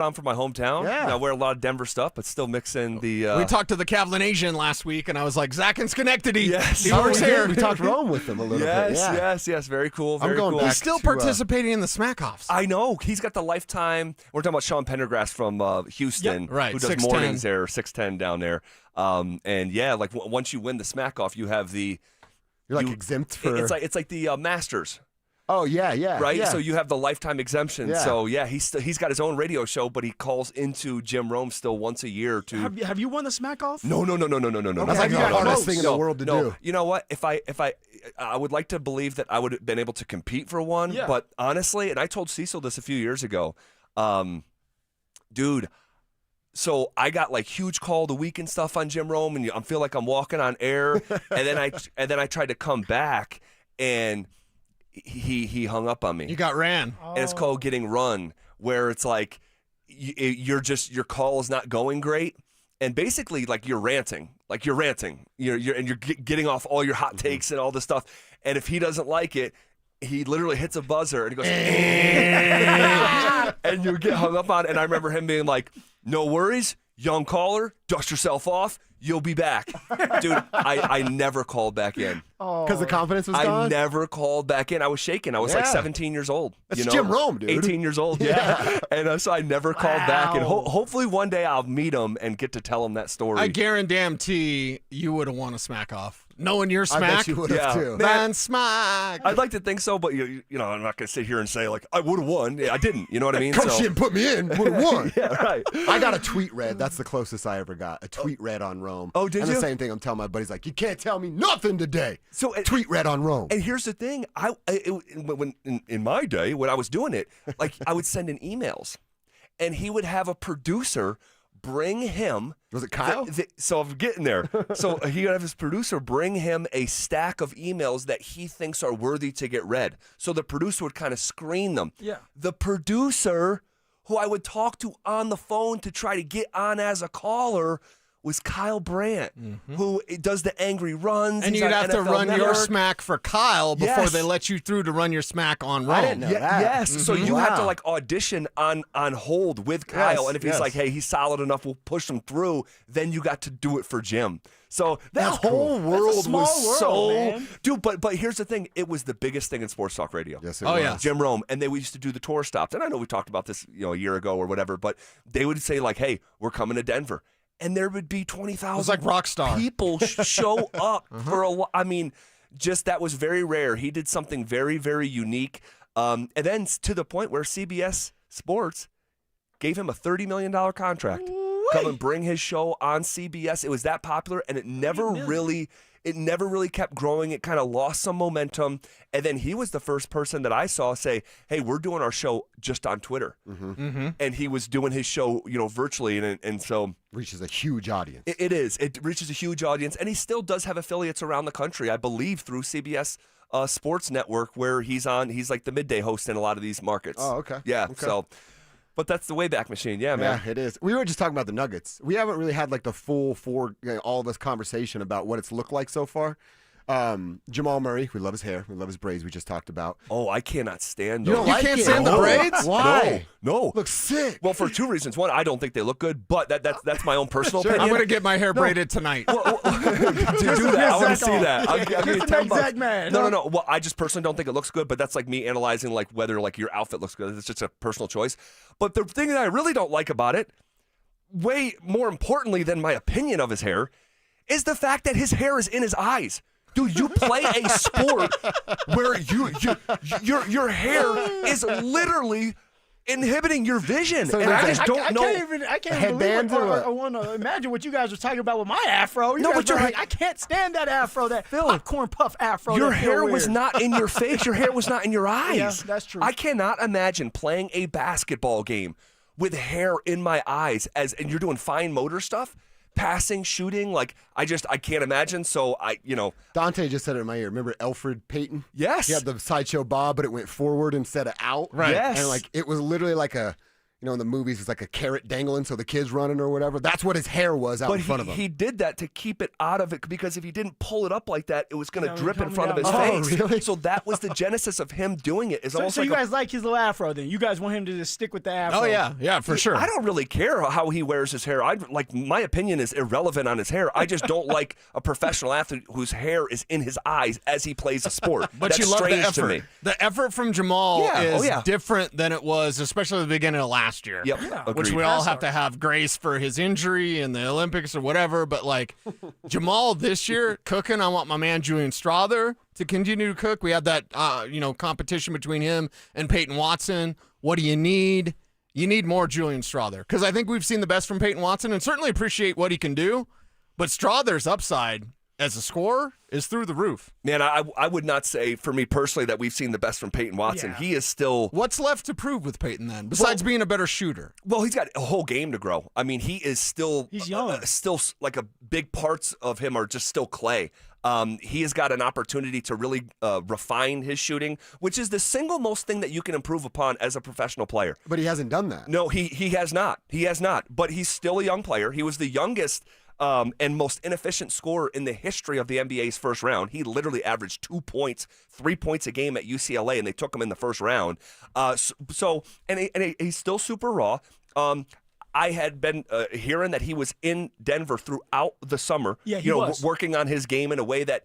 I'm from my hometown. Yeah. I wear a lot of Denver stuff, but still mix in the. We talked to the Cavlinasian last week, and I was like, Zach in Schenectady. Yes. He works here. We talked Rome with him a little bit. Yeah. Yes. Very cool. Very I'm going cool. back He's still to, participating in the smack-offs. I know. He's got the lifetime. We're talking about Sean Pendergrass from Houston, right, who does 6'10". mornings there, 6'10" down there. And yeah, like once you win the smack off, you have the. You're like exempt for. It's like the Masters. Oh yeah. Right, Yeah. so you have the lifetime exemption. Yeah. So yeah, he's got his own radio show, but he calls into Jim Rome still once a year to. Have you won the smack off? No. That's like the No. hardest thing in the world to do. You know what? If I would like to believe that I would have been able to compete for one, Yeah. but honestly, and I told Cecil this a few years ago, dude. So I got like huge call of the week and stuff on Jim Rome, and I feel like I'm walking on air, and then I tried to come back, and he hung up on me. You got ran. And it's called getting run, where it's like your call is not going great, and basically like you're ranting, you're getting off all your hot takes and all this stuff, and if he doesn't like it, he literally hits a buzzer and he goes, and you get hung up on. And I remember him being like, "No worries, young caller, dust yourself off. You'll be back." Dude, I never called back in. Because the confidence was gone? I never called back in. I was shaking. I was like 17 years old. That's Jim Rome, dude. 18 years old, yeah. And so I never called back. And hopefully one day I'll meet him and get to tell him that story. I guarantee you would have won a smack off. Knowing your smack. I bet you would have too. Man, smack. I'd like to think so, but you know, I'm not going to sit here and say like I would have won. Yeah, I didn't. You know what I mean? Coach didn't put me in. Would have won. Yeah, right. I got a tweet read. That's the closest I ever got. A tweet read on Rome. Oh, did and you? the same thing I'm telling my buddies, like, you can't tell me nothing today. So tweet read on Rome. And here's the thing: when in my day when I was doing it, like I would send in emails, and he would have a producer bring him. Was it Kyle? So I'm getting there. So he would have his producer bring him a stack of emails that he thinks are worthy to get read. So the producer would kind of screen them. Yeah. The producer who I would talk to on the phone to try to get on as a caller was Kyle Brandt, who does the angry runs. And He's you'd on have to NFL run your Network. smack for Kyle before Yes. they let you through to run your smack on Rome. I didn't know that. Yes, so you have to Wow. like audition on hold with Kyle, and if he's yes. like, "Hey, he's solid enough, we'll push him through," then you got to do it for Jim. So that whole world small was world, so, man. dude. But here's the thing: it was the biggest thing in sports talk radio. Yes, it Oh, was. yeah. Jim Rome, and we used to do the tour stops, and I know we talked about this, a year ago or whatever, but they would say like, "Hey, we're coming to Denver." And there would be 20,000 It was like Rockstar. people show up for a lot. I mean, just that was very rare. He did something very, very unique. And then to the point where CBS Sports gave him a $30 million contract. Come and bring his show on CBS. It was that popular, and it never really kept growing. It kind of lost some momentum. And then he was the first person that I saw say, "Hey, we're doing our show just on Twitter." And he was doing his show, virtually. And so Reaches a huge audience. it is. It reaches a huge audience. And he still does have affiliates around the country, I believe, through CBS Sports Network, where he's like the midday host in a lot of these markets. Oh, okay. Yeah, Okay. so. But that's the Wayback Machine. Yeah, man. Yeah, it is. We were just talking about the Nuggets. We haven't really had like the full all of us conversation about what it's looked like so far. Jamal Murray, we love his hair. We love his braids we just talked about. Oh, I cannot stand You those. don't like can't it? stand the No. braids? Why? No. Looks sick. Well, for two reasons. One, I don't think they look good, but that's my own personal I'm opinion. going to get my hair braided tonight. do that. I want to see that. I'll give you Just make $10. Zach mad. No. Well, I just personally don't think it looks good, but that's like me analyzing like whether like your outfit looks good. It's just a personal choice. But the thing that I really don't like about it, way more importantly than my opinion of his hair, is the fact that his hair is in his eyes. Dude, you play a sport where your hair is literally inhibiting your vision. So and I there's just don't know. I can't Headbands believe or what? I want to imagine what you guys are talking about with my afro. You No, guys but your are like, I can't stand that afro, that Phil, popcorn puff afro. Your that hair Phil was wears. not in your face. Your hair was not in your eyes. Yeah, that's true. I cannot imagine playing a basketball game with hair in my eyes and you're doing fine motor stuff, passing, shooting. Like I can't imagine. So Dante just said it in my ear. Remember Alfred Payton? Yes. He had the sideshow bob, but it went forward instead of out. Right. Yes. And like it was literally like in the movies, it's like a carrot dangling, so the kid's running or whatever. That's what his hair was out in front of him. He did that to keep it out of it, because if he didn't pull it up like that, it was going to drip in coming front of his down. face. Really? So that was the genesis of him doing it. It's almost So like you guys like his little afro then? You guys want him to just stick with the afro? Oh yeah, for sure. I don't really care how he wears his hair. My opinion is irrelevant on his hair. I just don't like a professional athlete whose hair is in his eyes as he plays a sport. But That's you love the strange effort. to me. The effort from Jamal Yeah. is Oh, yeah. different than it was, especially at the beginning of last year. Yep. Which Agreed. we all have to have grace for his injury in the Olympics or whatever. But like Jamal this year cooking, I want my man Julian Strother to continue to cook. We had that competition between him and Peyton Watson. What do you need? You need more Julian Strother, because I think we've seen the best from Peyton Watson and certainly appreciate what he can do. But Strother's upside as a scorer is through the roof. Man, I would not say, for me personally, that we've seen the best from Peyton Watson. Yeah. He is still... What's left to prove with Peyton then, besides being a better shooter? Well, he's got a whole game to grow. I mean, he is still... He's young. Still, like, big parts of him are just still clay. He has got an opportunity to really refine his shooting, which is the single most thing that you can improve upon as a professional player. But he hasn't done that. No, he has not. He has not. But he's still a young player. He was the youngest and most inefficient scorer in the history of the NBA's first round. He literally averaged 2 points, 3 points a game at UCLA, and they took him in the first round. He's still super raw. I had been hearing that he was in Denver throughout the summer. Yeah, he was. Working on his game in a way that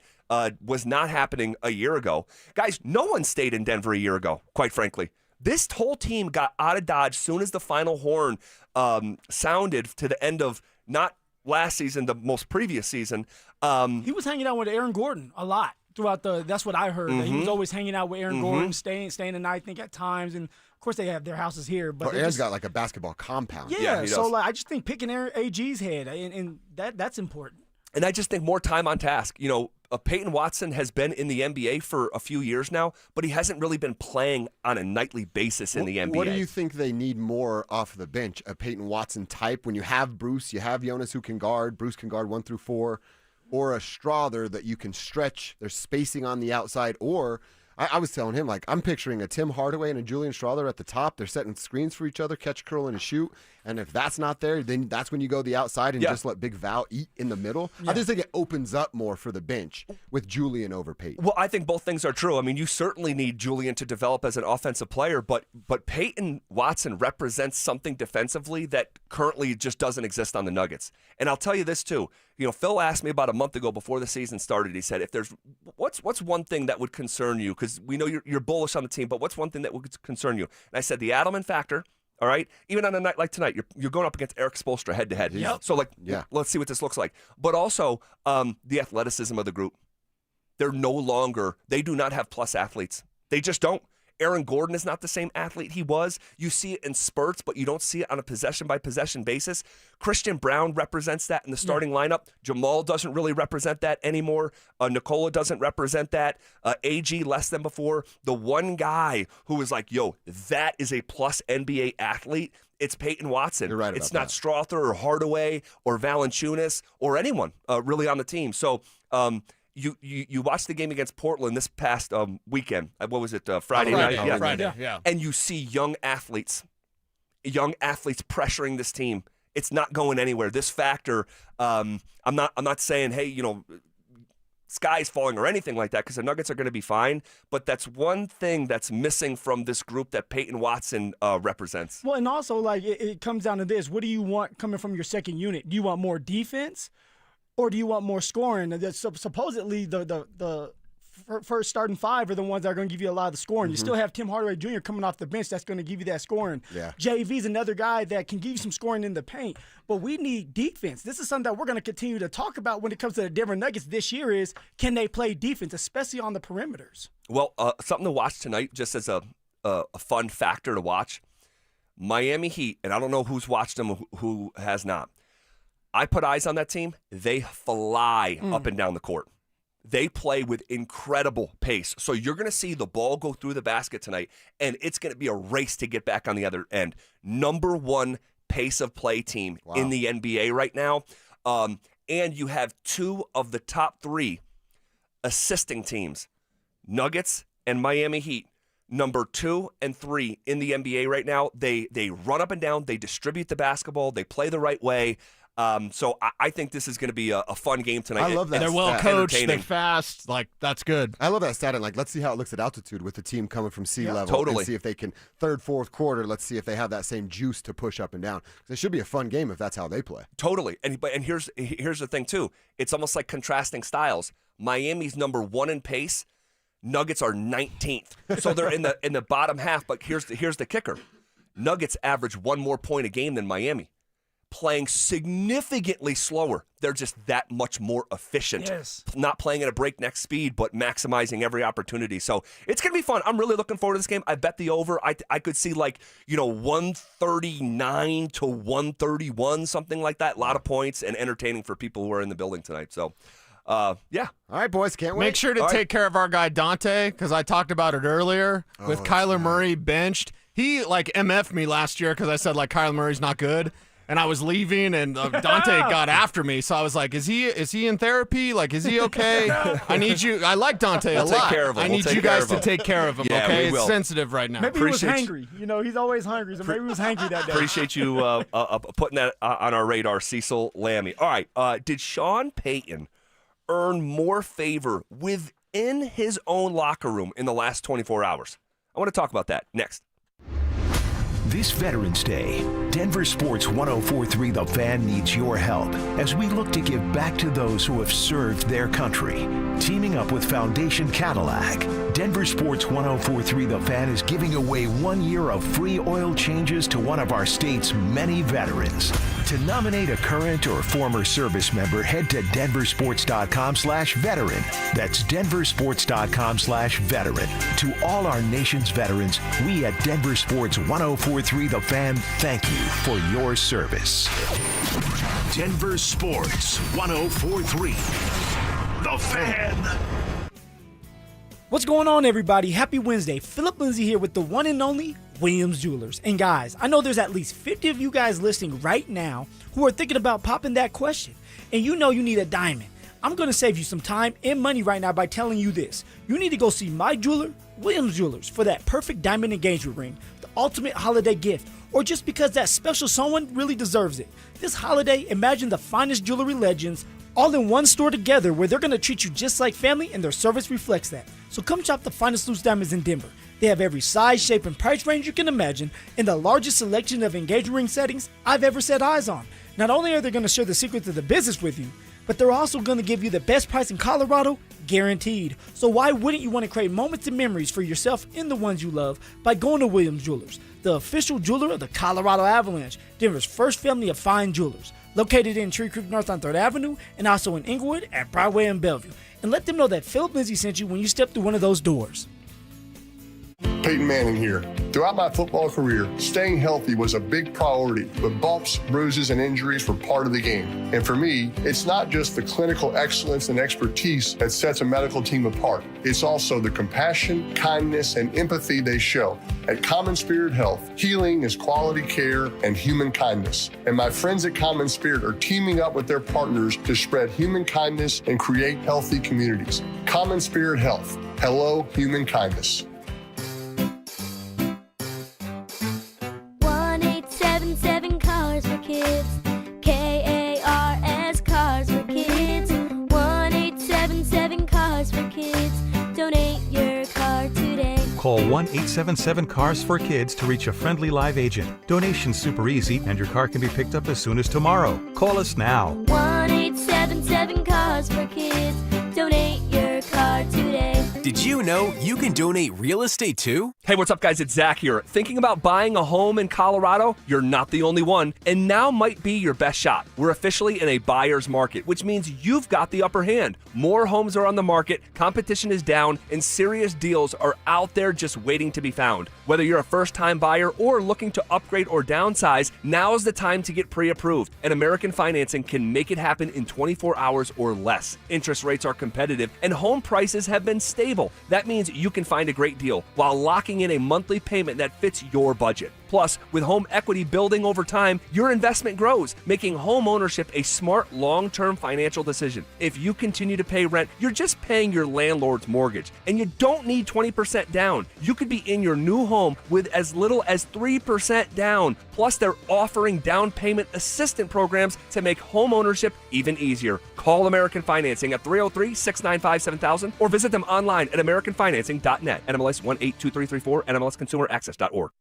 was not happening a year ago. Guys, no one stayed in Denver a year ago, quite frankly. This whole team got out of Dodge soon as the final horn sounded to the end of not last season, the most previous season. He was hanging out with Aaron Gordon a lot throughout that's what I heard. He was always hanging out with Aaron Gordon, staying the night, I think, at times. And of course they have their houses here. But Aaron's got like a basketball compound. Yeah, he so does. like I just think picking Aaron AG's head, and that's important. And I just think more time on task. Peyton Watson has been in the NBA for a few years now, but he hasn't really been playing on a nightly basis in the NBA. What do you think they need more off the bench? A Peyton Watson type? When you have Bruce, you have Jonas who can guard. Bruce can guard 1 through 4. Or a Strother that you can stretch. There's spacing on the outside. Or I was telling him, like, I'm picturing a Tim Hardaway and a Julian Strother at the top. They're setting screens for each other, catch, curl, and a shoot. And if that's not there, then that's when you go the outside and just let Big Val eat in the middle. I just think it opens up more for the bench with Julian over Peyton. Well, I think both things are true. I mean, you certainly need Julian to develop as an offensive player, but Peyton Watson represents something defensively that currently just doesn't exist on the Nuggets. And I'll tell you this too. Phil asked me about a month ago before the season started. He said, "If there's what's one thing that would concern you? Because we know you're bullish on the team, but what's one thing that would concern you?" And I said, "The Adelman factor." All right, even on a night like tonight, you're going up against Eric Spoelstra head to head. So let's see what this looks like. But also the athleticism of the group. They do not have plus athletes. They just don't. Aaron Gordon is not the same athlete he was. You see it in spurts, but you don't see it on a possession-by-possession basis. Christian Brown represents that in the starting lineup. Jamal doesn't really represent that anymore. Nikola doesn't represent that. AG less than before. The one guy who was like, yo, that is a plus NBA athlete, it's Peyton Watson. You're right about It's not that. Strother or Hardaway or Valanciunas or anyone really on the team. So You watched the game against Portland this past weekend. What was it? Friday night. Friday, yeah. And you see young athletes pressuring this team. It's not going anywhere. This factor, I'm not saying, hey, sky's falling or anything like that, because the Nuggets are going to be fine. But that's one thing that's missing from this group that Peyton Watson represents. Well, and also like it comes down to this: what do you want coming from your second unit? Do you want more defense? Or do you want more scoring? Supposedly, the first starting 5 are the ones that are going to give you a lot of the scoring. You still have Tim Hardaway Jr. coming off the bench that's going to give you that scoring. Yeah. JV's another guy that can give you some scoring in the paint. But we need defense. This is something that we're going to continue to talk about when it comes to the Denver Nuggets this year is, can they play defense, especially on the perimeters? Well, something to watch tonight, just as a fun factor to watch. Miami Heat, and I don't know who's watched them, who has not. I put eyes on that team. They fly up and down the court. They play with incredible pace. So you're going to see the ball go through the basket tonight, and it's going to be a race to get back on the other end. Number 1 pace of play team in the NBA right now. And you have 2 of the top 3 assisting teams, Nuggets and Miami Heat. number 2 and 3 in the NBA right now. They run up and down. They distribute the basketball. They play the right way. So I think this is going to be a fun game tonight. I love that. They're well stat. coached. They're fast. Like, that's good. I love that stat. And let's see how it looks at altitude with the team coming from sea level. Totally. And see if they can, third, fourth quarter, let's see if they have that same juice to push up and down. It should be a fun game if that's how they play. Totally. And here's the thing, too. It's almost like contrasting styles. Miami's number 1 in pace. Nuggets are 19th. So they're in the bottom half. But here's the kicker. Nuggets average 1 more point a game than Miami. Playing significantly slower. They're just that much more efficient. Yes. Not playing at a breakneck speed, but maximizing every opportunity. So it's going to be fun. I'm really looking forward to this game. I bet the over. I could see 139 to 131, something like that. A lot of points and entertaining for people who are in the building tonight. So, yeah. All right, boys. Can't wait. Make sure to take care of our guy Dante, because I talked about it earlier with Kyler Murray benched. He MF'd me last year because I said Kyler Murray's not good. And I was leaving, and Dante got after me. So I was like, "Is he in therapy? Is he okay? I need you. I like Dante a lot. Take care of him. I need you guys to take care of him. Yeah, okay, we will. It's sensitive right now. Maybe he was hangry. He's always hungry, so maybe he was hangry that day. Appreciate you putting that on our radar, Cecil Lammy. All right, did Sean Payton earn more favor within his own locker room in the last 24 hours? I want to talk about that next. This Veterans Day, Denver Sports 104.3 The Fan needs your help as we look to give back to those who have served their country. Teaming up with Foundation Cadillac, Denver Sports 104.3 The Fan is giving away 1 year of free oil changes to one of our state's many veterans. To nominate a current or former service member, head to denversports.com/veteran. That's denversports.com/veteran. To all our nation's veterans, we at Denver Sports 104.3 The Fan thank you for your service. Denver Sports 104.3 The Fan. What's going on, everybody? Happy Wednesday. Phillip Lindsay here with the one and only Williams Jewelers. And guys, I know there's at least 50 of you guys listening right now who are thinking about popping that question. And you know you need a diamond. I'm going to save you some time and money right now by telling you this. You need to go see my jeweler, Williams Jewelers, for that perfect diamond engagement ring, the ultimate holiday gift, or just because that special someone really deserves it. This holiday, imagine the finest jewelry legends all in one store together where they're going to treat you just like family, and their service reflects that. So come shop the finest loose diamonds in Denver. They have every size, shape, and price range you can imagine and the largest selection of engagement ring settings I've ever set eyes on. Not only are they going to share the secrets of the business with you, but they're also going to give you the best price in Colorado, guaranteed. So why wouldn't you want to create moments and memories for yourself and the ones you love by going to Williams Jewelers, the official jeweler of the Colorado Avalanche, Denver's first family of fine jewelers, located in Tree Creek North on 3rd Avenue and also in Inglewood at Broadway and Bellevue. And let them know that Phillip Lindsay sent you when you step through one of those doors. Peyton Manning here. Throughout my football career, staying healthy was a big priority, but bumps, bruises, and injuries were part of the game. And for me, it's not just the clinical excellence and expertise that sets a medical team apart. It's also the compassion, kindness, and empathy they show. At Common Spirit Health, healing is quality care and human kindness. And my friends at Common Spirit are teaming up with their partners to spread human kindness and create healthy communities. Common Spirit Health. Hello, human kindness. 1-877 Cars for Kids. KARS Cars for Kids. 1-877 Cars for Kids. Donate your car today. Call 1-877-CARS-FOR-KIDS to reach a friendly live agent. Donation's super easy, and your car can be picked up as soon as tomorrow. Call us now. 1-877 Cars for Kids. Donate your car today. Did you know you can donate real estate too? Hey, what's up, guys? It's Zach here. Thinking about buying a home in Colorado? You're not the only one, and now might be your best shot. We're officially in a buyer's market, which means you've got the upper hand. More homes are on the market, competition is down, and serious deals are out there just waiting to be found. Whether you're a first-time buyer or looking to upgrade or downsize, now's the time to get pre-approved. And American Financing can make it happen in 24 hours or less. Interest rates are competitive, and home prices have been stable. That means you can find a great deal while locking in a monthly payment that fits your budget. Plus, with home equity building over time, your investment grows, making home ownership a smart, long-term financial decision. If you continue to pay rent, you're just paying your landlord's mortgage, and you don't need 20% down. You could be in your new home with as little as 3% down. Plus, they're offering down payment assistance programs to make home ownership even easier. Call American Financing at 303-695-7000 or visit them online at americanfinancing.net. NMLS 182334, NMLSconsumeraccess.org.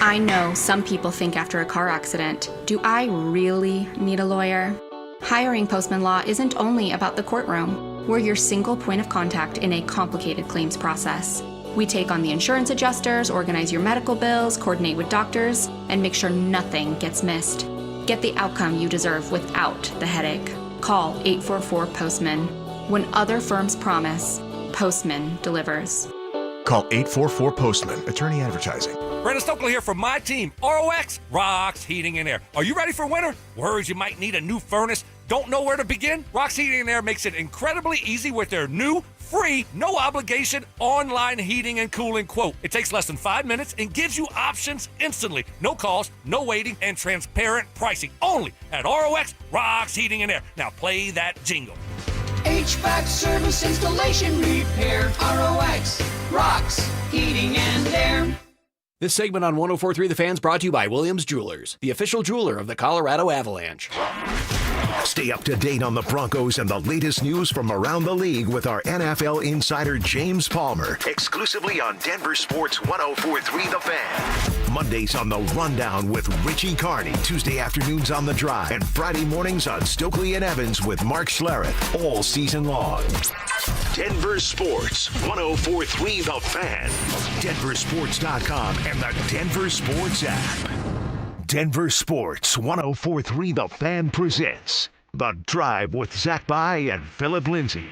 I know some people think after a car accident, do I really need a lawyer? Hiring Postman Law isn't only about the courtroom. We're your single point of contact in a complicated claims process. We take on the insurance adjusters, organize your medical bills, coordinate with doctors, and make sure nothing gets missed. Get the outcome you deserve without the headache. Call 844-POSTMAN. When other firms promise, Postman delivers. Call 844-POSTMAN. Attorney Advertising. Brandon Stokely here from my team, ROX Rocks Heating and Air. Are you ready for winter? Worries you might need a new furnace? Don't know where to begin? Rocks Heating and Air makes it incredibly easy with their new, free, no obligation online heating and cooling quote. It takes less than 5 minutes and gives you options instantly. No calls, no waiting, and transparent pricing. Only at ROX Rocks Heating and Air. Now play that jingle. HVAC service, installation, repair. ROX Rocks Heating and Air. This segment on 104.3 The Fan's brought to you by Williams Jewelers, the official jeweler of the Colorado Avalanche. Stay up to date on the Broncos and the latest news from around the league with our NFL insider James Palmer, exclusively on Denver Sports 104.3 The Fan. Mondays on The Rundown with Richie Carney, Tuesday afternoons on The Drive, and Friday mornings on Stokely and Evans with Mark Schlereth, all season long. Denver Sports 104.3 The Fan, DenverSports.com, and the Denver Sports app. Denver Sports 104.3 The Fan presents The Drive with Zach By and Phillip Lindsay.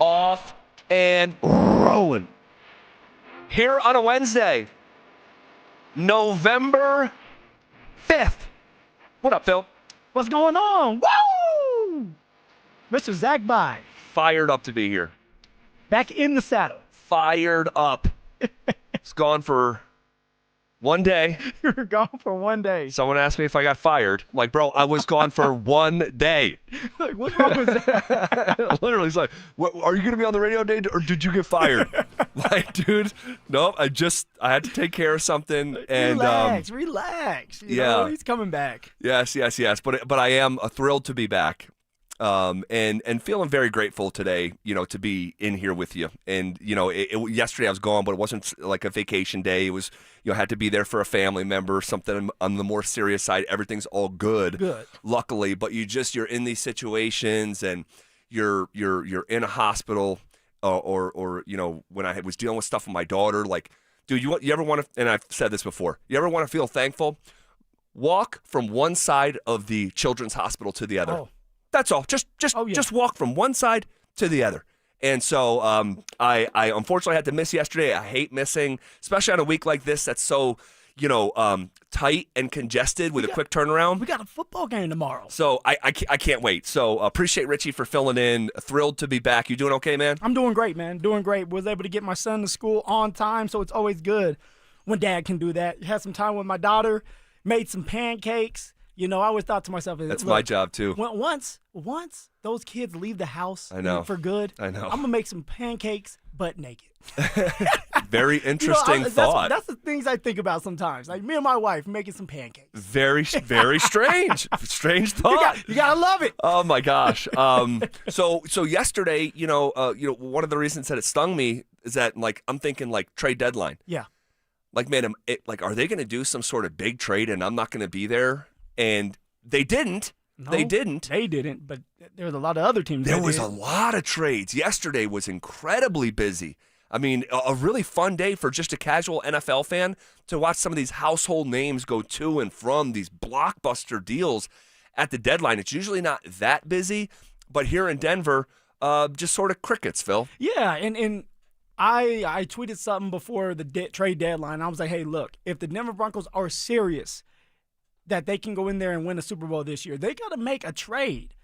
Off and rolling. Here on a Wednesday, November 5th. What up, Phil? What's going on? Woo! Mr. Zach By, Fired up to be here. back in the saddle. Fired up. It's gone for one day. You're gone for one day. Someone asked me if I got fired. I'm like, bro, I was gone for one day. Like, what's wrong with that? Literally, it's like, what, are you going to be on the radio today, or did you get fired? Like, dude, no, I had to take care of something. And relax. You yeah. know, he's coming back. Yes. But I am thrilled to be back. And feeling very grateful today, to be in here with you. And, yesterday I was gone, but it wasn't like a vacation day. It was, had to be there for a family member, something on the more serious side. Everything's all good. Luckily, but you're in these situations and you're in a hospital or when I was dealing with stuff with my daughter, like, dude, you ever want to, and I've said this before, you ever want to feel thankful? Walk from one side of the children's hospital to the other. Oh. That's all. Just walk from one side to the other. And so I unfortunately had to miss yesterday. I hate missing, especially on a week like this that's so, tight and congested with a quick turnaround. We got a football game tomorrow. So I can't wait. So appreciate Richie for filling in. Thrilled to be back. You doing okay, man? I'm doing great, man. Doing great. Was able to get my son to school on time, so it's always good when dad can do that. Had some time with my daughter, made some pancakes. I always thought to myself, that's my job too. Once those kids leave the house for good, I know. I'm going to make some pancakes butt naked. Very interesting thought. That's the things I think about sometimes. Like me and my wife making some pancakes. Very, very strange. Strange thought. You gotta love it. Oh my gosh. So yesterday, one of the reasons that it stung me is that I'm thinking trade deadline. Yeah. Like, man, are they going to do some sort of big trade and I'm not going to be there? And they didn't. No, they didn't. They didn't, but there was a lot of other teams There that was did. a lot of trades. Yesterday was incredibly busy. I mean, a really fun day for just a casual NFL fan to watch some of these household names go to and from these blockbuster deals at the deadline. It's usually not that busy, but here in Denver, just sort of crickets, Phil. Yeah, and I tweeted something before the trade deadline. I was like, hey, look, if the Denver Broncos are serious that they can go in there and win a Super Bowl this year, they got to make a trade.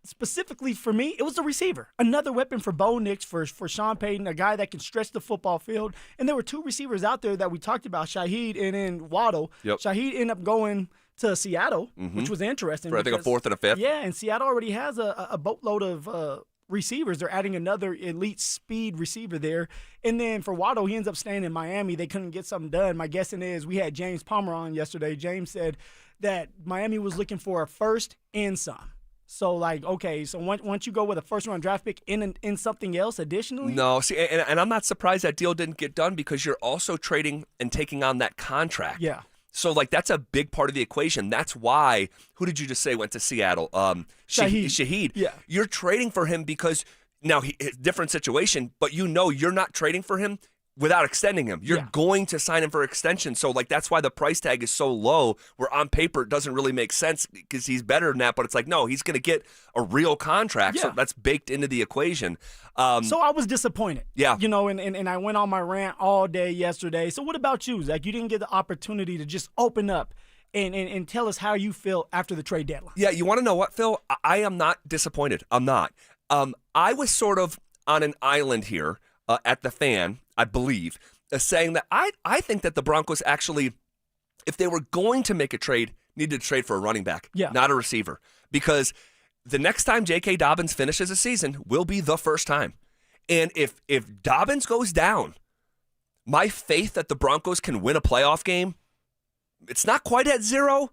specifically for me, it was the receiver. Another weapon for Bo Nix, for Sean Payton, a guy that can stretch the football field. And there were two receivers out there that we talked about, Shaheed and then Waddle. Yep. Shaheed ended up going to Seattle, which was interesting. For I think a fourth and a fifth. Yeah, and Seattle already has a boatload of receivers. They're adding another elite speed receiver there. And then for Waddle, he ends up staying in Miami. They couldn't get something done. My guessing is we had James Palmer on yesterday. James said that Miami was looking for a first and some. So, okay, so once you go with a first-round draft pick in something else additionally? No, see, and I'm not surprised that deal didn't get done because you're also trading and taking on that contract. Yeah. So, that's a big part of the equation. That's why, who did you just say went to Seattle? Shaheed. Yeah. You're trading for him because, now, different situation, but you're not trading for him without extending him. You're going to sign him for extension. So, that's why the price tag is so low, where on paper it doesn't really make sense because he's better than that. But it's no, he's going to get a real contract. So that's baked into the equation. So I was disappointed. Yeah. And I went on my rant all day yesterday. So what about you, Zach? You didn't get the opportunity to just open up and tell us how you feel after the trade deadline. Yeah, you want to know what, Phil? I am not disappointed. I'm not. I was sort of on an island here at the Fan, I believe, saying that I think that the Broncos actually, if they were going to make a trade, needed to trade for a running back, not a receiver. Because the next time J.K. Dobbins finishes a season will be the first time. And if Dobbins goes down, my faith that the Broncos can win a playoff game, it's not quite at 0,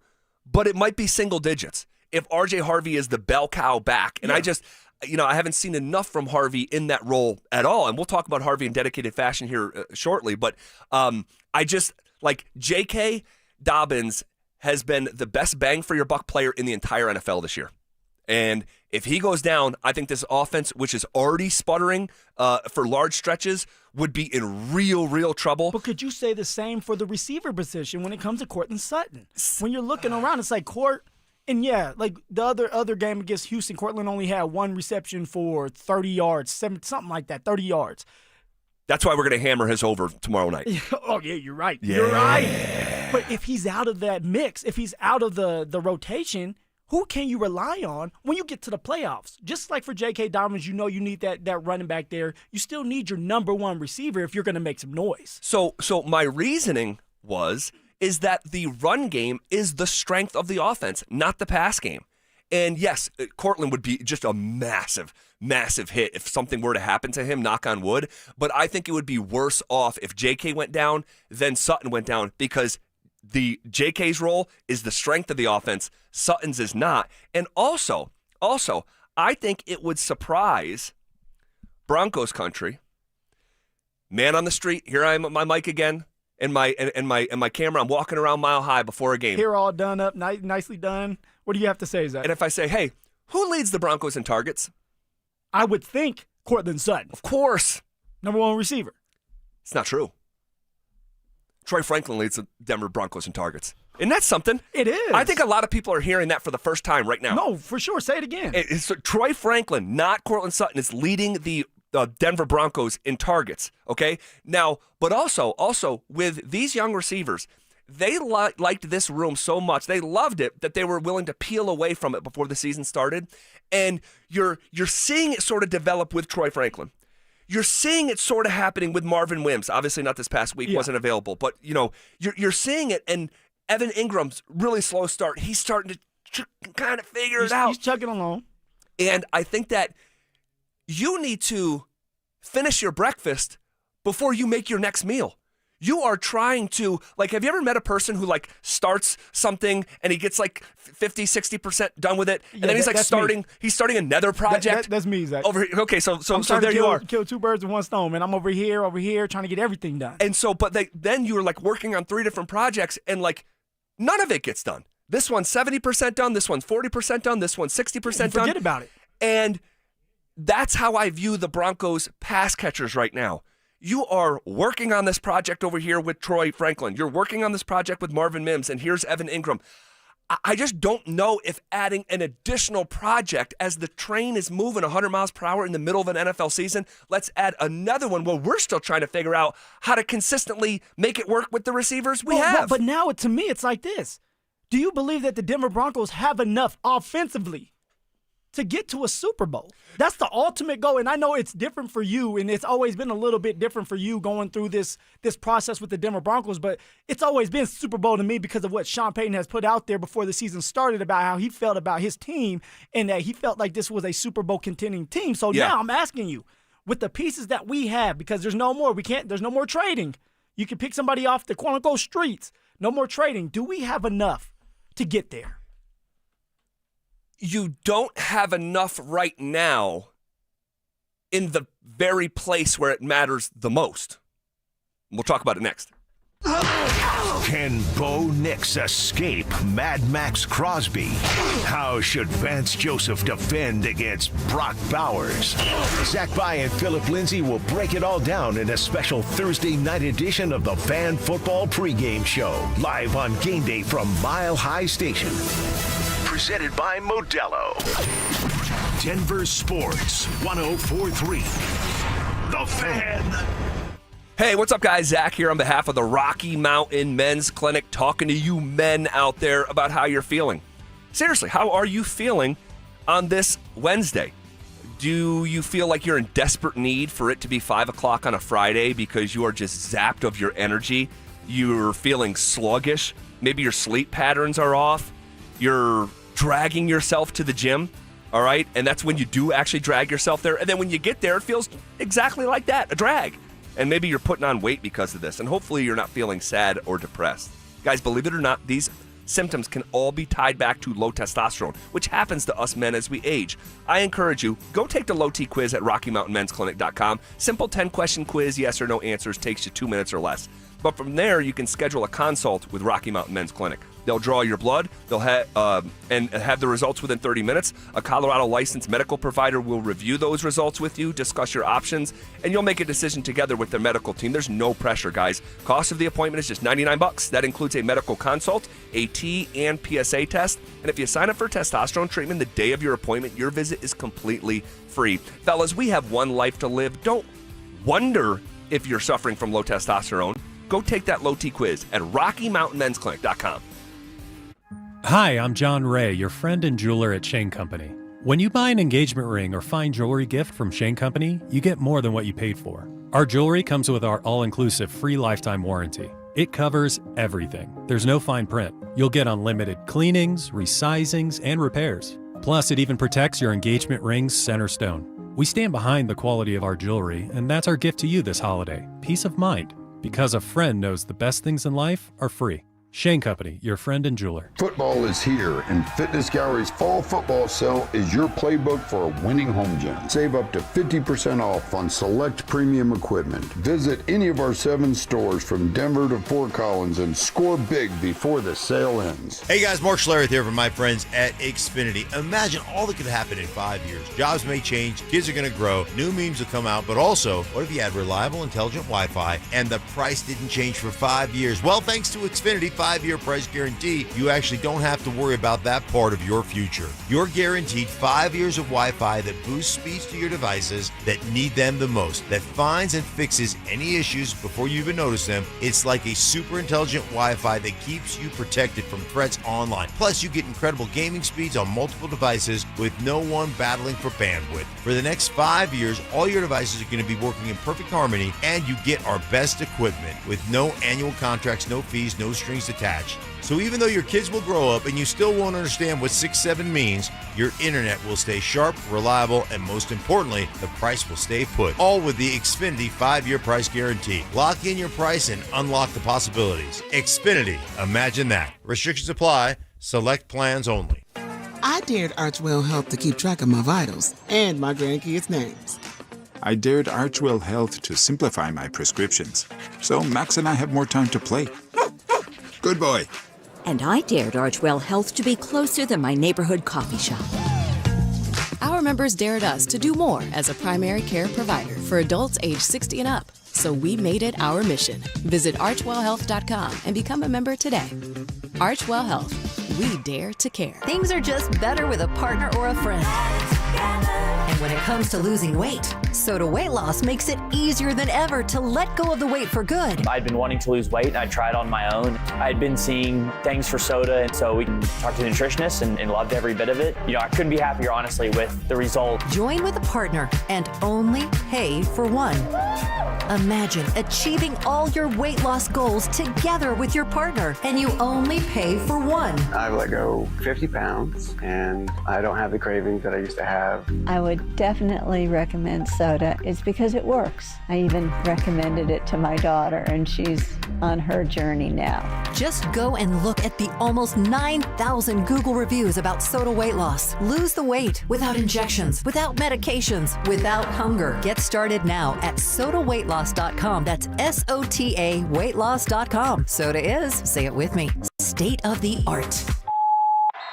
but it might be single digits if R.J. Harvey is the bell cow back. And I haven't seen enough from Harvey in that role at all. And we'll talk about Harvey in dedicated fashion here shortly. But J.K. Dobbins has been the best bang for your buck player in the entire NFL this year. And if he goes down, I think this offense, which is already sputtering for large stretches, would be in real trouble. But could you say the same for the receiver position when it comes to Courtland Sutton? When you're looking around, it's like Court. And the other game against Houston, Courtland only had one reception for 30 yards, something like that, 30 yards. That's why we're going to hammer his over tomorrow night. Oh, yeah, you're right. Yeah. You're right. But if he's out of that mix, if he's out of the rotation, who can you rely on when you get to the playoffs? Just like for J.K. Dobbins, you need that running back there. You still need your number one receiver if you're going to make some noise. So my reasoning is that the run game is the strength of the offense, not the pass game. And yes, Courtland would be just a massive hit if something were to happen to him, knock on wood. But I think it would be worse off if J.K. went down than Sutton went down, because the J.K.'s role is the strength of the offense. Sutton's is not. And also, I think it would surprise Broncos country. Man on the street, here I am at my mic again. And my camera, I'm walking around Mile High before a game. Here all done up, nicely done. What do you have to say, Zach? And if I say, hey, who leads the Broncos in targets? I would think Courtland Sutton. Of course. Number one receiver. It's not true. Troy Franklin leads the Denver Broncos in targets. And that's something. It is. I think a lot of people are hearing that for the first time right now. No, for sure. Say it again. Troy Franklin, not Courtland Sutton, is leading the Denver Broncos in targets, okay? Now, but also with these young receivers, they liked this room so much, they loved it, that they were willing to peel away from it before the season started. And you're seeing it sort of develop with Troy Franklin. You're seeing it sort of happening with Marvin Wims. Obviously not this past week, wasn't available, but you're seeing it. And Evan Ingram's really slow start. He's starting to kind of figure it out. He's chugging along. And I think that you need to finish your breakfast before you make your next meal. You are trying to, have you ever met a person who, starts something and he gets, 50, 60% done with it, and then he's, starting another project? That's me, Zach. Over here. Okay, so there you are. Kill two birds with one stone, man. I'm over here, trying to get everything done. And so, but then you were, working on 3 different projects, and, none of it gets done. This one's 70% done, this one's 40% done, this one's 60% done. Forget about it. And that's how I view the Broncos pass catchers right now. You are working on this project over here with Troy Franklin. You're working on this project with Marvin Mims, and here's Evan Ingram. I just don't know if adding an additional project as the train is moving 100 miles per hour in the middle of an NFL season, let's add another one where we're still trying to figure out how to consistently make it work with the receivers we have. But now, to me, it's like this. Do you believe that the Denver Broncos have enough offensively to get to a Super Bowl. That's the ultimate goal. And I know it's different for you, and it's always been a little bit different for you going through this process with the Denver Broncos, but it's always been Super Bowl to me because of what Sean Payton has put out there before the season started about how he felt about his team and that he felt like this was a Super Bowl contending team. So now I'm asking you, with the pieces that we have, because there's no more trading. You can pick somebody off the quote-unquote streets. No more trading. Do we have enough to get there? You don't have enough right now in the very place where it matters the most. We'll talk about it next. Can Bo Nix escape Mad Max Crosby? How should Vance Joseph defend against Brock Bowers? Zach By and Phillip Lindsay will break it all down in a special Thursday night edition of the Fan Football Pregame Show, live on Game Day from Mile High Station. Presented by Modelo. Denver Sports 104.3. The Fan. Hey, what's up, guys? Zach here on behalf of the Rocky Mountain Men's Clinic, talking to you men out there about how you're feeling. Seriously, how are you feeling on this Wednesday? Do you feel like you're in desperate need for it to be 5 o'clock on a Friday because you are just zapped of your energy? You're feeling sluggish. Maybe your sleep patterns are off. You're dragging yourself to the gym, all right? And that's when you do actually drag yourself there. And then when you get there, it feels exactly like that, a drag. And maybe you're putting on weight because of this. And hopefully you're not feeling sad or depressed. Guys, believe it or not, these symptoms can all be tied back to low testosterone, which happens to us men as we age. I encourage you, go take the low T quiz at RockyMountainMen'sClinic.com. Simple 10-question quiz, yes or no answers, takes you 2 minutes or less. But from there, you can schedule a consult with Rocky Mountain Men's Clinic. They'll draw your blood, they'll have the results within 30 minutes. A Colorado licensed medical provider will review those results with you, discuss your options, and you'll make a decision together with their medical team. There's no pressure, guys. Cost of the appointment is just $99. That includes a medical consult, a T and PSA test, and if you sign up for testosterone treatment the day of your appointment, your visit is completely free. Fellas, we have one life to live. Don't wonder if you're suffering from low testosterone. Go take that low T quiz at RockyMountainMen'sClinic.com. Hi, I'm John Ray, your friend and jeweler at Shane Company. When you buy an engagement ring or fine jewelry gift from Shane Company, you get more than what you paid for. Our jewelry comes with our all-inclusive free lifetime warranty. It covers everything. There's no fine print. You'll get unlimited cleanings, resizings, and repairs. Plus, it even protects your engagement ring's center stone. We stand behind the quality of our jewelry, and that's our gift to you this holiday. Peace of mind. Because a friend knows the best things in life are free. Shane Company, your friend and jeweler. Football is here, and Fitness Gallery's fall football sale is your playbook for a winning home gym. Save up to 50% off on select premium equipment. Visit any of our 7 stores from Denver to Fort Collins and score big before the sale ends. Hey guys, Mark Schlereth here from my friends at Xfinity. Imagine all that could happen in 5 years. Jobs may change, kids are going to grow, new memes will come out, but also, what if you had reliable, intelligent Wi-Fi and the price didn't change for 5 years? Well, thanks to Xfinity 5-year price guarantee, you actually don't have to worry about that part of your future. You're guaranteed 5 years of Wi-Fi that boosts speeds to your devices that need them the most, that finds and fixes any issues before you even notice them. It's like a super intelligent Wi-Fi that keeps you protected from threats online. Plus, you get incredible gaming speeds on multiple devices with no one battling for bandwidth. For the next 5 years, all your devices are going to be working in perfect harmony, and you get our best equipment with no annual contracts, no fees, no strings attached. So even though your kids will grow up and you still won't understand what 6-7 means, your internet will stay sharp, reliable, and most importantly, the price will stay put. All with the Xfinity 5-year price guarantee. Lock in your price and unlock the possibilities. Xfinity, imagine that. Restrictions apply. Select plans only. I dared Archwell Health to keep track of my vitals and my grandkids' names. I dared Archwell Health to simplify my prescriptions, so Max and I have more time to play. Good boy. And I dared Archwell Health to be closer than my neighborhood coffee shop. Our members dared us to do more as a primary care provider for adults age 60 and up. So we made it our mission. Visit archwellhealth.com and become a member today. Archwell Health. We dare to care. Things are just better with a partner or a friend. And when it comes to losing weight, Soda Weight Loss makes it easier than ever to let go of the weight for good. I'd been wanting to lose weight and I tried on my own. I'd been seeing things for soda, and so we talked to the nutritionist and loved every bit of it. I couldn't be happier, honestly, with the result. Join with a partner and only pay for one. Imagine achieving all your weight loss goals together with your partner, and you only pay for one. I've let go 50 pounds, and I don't have the cravings that I used to have. I would definitely recommend soda. It's because it works. I even recommended it to my daughter, and she's on her journey now. Just go and look at the almost 9,000 Google reviews about soda weight loss. Lose the weight without injections, without medications, without hunger. Get started now at sodaweightloss.com. That's SOTA weightloss.com. Soda is, say it with me, state of the art.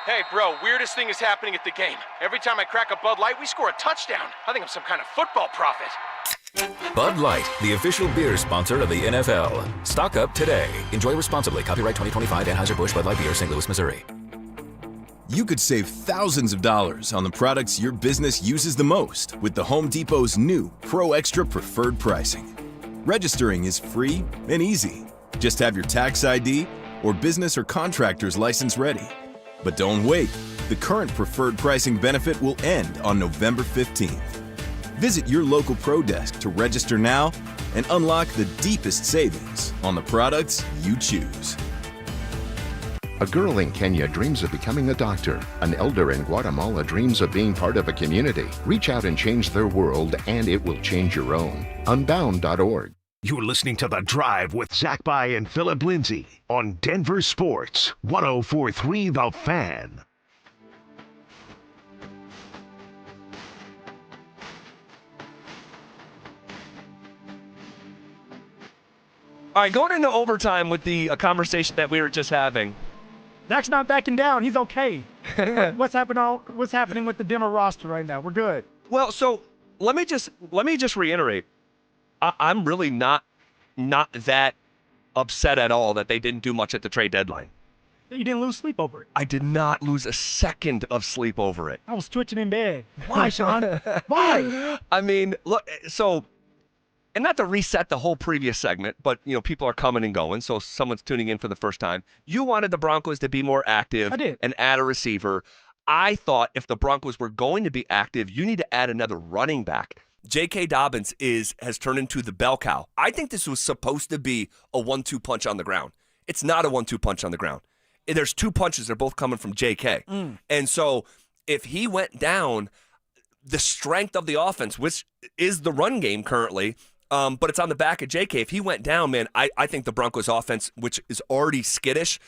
Hey, bro, weirdest thing is happening at the game. Every time I crack a Bud Light, we score a touchdown. I think I'm some kind of football prophet. Bud Light, the official beer sponsor of the NFL. Stock up today. Enjoy responsibly. Copyright 2025 Anheuser-Busch Bud Light Beer, St. Louis, Missouri. You could save thousands of dollars on the products your business uses the most with the Home Depot's new Pro Extra Preferred Pricing. Registering is free and easy. Just have your tax ID or business or contractor's license ready. But don't wait. The current preferred pricing benefit will end on November 15th. Visit your local Pro Desk to register now and unlock the deepest savings on the products you choose. A girl in Kenya dreams of becoming a doctor. An elder in Guatemala dreams of being part of a community. Reach out and change their world, and it will change your own. Unbound.org. You're listening to The Drive with Zach By and Phillip Lindsay on Denver Sports 104.3 The Fan. All right, going into overtime with the conversation that we were just having. Zach's not backing down. He's okay. What's happening with the Denver roster right now? We're good. Well, so let me just reiterate. I'm really not that upset at all that they didn't do much at the trade deadline. You didn't lose sleep over it. I did not lose a second of sleep over it. I was twitching in bed. Why, Sean? Why? I mean, look, so, and not to reset the whole previous segment, but, people are coming and going, so someone's tuning in for the first time. You wanted the Broncos to be more active and add a receiver. I thought if the Broncos were going to be active, you need to add another running back. J.K. Dobbins has turned into the bell cow. I think this was supposed to be a 1-2 punch on the ground. It's not a 1-2 punch on the ground. There's two punches. They're both coming from J.K. And so if he went down, the strength of the offense, which is the run game currently, but it's on the back of J.K. If he went down, man, I think the Broncos offense, which is already skittish,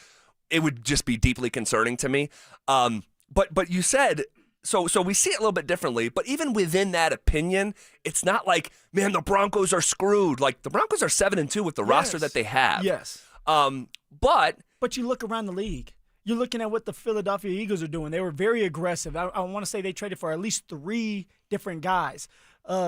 it would just be deeply concerning to me. But you said... So we see it a little bit differently, but even within that opinion, it's not like, man, the Broncos are screwed. Like, the Broncos are 7-2 with the roster that they have. Yes. But you look around the league. You're looking at what the Philadelphia Eagles are doing. They were very aggressive. I want to say they traded for at least 3 different guys.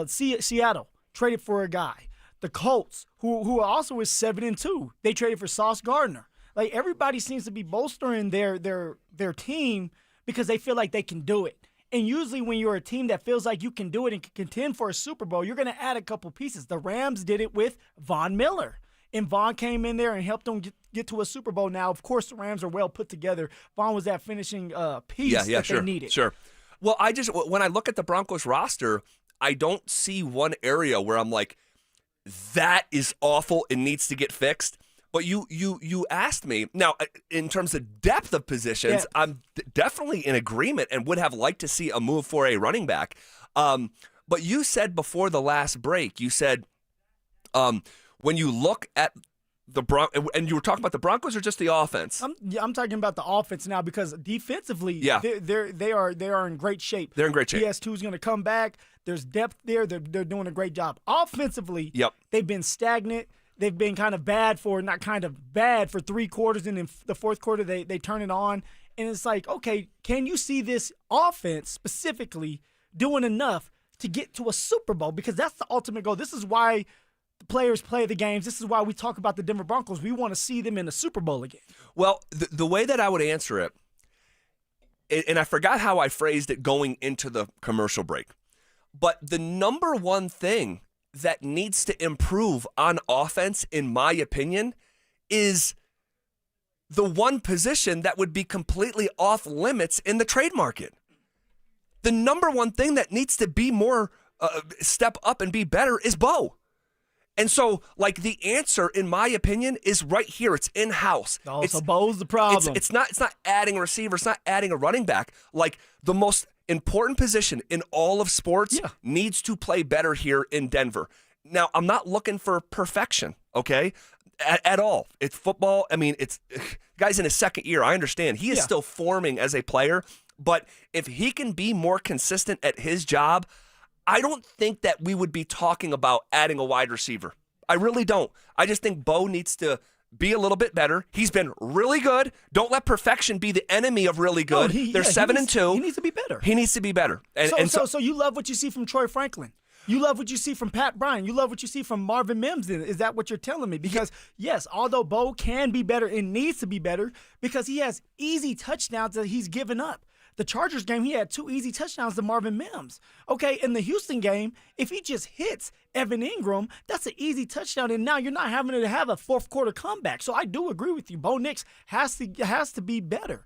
Seattle traded for a guy. The Colts, who also is 7-2, they traded for Sauce Gardner. Like, everybody seems to be bolstering their team because they feel like they can do it. And usually when you're a team that feels like you can do it and can contend for a Super Bowl, you're going to add a couple pieces. The Rams did it with Von Miller. And Von came in there and helped them get to a Super Bowl. Now, of course, the Rams are well put together. Von was that finishing piece that they needed. Sure. Well, when I look at the Broncos roster, I don't see one area where I'm like, that is awful and needs to get fixed. But you asked me. Now, in terms of depth of positions, I'm definitely in agreement and would have liked to see a move for a running back. But you said before the last break, you said when you look at the Broncos, and you were talking about the Broncos or just the offense? I'm talking about the offense now because defensively, they are in great shape. They're in great shape. PS2 is going to come back. There's depth there. They're doing a great job. Offensively, they've been stagnant. They've been not bad for 3 quarters, and in the fourth quarter they turn it on. And it's like, okay, can you see this offense specifically doing enough to get to a Super Bowl? Because that's the ultimate goal. This is why the players play the games. This is why we talk about the Denver Broncos. We want to see them in the Super Bowl again. Well, the way that I would answer it, and I forgot how I phrased it going into the commercial break, but the number one thing that needs to improve on offense, in my opinion, is the one position that would be completely off limits in the trade market. The number one thing that needs to be more step up and be better is Bo. And so, like, the answer, in my opinion, is right here. It's in-house. Oh, so Bo's the problem. It's not adding a receiver. It's not adding a running back. Like, the most important position in all of sports needs to play better here in Denver. Now, I'm not looking for perfection, okay, at all. It's football. I mean, it's guy's in his second year. I understand. He is still forming as a player. But if he can be more consistent at his job, I don't think that we would be talking about adding a wide receiver. I really don't. I just think Bo needs to be a little bit better. He's been really good. Don't let perfection be the enemy of really good. They're 7-2. He needs to be better. He needs to be better. So you love what you see from Troy Franklin. You love what you see from Pat Bryant. You love what you see from Marvin Mims. Is that what you're telling me? Because, yes, although Bo can be better and needs to be better because he has easy touchdowns that he's given up. The Chargers game, he had 2 easy touchdowns to Marvin Mims. Okay, in the Houston game, if he just hits Evan Ingram, that's an easy touchdown, and now you're not having to have a fourth-quarter comeback. So I do agree with you. Bo Nix has to be better.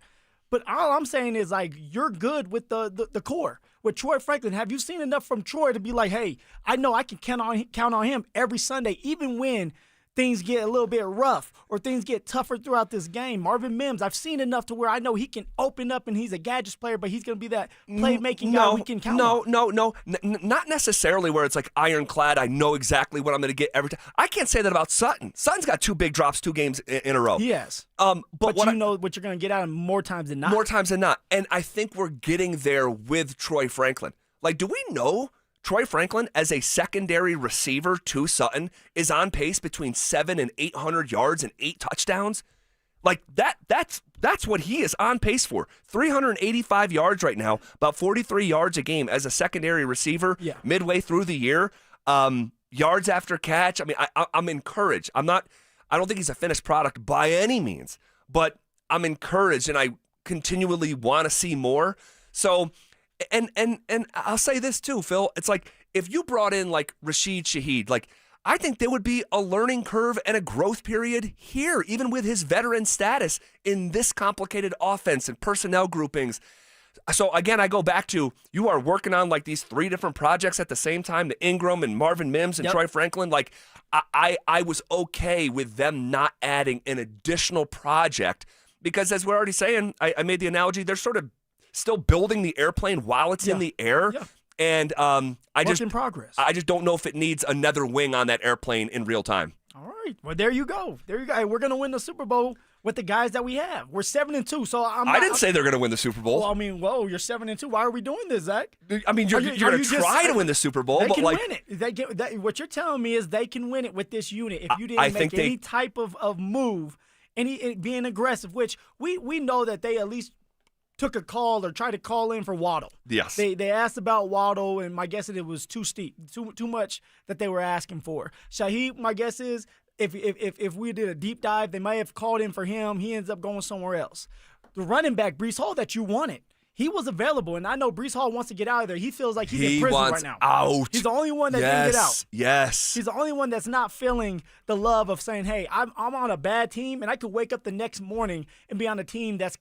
But all I'm saying is, like, you're good with the core. With Troy Franklin, have you seen enough from Troy to be like, hey, I know I can count on him every Sunday, even when things get a little bit rough or things get tougher throughout this game? Marvin Mims, I've seen enough to where I know he can open up and he's a gadgets player, but he's going to be that playmaking guy we can count on. No. Not necessarily where it's like ironclad. I know exactly what I'm going to get every time. I can't say that about Sutton. Sutton's got 2 big drops 2 games in a row. Yes. But you know what you're going to get out of him more times than not. More times than not. And I think we're getting there with Troy Franklin. Like, do we know Troy Franklin, as a secondary receiver to Sutton, is on pace between 700 and 800 yards and 8 touchdowns? Like, that's what he is on pace for. 385 yards right now, about 43 yards a game as a secondary receiver midway through the year. Yards after catch. I mean, I'm encouraged. I don't think he's a finished product by any means, but I'm encouraged, and I continually want to see more. So, and I'll say this too, Phil. It's like, if you brought in like Rashid Shaheed, like, I think there would be a learning curve and a growth period here, even with his veteran status in this complicated offense and personnel groupings. So again, I go back to, you are working on like these 3 different projects at the same time, the Ingram and Marvin Mims and Troy Franklin. Like, I was okay with them not adding an additional project because, as we're already saying, I made the analogy, they're sort of still building the airplane while it's in the air. Yeah. And Work in progress. I just don't know if it needs another wing on that airplane in real time. All right. Well, there you go. Hey, we're going to win the Super Bowl with the guys that we have. We're 7-2. So I didn't say they're going to win the Super Bowl. Well, I mean, whoa, you're 7-2. Why are we doing this, Zach? I mean, you're going to try to win the Super Bowl, they but can like, win it. What you're telling me is they can win it with this unit. If you didn't make any type of move, being aggressive, which we know that they at least took a call or tried to call in for Waddle. Yes. They asked about Waddle, and my guess is it was too steep, too much that they were asking for. Shaheed, my guess is if we did a deep dive, they might have called in for him. He ends up going somewhere else. The running back, Breece Hall, that you wanted, he was available, and I know Breece Hall wants to get out of there. He feels like he's in prison right now. Out. He's the only one that didn't get out. Yes. He's the only one that's not feeling the love of saying, hey, I'm on a bad team, and I could wake up the next morning and be on a team that's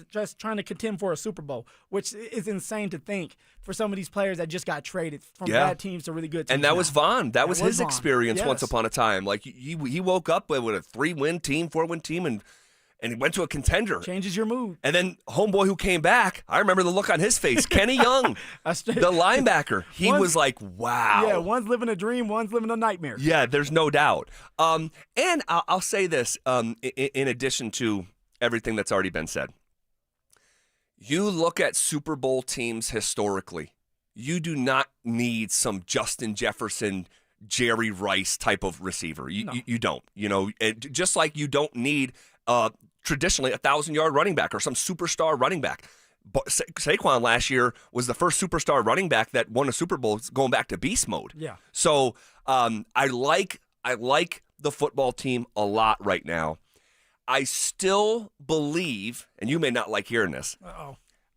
just trying to contend for a Super Bowl, which is insane to think for some of these players that just got traded from bad teams to really good teams. And that was Vaughn. That was his Vaughn. experience once upon a time. Like, he woke up with a 3-win team, 4-win team, and he went to a contender. Changes your mood. And then homeboy who came back, I remember the look on his face. Kenny Young, the linebacker. He was like, wow. Yeah, one's living a dream, one's living a nightmare. Yeah, there's no doubt. And I'll say this in addition to everything that's already been said. You look at Super Bowl teams historically, you do not need some Justin Jefferson, Jerry Rice type of receiver. You don't. You know, just like you don't need traditionally a 1,000-yard running back or some superstar running back. But Saquon last year was the first superstar running back that won a Super Bowl going back to beast mode. Yeah. So I like the football team a lot right now. I still believe, and you may not like hearing this,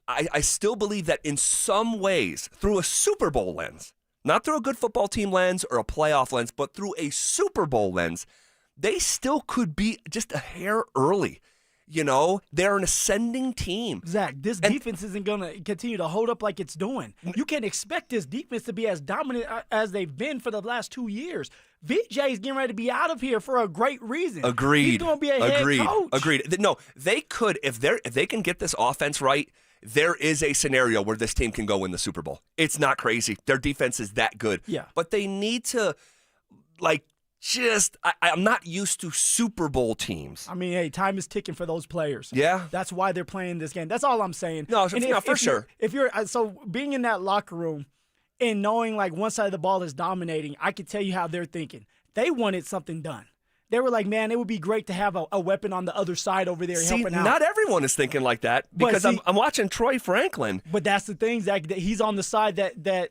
I still believe that in some ways, through a Super Bowl lens, not through a good football team lens or a playoff lens, but through a Super Bowl lens, they still could be just a hair early They're an ascending team. Zach, this defense isn't going to continue to hold up like it's doing. You can't expect this defense to be as dominant as they've been for the last 2 years. VJ is getting ready to be out of here for a great reason. Agreed. He's going to be a head coach. Agreed. No, they could, if they can get this offense right, there is a scenario where this team can go win the Super Bowl. It's not crazy. Their defense is that good. Yeah. But they need to, I'm not used to Super Bowl teams. I mean, hey, time is ticking for those players. Yeah. That's why they're playing this game. That's all I'm saying. No, for sure. If you're so being in that locker room and knowing one side of the ball is dominating, I can tell you how they're thinking. They wanted something done. They were like, man, it would be great to have a weapon on the other side over there helping out. Not everyone is thinking like that because I'm watching Troy Franklin. But that's the thing, Zach, that he's on the side that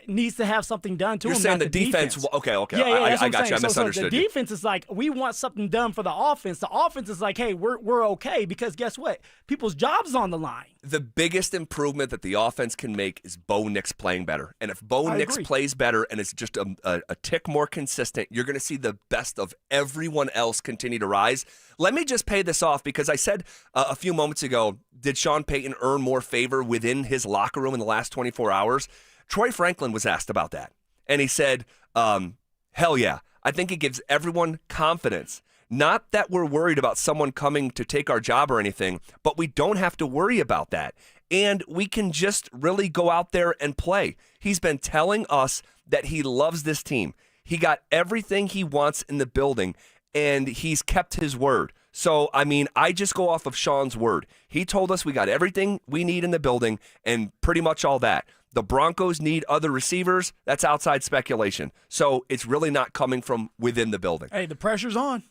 needs to have something done to him. You're saying the defense. Okay. I got you. I misunderstood so the defense is like, we want something done for the offense. The offense is like, hey, we're okay because guess what? People's jobs on the line. The biggest improvement that the offense can make is Bo Nix playing better. And if Bo Nix plays better and it's just a tick more consistent, you're going to see the best of everyone else continue to rise. Let me just pay this off because I said a few moments ago, did Sean Payton earn more favor within his locker room in the last 24 hours? Troy Franklin was asked about that, and he said, hell yeah, I think it gives everyone confidence. Not that we're worried about someone coming to take our job or anything, but we don't have to worry about that. And we can just really go out there and play. He's been telling us that he loves this team. He got everything he wants in the building, and he's kept his word. So, I mean, I just go off of Sean's word. He told us we got everything we need in the building and pretty much all that. The Broncos need other receivers. That's outside speculation. So it's really not coming from within the building. Hey, the pressure's on.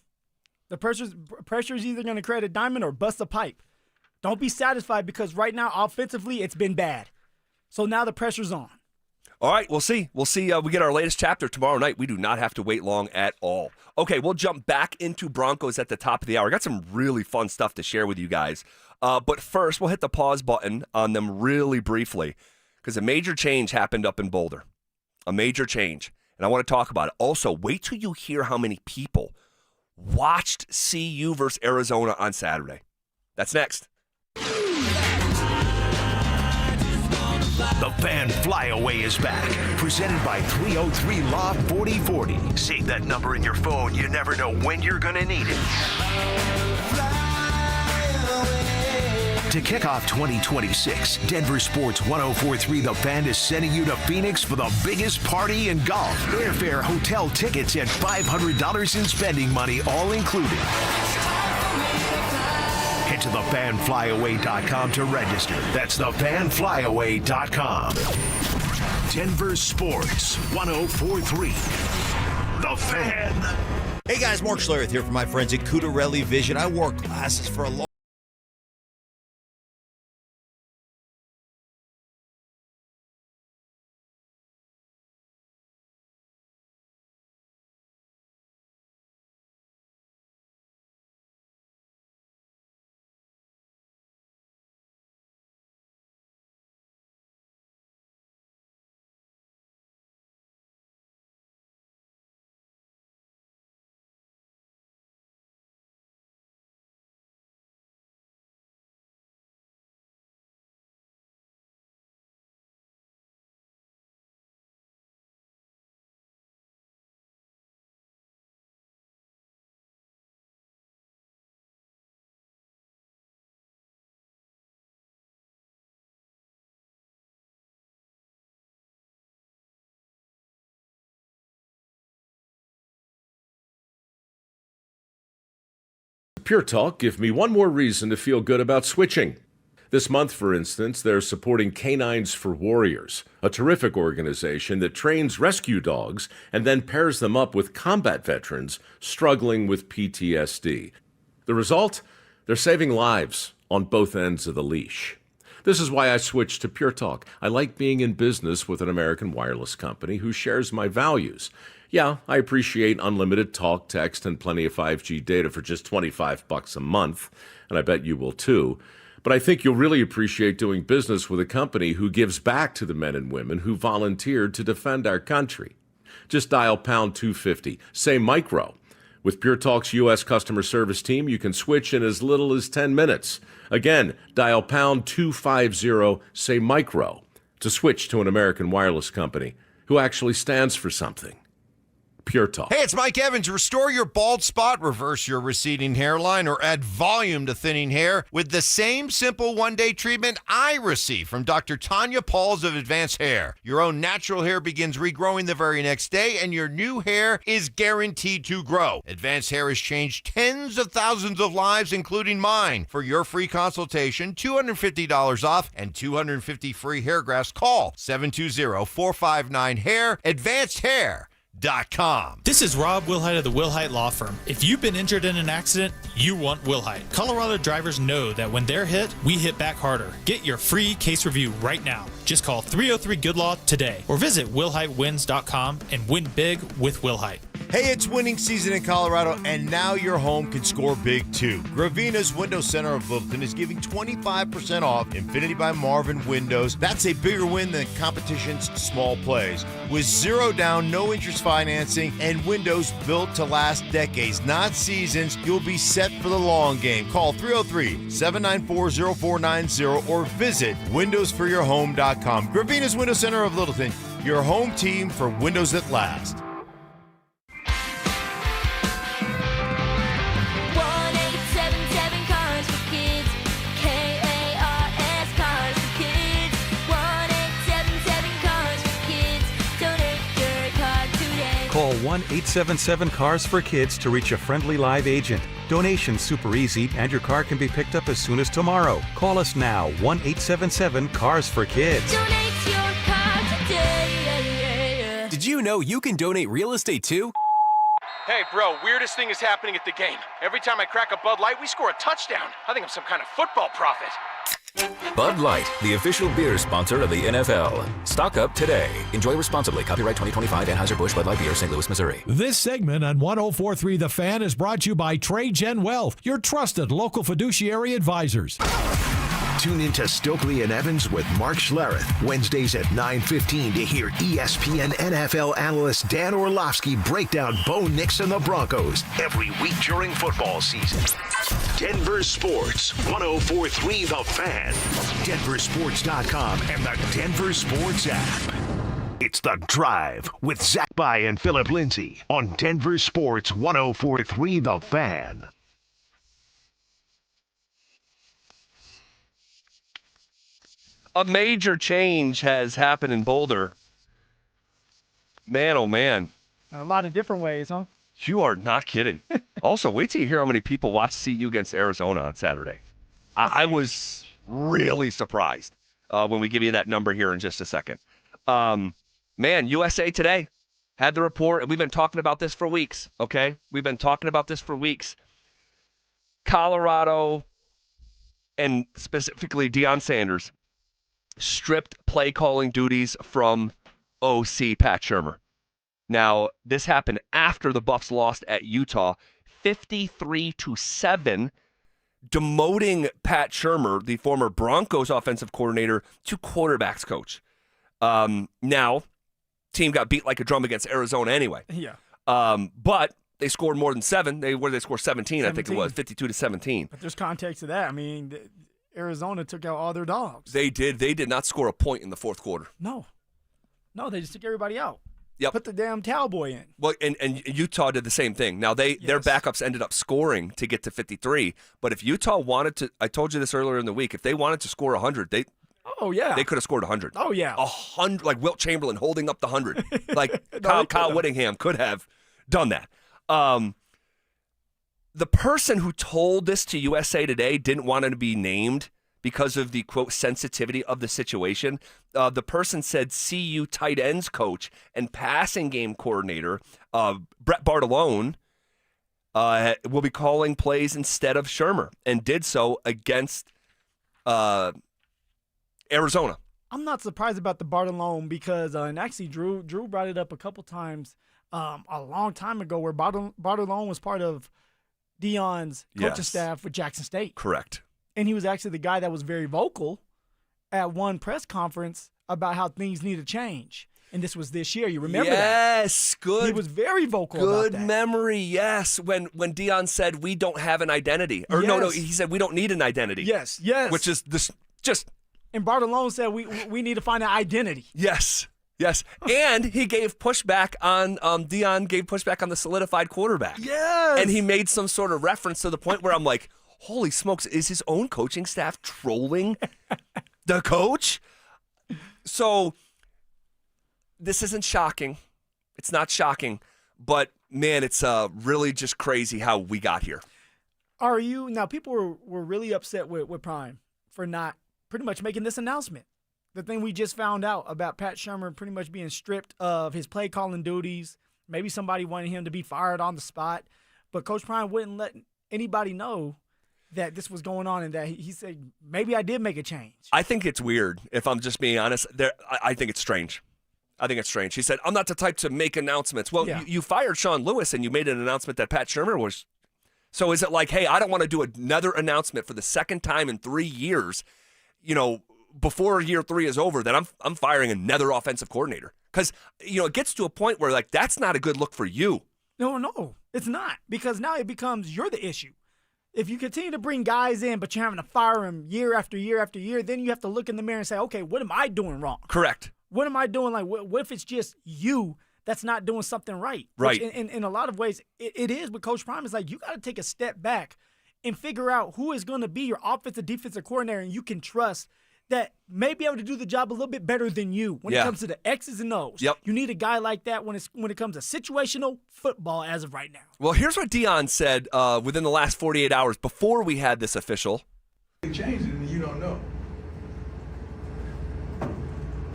The pressure's either going to create a diamond or bust a pipe. Don't be satisfied because right now, offensively, it's been bad. So now the pressure's on. All right, we'll see. We get our latest chapter tomorrow night. We do not have to wait long at all. Okay, we'll jump back into Broncos at the top of the hour. I got some really fun stuff to share with you guys. But first, we'll hit the pause button on them really briefly. Because a major change happened up in Boulder. A major change. And I want to talk about it. Also, wait till you hear how many people watched CU versus Arizona on Saturday. That's next. The Fan Flyaway is back. Presented by 303 Law 4040. Save that number in your phone. You never know when you're going to need it. To kick off 2026, Denver Sports 104.3 The Fan is sending you to Phoenix for the biggest party in golf. Airfare, hotel tickets, and $500 in spending money all included. Head to thefanflyaway.com to register. That's thefanflyaway.com. Denver Sports 104.3 The Fan. Hey guys, Mark Schlereth here from my friends at Cudarelli Vision. I wore glasses for a long Pure Talk give me one more reason to feel good about switching. This month, for instance, they're supporting Canines for Warriors, a terrific organization that trains rescue dogs and then pairs them up with combat veterans struggling with PTSD. The result? They're saving lives on both ends of the leash. This is why I switched to Pure Talk. I like being in business with an American wireless company who shares my values. Yeah, I appreciate unlimited talk, text, and plenty of 5G data for just $25 a month, and I bet you will too. But I think you'll really appreciate doing business with a company who gives back to the men and women who volunteered to defend our country. Just dial pound 250, say micro. With Pure Talk's U.S. customer service team, you can switch in as little as 10 minutes. Again, dial pound 250, say micro, to switch to an American wireless company who actually stands for something. Pure Talk. Hey, it's Mike Evans. Restore your bald spot, reverse your receding hairline, or add volume to thinning hair with the same simple one-day treatment I receive from Dr. Tanya Pauls of Advanced Hair. Your own natural hair begins regrowing the very next day, and your new hair is guaranteed to grow. Advanced Hair has changed tens of thousands of lives, including mine. For your free consultation, $250 off, and 250 free hair grafts, call 720-459-HAIR. Advanced Hair. This is Rob Wilhite of the Wilhite Law Firm. If you've been injured in an accident, you want Wilhite. Colorado drivers know that when they're hit, we hit back harder. Get your free case review right now. Just call 303-GOOD-LAW today or visit WilhiteWins.com and win big with Wilhite. Hey, it's winning season in Colorado, and now your home can score big too. Gravina's Window Center of Littleton is giving 25% off Infinity by Marvin windows. That's a bigger win than competition's small plays. With zero down, no interest financing, and windows built to last decades, not seasons, you'll be set for the long game. Call 303-794-0490 or visit windowsforyourhome.com. Gravina's Window Center of Littleton, your home team for windows that last. Call 1-877-CARS-FOR-KIDS to reach a friendly live agent. Donation's super easy, and your car can be picked up as soon as tomorrow. Call us now, 1-877-CARS-FOR-KIDS. Donate your car today. Did you know you can donate real estate too? Hey, bro, weirdest thing is happening at the game. Every time I crack a Bud Light, we score a touchdown. I think I'm some kind of football prophet. Bud Light, the official beer sponsor of the NFL. Stock up today. Enjoy responsibly. Copyright 2025 Anheuser-Busch Bud Light Beer, St. Louis, Missouri. This segment on 104.3 The Fan is brought to you by Trade Gen Wealth, your trusted local fiduciary advisors. Tune into Stokely and Evans with Mark Schlereth, Wednesdays at 9:15 to hear ESPN NFL analyst Dan Orlovsky break down Bo Nix and the Broncos every week during football season. Denver Sports, 104.3 The Fan, DenverSports.com, and the Denver Sports app. It's The Drive with Zach By and Phillip Lindsay on Denver Sports 104.3 The Fan. A major change has happened in Boulder. Man, oh man. A lot of different ways, huh? You are not kidding. Also, wait till you hear how many people watched CU against Arizona on Saturday. I was really surprised when we give you that number here in just a second. Man, USA Today had the report, and we've been talking about this for weeks, okay? We've been talking about this for weeks. Colorado, and specifically Deion Sanders, stripped play calling duties from OC Pat Shurmur. Now, this happened after the Buffs lost at Utah 53-7, demoting Pat Shurmur, the former Broncos offensive coordinator, to quarterbacks coach. Now, team got beat like a drum against Arizona anyway. Yeah. But they scored more than 7. Where did they score 17, I think it was, 52-17. But there's context to that. I mean, Arizona took out all their dogs. They did. They did not score a point in the fourth quarter. No, they just took everybody out. Yep. Put the damn towel boy in. Well, and Utah did the same thing. Now, their backups ended up scoring to get to 53. But if Utah wanted to, I told you this earlier in the week, if they wanted to score 100, they could have scored 100. Oh, yeah. 100, like Wilt Chamberlain holding up the 100. Like Kyle Whittingham could have done that. The person who told this to USA Today didn't want to be named because of the, quote, sensitivity of the situation. The person said CU tight ends coach and passing game coordinator Brett Bartolone will be calling plays instead of Shurmur, and did so against Arizona. I'm not surprised about the Bartolone because, and actually Drew brought it up a couple times a long time ago where Bartolone was part of Deion's coaching staff with Jackson State. Correct. And he was actually the guy that was very vocal at one press conference about how things need to change. And this was this year. You remember that? Yes, good. He was very vocal about that. Good memory, yes. When Deion said, we don't have an identity. Or no, he said, we don't need an identity. Yes. Which is this just... And Bartolone said, we need to find an identity. Yes. And he gave pushback on, Deion gave pushback on the solidified quarterback. Yes. And he made some sort of reference to the point where I'm like, holy smokes, is his own coaching staff trolling the coach? So this isn't shocking. It's not shocking. But, man, it's really just crazy how we got here. Now, people were really upset with Prime for not pretty much making this announcement. The thing we just found out about Pat Shurmur pretty much being stripped of his play calling duties. Maybe somebody wanted him to be fired on the spot. But Coach Prime wouldn't let anybody know that this was going on and that he said, maybe I did make a change. I think it's weird, if I'm just being honest. I think it's strange. He said, I'm not the type to make announcements. Well, you fired Sean Lewis and you made an announcement that Pat Shurmur was. So is it like, hey, I don't want to do another announcement for the second time in 3 years, before year 3 is over, then I'm firing another offensive coordinator? Because, it gets to a point where, like, that's not a good look for you. No, it's not. Because now it becomes you're the issue. If you continue to bring guys in, but you're having to fire them year after year after year, then you have to look in the mirror and say, okay, what am I doing wrong? Correct. What am I doing? Like, what if it's just you that's not doing something right? Right. Which in a lot of ways, it is with Coach Prime. It's like you got to take a step back and figure out who is going to be your offensive, defensive coordinator, and you can trust that may be able to do the job a little bit better than you when it comes to the X's and O's. Yep. You need a guy like that when it comes to situational football as of right now. Well, here's what Deion said within the last 48 hours before we had this official. They changed it and you don't know.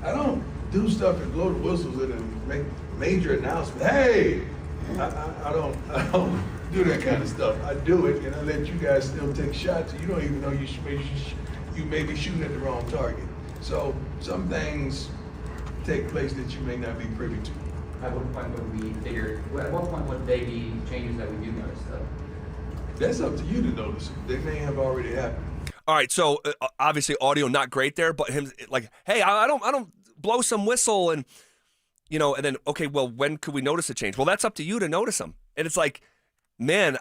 I don't do stuff and blow the whistles and make major announcements. Hey, I don't do that kind of stuff. I do it and I let you guys still take shots. You don't even know you may be shooting at the wrong target. So some things take place that you may not be privy to. At what point would we figure, at what point would they be changes that we do notice, though? That's up to you to notice. They may have already happened. All right, so obviously audio not great there, but him like, hey, I don't blow some whistle and and then okay, well, when could we notice a change? Well, that's up to you to notice them. And it's like, man,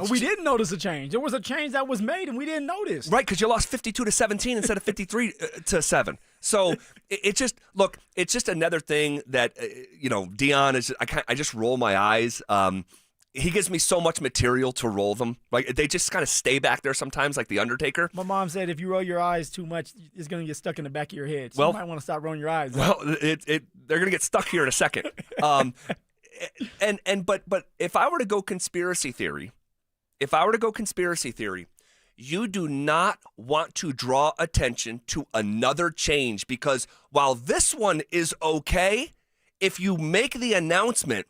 we didn't notice a change. There was a change that was made, and we didn't notice. Right, because you lost 52-17 instead of 53-7. So it's just another thing that Deion is. I just roll my eyes. He gives me so much material to roll them. Like they just kind of stay back there sometimes, like the Undertaker. My mom said if you roll your eyes too much, it's going to get stuck in the back of your head. So you might want to stop rolling your eyes. Well, they're going to get stuck here in a second. But if I were to go conspiracy theory, you do not want to draw attention to another change because while this one is okay, if you make the announcement,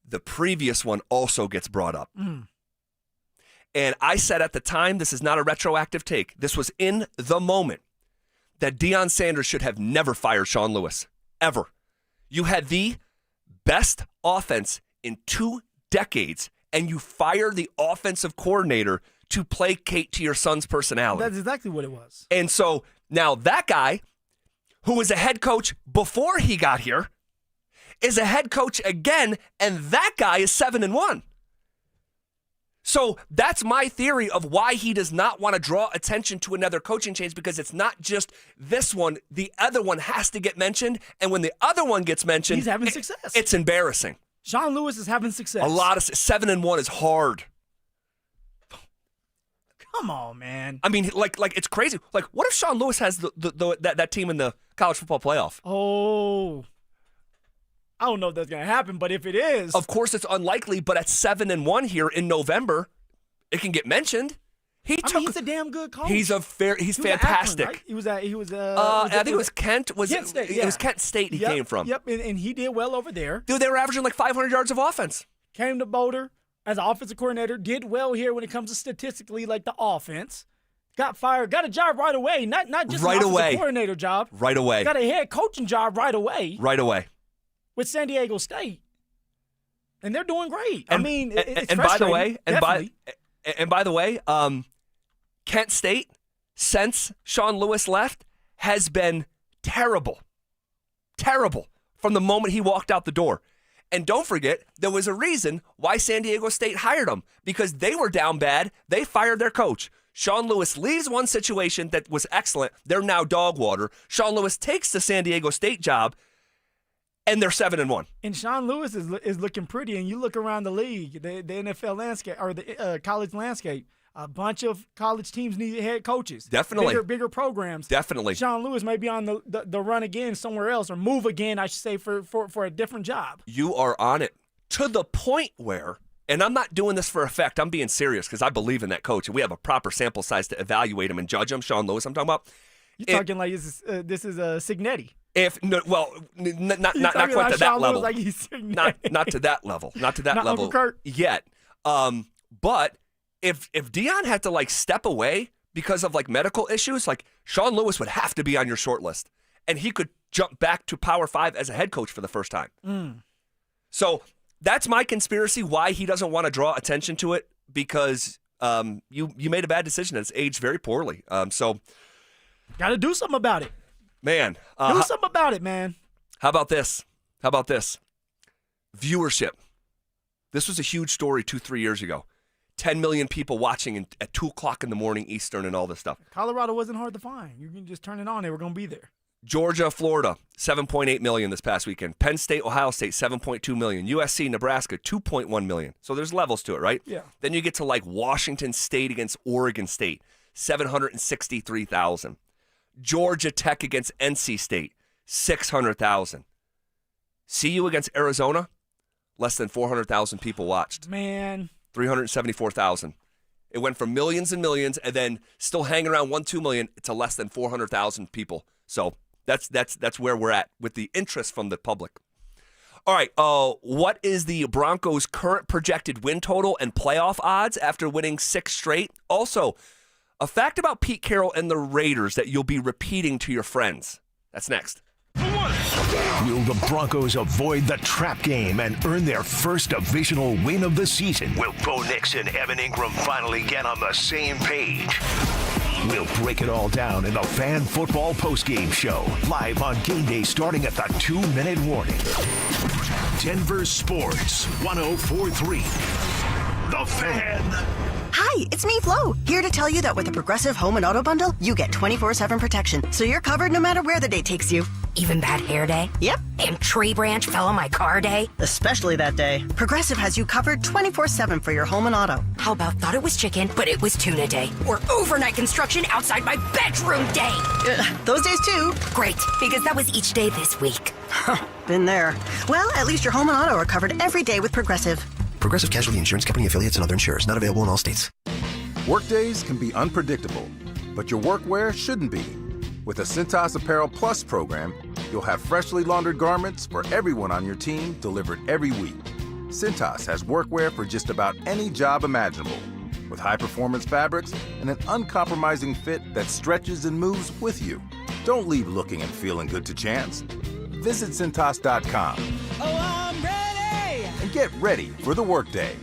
the previous one also gets brought up. And I said at the time, this is not a retroactive take. This was in the moment that Deion Sanders should have never fired Sean Lewis, ever. You had the best offense in 2 decades, and you fire the offensive coordinator to placate to your son's personality. That's exactly what it was. And so now that guy, who was a head coach before he got here, is a head coach again, and that guy is 7-1. So that's my theory of why he does not want to draw attention to another coaching change, because it's not just this one. The other one has to get mentioned, and when the other one gets mentioned, he's having success. It's embarrassing. Sean Lewis is having success. A lot of 7-1 is hard. Come on, man. I mean, like it's crazy. Like, what if Sean Lewis has that team in the college football playoff? Oh, I don't know if that's going to happen, but if it is, of course it's unlikely. But at 7-1 here in November, it can get mentioned. He's a damn good coach. He's fantastic. Akron, right? He was. I think it was Kent. Kent State, It was Kent State he came from. Yep, and he did well over there. Dude, they were averaging like 500 yards of offense. Came to Boulder as an offensive coordinator. Did well here when it comes to statistically, like the offense. Got fired. Got a job right away. Not just right an offensive away. Coordinator job. Right away. Got a head coaching job right away. Right away. With San Diego State, and they're doing great. I mean, it's and by the way, and by the way, Kent State since Sean Lewis left has been terrible. Terrible from the moment he walked out the door. And don't forget, there was a reason why San Diego State hired him, because they were down bad. They fired their coach. Sean Lewis leaves one situation that was excellent. They're now dog water. Sean Lewis takes the San Diego State job, and they're 7-1. And Sean Lewis is looking pretty. And you look around the league, the NFL landscape, or the college landscape, a bunch of college teams need head coaches. Definitely. Bigger programs. Definitely. Sean Lewis may be on the run again somewhere else, or move again, I should say, for a different job. You are on it to the point where, and I'm not doing this for effect, I'm being serious because I believe in that coach, and we have a proper sample size to evaluate him and judge him. Sean Lewis, I'm talking about. You're talking like this is Signetti. Not quite to that level. Like he's not to that level. Not to that Not level Uncle Kurt. yet. But if Deion had to like step away because of like medical issues, like Sean Lewis would have to be on your short list, and he could jump back to Power 5 as a head coach for the first time. So that's my conspiracy why he doesn't want to draw attention to it, because you made a bad decision that's aged very poorly. So got to do something about it. Man, Do something about it, man. How about this? Viewership. This was a huge story 2-3 years ago. 10 million people watching at 2 o'clock in the morning Eastern and all this stuff. Colorado wasn't hard to find. You can just turn it on. They were going to be there. Georgia, Florida, 7.8 million this past weekend. Penn State, Ohio State, 7.2 million. USC, Nebraska, 2.1 million. So there's levels to it, right? Yeah. Then you get to like Washington State against Oregon State, 763,000. Georgia Tech against NC State, 600,000. CU against Arizona, less than 400,000 people watched. Man. 374,000. It went from millions and millions, and then still hanging around 1-2 million to less than 400,000 people. So that's where we're at with the interest from the public. All right, what is the Broncos' current projected win total and playoff odds after winning 6 straight? Also, a fact about Pete Carroll and the Raiders that you'll be repeating to your friends. That's next. Will the Broncos avoid the trap game and earn their first divisional win of the season? Will Bo Nix and Evan Ingram finally get on the same page? We'll break it all down in the Fan Football Postgame Show, live on game day starting at the 2-minute warning. Denver Sports 104.3. The Fan. Hi, it's me, Flo, here to tell you that with the Progressive Home and Auto Bundle, you get 24/7 protection, so you're covered no matter where the day takes you. Even bad hair day? Yep. And tree branch fell on my car day? Especially that day. Progressive has you covered 24/7 for your home and auto. How about thought it was chicken, but it was tuna day? Or overnight construction outside my bedroom day? Those days too. Great, because that was each day this week. Been there. Well, at least your home and auto are covered every day with Progressive. Progressive Casualty Insurance Company affiliates and other insurers. Not available in all states. Workdays can be unpredictable, but your workwear shouldn't be. With a Cintas Apparel Plus program, you'll have freshly laundered garments for everyone on your team delivered every week. Cintas has workwear for just about any job imaginable, with high-performance fabrics and an uncompromising fit that stretches and moves with you. Don't leave looking and feeling good to chance. Visit Cintas.com. Oh, I'm ready! And get ready for the workday.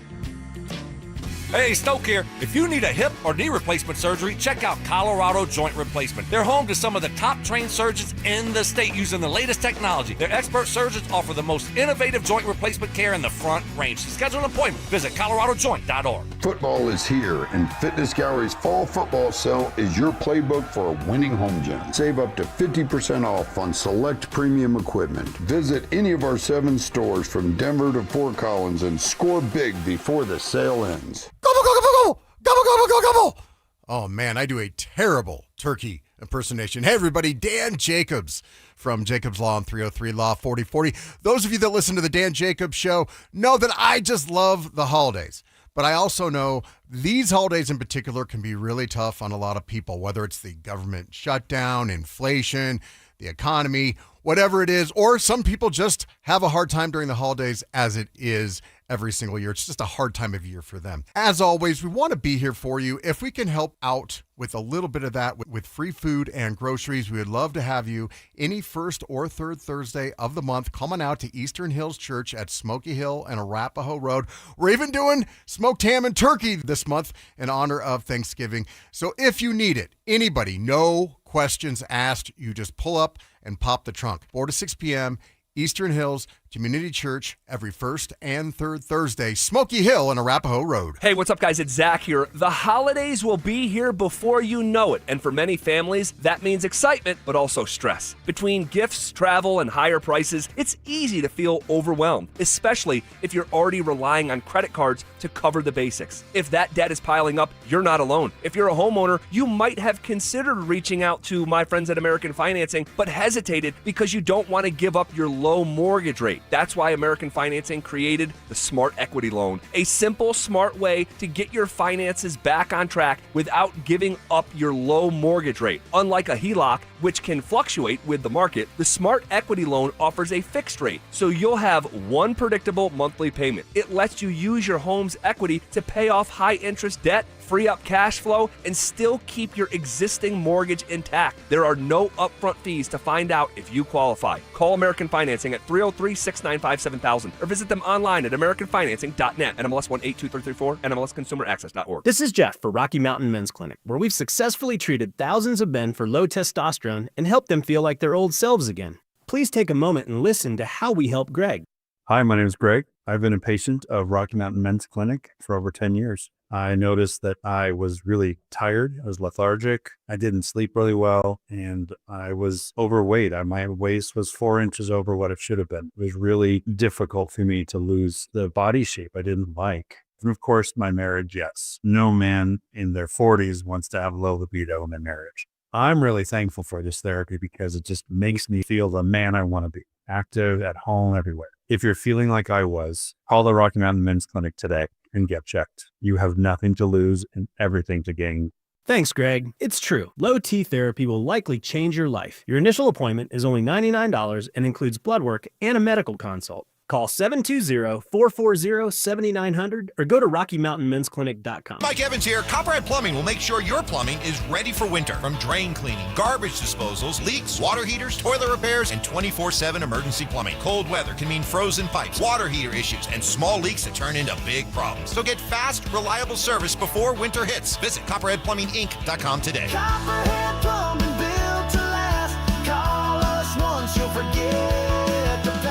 Hey, Stoke here. If you need a hip or knee replacement surgery, check out Colorado Joint Replacement. They're home to some of the top trained surgeons in the state using the latest technology. Their expert surgeons offer the most innovative joint replacement care in the Front Range. To schedule an appointment, visit coloradojoint.org. Football is here, and Fitness Gallery's fall football sale is your playbook for a winning home gym. Save up to 50% off on select premium equipment. Visit any of our 7 stores from Denver to Fort Collins and score big before the sale ends. Gobble, gobble, gobble, gobble, gobble, gobble, gobble. Oh, man, I do a terrible turkey impersonation. Hey, everybody, Dan Jacobs from Jacobs Law and 303 Law 4040. Those of you that listen to the Dan Jacobs Show know that I just love the holidays. But I also know these holidays in particular can be really tough on a lot of people, whether it's the government shutdown, inflation, the economy, whatever it is, or some people just have a hard time during the holidays as it is every single year. It's just a hard time of year for them. As always, we want to be here for you. If we can help out with a little bit of that with free food and groceries, we would love to have you any first or third Thursday of the month coming out to Eastern Hills Church at Smoky Hill and Arapahoe Road. We're even doing smoked ham and turkey this month in honor of Thanksgiving. So if you need it, anybody, no questions asked. You just pull up and pop the trunk. 4 to 6 p.m., Eastern Hills Community Church, every first and third Thursday, Smoky Hill and Arapahoe Road. Hey, what's up, guys? It's Zach here. The holidays will be here before you know it, and for many families, that means excitement, but also stress. Between gifts, travel, and higher prices, it's easy to feel overwhelmed, especially if you're already relying on credit cards to cover the basics. If that debt is piling up, you're not alone. If you're a homeowner, you might have considered reaching out to my friends at American Financing, but hesitated because you don't want to give up your low mortgage rate. That's why American Financing created the Smart Equity Loan, a simple, smart way to get your finances back on track without giving up your low mortgage rate. Unlike a HELOC, which can fluctuate with the market, the Smart Equity Loan offers a fixed rate, so you'll have one predictable monthly payment. It lets you use your home's equity to pay off high-interest debt, free up cash flow, and still keep your existing mortgage intact. There are no upfront fees to find out if you qualify. Call American Financing at 303-695-7000 or visit them online at americanfinancing.net. NMLS 182334, NMLSconsumeraccess.org. This is Jeff for Rocky Mountain Men's Clinic, where we've successfully treated thousands of men for low testosterone and helped them feel like their old selves again. Please take a moment and listen to how we help Greg. Hi, my name is Greg. I've been a patient of Rocky Mountain Men's Clinic for over 10 years. I noticed that I was really tired. I was lethargic. I didn't sleep really well, and I was overweight. My waist was 4 inches over what it should have been. It was really difficult for me to lose the body shape I didn't like. And of course, my marriage, yes. No man in their 40s wants to have low libido in their marriage. I'm really thankful for this therapy because it just makes me feel the man I want to be, active, at home, everywhere. If you're feeling like I was, call the Rocky Mountain Men's Clinic today and get checked. You have nothing to lose and everything to gain. Thanks, Greg. It's true. Low T therapy will likely change your life. Your initial appointment is only $99 and includes blood work and a medical consult. Call 720-440-7900 or go to RockyMountainMen'sClinic.com. Mike Evans here. Copperhead Plumbing will make sure your plumbing is ready for winter. From drain cleaning, garbage disposals, leaks, water heaters, toilet repairs, and 24/7 emergency plumbing. Cold weather can mean frozen pipes, water heater issues, and small leaks that turn into big problems. So get fast, reliable service before winter hits. Visit CopperheadPlumbingInc.com today. Copperhead Plumbing, built to last. Call us once, you'll forget the past.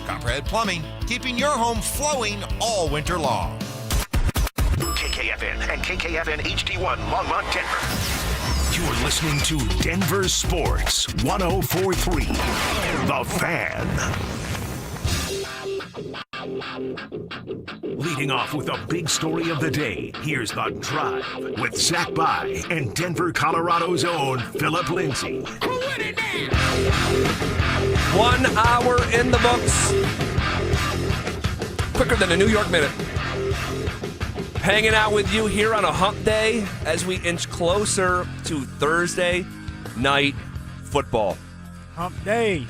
Copperhead Plumbing, keeping your home flowing all winter long. KKFN and KKFN HD1 Longmont, Denver. You're listening to Denver Sports 104.3 The Fan. Leading off with a big story of the day, here's The Drive with Zach By and Denver, Colorado's own Phillip Lindsay. 1 hour in the books. Quicker than a New York minute. Hanging out with you here on a hump day as we inch closer to Thursday night football. Hump day.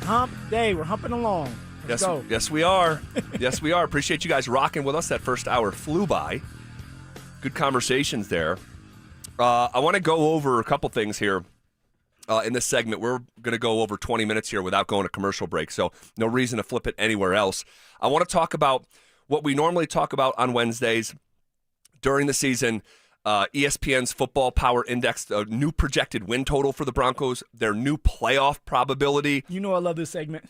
We're humping along. Let's go. Yes, we are. Yes, we are. Appreciate you guys rocking with us. That first hour flew by. Good conversations there. I want to go over a couple things here. In this segment, we're going to go over 20 minutes here without going to commercial break, so no reason to flip it anywhere else. I want to talk about what we normally talk about on Wednesdays during the season, ESPN's Football Power Index, a new projected win total for the Broncos, their new playoff probability. You know I love this segment.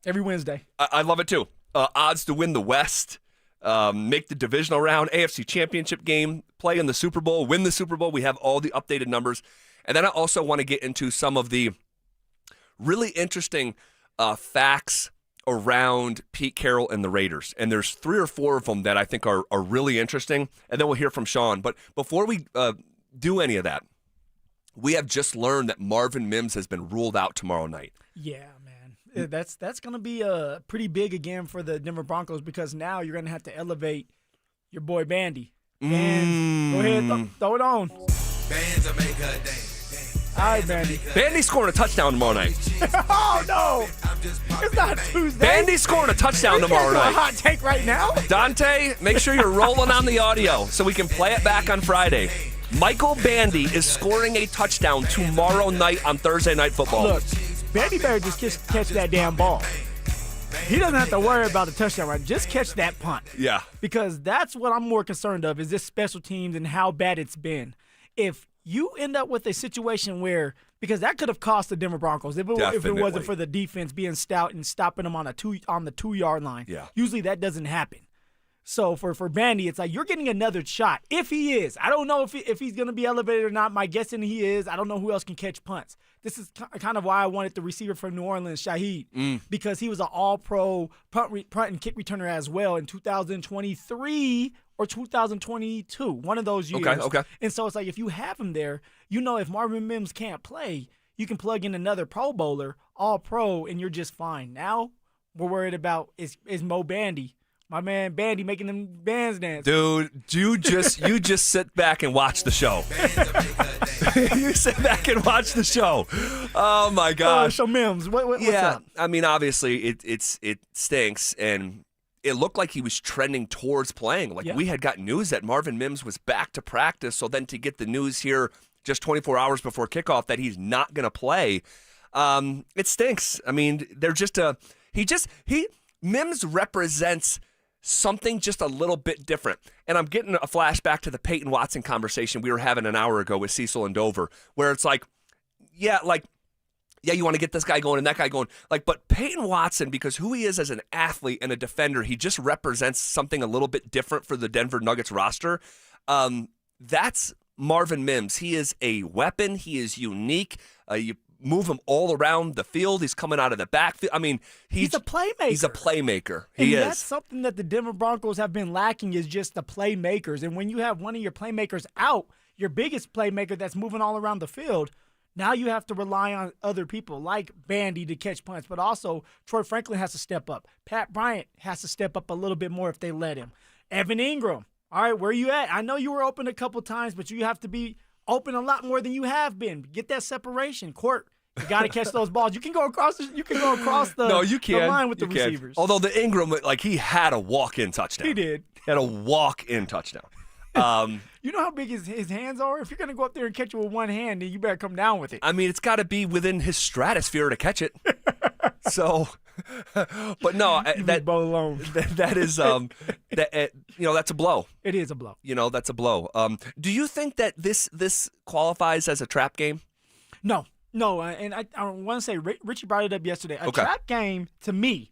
Every Wednesday. I love it too. Odds to win the West, make the divisional round, AFC Championship game, play in the Super Bowl, win the Super Bowl. We have all the updated numbers. And then I also want to get into some of the really interesting facts around Pete Carroll and the Raiders. And there's 3 or 4 of them that I think are really interesting. And then we'll hear from Sean. But before we do any of that, we have just learned that Marvin Mims has been ruled out tomorrow night. Yeah, man. That's going to be pretty big again for the Denver Broncos because now you're going to have to elevate your boy Bandy. Bands, go ahead, throw it on. Bands will make her dance. All right, Bandy. Bandy's scoring a touchdown tomorrow night. Oh, no. It's not Tuesday. Bandy's scoring a touchdown tomorrow night. A hot take right now? Dante, make sure you're rolling on the audio so we can play it back on Friday. Michael Bandy is scoring a touchdown tomorrow night on Thursday Night Football. Look, Bandy better just catch that damn ball. He doesn't have to worry about the touchdown, right? Just catch that punt. Yeah. Because that's what I'm more concerned of is this special teams and how bad it's been. If you end up with a situation where, because that could have cost the Denver Broncos if it wasn't for the defense being stout and stopping them on the 2-yard line. Yeah. Usually that doesn't happen. So for Bandy, it's like you're getting another shot. If he is. I don't know if he's going to be elevated or not. My guessing he is. I don't know who else can catch punts. This is kind of why I wanted the receiver from New Orleans, Shaheed, because he was an all-pro punt and kick returner as well in 2023 or 2022, one of those years. Okay. And so it's like if you have him there, if Marvin Mims can't play, you can plug in another Pro Bowler, all-pro, and you're just fine. Now we're worried about is Mo Bandy. My man Bandy making them bands dance. Dude, you just sit back and watch the show. You sit back and watch the show. Oh my gosh. So Mims, what's up? I mean, obviously it stinks, and it looked like he was trending towards playing. Like we had got news that Marvin Mims was back to practice. So then to get the news here just 24 hours before kickoff that he's not going to play, it stinks. I mean, Mims represents something just a little bit different. And I'm getting a flashback to the Peyton Watson conversation we were having an hour ago with Cecil and Dover, where it's like, you want to get this guy going and that guy going. But Peyton Watson, because who he is as an athlete and a defender, he just represents something a little bit different for the Denver Nuggets roster. That's Marvin Mims. He is a weapon. He is unique. You move him all around the field. He's coming out of the backfield. I mean, he's a playmaker. He's a playmaker. That's something that the Denver Broncos have been lacking, is just the playmakers. And when you have one of your playmakers out, your biggest playmaker that's moving all around the field, now you have to rely on other people like Bandy to catch punts, but also Troy Franklin has to step up. Pat Bryant has to step up a little bit more if they let him. Evan Ingram, all right, where you at? I know you were open a couple times, but you have to be open a lot more than you have been. Get that separation. Court, you got to catch those balls. You can go across the line with the receivers. Although the Ingram, he had a walk-in touchdown. He did. He had a walk-in touchdown. You know how big his hands are? If you're going to go up there and catch it with one hand, then you better come down with it. I mean, it's got to be within his stratosphere to catch it. So, but no, that is that's a blow. It is a blow. That's a blow. Do you think that this qualifies as a trap game? No, and I want to say Richie brought it up yesterday. A trap game to me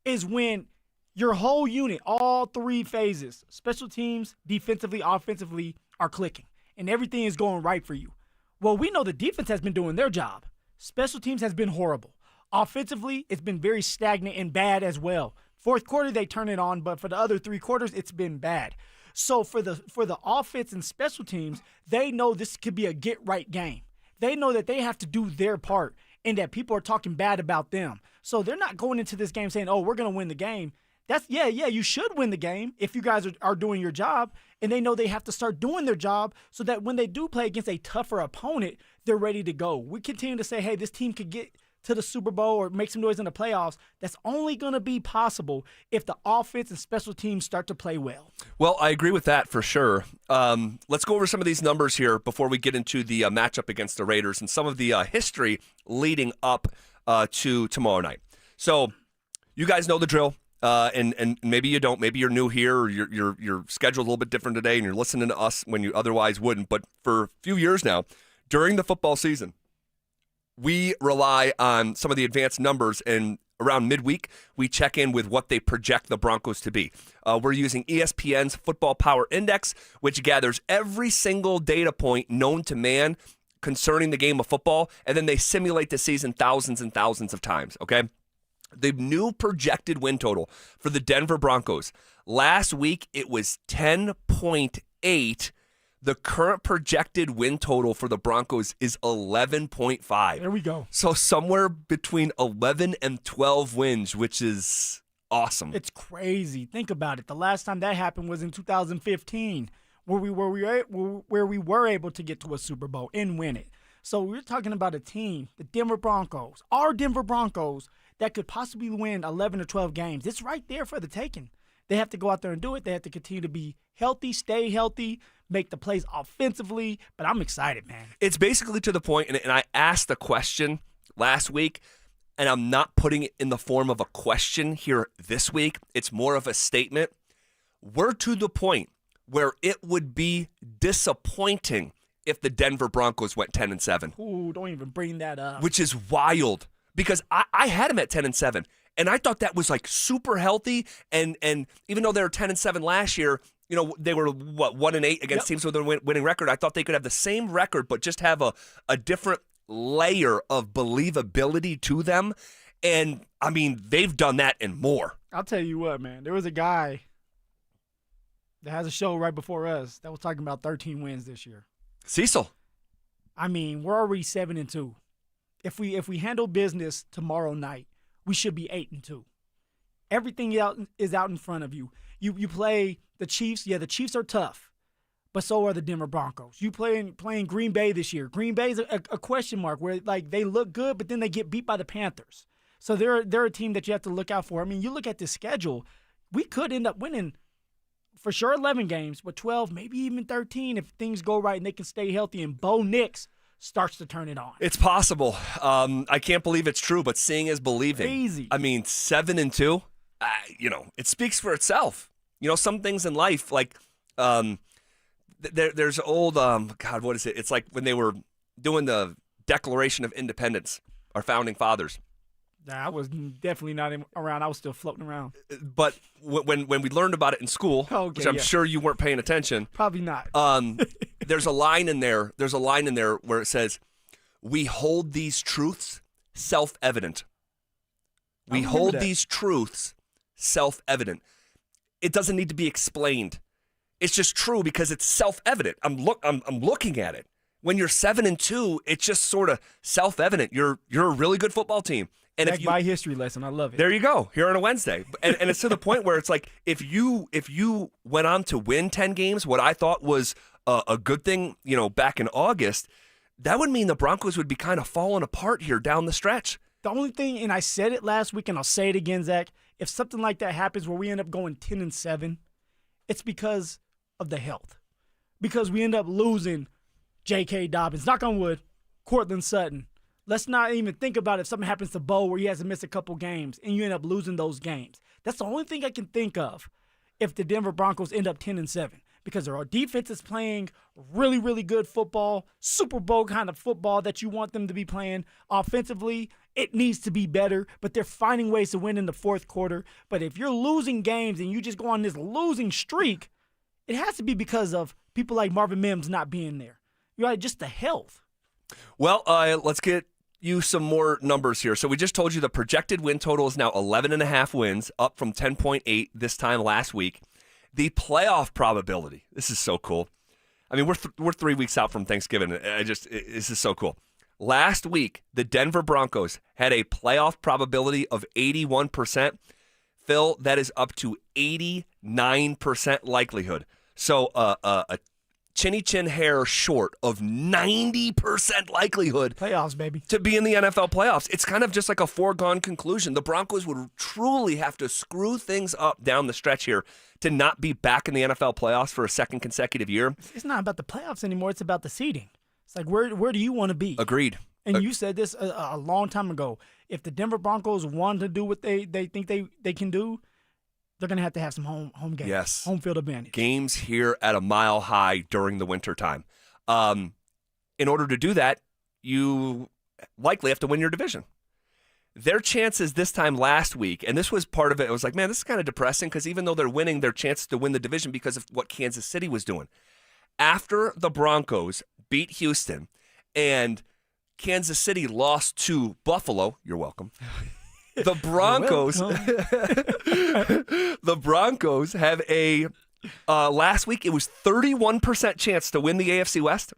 is when your whole unit, all three phases, special teams, defensively, offensively, are clicking, and everything is going right for you. Well, we know the defense has been doing their job. Special teams has been horrible. Offensively, it's been very stagnant and bad as well. Fourth quarter, they turn it on, but for the other 3 quarters, it's been bad. So for the offense and special teams, they know this could be a get-right game. They know that they have to do their part and that people are talking bad about them. So they're not going into this game saying, oh, we're going to win the game. That's you should win the game if you guys are doing your job, and they know they have to start doing their job so that when they do play against a tougher opponent, they're ready to go. We continue to say, hey, this team could get to the Super Bowl or make some noise in the playoffs. That's only going to be possible if the offense and special teams start to play well. Well, I agree with that for sure. Let's go over some of these numbers here before we get into the matchup against the Raiders and some of the history leading up to tomorrow night. So you guys know the drill. And maybe you don't. Maybe you're new here, or your schedule's a little bit different today, and you're listening to us when you otherwise wouldn't. But for a few years now, during the football season, we rely on some of the advanced numbers, and around midweek, we check in with what they project the Broncos to be. We're using ESPN's Football Power Index, which gathers every single data point known to man concerning the game of football, and then they simulate the season thousands and thousands of times, okay? The new projected win total for the Denver Broncos. Last week, it was 10.8. The current projected win total for the Broncos is 11.5. There we go. So somewhere between 11 and 12 wins, which is awesome. It's crazy. Think about it. The last time that happened was in 2015, where we were able to get to a Super Bowl and win it. So we're talking about a team, the Denver Broncos, our Denver Broncos, that could possibly win 11 or 12 games. It's right there for the taking. They have to go out there and do it. They have to continue to be healthy, stay healthy, make the plays offensively. But I'm excited, man. It's basically to the point, and I asked the question last week, and I'm not putting it in the form of a question here this week. It's more of a statement. We're to the point where it would be disappointing if the Denver Broncos went 10-7. Ooh, don't even bring that up. Which is wild because I had them at 10-7, and I thought that was like super healthy. And even though they were 10-7 last year, you know, they were 1-8 against teams with a winning record. I thought they could have the same record, but just have a different layer of believability to them. And I mean, they've done that and more. I'll tell you what, man. There was a guy that has a show right before us that was talking about 13 wins this year. Cecil. I mean, we're already 7-2. If we handle business tomorrow night, we should be 8-2. Everything is out in front of you. You play the Chiefs. Yeah, the Chiefs are tough, but so are the Denver Broncos. You playing Green Bay this year. Green Bay is a question mark where like they look good, but then they get beat by the Panthers. So they're a team that you have to look out for. I mean, you look at the schedule, we could end up winning for sure 11 games, but 12, maybe even 13 if things go right and they can stay healthy and Bo Nix starts to turn it on. It's possible. I can't believe it's true, but seeing is believing. Crazy. I mean, 7-2, you know, it speaks for itself. You know, some things in life, like there's old, God, what is it? It's like when they were doing the Declaration of Independence, our founding fathers. Nah, I was definitely not around. I was still floating around. But when we learned about it in school, which I'm sure you weren't paying attention. Probably not. There's a line in there. There's a line in there where it says, "We hold these truths self-evident." We hold these truths self-evident. It doesn't need to be explained. It's just true because it's self-evident. I'm looking at it. When you're 7-2, it's just sort of self-evident. You're a really good football team. And if you, my history lesson, I love it. There you go. Here on a Wednesday, and it's to the point where it's like if you went on to win 10 games, what I thought was a good thing, you know, back in August, that would mean the Broncos would be kind of falling apart here down the stretch. The only thing, and I said it last week, and I'll say it again, Zach, if something like that happens where we end up going 10-7, it's because of the health, because we end up losing J.K. Dobbins, knock on wood, Cortland Sutton. Let's not even think about if something happens to Bo where he has to miss a couple games and you end up losing those games. That's the only thing I can think of if the Denver Broncos end up 10-7 because our defense is playing really, really good football, Super Bowl kind of football that you want them to be playing. Offensively, it needs to be better, but they're finding ways to win in the fourth quarter. But if you're losing games and you just go on this losing streak, it has to be because of people like Marvin Mims not being there. You're right, just the health. Well, let's get you some more numbers here. So we just told you the projected win total is now 11.5 wins, up from 10.8 this time last week. The playoff probability, this is so cool. I mean, we're 3 weeks out from Thanksgiving. This is so cool. Last week, the Denver Broncos had a playoff probability of 81%. Phil, that is up to 89% likelihood. So a chinny chin hair short of 90% likelihood playoffs, baby, to be in the NFL playoffs. It's kind of just like a foregone conclusion. The Broncos would truly have to screw things up down the stretch here to not be back in the NFL playoffs for a second consecutive year. It's not about the playoffs anymore. It's about the seeding. It's like, where do you want to be? Agreed. And you said this a long time ago. If the Denver Broncos want to do what they think they can do, they're going to have some home games. Yes. Home field advantage. Games here at a mile high during the wintertime. In order to do that, you likely have to win your division. Their chances this time last week, and this was part of it, I was like, man, this is kind of depressing because even though they're winning, their chances to win the division because of what Kansas City was doing. After the Broncos beat Houston and Kansas City lost to Buffalo, you're welcome. The Broncos have a last week it was 31% chance to win the AFC West.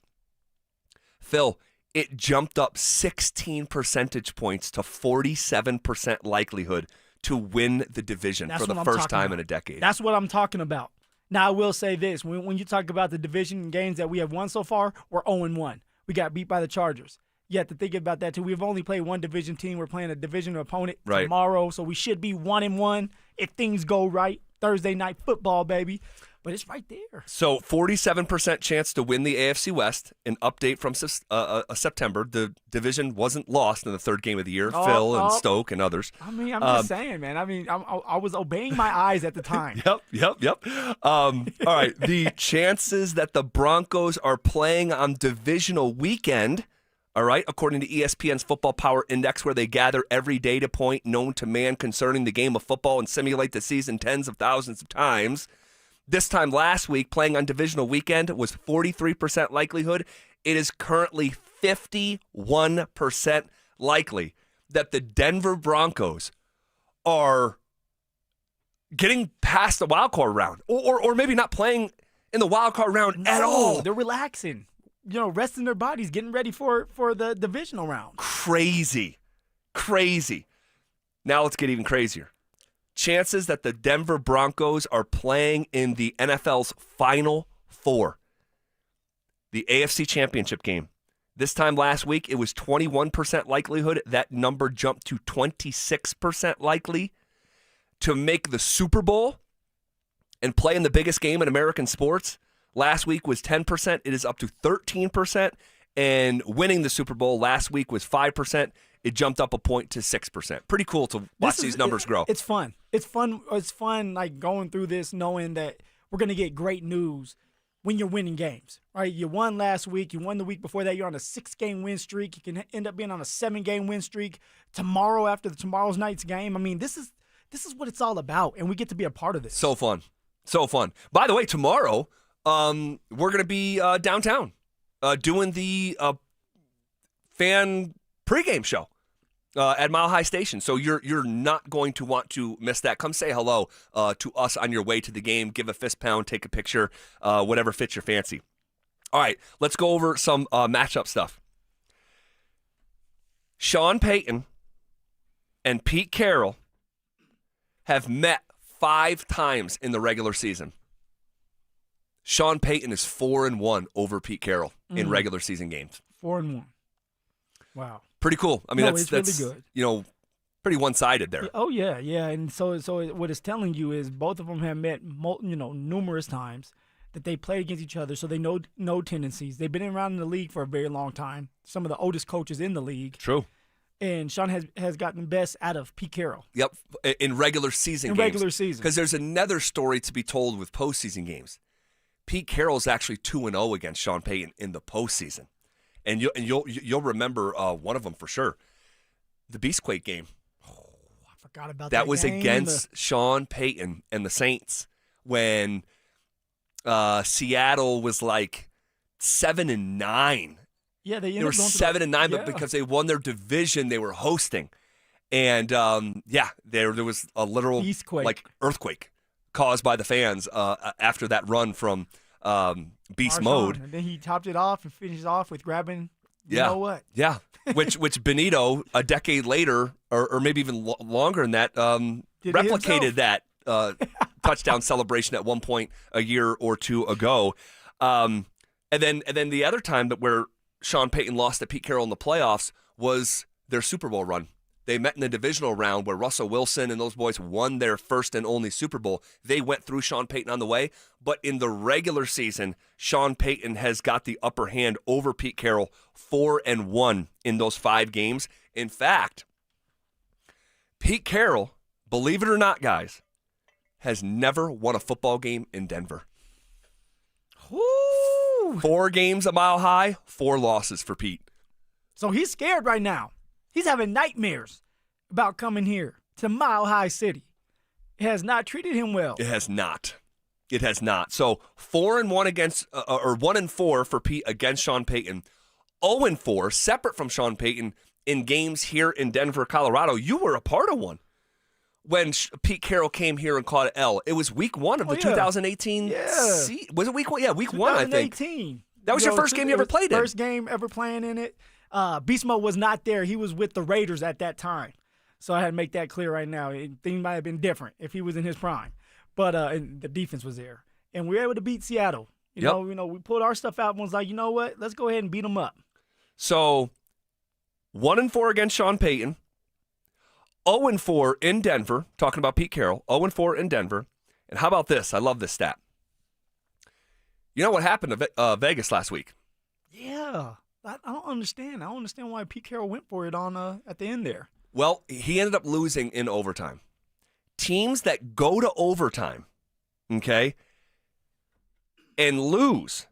Phil, it jumped up 16 percentage points to 47% likelihood to win the division for the first time in a decade. That's what I'm talking about. Now I will say this: when you talk about the division games that we have won so far, we're 0-1. We got beat by the Chargers. You have to think about that, too. We've only played one division team. We're playing a division opponent tomorrow, so we should be 1-1 if things go right. Thursday night football, baby. but it's right there. So 47% chance to win the AFC West. An update from September. The division wasn't lost in the third game of the year. Phil and Stoke and others. I mean, I'm just saying, man. I mean, I was obeying my eyes at the time. Yep. All right. The chances that the Broncos are playing on divisional weekend, all right, according to ESPN's Football Power Index, where they gather every data point known to man concerning the game of football and simulate the season tens of thousands of times. This time last week, playing on divisional weekend was 43% likelihood. It is currently 51% likely that the Denver Broncos are getting past the wild card round, or maybe not playing in the wild card round at all. They're relaxing, resting their bodies, getting ready for the divisional round. Crazy. Now let's get even crazier. Chances that the Denver Broncos are playing in the NFL's Final Four, the AFC Championship game. This time last week, it was 21% likelihood. That number jumped to 26% likely to make the Super Bowl and play in the biggest game in American sports. Last week was 10%. It is up to 13%. And winning the Super Bowl last week was 5%. It jumped up a point to 6%. Pretty cool to watch these numbers grow. It's fun. It's fun like going through this knowing that we're going to get great news when you're winning games, right? You won last week. You won the week before that. You're on a 6-game win streak. You can end up being on a 7-game win streak tomorrow after tomorrow's night's game. I mean, this is what it's all about, and we get to be a part of this. So fun. By the way, tomorrow we're going to be downtown doing the fan pregame show at Mile High Station. So you're not going to want to miss that. Come say hello to us on your way to the game. Give a fist pound, take a picture, whatever fits your fancy. All right, let's go over some matchup stuff. Sean Payton and Pete Carroll have met 5 times in the regular season. Sean Payton is 4-1 over Pete Carroll in regular season games. 4-1. Wow. Pretty cool. I mean, that's really good. Pretty one-sided there. Oh yeah. And so what it's telling you is both of them have met numerous times that they played against each other, so they know tendencies. They've been around in the league for a very long time. Some of the oldest coaches in the league. True. And Sean has gotten the best out of Pete Carroll. Yep, in regular season games. Regular season. Because there's another story to be told with postseason games. Pete Carroll is actually 2-0 against Sean Payton in the postseason. And you'll remember one of them for sure. The Beastquake game. Oh, I forgot about that. That was against Sean Payton and the Saints when Seattle was like 7-9. Yeah, they were 7-9, but because they won their division, they were hosting. And there was a literal earthquake caused by the fans after that run from beast mode. And then he topped it off and finished off with grabbing you know what. Yeah, which Benito, a decade later, or maybe even longer than that, replicated that touchdown celebration at one point a year or two ago. And then the other time where Sean Payton lost to Pete Carroll in the playoffs was their Super Bowl run. They met in the divisional round where Russell Wilson and those boys won their first and only Super Bowl. They went through Sean Payton on the way, but in the regular season, Sean Payton has got the upper hand over Pete Carroll, 4-1 in those 5 games. In fact, Pete Carroll, believe it or not, guys, has never won a football game in Denver. Woo! 4 games a Mile High, 4 losses for Pete. So he's scared right now. He's having nightmares about coming here to Mile High City. It has not treated him well. It has not. So 4-1 against, or 1-4 for Pete against Sean Payton. 0-4 separate from Sean Payton in games here in Denver, Colorado. You were a part of one when Pete Carroll came here and caught an L. It was week 1 of the 2018 was it week 1? Yeah, week 1, I think. 2018. That was your first game you ever played in. First game ever playing in it. Beast Mode was not there. He was with the Raiders at that time. So I had to make that clear right now. Things might have been different if he was in his prime. But and the defense was there. And we were able to beat Seattle. You know, we pulled our stuff out and was like, you know what? Let's go ahead and beat them up. So 1-4 against Sean Payton. 0-4 in Denver. Talking about Pete Carroll. 0-4 in Denver. And how about this? I love this stat. You know what happened to Vegas last week? Yeah. I don't understand. I don't understand why Pete Carroll went for it on at the end there. Well, he ended up losing in overtime. Teams that go to overtime, okay, and lose,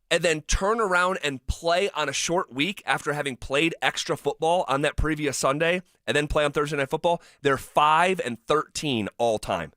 and then turn around and play on a short week after having played extra football on that previous Sunday, and then play on Thursday Night Football, they're 5-13 all time.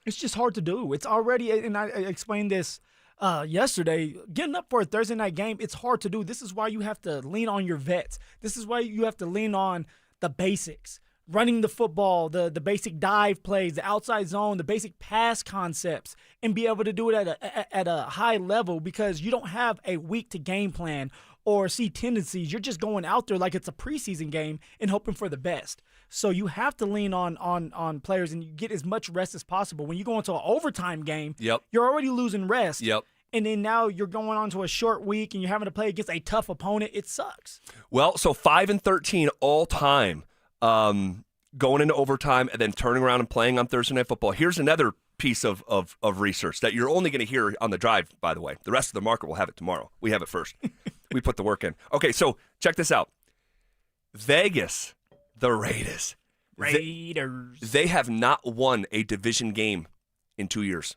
It's just hard to do. It's already, and I explained this yesterday, getting up for a Thursday night game, it's hard to do. This is why you have to lean on your vets. This is why you have to lean on the basics. Running the football, the basic dive plays, the outside zone, the basic pass concepts, and be able to do it at a high level because you don't have a week to game plan or see tendencies. You're just going out there like it's a preseason game and hoping for the best. So you have to lean on players and you get as much rest as possible. When you go into an overtime game, you're already losing rest. And then now you're going on to a short week and you're having to play against a tough opponent. It sucks. Well, so 5-13 all time. Going into overtime and then turning around and playing on Thursday Night Football. Here's another piece of research that you're only going to hear on the drive, by the way. The rest of the market will have it tomorrow. We have it first. We put the work in. Okay, so check this out. Vegas, the Raiders. They have not won a division game in 2 years.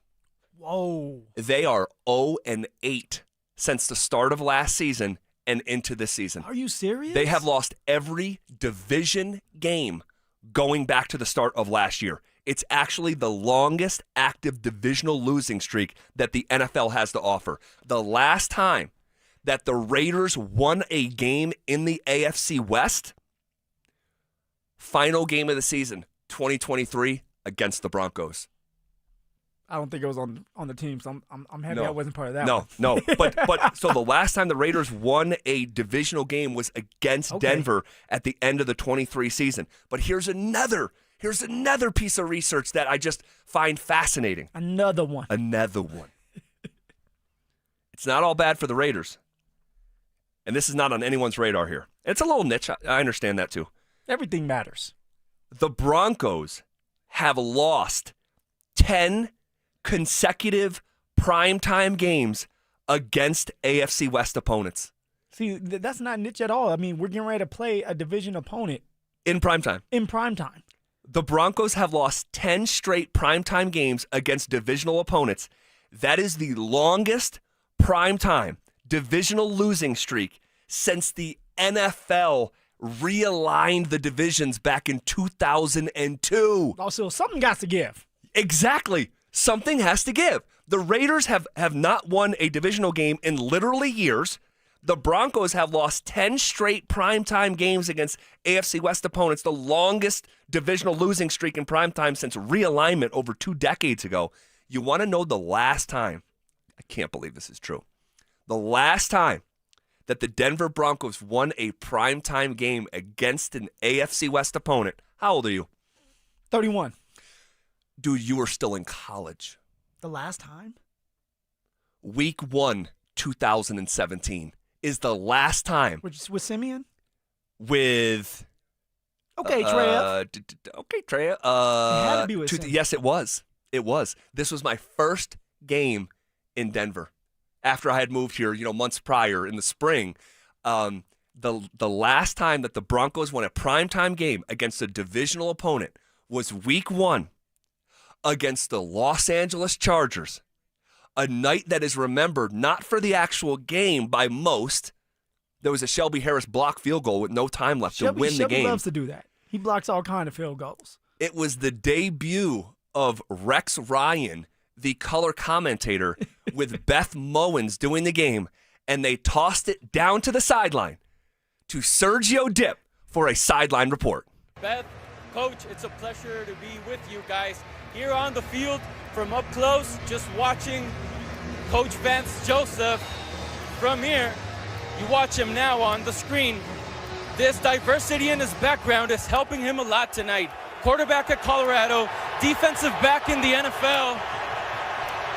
Whoa. They are 0-8 since the start of last season and into this season. Are you serious? They have lost every division game going back to the start of last year. It's actually the longest active divisional losing streak that the NFL has to offer. The last time that the Raiders won a game in the AFC West, final game of the season, 2023, against the Broncos. I don't think it was on the team, so I'm happy I wasn't part of that. No. But so the last time the Raiders won a divisional game was against Denver at the end of the 23 season. But here's another piece of research that I just find fascinating. Another one. It's not all bad for the Raiders. And this is not on anyone's radar here. It's a little niche. I understand that too. Everything matters. The Broncos have lost 10 consecutive primetime games against AFC West opponents. See, that's not niche at all. I mean, we're getting ready to play a division opponent. In primetime. The Broncos have lost 10 straight primetime games against divisional opponents. That is the longest primetime divisional losing streak since the NFL realigned the divisions back in 2002. Also, something got to give. Exactly. Something has to give. The Raiders have not won a divisional game in literally years. The Broncos have lost 10 straight primetime games against AFC West opponents, the longest divisional losing streak in primetime since realignment over 2 decades ago. You want to know the last time? I can't believe this is true. The last time that the Denver Broncos won a primetime game against an AFC West opponent, how old are you? 31. Dude, you were still in college. The last time? Week 1, 2017 is the last time. With Simeon? With... Okay, Trev. Trev. It had to be with Simeon. Yes, it was. It was. This was my first game in Denver after I had moved here, months prior in the spring. The last time that the Broncos won a primetime game against a divisional opponent was week 1 against the Los Angeles Chargers, a night that is remembered not for the actual game by most. There was a Shelby Harris block field goal with no time left to win the game. Shelby loves to do that. He blocks all kind of field goals. It was the debut of Rex Ryan, the color commentator, with Beth Mowens doing the game, and they tossed it down to the sideline to Sergio Dip for a sideline report. Beth, Coach, it's a pleasure to be with you guys here on the field from up close, just watching Coach Vance Joseph from here. You watch him now on the screen. This diversity in his background is helping him a lot tonight. Quarterback at Colorado, defensive back in the NFL,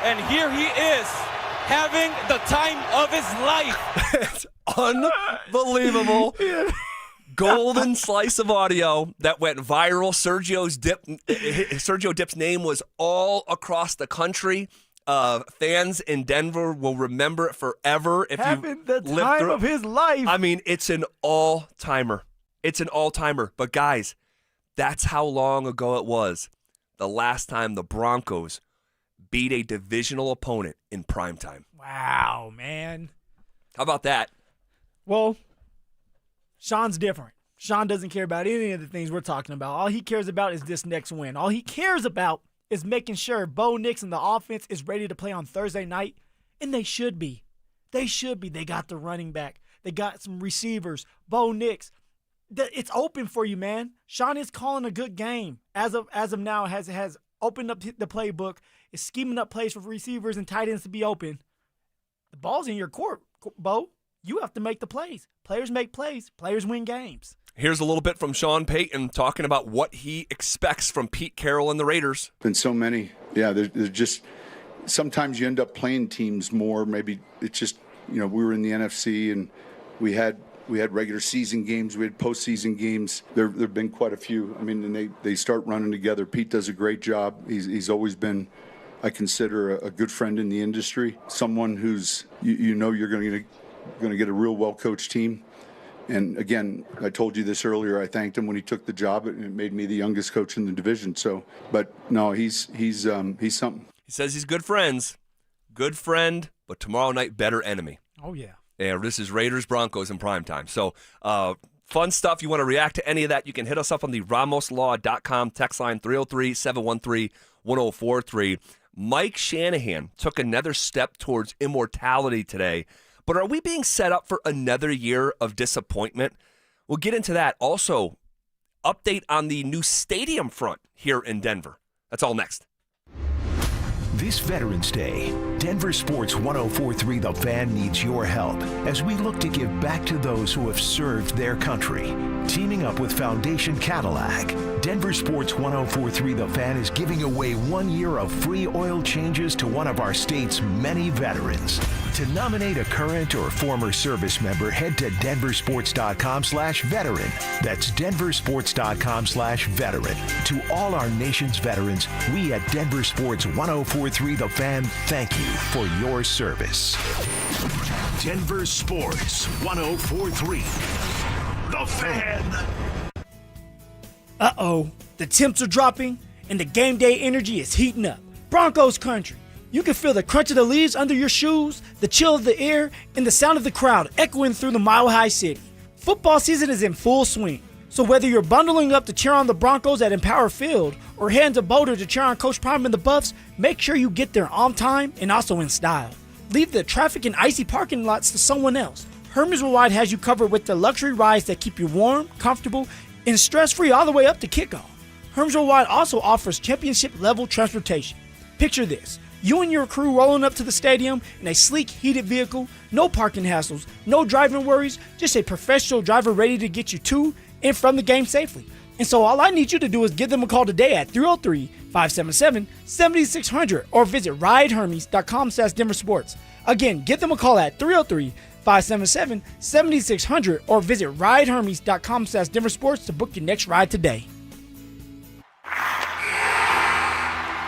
and here he is having the time of his life. It's unbelievable. Golden slice of audio that went viral. Sergio Dip's name was all across the country. Fans in Denver will remember it forever. If Having you the time of his life. I mean, it's an all-timer. It's an all-timer. But, guys, that's how long ago it was the last time the Broncos beat a divisional opponent in primetime. Wow, man. How about that? Well, Sean's different. Sean doesn't care about any of the things we're talking about. All he cares about is this next win. All he cares about is making sure Bo Nix and the offense is ready to play on Thursday night, and they should be. They should be. They got the running back. They got some receivers. Bo Nix. It's open for you, man. Sean is calling a good game. As of now, has opened up the playbook, is scheming up plays for receivers and tight ends to be open. The ball's in your court, Bo. You have to make the plays. Players make plays. Players win games. Here's a little bit from Sean Payton talking about what he expects from Pete Carroll and the Raiders. Been so many. Yeah, there's just sometimes you end up playing teams more. Maybe it's just, we were in the NFC and we had regular season games. We had postseason games. There've been quite a few. I mean, and they start running together. Pete does a great job. He's always been, I consider, a good friend in the industry. Someone who's you're going to get a real well-coached team. And again, I told you this earlier. I thanked him when he took the job, and it made me the youngest coach in the division. So, but no, he's something. He says he's good friend, but tomorrow night better enemy. Oh yeah. Yeah, this is Raiders Broncos in primetime. So, fun stuff. You want to react to any of that? You can hit us up on the RamosLaw.com text line 303-713-1043. Mike Shanahan took another step towards immortality today. But are we being set up for another year of disappointment? We'll get into that. Also, update on the new stadium front here in Denver. That's all next. This Veterans Day, Denver Sports 104.3 The Fan needs your help as we look to give back to those who have served their country. Teaming up with Foundation Cadillac, Denver Sports 104.3 The Fan is giving away 1 year of free oil changes to one of our state's many veterans. To nominate a current or former service member, head to denversports.com/veteran. That's denversports.com/veteran. To all our nation's veterans, we at Denver Sports 104.3 The Fan thank you for your service. Denver Sports 104.3 The Fan. Uh-oh. The temps are dropping, and the game day energy is heating up. Broncos country. You can feel the crunch of the leaves under your shoes, the chill of the air, and the sound of the crowd echoing through the mile-high city. Football season is in full swing, so whether you're bundling up to cheer on the Broncos at Empower Field or heading to Boulder to cheer on Coach Prime and the Buffs, make sure you get there on time and also in style. Leave the traffic and icy parking lots to someone else. Hermes Worldwide has you covered with the luxury rides that keep you warm, comfortable, and stress-free all the way up to kickoff. Hermes Worldwide also offers championship-level transportation. Picture this. You and your crew rolling up to the stadium in a sleek, heated vehicle, no parking hassles, no driving worries, just a professional driver ready to get you to and from the game safely. And so all I need you to do is give them a call today at 303-577-7600 or visit ridehermes.com/DenverSports. Again, give them a call at 303-577-7600 or visit ridehermes.com/DenverSports to book your next ride today.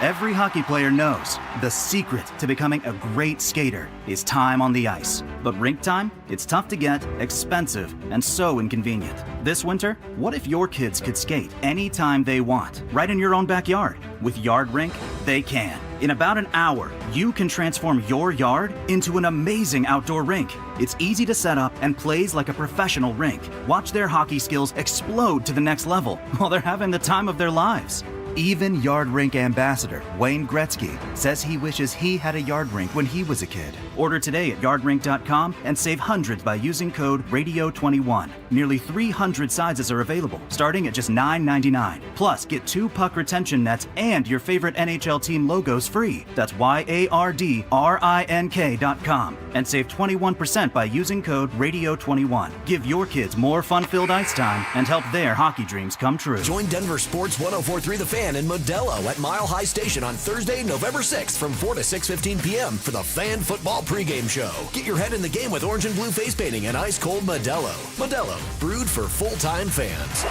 Every hockey player knows the secret to becoming a great skater is time on the ice. But rink time? It's tough to get, expensive, and so inconvenient. This winter, what if your kids could skate anytime they want, right in your own backyard? With Yard Rink, they can. In about an hour, you can transform your yard into an amazing outdoor rink. It's easy to set up and plays like a professional rink. Watch their hockey skills explode to the next level while they're having the time of their lives. Even Yard Rink ambassador Wayne Gretzky says he wishes he had a yard rink when he was a kid. Order today at yardrink.com and save hundreds by using code RADIO21. Nearly 300 sizes are available, starting at just $9.99. Plus, get 2 puck retention nets and your favorite NHL team logos free. That's YARDRINK.com. And save 21% by using code RADIO21. Give your kids more fun-filled ice time and help their hockey dreams come true. Join Denver Sports 104.3 The Fan in Modelo at Mile High Station on Thursday, November 6th from 4 to 6:15 p.m. for the Fan Football pregame show. Get your head in the game with orange and blue face painting and ice-cold Modelo. Modelo, brewed for full-time fans.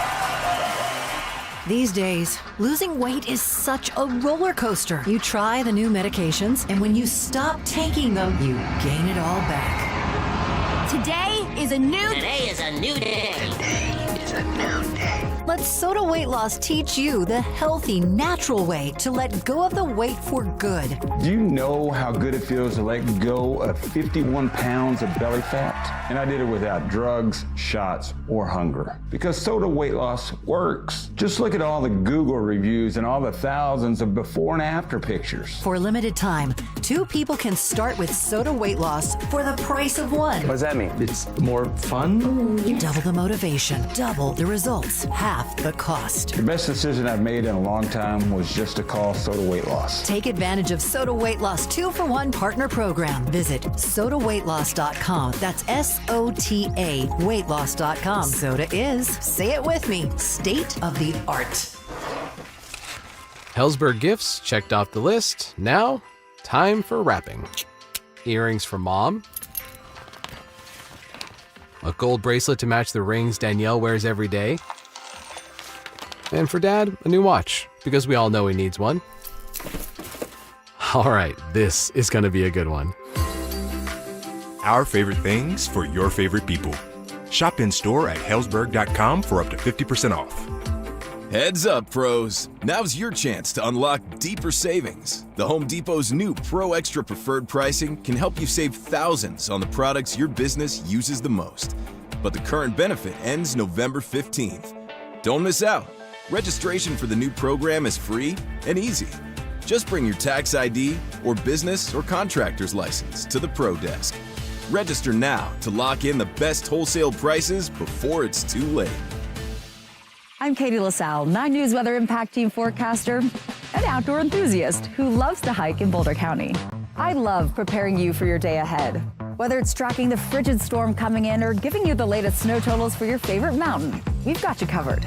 These days, losing weight is such a roller coaster. You try the new medications, and when you stop taking them, you gain it all back. Today is a new day. Today is a new day. Let Soda Weight Loss teach you the healthy, natural way to let go of the weight for good. Do you know how good it feels to let go of 51 pounds of belly fat? And I did it without drugs, shots, or hunger. Because Soda Weight Loss works. Just look at all the Google reviews and all the thousands of before and after pictures. For a limited time, 2 people can start with Soda Weight Loss for the price of one. What does that mean? It's more fun? Double the motivation, double the results, half the cost. The best decision I've made in a long time was just to call Soda Weight Loss. Take advantage of Soda Weight Loss 2-for-1 partner program. Visit sodaweightloss.com. That's SOTA weightloss.com. Soda is, say it with me, state of the art. Hellsberg gifts checked off the list. Now, time for wrapping. Earrings for mom. A gold bracelet to match the rings Danielle wears every day. And for dad, a new watch, because we all know he needs one. All right, this is gonna be a good one. Our favorite things for your favorite people. Shop in store at Hellsberg.com for up to 50% off. Heads up, pros. Now's your chance to unlock deeper savings. The Home Depot's new Pro Extra Preferred pricing can help you save thousands on the products your business uses the most. But the current benefit ends November 15th. Don't miss out. Registration for the new program is free and easy. Just bring your tax ID or business or contractor's license to the Pro Desk. Register now to lock in the best wholesale prices before it's too late. I'm Katie LaSalle, 9 News Weather Impact Team forecaster and outdoor enthusiast who loves to hike in Boulder County. I love preparing you for your day ahead. Whether it's tracking the frigid storm coming in or giving you the latest snow totals for your favorite mountain, we've got you covered.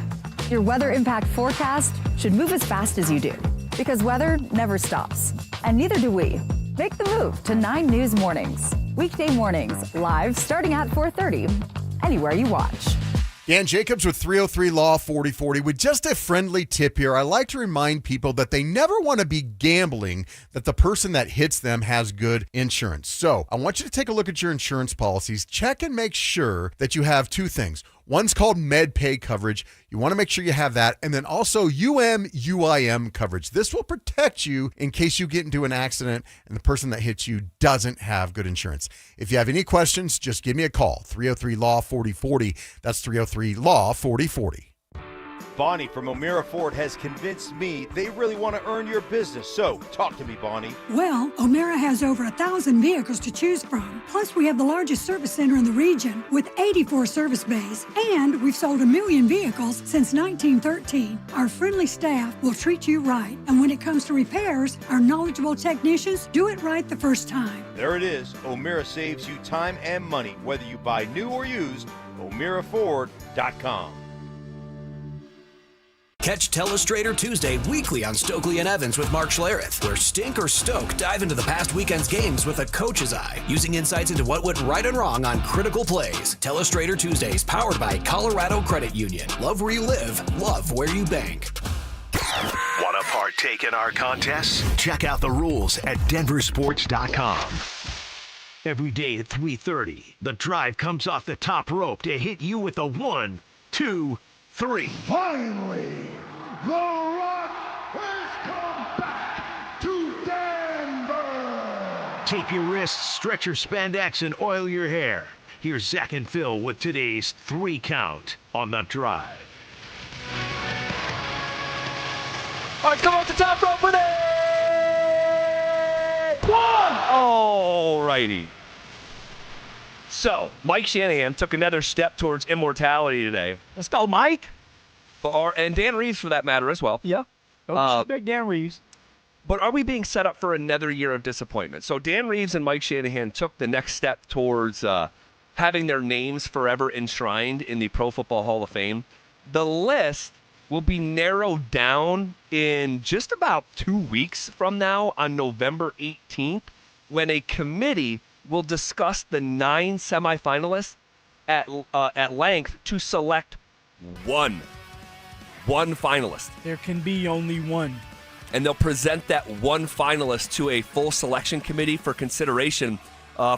Your weather impact forecast should move as fast as you do, because weather never stops, and neither do we. Make the move to 9 News Mornings. Weekday mornings, live starting at 4:30, anywhere you watch. Dan Jacobs with 303 Law 4040. With just a friendly tip here, I like to remind people that they never want to be gambling that the person that hits them has good insurance. So I want you to take a look at your insurance policies. Check and make sure that you have 2 things. One's called MedPay coverage. You want to make sure you have that. And then also UM/UIM coverage. This will protect you in case you get into an accident and the person that hits you doesn't have good insurance. If you have any questions, just give me a call. 303 Law 4040. That's 303 Law 4040. Bonnie from O'Meara Ford has convinced me they really want to earn your business. So talk to me, Bonnie. Well, O'Meara has over 1,000 vehicles to choose from. Plus, we have the largest service center in the region with 84 service bays. And we've sold 1 million vehicles since 1913. Our friendly staff will treat you right. And when it comes to repairs, our knowledgeable technicians do it right the first time. There it is. O'Meara saves you time and money, whether you buy new or used. O'MearaFord.com. Catch Telestrator Tuesday weekly on Stokely and Evans with Mark Schlereth, where Stink or Stoke dive into the past weekend's games with a coach's eye, using insights into what went right and wrong on critical plays. Telestrator Tuesdays, powered by Colorado Credit Union. Love where you live, love where you bank. Want to partake in our contests? Check out the rules at DenverSports.com. Every day at 3:30, the drive comes off the top rope to hit you with a 1, 2, 3. Finally, the Rock has come back to Denver. Tape your wrists, stretch your spandex, and oil your hair. Here's Zach and Phil with today's 3 count on the drive. All right, come off the top rope with it! 1! All righty. So, Mike Shanahan took another step towards immortality today. Let's go, Mike. And Dan Reeves, for that matter, as well. Yeah. Dan Reeves. But are we being set up for another year of disappointment? So Dan Reeves and Mike Shanahan took the next step towards having their names forever enshrined in the Pro Football Hall of Fame. The list will be narrowed down in just about 2 weeks from now on November 18th, when a committee will discuss the 9 semifinalists at length to select one one finalist. There can be only one. And they'll present that one finalist to a full selection committee for consideration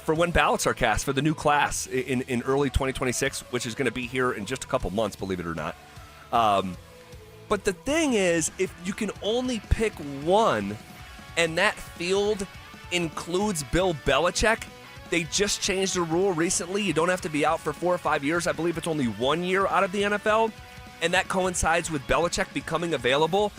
for when ballots are cast for the new class in early 2026, which is going to be here in just a couple months, believe it or not. But the thing is, if you can only pick one, and that field includes Bill Belichick, they just changed the rule recently. You don't have to be out for 4 or 5 years. I believe it's only 1 year out of the NFL, and that coincides with Belichick becoming available.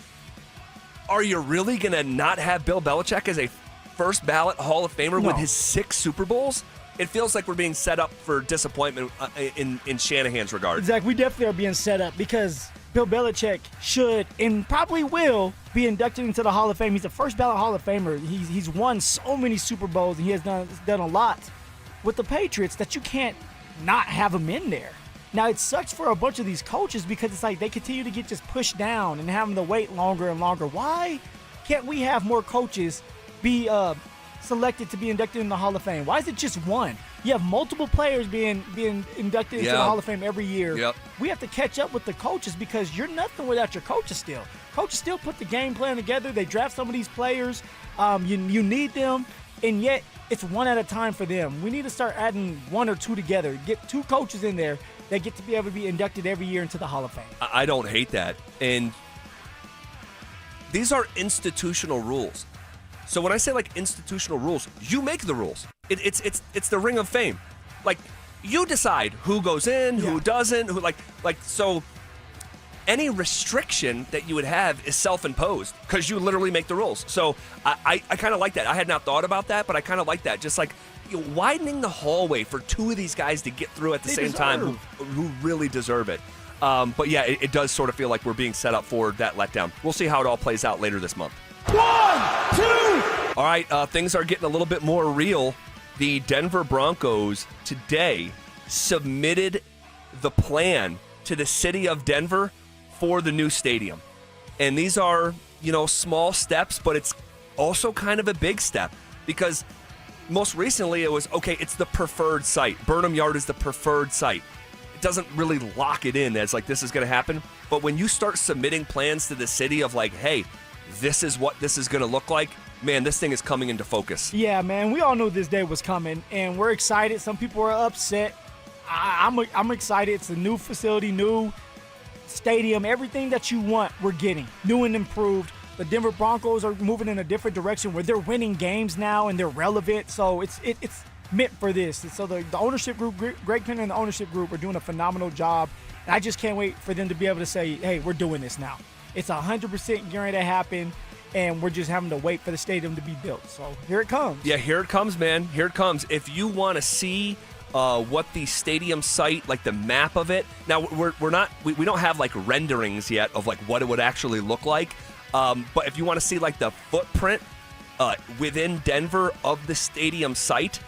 Are you really going to not have Bill Belichick as a first ballot Hall of Famer with his 6 Super Bowls? It feels like we're being set up for disappointment in Shanahan's regard. Exactly. We definitely are being set up because Bill Belichick should and probably will be inducted into the Hall of Fame. He's a first ballot Hall of Famer. He's won so many Super Bowls, and he has done a lot with the Patriots that you can't not have him in there. Now, it sucks for a bunch of these coaches because it's like they continue to get just pushed down and having to wait longer and longer. Why can't we have more coaches be selected to be inducted in the Hall of Fame? Why is it just one? You have multiple players being inducted into the Hall of Fame every year. Yep. We have to catch up with the coaches because you're nothing without your coaches still. Coaches still put the game plan together. They draft some of these players. You need them, and yet it's one at a time for them. We need to start adding 1 or 2 together. Get 2 coaches in there that get to be able to be inducted every year into the Hall of Fame. I don't hate that. And these are institutional rules. So when I say like institutional rules, you make the rules. It's the Ring of Fame. Like you decide who goes in, who doesn't, who like so any restriction that you would have is self-imposed because you literally make the rules. So I kind of like that. I had not thought about that, but I kind of like that. Just like widening the hallway for 2 of these guys to get through at the same time who really deserve it. But yeah, it does sort of feel like we're being set up for that letdown. We'll see how it all plays out later this month. 1, 2. All right, things are getting a little bit more real. The Denver Broncos today submitted the plan to the city of Denver for the new stadium. And these are, small steps, but it's also kind of a big step because most recently it was, okay, it's the preferred site. Burnham Yard is the preferred site. It doesn't really lock it in as like this is going to happen. But when you start submitting plans to the city of like, hey, this is what this is going to look like, man, this thing is coming into focus. Yeah, man, we all knew this day was coming, and we're excited. Some people are upset. I'm excited. It's a new facility, new stadium, everything that you want, we're getting. New and improved. The Denver Broncos are moving in a different direction where they're winning games now and they're relevant. So it's meant for this. And so the ownership group, Greg Penn and the ownership group are doing a phenomenal job. And I just can't wait for them to be able to say, hey, we're doing this now. It's 100% going to happen, and we're just having to wait for the stadium to be built. So here it comes. Yeah, here it comes, man. Here it comes. If you want to see what the stadium site, like the map of it. Now we don't have like renderings yet of like what it would actually look like. But if you want to see like the footprint within Denver of the stadium site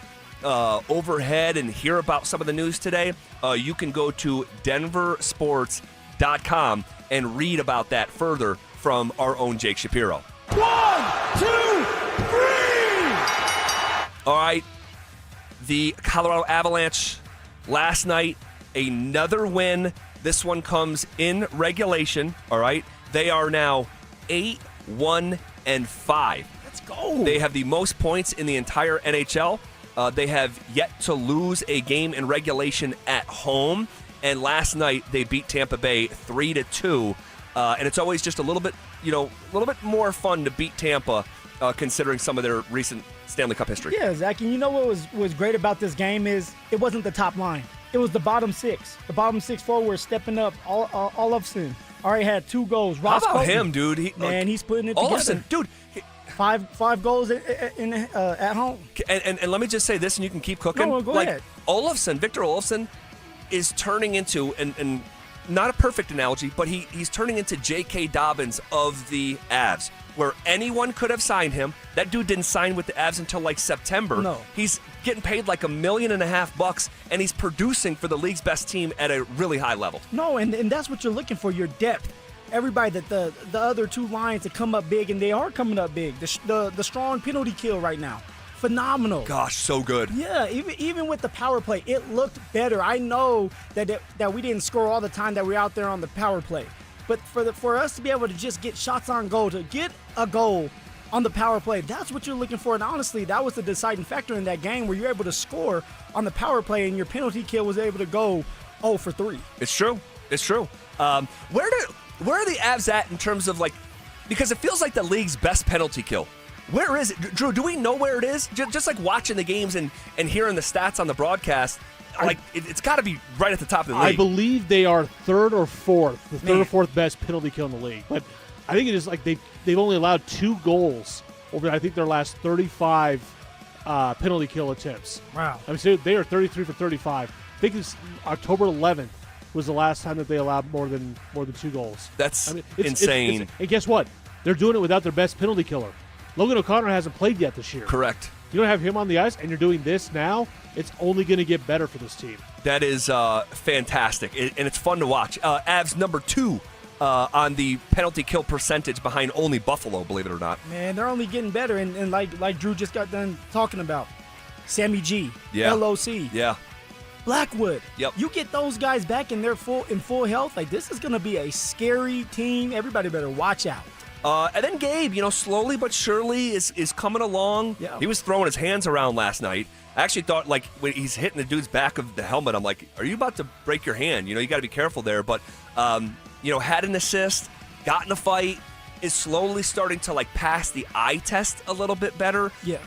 overhead and hear about some of the news today, you can go to DenverSports.com and read about that further from our own Jake Shapiro. 1, 2, 3. All right. The Colorado Avalanche last night, another win. This one comes in regulation. All right. They are now 8-1-5. Let's go. They have the most points in the entire NHL. They have yet to lose a game in regulation at home. And last night they beat Tampa Bay 3-2. And it's always just a little bit more fun to beat Tampa, considering some of their recent Stanley Cup history. Yeah, Zach. And you know what was great about this game is it wasn't the top line. It was the bottom 6. The bottom 6 forwards stepping up. Olofsson already had 2 goals. Ross How about Colton, him, dude? He's putting it Olofsson, together. dude. 5 goals at home. And let me just say this, and you can keep cooking. No, go ahead. Victor Olofsson is turning into, and not a perfect analogy, but he's turning into J.K. Dobbins of the Avs, where anyone could have signed him. That dude didn't sign with the Avs until like September. No. He's getting paid like $1.5 million, and he's producing for the league's best team at a really high level. No, and that's what you're looking for, your depth. Everybody, that the other 2 lines that come up big, and they are coming up big. The strong penalty kill right now. Phenomenal. Gosh, so good. Yeah, even with the power play, it looked better. I know that we didn't score all the time that we're out there on the power play, But for us to be able to just get shots on goal, to get a goal on the power play, that's what you're looking for. And honestly, that was the deciding factor in that game where you're able to score on the power play and your penalty kill was able to go 0 for 3. It's true. Where are the Avs at in terms of because it feels like the league's best penalty kill? Where is it? Drew, do we know where it is? Just like watching the games and hearing the stats on the broadcast, it's got to be right at the top of the league. I believe they are third or fourth best penalty kill in the league. But I think it is they've only allowed 2 goals over, I think, their last 35 penalty kill attempts. Wow. I mean, so they are 33 for 35. I think it's October 11th was the last time that they allowed more than 2 goals. That's insane. And guess what? They're doing it without their best penalty killer. Logan O'Connor hasn't played yet this year. Correct. You don't have him on the ice, and you're doing this now. It's only going to get better for this team. That is fantastic, and it's fun to watch. Avs number 2 on the penalty kill percentage behind only Buffalo, believe it or not. Man, they're only getting better, and like Drew just got done talking about, Sammy G, yeah. LOC, yeah, Blackwood. Yep. You get those guys back in full health. This is going to be a scary team. Everybody better watch out. And then Gabe, slowly but surely is coming along. Yeah. He was throwing his hands around last night. I actually thought, when he's hitting the dude's back of the helmet, I'm like, are you about to break your hand? You got to be careful there. But, had an assist, got in a fight, is slowly starting to, pass the eye test a little bit better. Yeah.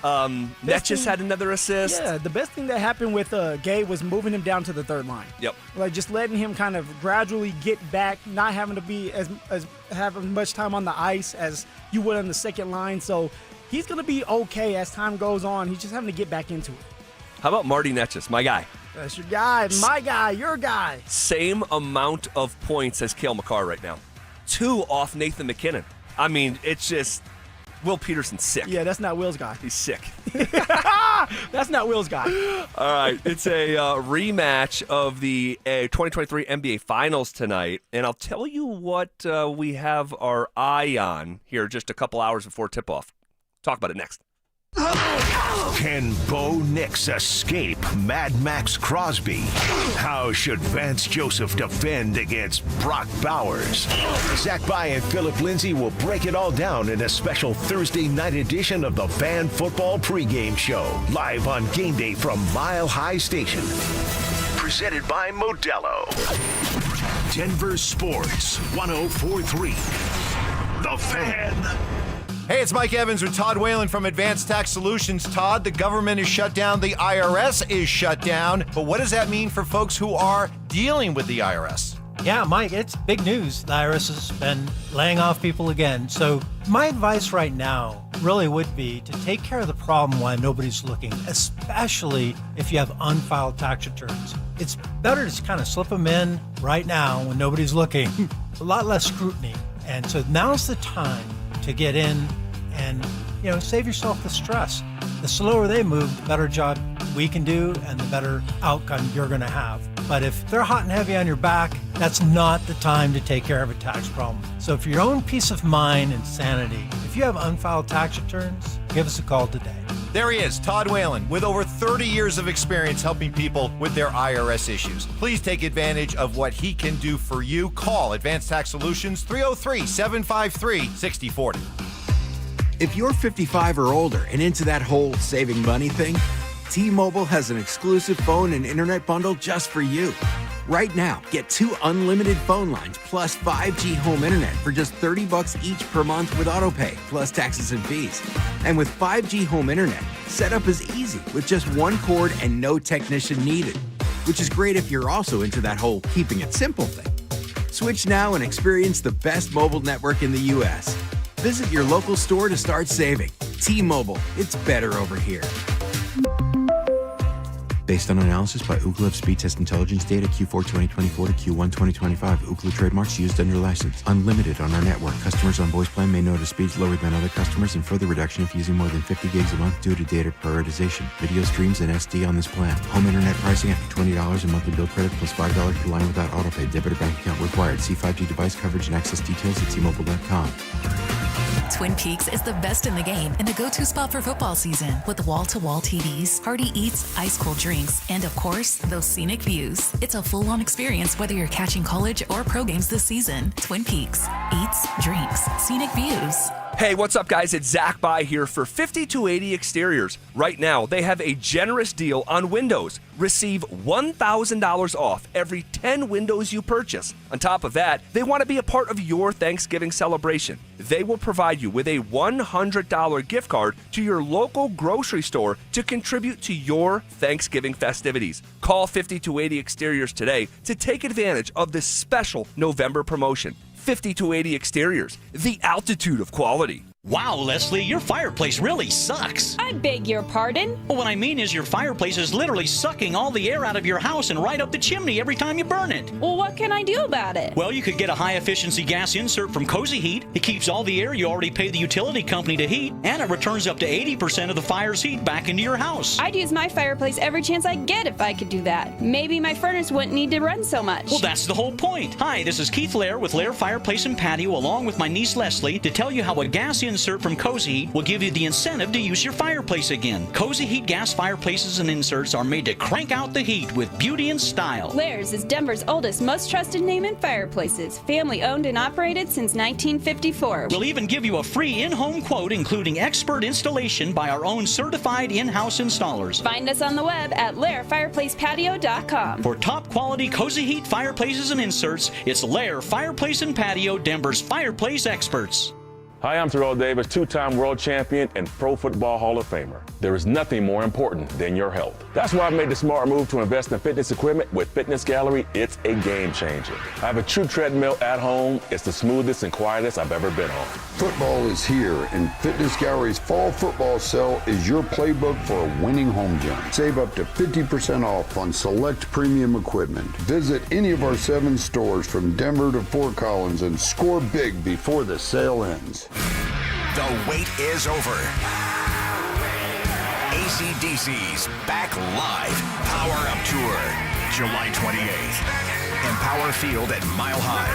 Netjes had another assist. Yeah, the best thing that happened with Gabe was moving him down to the third line. Yep. Just letting him kind of gradually get back, not having to be as having much time on the ice as you would on the second line. So he's going to be okay as time goes on. He's just having to get back into it. How about Marty Netjes, my guy? That's your guy, my guy, your guy. Same amount of points as Cale Makar right now. 2 off Nathan McKinnon. I mean, it's just Will Peterson's sick. Yeah, that's not Will's guy. He's sick. That's not Will's guy. All right, it's a rematch of the 2023 NBA Finals tonight, and I'll tell you what we have our eye on here just a couple hours before tip-off. Talk about it next. Can Bo Nix escape Mad Max Crosby? How should Vance Joseph defend against Brock Bowers? Zach By and Phillip Lindsay will break it all down in a special Thursday night edition of the Fan Football Pregame Show, live on Game Day from Mile High Station. Presented by Modelo. Denver Sports 104.3. The Fan. Hey, it's Mike Evans with Todd Whalen from Advanced Tax Solutions. Todd, the government is shut down. The IRS is shut down. But what does that mean for folks who are dealing with the IRS? Yeah, Mike, it's big news. The IRS has been laying off people again. So my advice right now really would be to take care of the problem while nobody's looking, especially if you have unfiled tax returns. It's better to just kind of slip them in right now when nobody's looking. A lot less scrutiny. And so now's the time to get in and, save yourself the stress. The slower they move, the better job we can do and the better outcome you're going to have. But if they're hot and heavy on your back, that's not the time to take care of a tax problem. So for your own peace of mind and sanity, if you have unfiled tax returns, give us a call today. There he is, Todd Whalen, with over 30 years of experience helping people with their IRS issues. Please take advantage of what he can do for you. Call Advanced Tax Solutions, 303-753-6040. If you're 55 or older and into that whole saving money thing, T-Mobile has an exclusive phone and internet bundle just for you. Right now, get 2 unlimited phone lines plus 5G home internet for just $30 each per month with autopay, plus taxes and fees. And with 5G home internet, setup is easy with just 1 cord and no technician needed, which is great if you're also into that whole keeping it simple thing. Switch now and experience the best mobile network in the U.S. Visit your local store to start saving. T-Mobile, it's better over here. Based on analysis by Ookla of Speed Test Intelligence data Q4 2024 to Q1 2025. Ookla trademarks used under license. Unlimited on our network. Customers on voice plan may notice speeds lower than other customers and further reduction if using more than 50 gigs a month due to data prioritization. Video streams and SD on this plan. Home internet pricing after $20 in monthly bill credit plus $5 per line without autopay. Debit or bank account required. See 5G device coverage and access details at T-Mobile.com. Twin Peaks is the best in the game and the go-to spot for football season with wall-to-wall TVs, hearty eats, ice-cold drinks, and of course, those scenic views. It's a full-on experience whether you're catching college or pro games this season. Twin Peaks. Eats, drinks, scenic views. Hey, what's up, guys? It's Zach By here for 5280 Exteriors. Right now, they have a generous deal on windows. Receive $1,000 off every 10 windows you purchase. On top of that, they want to be a part of your Thanksgiving celebration. They will provide you with a $100 gift card to your local grocery store to contribute to your Thanksgiving festivities. Call 5280 Exteriors today to take advantage of this special November promotion. 5280 Exteriors, the altitude of quality. Wow, Leslie, your fireplace really sucks. I beg your pardon? Well, what I mean is your fireplace is literally sucking all the air out of your house and right up the chimney every time you burn it. Well, what can I do about it? Well, you could get a high-efficiency gas insert from Cozy Heat. It keeps all the air you already pay the utility company to heat, and it returns up to 80% of the fire's heat back into your house. I'd use my fireplace every chance I get if I could do that. Maybe my furnace wouldn't need to run so much. Well, that's the whole point. Hi, this is Keith Lair with Lair Fireplace and Patio, along with my niece Leslie, to tell you how a gas insert from Cozy Heat will give you the incentive to use your fireplace again. Cozy Heat gas fireplaces and inserts are made to crank out the heat with beauty and style. Lair's is Denver's oldest, most trusted name in fireplaces. Family owned and operated since 1954. We'll even give you a free in-home quote, including expert installation by our own certified in-house installers. Find us on the web at lairfireplacepatio.com. For top quality Cozy Heat fireplaces and inserts, it's Lair Fireplace and Patio, Denver's fireplace experts. Hi, I'm Terrell Davis, two-time world champion and Pro Football Hall of Famer. There is nothing more important than your health. That's why I made the smart move to invest in fitness equipment with Fitness Gallery. It's a game changer. I have a true treadmill at home. It's the smoothest and quietest I've ever been on. Football is here, and Fitness Gallery's fall football sale is your playbook for a winning home gym. Save up to 50% off on select premium equipment. Visit any of our 7 stores from Denver to Fort Collins and score big before the sale ends. The wait is over. AC/DC's back live. Power Up Tour, July 28th. Empower Field at Mile High.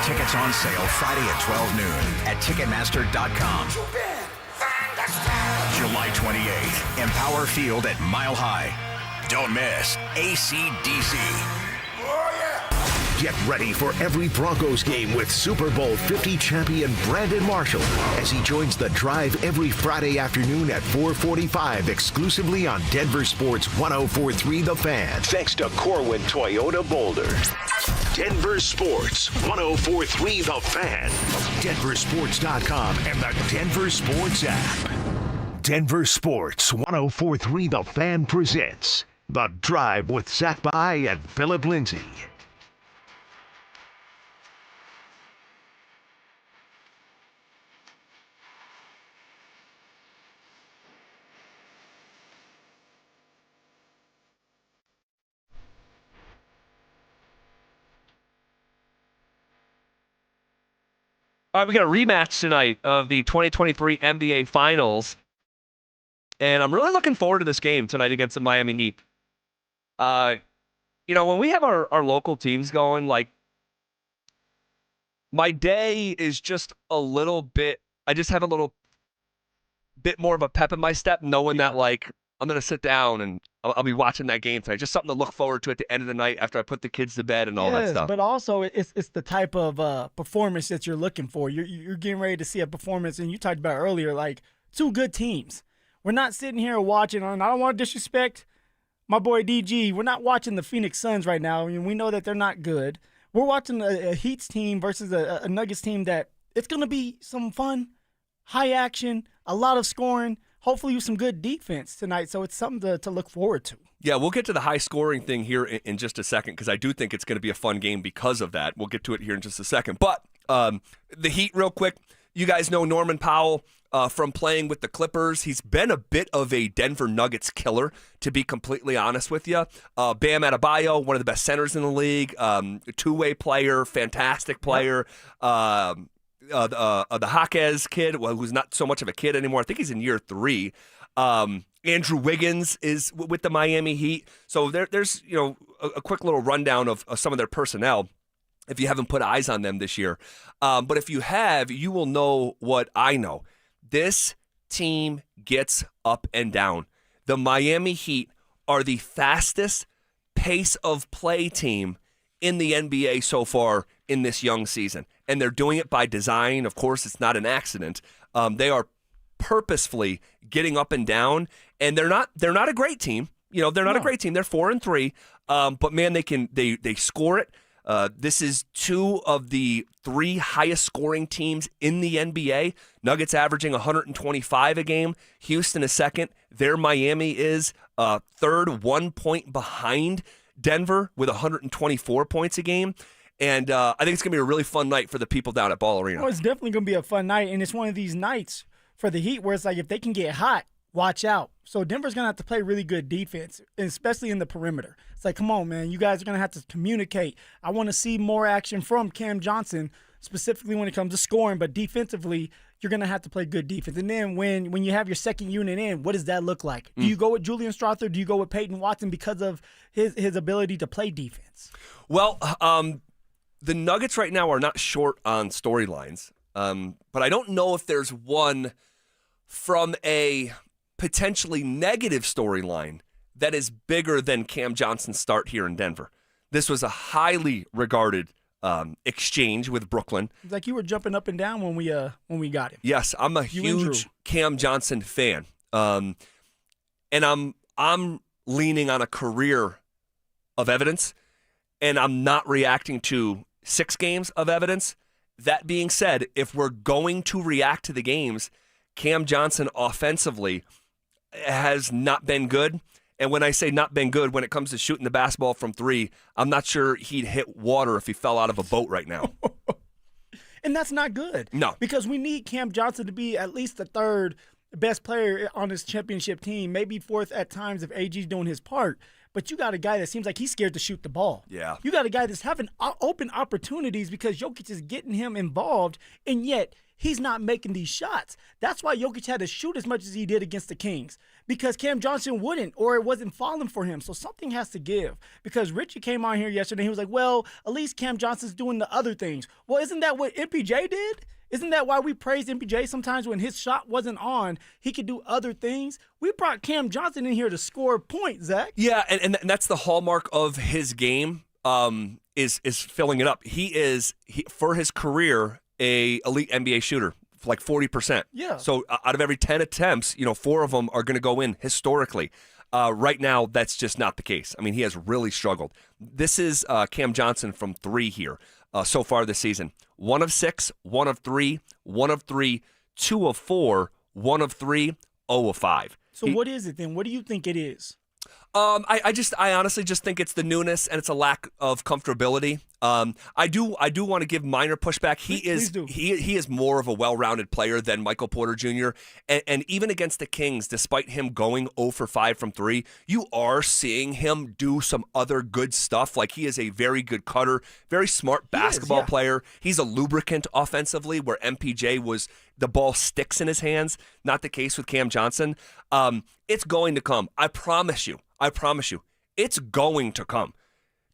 Tickets on sale Friday at 12 noon at Ticketmaster.com. July 28th. Empower Field at Mile High. Don't miss AC/DC. Get ready for every Broncos game with Super Bowl 50 champion Brandon Marshall as he joins the drive every Friday afternoon at 4:45 exclusively on Denver Sports 104.3 The Fan. Thanks to Corwin Toyota Boulder. Denver Sports 104.3 The Fan. DenverSports.com and the Denver Sports app. Denver Sports 104.3 The Fan presents The Drive with Zach By and Phillip Lindsay. All right, we got a rematch tonight of the 2023 NBA Finals. And I'm really looking forward to this game tonight against the Miami Heat. When we have our local teams going, like, my day is just a little bit, I just have a little bit more of a pep in my step, knowing that, like, I'm going to sit down and I'll be watching that game tonight. Just something to look forward to at the end of the night after I put the kids to bed and all that stuff. But also, it's the type of performance that you're looking for. You're getting ready to see a performance, and you talked about earlier, like, 2 good teams. We're not sitting here watching, and I don't want to disrespect my boy DG. We're not watching the Phoenix Suns right now. I mean, we know that they're not good. We're watching a Heat's team versus a Nuggets team that it's going to be some fun, high action, a lot of scoring, hopefully with some good defense tonight. So it's something to look forward to. Yeah, we'll get to the high-scoring thing here in just a second because I do think it's going to be a fun game because of that. We'll get to it here in just a second. But the Heat, real quick, you guys know Norman Powell from playing with the Clippers. He's been a bit of a Denver Nuggets killer, to be completely honest with you. Bam Adebayo, one of the best centers in the league, two-way player, fantastic player. The Jaquez kid, well, who's not so much of a kid anymore. I think he's in year 3. Andrew Wiggins is with the Miami Heat. So there's a quick little rundown of some of their personnel. if you haven't put eyes on them this year. But if you have, you will know what I know. This team gets up and down. The Miami Heat are the fastest pace of play team in the NBA so far in this young season. And they're doing it by design. Of course, it's not an accident. They are purposefully getting up and down, and they're not a great team. They're not a great team. They're 4-3. But man, they score it. This is 2 of the 3 highest scoring teams in the NBA. Nuggets averaging 125 a game. Houston is second. Their Miami is third, 1 point behind Denver with 124 points a game. And I think it's going to be a really fun night for the people down at Ball Arena. Well, it's definitely going to be a fun night, and it's one of these nights for the Heat where it's like if they can get hot, watch out. So Denver's going to have to play really good defense, especially in the perimeter. It's like, come on, man, you guys are going to have to communicate. I want to see more action from Cam Johnson, specifically when it comes to scoring, but defensively, you're going to have to play good defense. And then when you have your second unit in, what does that look like? Do you go with Julian Strawther? Do you go with Payton Watson because of his ability to play defense? Well, the Nuggets right now are not short on storylines, but I don't know if there's one from a potentially negative storyline that is bigger than Cam Johnson's start here in Denver. This was a highly regarded exchange with Brooklyn. It's like you were jumping up and down when we got him. Yes, I'm a huge Cam Johnson fan, and I'm leaning on a career of evidence, and I'm not reacting to 6 games of evidence. That being said, if we're going to react to the games, Cam Johnson offensively has not been good. And when I say not been good, when it comes to shooting the basketball from 3, I'm not sure he'd hit water if he fell out of a boat right now. And that's not good. No. Because we need Cam Johnson to be at least the 3rd best player on this championship team, maybe 4th at times if AG's doing his part. But you got a guy that seems like he's scared to shoot the ball. Yeah. You got a guy that's having open opportunities because Jokic is getting him involved, and yet he's not making these shots. That's why Jokic had to shoot as much as he did against the Kings, because Cam Johnson wouldn't, or it wasn't falling for him. So something has to give. Because Richie came on here yesterday, he was like, well, at least Cam Johnson's doing the other things. Well, isn't that what MPJ did? Isn't that why we praised MPJ sometimes when his shot wasn't on? He could do other things. We brought Cam Johnson in here to score points, Zach. Yeah, and that's the hallmark of his game, is filling it up. He is, for his career, a elite NBA shooter, like 40%. Yeah. So out of every 10 attempts, 4 of them are going to go in historically. Right now, that's just not the case. I mean, he has really struggled. This is Cam Johnson from 3 here so far this season. 1 of 6, 1 of 3, 1 of 3, 2 of 4, 1 of 3, 0 of 5. So what is it then? What do you think it is? I honestly just think it's the newness and it's a lack of comfortability. I do want to give minor pushback. He is more of a well-rounded player than Michael Porter Jr. And even against the Kings, despite him going 0 for 5 from 3, you are seeing him do some other good stuff. Like, he is a very good cutter, very smart basketball player. He's a lubricant offensively, where MPJ was the ball sticks in his hands. Not the case with Cam Johnson. It's going to come. I promise you. It's going to come.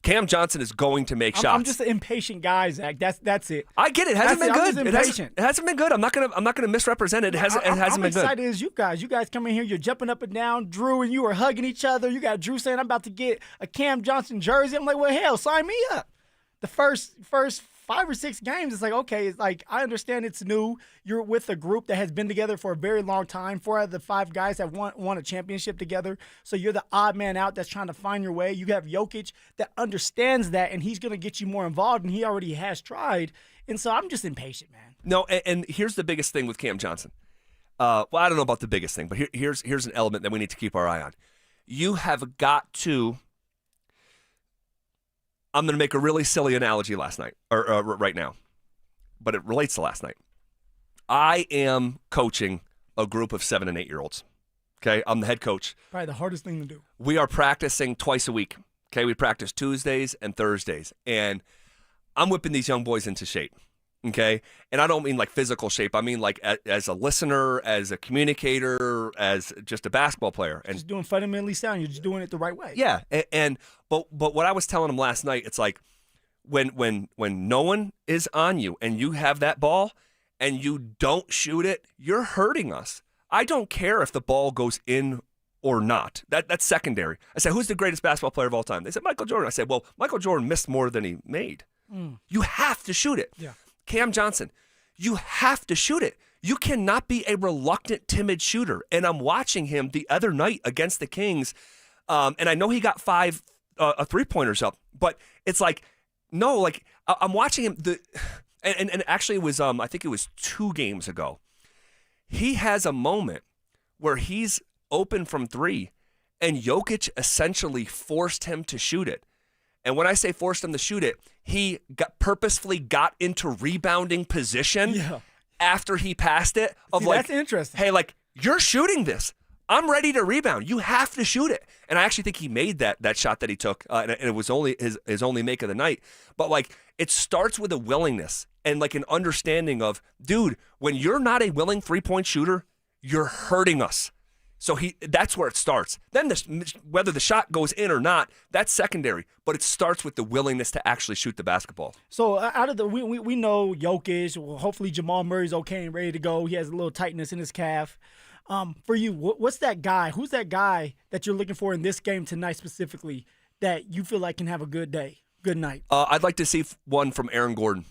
Cam Johnson is going to make shots. I'm just an impatient guy, Zach. That's it. I get it. It hasn't been good. It hasn't been good. I'm not gonna misrepresent it. It hasn't been good. I'm excited as you guys. You guys come in here. You're jumping up and down. Drew and you are hugging each other. You got Drew saying, "I'm about to get a Cam Johnson jersey." I'm like, "Well, hell, sign me up." The first 5 or 6 games, it's like, okay, it's like, I understand it's new. You're with a group that has been together for a very long time. 4 out of the 5 guys have won a championship together. So you're the odd man out that's trying to find your way. You have Jokic that understands that, and he's going to get you more involved, and he already has tried. And so I'm just impatient, man. No, and here's the biggest thing with Cam Johnson. Well, I don't know about the biggest thing, but here's an element that we need to keep our eye on. You have got to... I'm going to make a really silly analogy right now, but it relates to last night. I am coaching a group of 7 and 8-year-olds. Okay, I'm the head coach. Probably the hardest thing to do. We are practicing twice a week. Okay, we practice Tuesdays and Thursdays, and I'm whipping these young boys into shape. Okay, and I don't mean like physical shape. I mean like as a listener, as a communicator, as just a basketball player, and just doing fundamentally sound. You're just doing it the right way. Yeah, but what I was telling them last night, it's like when no one is on you and you have that ball and you don't shoot it, you're hurting us. I don't care if the ball goes in or not. That's secondary. I said, who's the greatest basketball player of all time? They said, Michael Jordan. I said, well, Michael Jordan missed more than he made. You have to shoot it. Yeah. Cam Johnson, you have to shoot it. You cannot be a reluctant, timid shooter. And I'm watching him the other night against the Kings, and I know he got 5 3-pointers up, but it's like, no, like I'm watching him. And actually it was, I think it was 2 games ago. He has a moment where he's open from 3, and Jokic essentially forced him to shoot it. And when I say forced him to shoot it, he purposefully got into rebounding position after he passed it. That's interesting. Hey, like, you're shooting this. I'm ready to rebound. You have to shoot it. And I actually think he made that shot that he took, and it was only his only make of the night. But, like, it starts with a willingness and, like, an understanding of, dude, when you're not a willing 3-point shooter, you're hurting us. So that's where it starts. Then whether the shot goes in or not, that's secondary. But it starts with the willingness to actually shoot the basketball. So out of we know Jokic. Well, hopefully Jamal Murray's okay and ready to go. He has a little tightness in his calf. For you, what's that guy? Who's that guy that you're looking for in this game tonight specifically that you feel like can have a good day, good night? I'd like to see one from Aaron Gordon.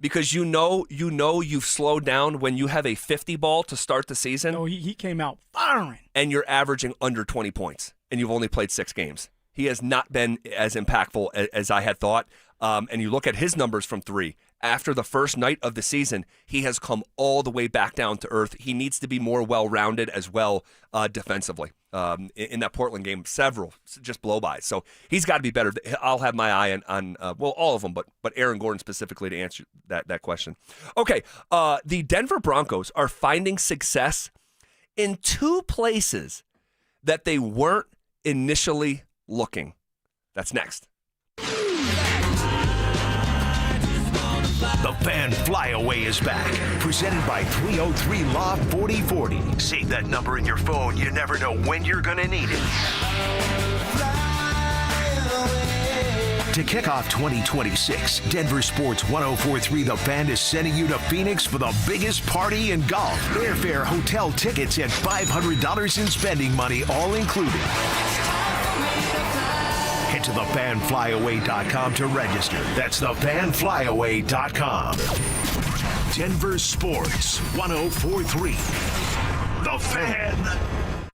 Because you know you've slowed down when you have a 50 ball to start the season. Oh, he came out firing. And you're averaging under 20 points, and you've only played 6 games. He has not been as impactful as I had thought. And you look at his numbers from 3. After the first night of the season, he has come all the way back down to earth. He needs to be more well-rounded as well defensively. In that Portland game, several just blow-bys. So he's got to be better. I'll have my eye on all of them, but Aaron Gordon specifically to answer that question. Okay, the Denver Broncos are finding success in 2 places that they weren't initially looking. That's next. The Fan Flyaway is back, presented by 303 Law 4040. Save that number in your phone. You never know when you're going to need it. To kick off 2026, Denver Sports 1043 The Fan is sending you to Phoenix for the biggest party in golf. Airfare, hotel tickets, and $500 in spending money all included. Head to thefanflyaway.com to register. That's thefanflyaway.com. Denver Sports 1043. The Fan.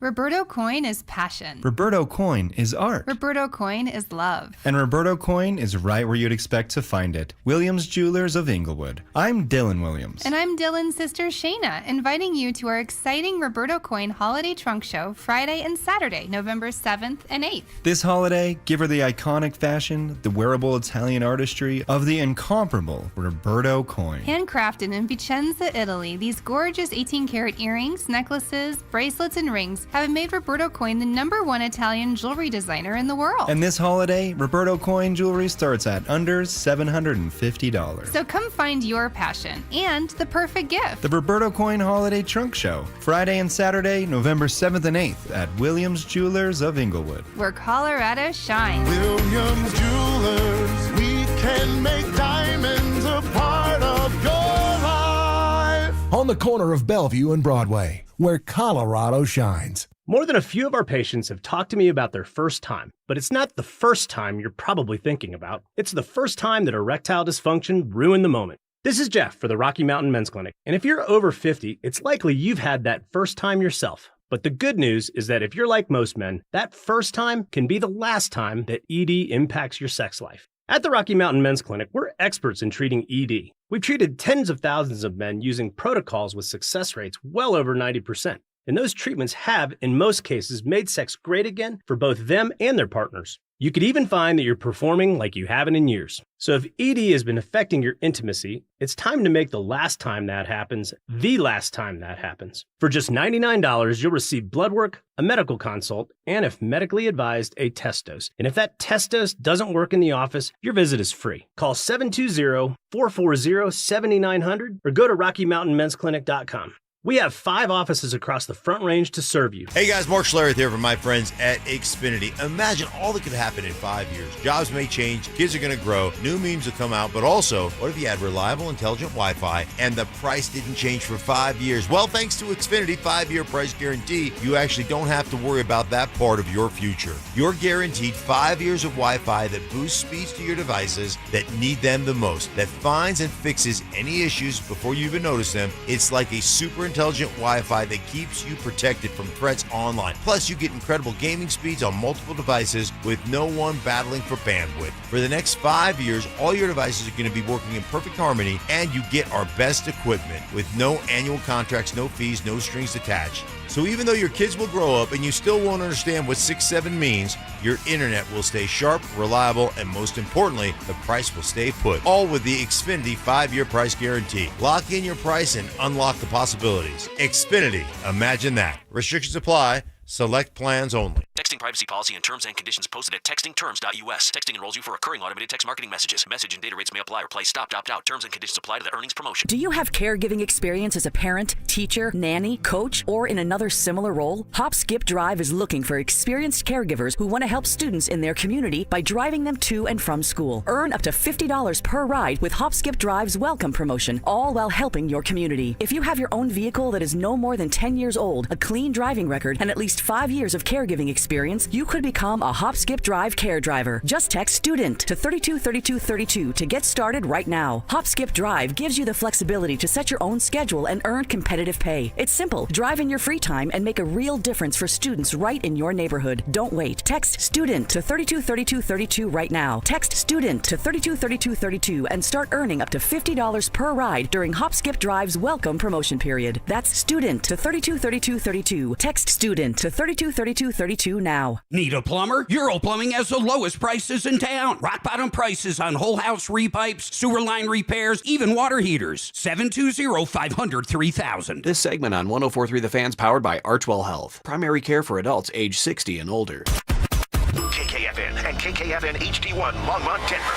Roberto Coin is passion. Roberto Coin is art. Roberto Coin is love. And Roberto Coin is right where you'd expect to find it. Williams Jewelers of Inglewood. I'm Dylan Williams. And I'm Dylan's sister Shayna, inviting you to our exciting Roberto Coin Holiday Trunk Show Friday and Saturday, November 7th and 8th. This holiday, give her the iconic fashion, the wearable Italian artistry of the incomparable Roberto Coin. Handcrafted in Vicenza, Italy, these gorgeous 18-karat earrings, necklaces, bracelets, and rings have made Roberto Coin the #1 Italian jewelry designer in the world. And this holiday, Roberto Coin jewelry starts at under $750. So come find your passion and the perfect gift. The Roberto Coin Holiday Trunk Show, Friday and Saturday, November 7th and 8th at Williams Jewelers of Inglewood. Where Colorado shines. Williams Jewelers, we can make diamonds a part of your life. On the corner of Bellevue and Broadway, where Colorado shines. More than a few of our patients have talked to me about their first time, but it's not the first time you're probably thinking about. It's the first time that erectile dysfunction ruined the moment. This is Jeff for the Rocky Mountain Men's Clinic, and if you're over 50, it's likely you've had that first time yourself. But the good news is that if you're like most men, that first time can be the last time that ED impacts your sex life. At the Rocky Mountain Men's Clinic, we're experts in treating ED. We've treated tens of thousands of men using protocols with success rates well over 90%. And those treatments have, in most cases, made sex great again for both them and their partners. You could even find that you're performing like you haven't in years. So if ED has been affecting your intimacy, it's time to make the last time that happens the last time that happens. For just $99, you'll receive blood work, a medical consult, and if medically advised, a test dose. And if that test dose doesn't work in the office, your visit is free. Call 720-440-7900 or go to RockyMountainMen'sClinic.com. We have 5 offices across the Front Range to serve you. Hey guys, Mark Schlereth here from my friends at Xfinity. Imagine all that could happen in 5 years. Jobs may change, kids are going to grow, new memes will come out, but also, what if you had reliable, intelligent Wi-Fi and the price didn't change for 5 years? Well, thanks to Xfinity 5-year price guarantee, you actually don't have to worry about that part of your future. You're guaranteed 5 years of Wi-Fi that boosts speeds to your devices that need them the most, that finds and fixes any issues before you even notice them. It's like a super intelligent Wi-Fi that keeps you protected from threats online. Plus, you get incredible gaming speeds on multiple devices with no one battling for bandwidth. For the next 5 years, all your devices are going to be working in perfect harmony, and you get our best equipment with no annual contracts, no fees, no strings attached. So even though your kids will grow up and you still won't understand what 6-7 means, your internet will stay sharp, reliable, and most importantly, the price will stay put. All with the Xfinity 5-year price guarantee. Lock in your price and unlock the possibilities. Xfinity, imagine that. Restrictions apply. Select plans only. Texting privacy policy and terms and conditions posted at textingterms.us. Texting enrolls you for recurring automated text marketing messages. Message and data rates may apply or play stop, opt out. Terms and conditions apply to the earnings promotion. Do you have caregiving experience as a parent, teacher, nanny, coach, or in another similar role? Hop Skip Drive is looking for experienced caregivers who want to help students in their community by driving them to and from school. Earn up to $50 per ride with Hop Skip Drive's welcome promotion, all while helping your community. If you have your own vehicle that is no more than 10 years old, a clean driving record, and at least 5 years of caregiving experience, you could become a Hop Skip Drive care driver. Just text STUDENT to 323232 to get started right now. Hop Skip Drive gives you the flexibility to set your own schedule and earn competitive pay. It's simple. Drive in your free time and make a real difference for students right in your neighborhood. Don't wait. Text STUDENT to 323232 right now. Text STUDENT to 323232 and start earning up to $50 per ride during Hop Skip Drive's welcome promotion period. That's STUDENT to 323232. Text STUDENT to 323232 now. Need a plumber? Euro Plumbing has the lowest prices in town. Rock bottom prices on whole house repipes, sewer line repairs, even water heaters. 720-500-3000. This segment on 104.3 The Fan's powered by Archwell Health. Primary care for adults age 60 and older. KKFN and KKFN HD1 Longmont, Denver.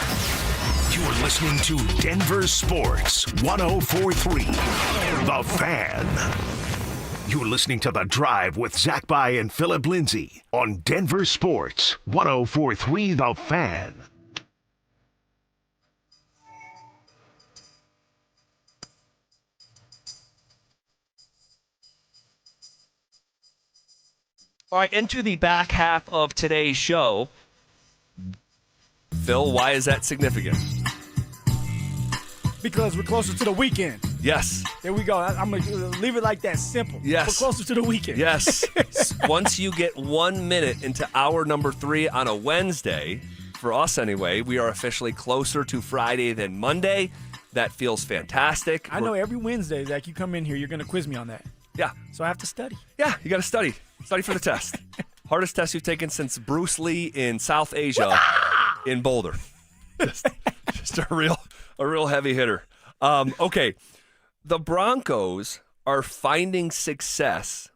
You're listening to Denver Sports 104.3 The Fan. You're listening to The Drive with Zach By and Phillip Lindsay on Denver Sports 104.3 The Fan. All right, into the back half of today's show. Phil, why is that significant? Because we're closer to the weekend. Yes. There we go. I'm going to leave it like that, simple. Yes. We're closer to the weekend. Yes. Once you get 1 minute into hour number 3 on a Wednesday, for us anyway, we are officially closer to Friday than Monday. That feels fantastic. I know every Wednesday, Zach, you come in here, you're going to quiz me on that. Yeah. So I have to study. Yeah, you got to study. Study for the test. Hardest test you've taken since Bruce Lee in South Asia in Boulder. Just a real heavy hitter. Okay. The Broncos are finding success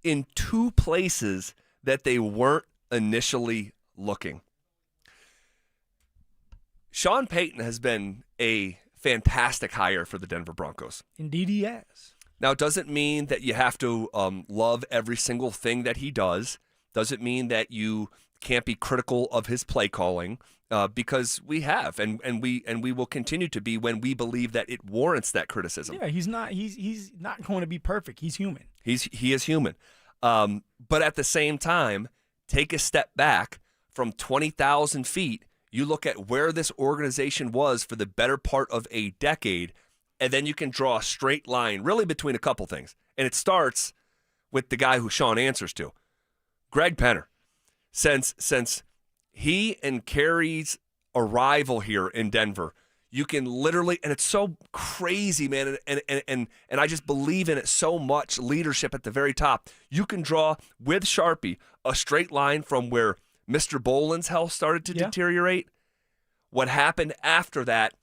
in 2 places that they weren't initially looking. Sean Payton has been a fantastic hire for the Denver Broncos. Indeed he has. Now, it doesn't mean that you have to love every single thing that he does. Doesn't mean that you can't be critical of his play calling. Because we have, and we will continue to be when we believe that it warrants that criticism. Yeah, he's not going to be perfect. He's human. He is human. But at the same time, take a step back from 20,000 feet. You look at where this organization was for the better part of a decade, and then you can draw a straight line, really between a couple things. And it starts with the guy who Sean answers to, Greg Penner. Since he and Kerry's arrival here in Denver, you can literally, and it's so crazy, man, and I just believe in it so much, leadership at the very top. You can draw with Sharpie a straight line from where Mr. Boland's health started to deteriorate, what happened after that,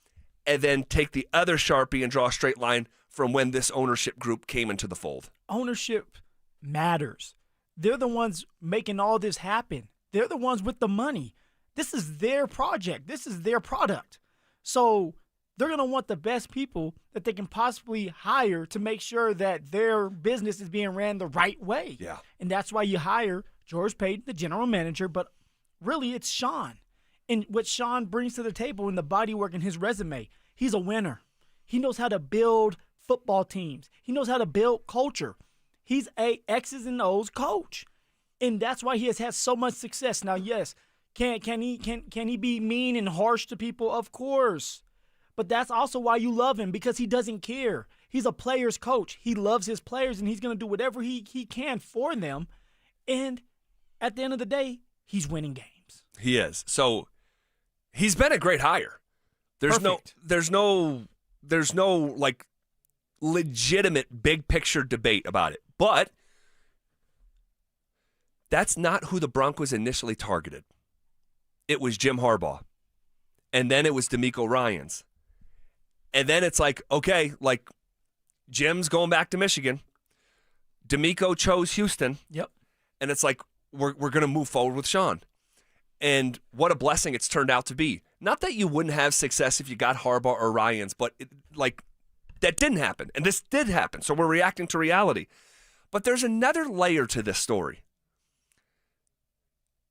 and then take the other Sharpie and draw a straight line from when this ownership group came into the fold. Ownership matters. They're the ones making all this happen. They're the ones with the money. This is their project. This is their product. So they're going to want the best people that they can possibly hire to make sure that their business is being ran the right way. Yeah. And that's why you hire George Payton, the general manager, but really it's Sean. And what Sean brings to the table in the bodywork and his resume, he's a winner. He knows how to build football teams. He knows how to build culture. He's a X's and O's coach. And that's why he has had so much success. Now, yes, can he be mean and harsh to people? Of course. But that's also why you love him, because he doesn't care. He's a player's coach. He loves his players, and he's going to do whatever he can for them. And at the end of the day, he's winning games. He is. So he's been a great hire. There's no like legitimate big picture debate about it. But that's not who the Broncos initially targeted. It was Jim Harbaugh. And then it was DeMeco Ryans. And then it's like, okay, like Jim's going back to Michigan. DeMeco chose Houston. Yep. And it's like, we're going to move forward with Sean. And what a blessing it's turned out to be. Not that you wouldn't have success if you got Harbaugh or Ryans, but that didn't happen. And this did happen. So we're reacting to reality. But there's another layer to this story.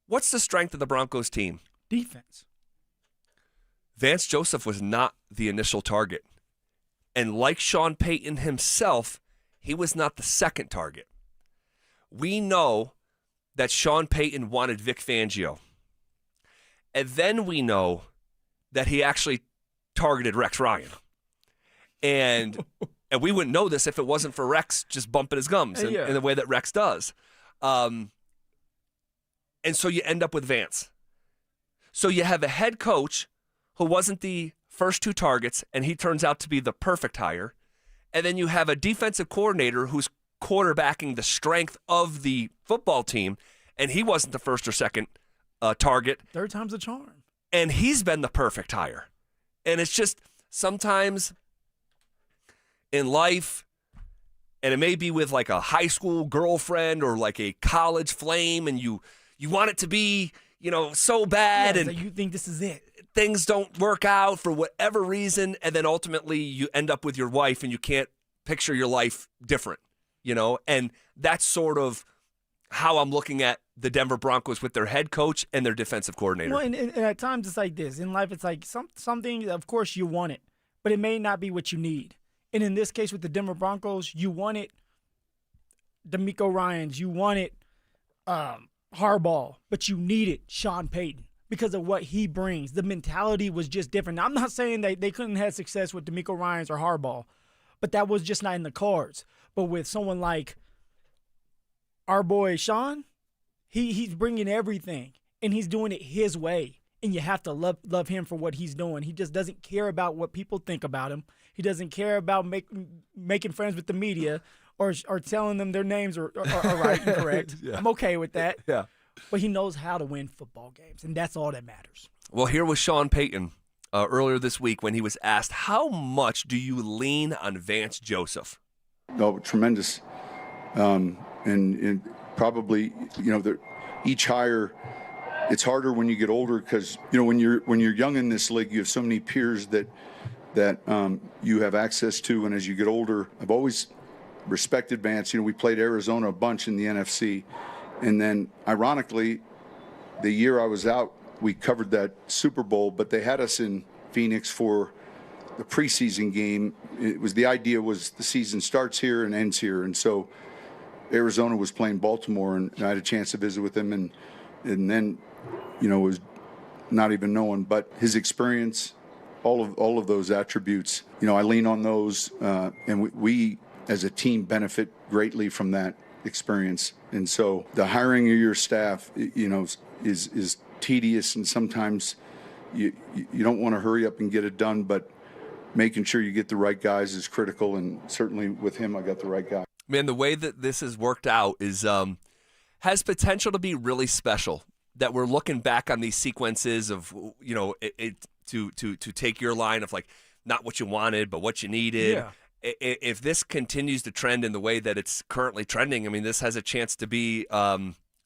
What's the strength of the Broncos team? Defense. Vance Joseph was not the initial target. And like Sean Payton himself, he was not the second target. We know that Sean Payton wanted Vic Fangio. And then we know that he actually targeted Rex Ryan. And we wouldn't know this if it wasn't for Rex just bumping his gums in the way that Rex does. And so you end up with Vance. So you have a head coach who wasn't the first two targets, and he turns out to be the perfect hire. And then you have a defensive coordinator who's quarterbacking the strength of the football team, and he wasn't the first or second target. Third time's a charm. And he's been the perfect hire. And it's just sometimes in life, and it may be with like a high school girlfriend or like a college flame, and you want it to be, so bad, and so you think this is it. Things don't work out for whatever reason, and then ultimately you end up with your wife and you can't picture your life different, and that's sort of how I'm looking at the Denver Broncos with their head coach and their defensive coordinator. Well, and at times it's like this. In life, it's like something, of course, you want it, but it may not be what you need. And in this case with the Denver Broncos, you wanted DeMeco Ryans, you wanted Harbaugh, but you needed Sean Payton because of what he brings. The mentality was just different. Now, I'm not saying that they couldn't have success with DeMeco Ryans or Harbaugh, but that was just not in the cards. But with someone like our boy Sean, he's bringing everything, and he's doing it his way. And you have to love him for what he's doing. He just doesn't care about what people think about him. He doesn't care about making friends with the media or telling them their names are right and correct. Yeah. I'm okay with that. Yeah. But he knows how to win football games, and that's all that matters. Well, here was Sean Payton earlier this week when he was asked, how much do you lean on Vance Joseph? Oh, tremendous. And probably, each hire, it's harder when you get older because, when you're young in this league, you have so many peers that you have access to. And as you get older, I've always respected Vance. We played Arizona a bunch in the NFC. And then, ironically, the year I was out, we covered that Super Bowl, but they had us in Phoenix for the preseason game. The idea was the season starts here and ends here. And so Arizona was playing Baltimore, and I had a chance to visit with him. And then, it was not even knowing, but his experience, all of those attributes, I lean on those, and we as a team benefit greatly from that experience. And so the hiring of your staff, is tedious, and sometimes you don't want to hurry up and get it done, but making sure you get the right guys is critical. And certainly with him, I got the right guy. Man, the way that this has worked out is has potential to be really special. That we're looking back on these sequences of, to take your line of like not what you wanted, but what you needed. Yeah. If this continues to trend in the way that it's currently trending, I mean, this has a chance to be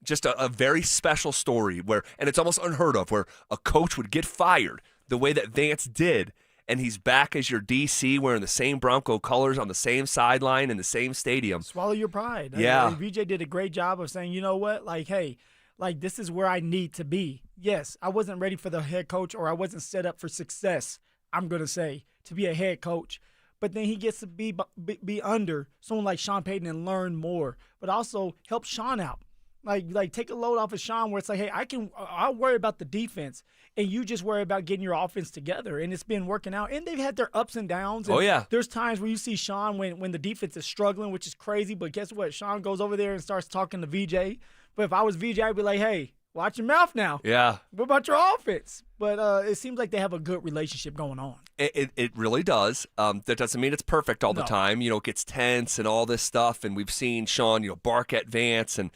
just a very special story and it's almost unheard of, where a coach would get fired the way that Vance did, and he's back as your DC wearing the same Bronco colors on the same sideline in the same stadium. Swallow your pride. Yeah. VJ did a great job of saying, you know what, like, hey, like, this is where I need to be. Yes, I wasn't ready for the head coach, or I wasn't set up for success, I'm going to say, to be a head coach. But then he gets to be under someone like Sean Payton and learn more, but also help Sean out. Like take a load off of Sean where it's like, hey, I'll worry about the defense, and you just worry about getting your offense together. And it's been working out. And they've had their ups and downs. And there's times where you see Sean when the defense is struggling, which is crazy. But guess what? Sean goes over there and starts talking to VJ. But if I was VJ, I'd be like, hey, watch your mouth now. Yeah. What about your offense? But it seems like they have a good relationship going on. It really does. That doesn't mean it's perfect all the time. You know, it gets tense and all this stuff. And we've seen Sean, bark at Vance and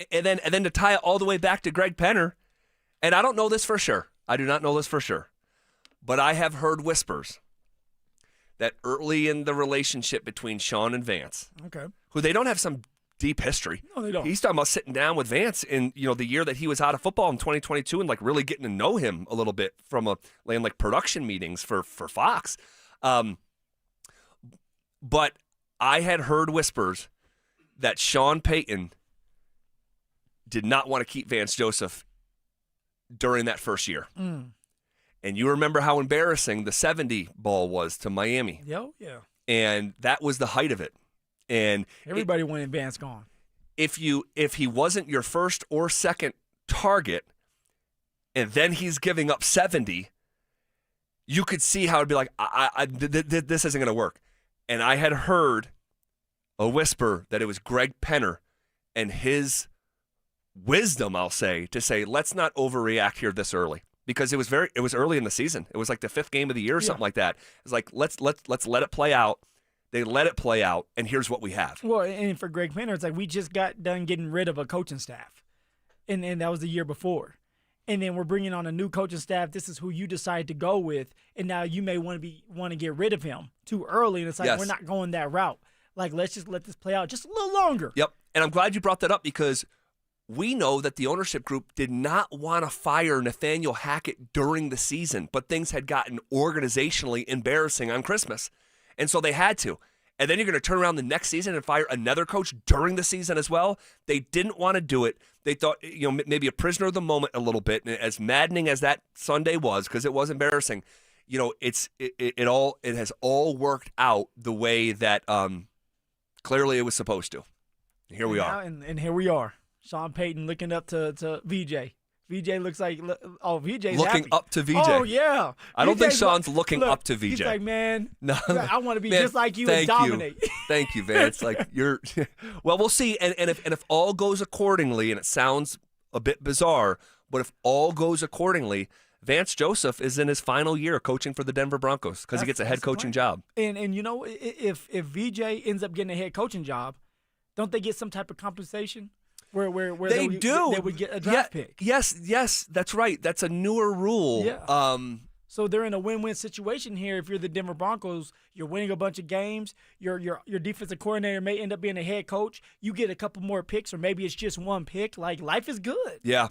then to tie it all the way back to Greg Penner. And I don't know this for sure. I do not know this for sure. But I have heard whispers that early in the relationship between Sean and Vance, who they don't have some deep history. No, they don't. He's talking about sitting down with Vance in the year that he was out of football in 2022 and like really getting to know him a little bit from like production meetings for Fox. But I had heard whispers that Sean Payton did not want to keep Vance Joseph during that first year. And you remember how embarrassing the 70 ball was to Miami. Yeah. And that was the height of it. And everybody wanted Vance gone. If he wasn't your first or second target, and then he's giving up 70, you could see how it'd be like, this isn't going to work. And I had heard a whisper that it was Greg Penner and his wisdom, I'll say, to say, let's not overreact here this early, because it was early in the season. It was like the 5th game of the year or something like that. It's like, let's let it play out. They let it play out, and here's what we have. Well, and for Greg Penner, it's like we just got done getting rid of a coaching staff, and that was the year before. And then we're bringing on a new coaching staff. This is who you decide to go with, and now you may want to get rid of him too early, and it's like we're not going that route. Like, let's just let this play out just a little longer. Yep, and I'm glad you brought that up, because we know that the ownership group did not want to fire Nathaniel Hackett during the season, but things had gotten organizationally embarrassing on Christmas. And so they had to. And then you're going to turn around the next season and fire another coach during the season as well. They didn't want to do it. They thought, maybe a prisoner of the moment a little bit. And as maddening as that Sunday was, because it was embarrassing, it has all worked out the way that clearly it was supposed to. Here we are. And here we are. Sean Payton looking up to VJ. VJ looks like, VJ's looking happy. up to VJ. Oh, yeah. I don't think Sean's looking up to VJ. He's like, man, no, I want to be just like you and dominate. Thank you, Vance. Like, you're – well, we'll see. And if all goes accordingly, and it sounds a bit bizarre, but if all goes accordingly, Vance Joseph is in his final year coaching for the Denver Broncos because he gets a head coaching job. And if VJ ends up getting a head coaching job, don't they get some type of compensation? Where they would get a draft pick. Yes, that's right. That's a newer rule. Yeah. So they're in a win-win situation here. If you're the Denver Broncos, you're winning a bunch of games. Your defensive coordinator may end up being a head coach. You get a couple more picks, or maybe it's just one pick. Like, life is good. Yeah,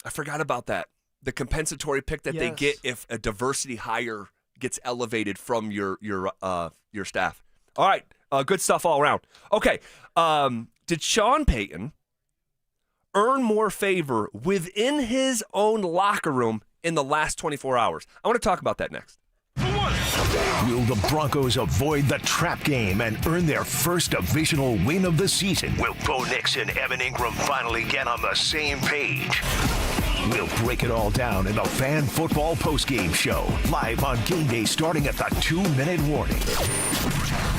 I forgot about that. The compensatory pick that they get if a diversity hire gets elevated from your staff. All right, good stuff all around. Okay, did Sean Payton earn more favor within his own locker room in the last 24 hours? I want to talk about that next. Will the Broncos avoid the trap game and earn their first divisional win of the season? Will Bo Nix and Evan Ingram finally get on the same page? We'll break it all down in the Fan Football Postgame Show, live on game day starting at the 2-minute warning.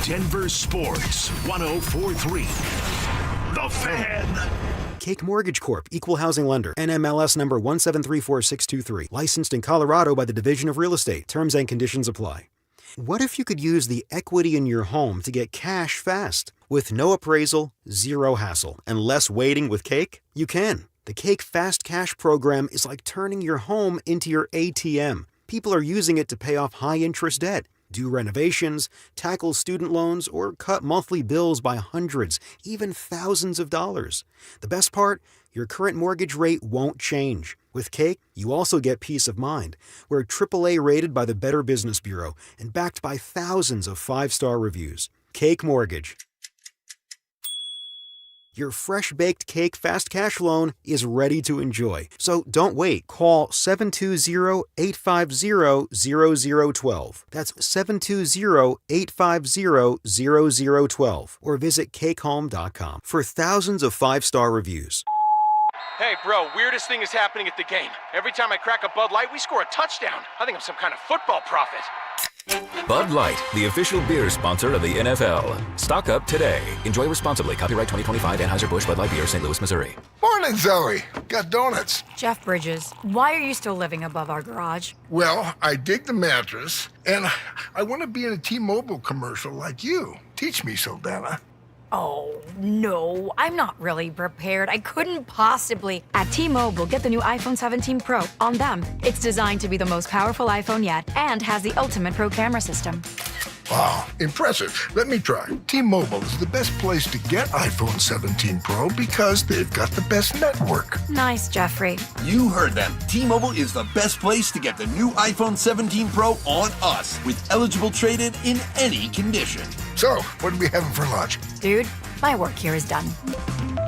Denver Sports 104.3. The Fan. Cake Mortgage Corp. Equal Housing Lender. NMLS number 1734623. Licensed in Colorado by the Division of Real Estate. Terms and conditions apply. What if you could use the equity in your home to get cash fast? With no appraisal, zero hassle, and less waiting with Cake? You can. The Cake Fast Cash program is like turning your home into your ATM. People are using it to pay off high-interest debt. do renovations, tackle student loans, or cut monthly bills by hundreds, even thousands of dollars. The best part? Your current mortgage rate won't change. With Cake, you also get peace of mind. We're AAA rated by the Better Business Bureau and backed by thousands of 5-star reviews. Cake Mortgage. Your fresh-baked Cake Fast Cash loan is ready to enjoy. So don't wait. Call 720-850-0012. That's 720-850-0012. Or visit cakehome.com for thousands of 5-star reviews. Hey, bro, weirdest thing is happening at the game. Every time I crack a Bud Light, we score a touchdown. I think I'm some kind of football prophet. Bud Light, the official beer sponsor of the NFL. Stock up today. Enjoy responsibly. Copyright 2025 Anheuser-Busch Bud Light Beer, St. Louis, Missouri. Morning, Zoe. Got donuts. Jeff Bridges, why are you still living above our garage? Well, I dig the mattress, and I want to be in a T-Mobile commercial like you. Teach me, Saldana. Oh, no, I'm not really prepared. I couldn't possibly. At T-Mobile, get the new iPhone 17 Pro on them. It's designed to be the most powerful iPhone yet and has the ultimate pro camera system. Wow, impressive. Let me try. T-Mobile is the best place to get iPhone 17 Pro because they've got the best network. Nice, Jeffrey. You heard them. T-Mobile is the best place to get the new iPhone 17 Pro on us with eligible trade-in in any condition. So, what are we having for lunch? Dude, my work here is done.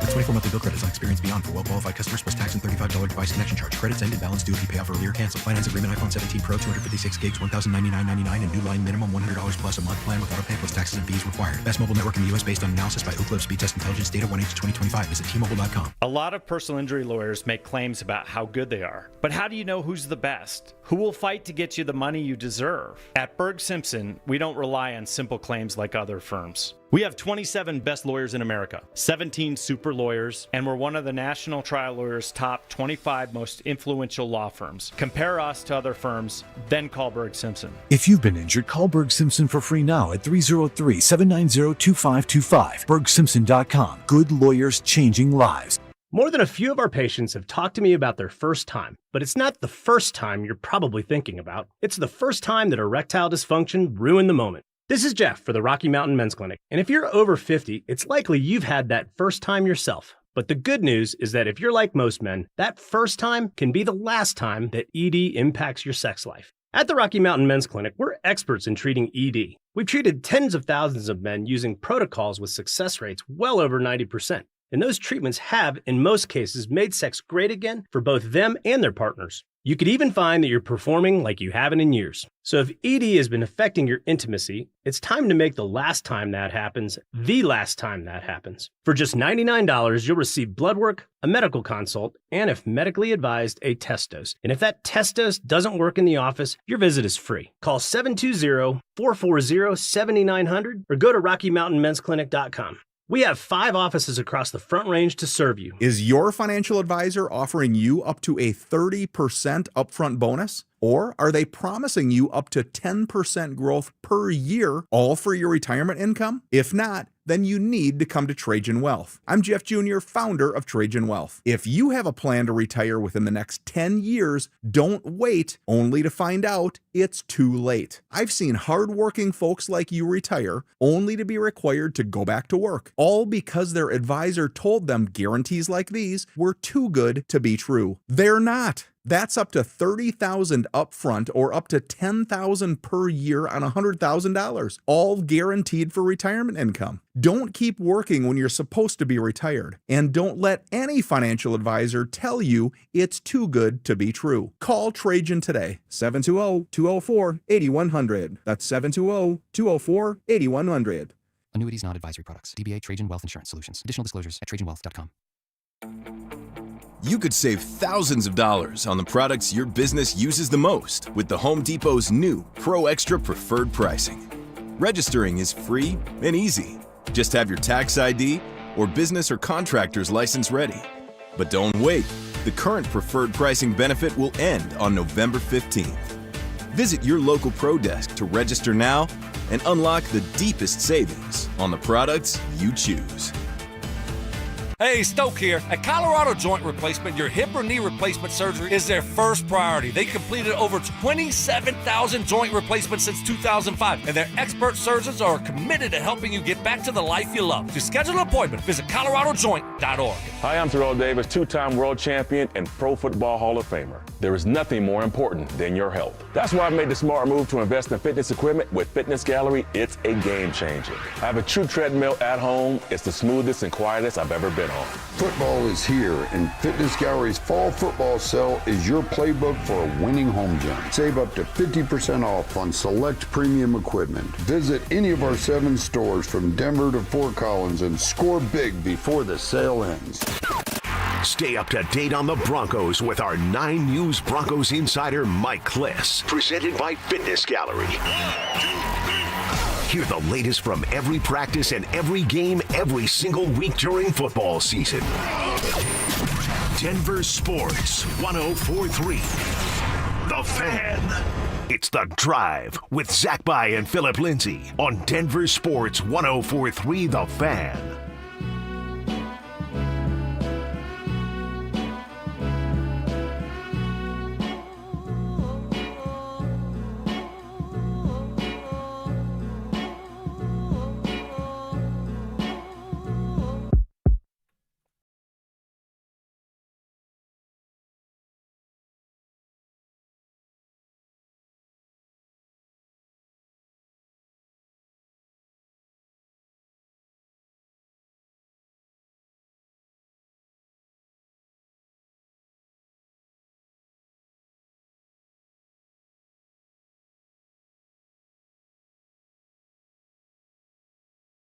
24 monthly bill credits on Experience Beyond for well-qualified customers plus tax and $35 device connection charge. Credits end and balance due if you pay off earlier. Cancel. Finance agreement iPhone 17 Pro 256 gigs, $1,099.99 and new line minimum $100 plus a month plan with auto pay plus taxes and fees required. Best mobile network in the U.S. based on analysis by Ookla Speed Test Intelligence data 1H2025. Visit T-Mobile.com. A lot of personal injury lawyers make claims about how good they are. But how do you know who's the best? Who will fight to get you the money you deserve? At Berg Simpson, we don't rely on simple claims like other firms. We have 27 best lawyers in America, 17 super lawyers, and we're one of the National Trial Lawyers' top 25 most influential law firms. Compare us to other firms, then call Berg Simpson. If you've been injured, call Berg Simpson for free now at 303-790-2525. BergSimpson.com. Good lawyers changing lives. More than a few of our patients have talked to me about their first time, but it's not the first time you're probably thinking about. It's the first time that erectile dysfunction ruined the moment. This is Jeff for the Rocky Mountain Men's Clinic, and if you're over 50, it's likely you've had that first time yourself. But the good news is that if you're like most men, that first time can be the last time that ED impacts your sex life. At the Rocky Mountain Men's Clinic, we're experts in treating ED. We've treated tens of thousands of men using protocols with success rates well over 90%. And those treatments have, in most cases, made sex great again for both them and their partners. You could even find that you're performing like you haven't in years. So if ED has been affecting your intimacy, it's time to make the last time that happens, the last time that happens. For just $99, you'll receive blood work, a medical consult, and if medically advised, a test dose. And if that test dose doesn't work in the office, your visit is free. Call 720-440-7900 or go to RockyMountainMen'sClinic.com. We have 5 offices across the Front Range to serve you. Is your financial advisor offering you up to a 30% upfront bonus? Or are they promising you up to 10% growth per year, all for your retirement income? If not, then you need to come to Trajan Wealth. I'm Jeff Jr., founder of Trajan Wealth. If you have a plan to retire within the next 10 years, don't wait only to find out it's too late. I've seen hardworking folks like you retire only to be required to go back to work, all because their advisor told them guarantees like these were too good to be true. They're not. That's up to $30,000 upfront or up to $10,000 per year on $100,000, all guaranteed for retirement income. Don't keep working when you're supposed to be retired, and don't let any financial advisor tell you it's too good to be true. Call Trajan today, 720-204-8100. That's 720-204-8100. Annuities, not advisory products. DBA Trajan Wealth Insurance Solutions. Additional disclosures at TrajanWealth.com. You could save thousands of dollars on the products your business uses the most with the Home Depot's new Pro Extra Preferred Pricing. Registering is free and easy. Just have your tax ID or business or contractor's license ready. But don't wait. The current preferred pricing benefit will end on November 15th. Visit your local Pro Desk to register now and unlock the deepest savings on the products you choose. Hey, Stoke here. At Colorado Joint Replacement, your hip or knee replacement surgery is their first priority. They completed over 27,000 joint replacements since 2005, and their expert surgeons are committed to helping you get back to the life you love. To schedule an appointment, visit coloradojoint.org. Hi, I'm Terrell Davis, two-time world champion and Pro Football Hall of Famer. There is nothing more important than your health. That's why I made the smart move to invest in fitness equipment with Fitness Gallery. It's a game changer. I have a true treadmill at home. It's the smoothest and quietest I've ever been on. Football is here, and Fitness Gallery's fall football sale is your playbook for a winning home gym. Save up to 50% off on select premium equipment. Visit any of our 7 stores from Denver to Fort Collins and score big before the sale ends. Stay up to date on the Broncos with our 9 News Broncos insider Mike Kliss. Presented by Fitness Gallery. Hear the latest from every practice and every game every single week during football season. Denver Sports 104.3. The Fan. It's The Drive with Zach By and Phillip Lindsay on Denver Sports 104.3 The Fan.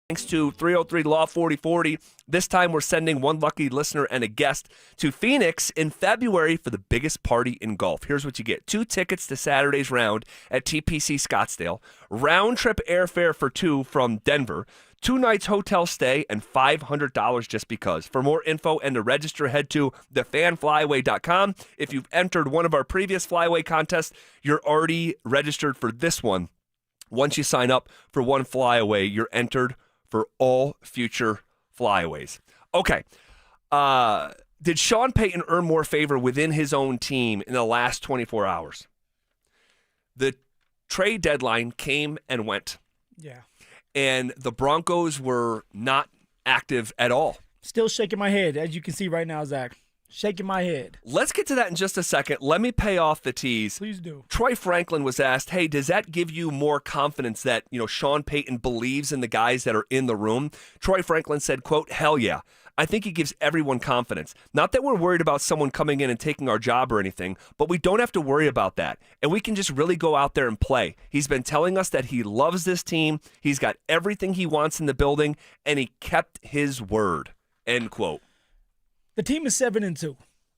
Thanks to 303 Law 4040. This time we're sending one lucky listener and a guest to Phoenix in February for the biggest party in golf. Here's what you get. 2 tickets to Saturday's round at TPC Scottsdale, round-trip airfare for 2 from Denver, 2 nights hotel stay, and $500 just because. For more info and to register, head to thefanflyaway.com. If you've entered one of our previous flyaway contests, you're already registered for this one. Once you sign up for one flyaway, you're entered for all future flyaways. Okay. Did Sean Payton earn more favor within his own team in the last 24 hours? The trade deadline came and went. Yeah. And the Broncos were not active at all. Still shaking my head, as you can see right now, Zach. Shaking my head. Let's get to that in just a second. Let me pay off the tease. Please do. Troy Franklin was asked, hey, does that give you more confidence that, Sean Payton believes in the guys that are in the room? Troy Franklin said, quote, hell yeah. I think he gives everyone confidence. Not that we're worried about someone coming in and taking our job or anything, but we don't have to worry about that. And we can just really go out there and play. He's been telling us that he loves this team. He's got everything he wants in the building, and he kept his word, end quote. The team is 7-2.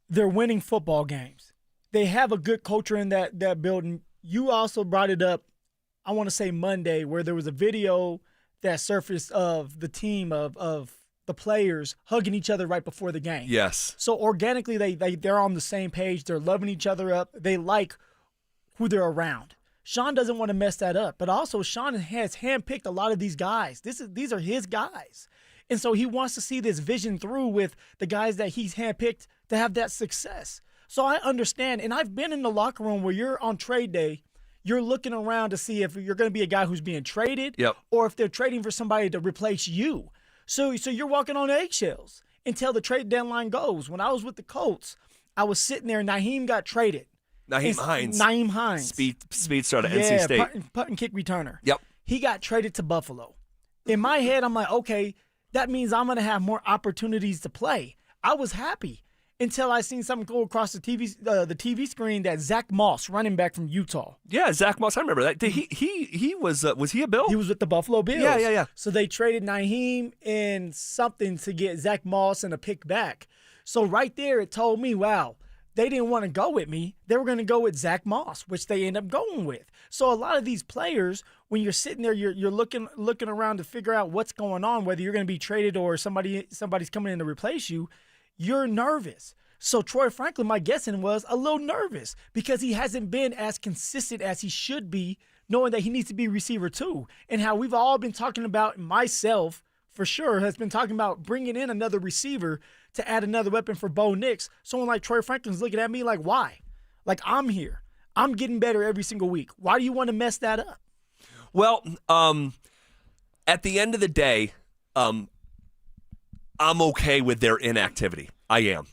They're winning football games. They have a good culture in that building. You also brought it up, I want to say Monday, where there was a video that surfaced of the team of the players hugging each other right before the game. Yes. So organically, they're on the same page. They're loving each other up. They like who they're around. Sean doesn't want to mess that up. But also, Sean has handpicked a lot of these guys. These are his guys. And so he wants to see this vision through with the guys that he's handpicked to have that success. So I understand. And I've been in the locker room where you're on trade day, you're looking around to see if you're going to be a guy who's being traded or if they're trading for somebody to replace you. So you're walking on eggshells until the trade deadline goes. When I was with the Colts, I was sitting there and Naheem got traded. Naheem Hines. Speedster out of NC State. Punt and kick returner. Yep. He got traded to Buffalo. In my head, I'm like, okay, that means I'm going to have more opportunities to play. I was happy until I seen something go across the TV screen that Zach Moss, running back from Utah. Yeah, Zach Moss. I remember that. He was he a Bill? He was with the Buffalo Bills. Yeah. So they traded Naheem and something to get Zach Moss and a pick back. So right there, it told me, wow, they didn't want to go with me. They were going to go with Zach Moss, which they end up going with. So a lot of these players, when you're sitting there, you're looking around to figure out what's going on, whether you're going to be traded or somebody's coming in to replace you, you're nervous. So Troy Franklin, my guessing was a little nervous because he hasn't been as consistent as he should be, knowing that he needs to be receiver too. And how we've all been talking about myself for sure, has been talking about bringing in another receiver to add another weapon for Bo Nix. Someone like Troy Franklin's looking at me like, why? Like, I'm here. I'm getting better every single week. Why do you want to mess that up? Well, at the end of the day, I'm okay with their inactivity. I am.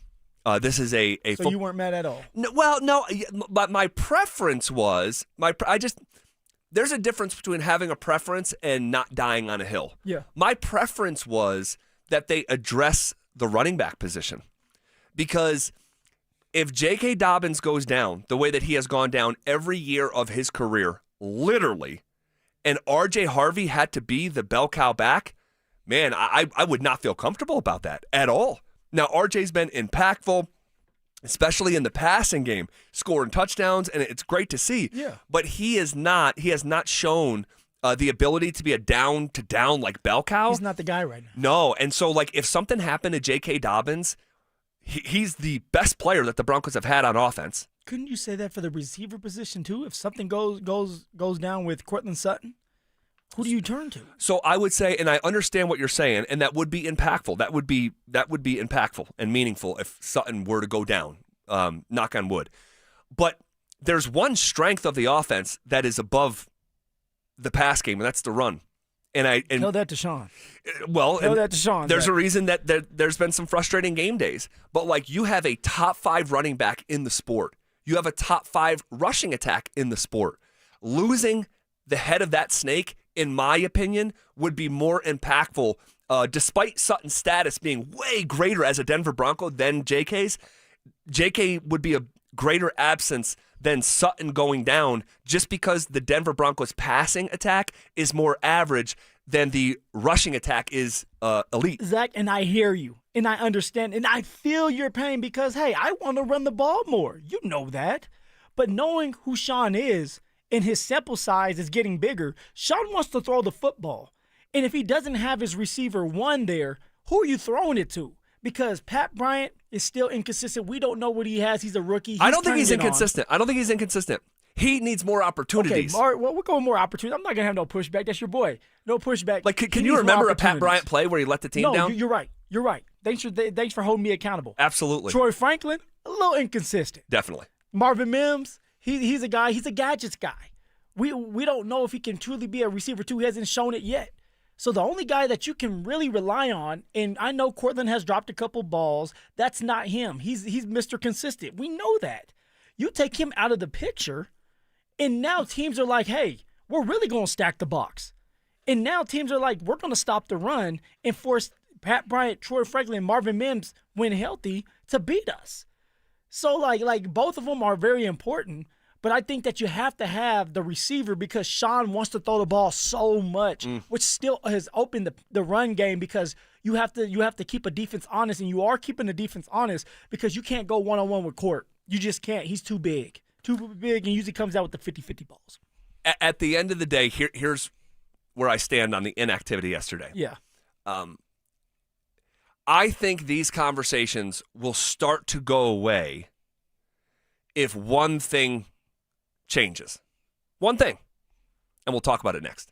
This is a So you weren't mad at all? No, well, no, but my preference was there's a difference between having a preference and not dying on a hill. Yeah. My preference was that they address the running back position, because if J.K. Dobbins goes down the way that he has gone down every year of his career, literally, and R.J. Harvey had to be the bell cow back, man, I would not feel comfortable about that at all. Now, R.J.'s been impactful, especially in the passing game, scoring touchdowns, and it's great to see. Yeah. But he has not shown the ability to be a down-to-down like bell cow. He's not the guy right now. No, and so like if something happened to J.K. Dobbins, he's the best player that the Broncos have had on offense. Couldn't you say that for the receiver position too? If something goes down with Cortland Sutton, who do you turn to? So I would say, and I understand what you're saying, and that would be impactful. That would be impactful and meaningful if Sutton were to go down. Knock on wood. But there's one strength of the offense that is above the pass game, and that's the run. And tell that to Sean. Well, tell that to Sean. There's a reason that there's been some frustrating game days. But like, you have a top 5 running back in the sport. You have a top 5 rushing attack in the sport. Losing the head of that snake, in my opinion, would be more impactful. Despite Sutton's status being way greater as a Denver Bronco than JK's, JK would be a greater absence than Sutton going down, just because the Denver Broncos passing attack is more average than the rushing attack is elite. Zach, and I hear you, and I understand, and I feel your pain because, hey, I want to run the ball more. You know that. But knowing who Sean is, and his sample size is getting bigger, Sean wants to throw the football. And if he doesn't have his receiver one there, who are you throwing it to? Because Pat Bryant is still inconsistent. We don't know what he has. He's a rookie. I don't think he's inconsistent. He needs more opportunities. Okay, well, we're going more opportunities. I'm not going to have no pushback. That's your boy. No pushback. Like, can you remember a Pat Bryant play where he let the team down? No, you're right. You're right. Thanks for holding me accountable. Absolutely. Troy Franklin, a little inconsistent. Definitely. Marvin Mims, he's a guy. He's a gadgets guy. We don't know if he can truly be a receiver too. He hasn't shown it yet. So the only guy that you can really rely on, and I know Cortland has dropped a couple balls, that's not him. He's Mr. Consistent. We know that. You take him out of the picture, and now teams are like, hey, we're really going to stack the box. And now teams are like, we're going to stop the run and force Pat Bryant, Troy Franklin, and Marvin Mims, when healthy, to beat us. So like both of them are very important. But I think that you have to have the receiver because Sean wants to throw the ball so much, which still has opened the run game because you have to keep a defense honest, and you are keeping the defense honest because you can't go one-on-one with Court. You just can't. He's too big, and usually comes out with the 50-50 balls. At the end of the day, here's where I stand on the inactivity yesterday. Yeah. I think these conversations will start to go away if one thing changes. One thing. And we'll talk about it next.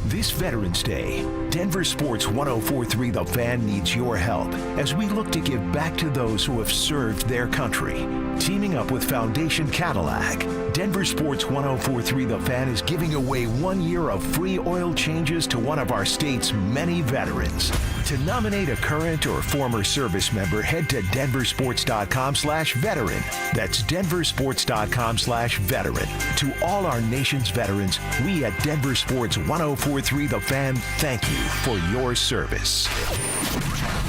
This Veterans Day, Denver Sports 104.3 The Fan needs your help as we look to give back to those who have served their country. Teaming up with Foundation Cadillac, Denver Sports 104.3 The Fan is giving away 1 year of free oil changes to one of our state's many veterans. To nominate a current or former service member, head to denversports.com/veteran. That's denversports.com/veteran. To all our nation's veterans, we at Denver Sports 104.3 The Fan thank you for your service.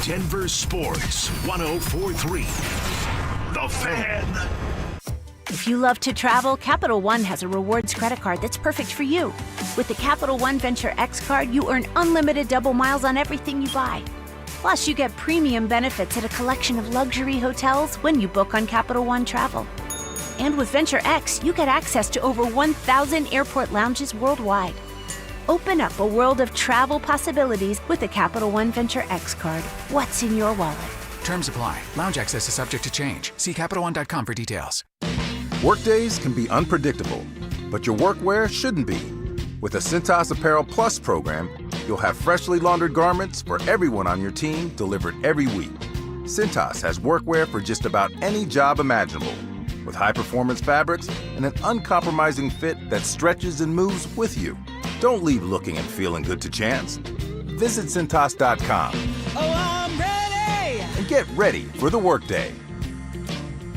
Denver Sports 104.3 The Fan. If you love to travel, Capital One has a rewards credit card that's perfect for you. With the Capital One Venture X card, you earn unlimited double miles on everything you buy. Plus, you get premium benefits at a collection of luxury hotels when you book on Capital One Travel. And with Venture X, you get access to over 1,000 airport lounges worldwide. Open up a world of travel possibilities with the Capital One Venture X card. What's in your wallet? Terms apply. Lounge access is subject to change. See CapitalOne.com for details. Workdays can be unpredictable, but your workwear shouldn't be. With the Cintas Apparel Plus program, You'll have freshly laundered garments for everyone on your team delivered every week. Cintas has workwear for just about any job imaginable, with high-performance fabrics and an uncompromising fit that stretches and moves with you. Don't leave looking and feeling good to chance. Visit Cintas.com. Oh, I'm ready! And get ready for the workday.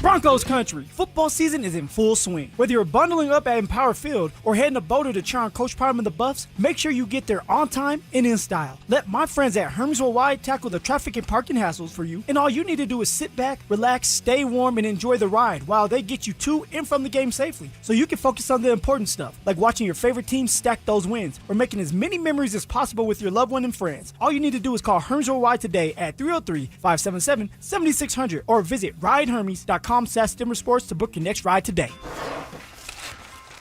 Broncos country, football season is in full swing. Whether you're bundling up at Empower Field or heading to Boulder to cheer on Coach Prime and the Buffs, make sure you get there on time and in style. Let my friends at Hermes Worldwide tackle the traffic and parking hassles for you, and all you need to do is sit back, relax, stay warm, and enjoy the ride while they get you to and from the game safely, so you can focus on the important stuff, like watching your favorite team stack those wins or making as many memories as possible with your loved one and friends. All you need to do is call Hermes Worldwide today at 303-577-7600 or visit ridehermes.com/DenverSports to book your next ride today.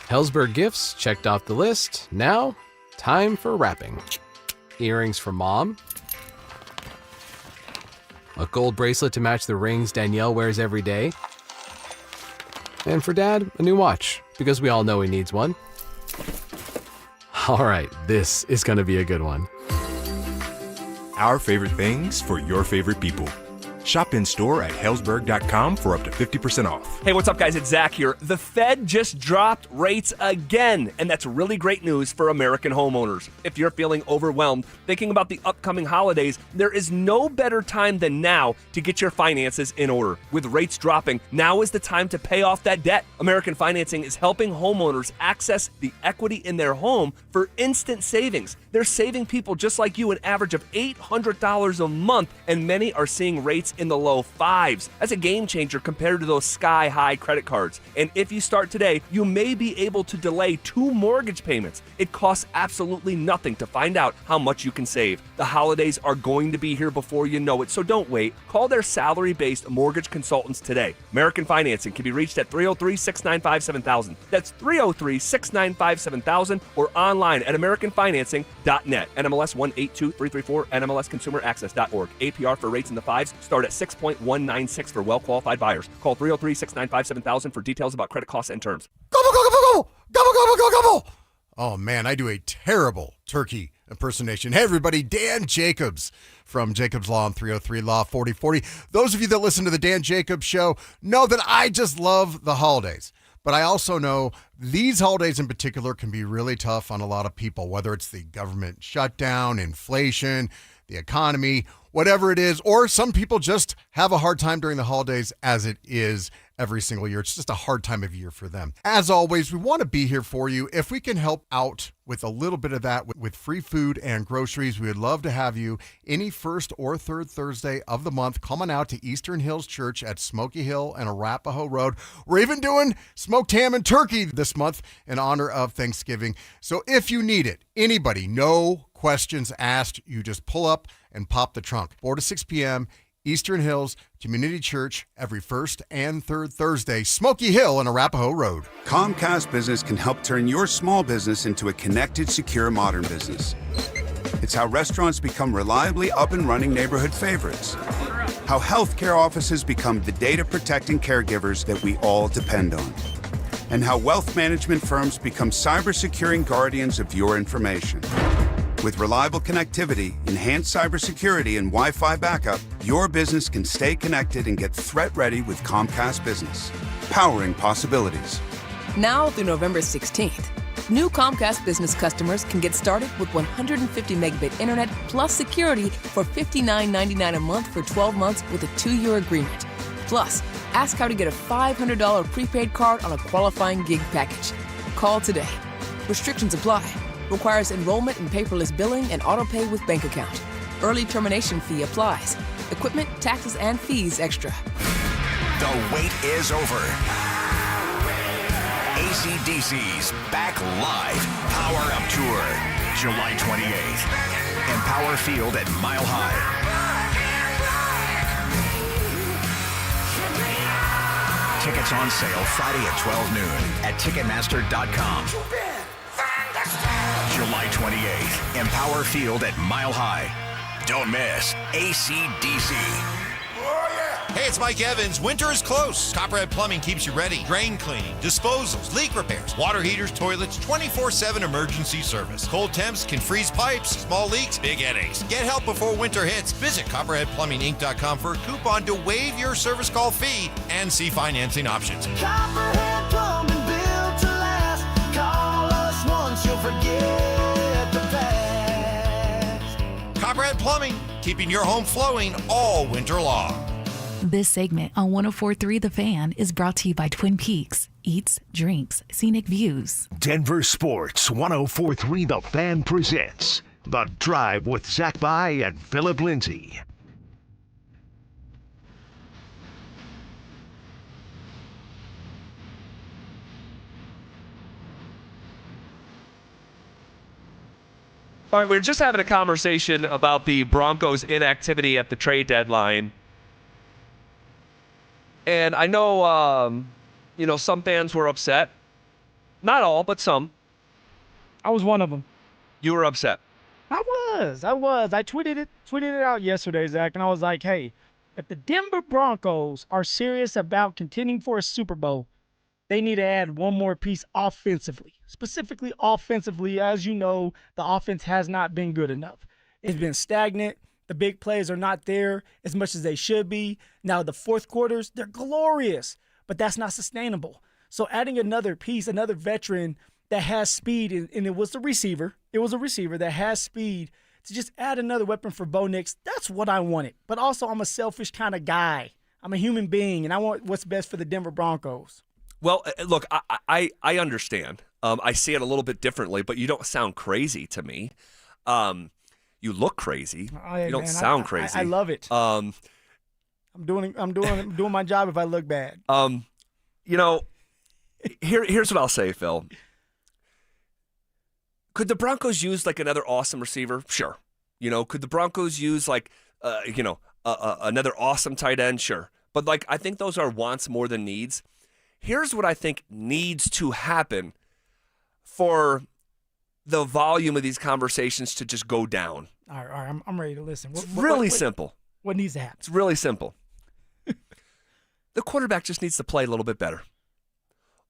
Hellsberg gifts checked off the list. Now, time for wrapping. Earrings for mom. A gold bracelet to match the rings Danielle wears every day. And for dad, a new watch, because we all know he needs one. All right, this is going to be a good one. Our favorite things for your favorite people. Shop in store at Hellsberg.com for up to 50% off. Hey, what's up, guys? It's Zach here. The Fed just dropped rates again, and that's really great news for American homeowners. If you're feeling overwhelmed, thinking about the upcoming holidays, there is no better time than now to get your finances in order. With rates dropping, now is the time to pay off that debt. American Financing is helping homeowners access the equity in their home for instant savings. They're saving people just like you an average of $800 a month, and many are seeing rates in the low fives. That's a game changer compared to those sky-high credit cards. And if you start today, you may be able to delay 2 mortgage payments. It costs absolutely nothing to find out how much you can save. The holidays are going to be here before you know it, so don't wait. Call their salary-based mortgage consultants today. American Financing can be reached at 303-695-7000. That's 303-695-7000 or online at AmericanFinancing.net. NMLS 182334, NMLSConsumerAccess.org. APR for rates in the fives start at 6.196 for well-qualified buyers. Call 303-695-7000 for details about credit costs and terms. Gobble, gobble, gobble, gobble, gobble, gobble, gobble. Oh, man, I do a terrible turkey impersonation. Hey, everybody, Dan Jacobs from Jacobs Law on 303 Law 4040. Those of you that listen to the Dan Jacobs Show know that I just love the holidays. But I also know these holidays in particular can be really tough on a lot of people, whether it's the government shutdown, inflation, the economy, whatever it is, or some people just have a hard time during the holidays as it is every single year. It's just a hard time of year for them. As always, we want to be here for you. If we can help out with a little bit of that with free food and groceries, we would love to have you any first or third Thursday of the month. Come on out to Eastern Hills Church at Smoky Hill and Arapahoe Road. We're even doing smoked ham and turkey this month in honor of Thanksgiving. So if you need it, anybody, no questions asked. You just pull up and pop the trunk. 4 to 6 p.m., Eastern Hills Community Church, every first and third Thursday, Smoky Hill and Arapahoe Road. Comcast Business can help turn your small business into a connected, secure, modern business. It's how restaurants become reliably up and running neighborhood favorites. How healthcare offices become the data-protecting caregivers that we all depend on. And how wealth management firms become cyber-securing guardians of your information. With reliable connectivity, enhanced cybersecurity, and Wi-Fi backup, your business can stay connected and get threat-ready with Comcast Business, powering possibilities. Now through November 16th, new Comcast Business customers can get started with 150 megabit internet plus security for $59.99 a month for 12 months with a 2-year agreement. Plus, ask how to get a $500 prepaid card on a qualifying gig package. Call today. Restrictions apply. Requires enrollment in paperless billing and auto-pay with bank account. Early termination fee applies. Equipment, taxes, and fees extra. The wait is over. AC/DC's back live Power Up Tour, July 28th. Empower Field at Mile High. Tickets on sale Friday at 12 noon at Ticketmaster.com. July 28th, Empower Field at Mile High. Don't miss AC/DC. Oh, yeah. Hey, it's Mike Evans. Winter is close. Copperhead Plumbing keeps you ready. Drain cleaning, disposals, leak repairs, water heaters, toilets, 24/7 emergency service. Cold temps can freeze pipes, small leaks, big headaches. Get help before winter hits. Visit CopperheadPlumbingInc.com for a coupon to waive your service call fee and see financing options. Copperhead Plumbing, built to last. Call us once, you'll forget the past. Copperhead Plumbing, keeping your home flowing all winter long. This segment on 104.3 The Fan is brought to you by Twin Peaks, Eats, Drinks, Scenic Views. Denver Sports 104.3 The Fan presents The Drive with Zach By and Phillip Lindsay. All right, we're just having a conversation about the Broncos' inactivity at the trade deadline. And I know, some fans were upset. Not all, but some. I was one of them. You were upset. I was. I tweeted it out yesterday, Zach, and I was like, hey, if the Denver Broncos are serious about contending for a Super Bowl, they need to add one more piece offensively. Specifically offensively, as you know, the offense has not been good enough. It's been stagnant. The big plays are not there as much as they should be. Now, the fourth quarters, they're glorious, but that's not sustainable. So adding another piece, another veteran that has speed, and it was a receiver. It was a receiver that has speed to just add another weapon for Bo Nix. That's what I wanted. But also, I'm a selfish kind of guy. I'm a human being, and I want what's best for the Denver Broncos. Well, look, I understand. I see it a little bit differently, but you don't sound crazy to me. You look crazy. You don't sound crazy. I love it. I'm doing my job if I look bad. Here's what I'll say, Phil. Could the Broncos use like another awesome receiver? Sure. Could the Broncos use like another awesome tight end? Sure. But like I think those are wants more than needs. Here's what I think needs to happen for the volume of these conversations to just go down. All right, I'm ready to listen. It's really simple. What needs to happen? It's really simple. The quarterback just needs to play a little bit better.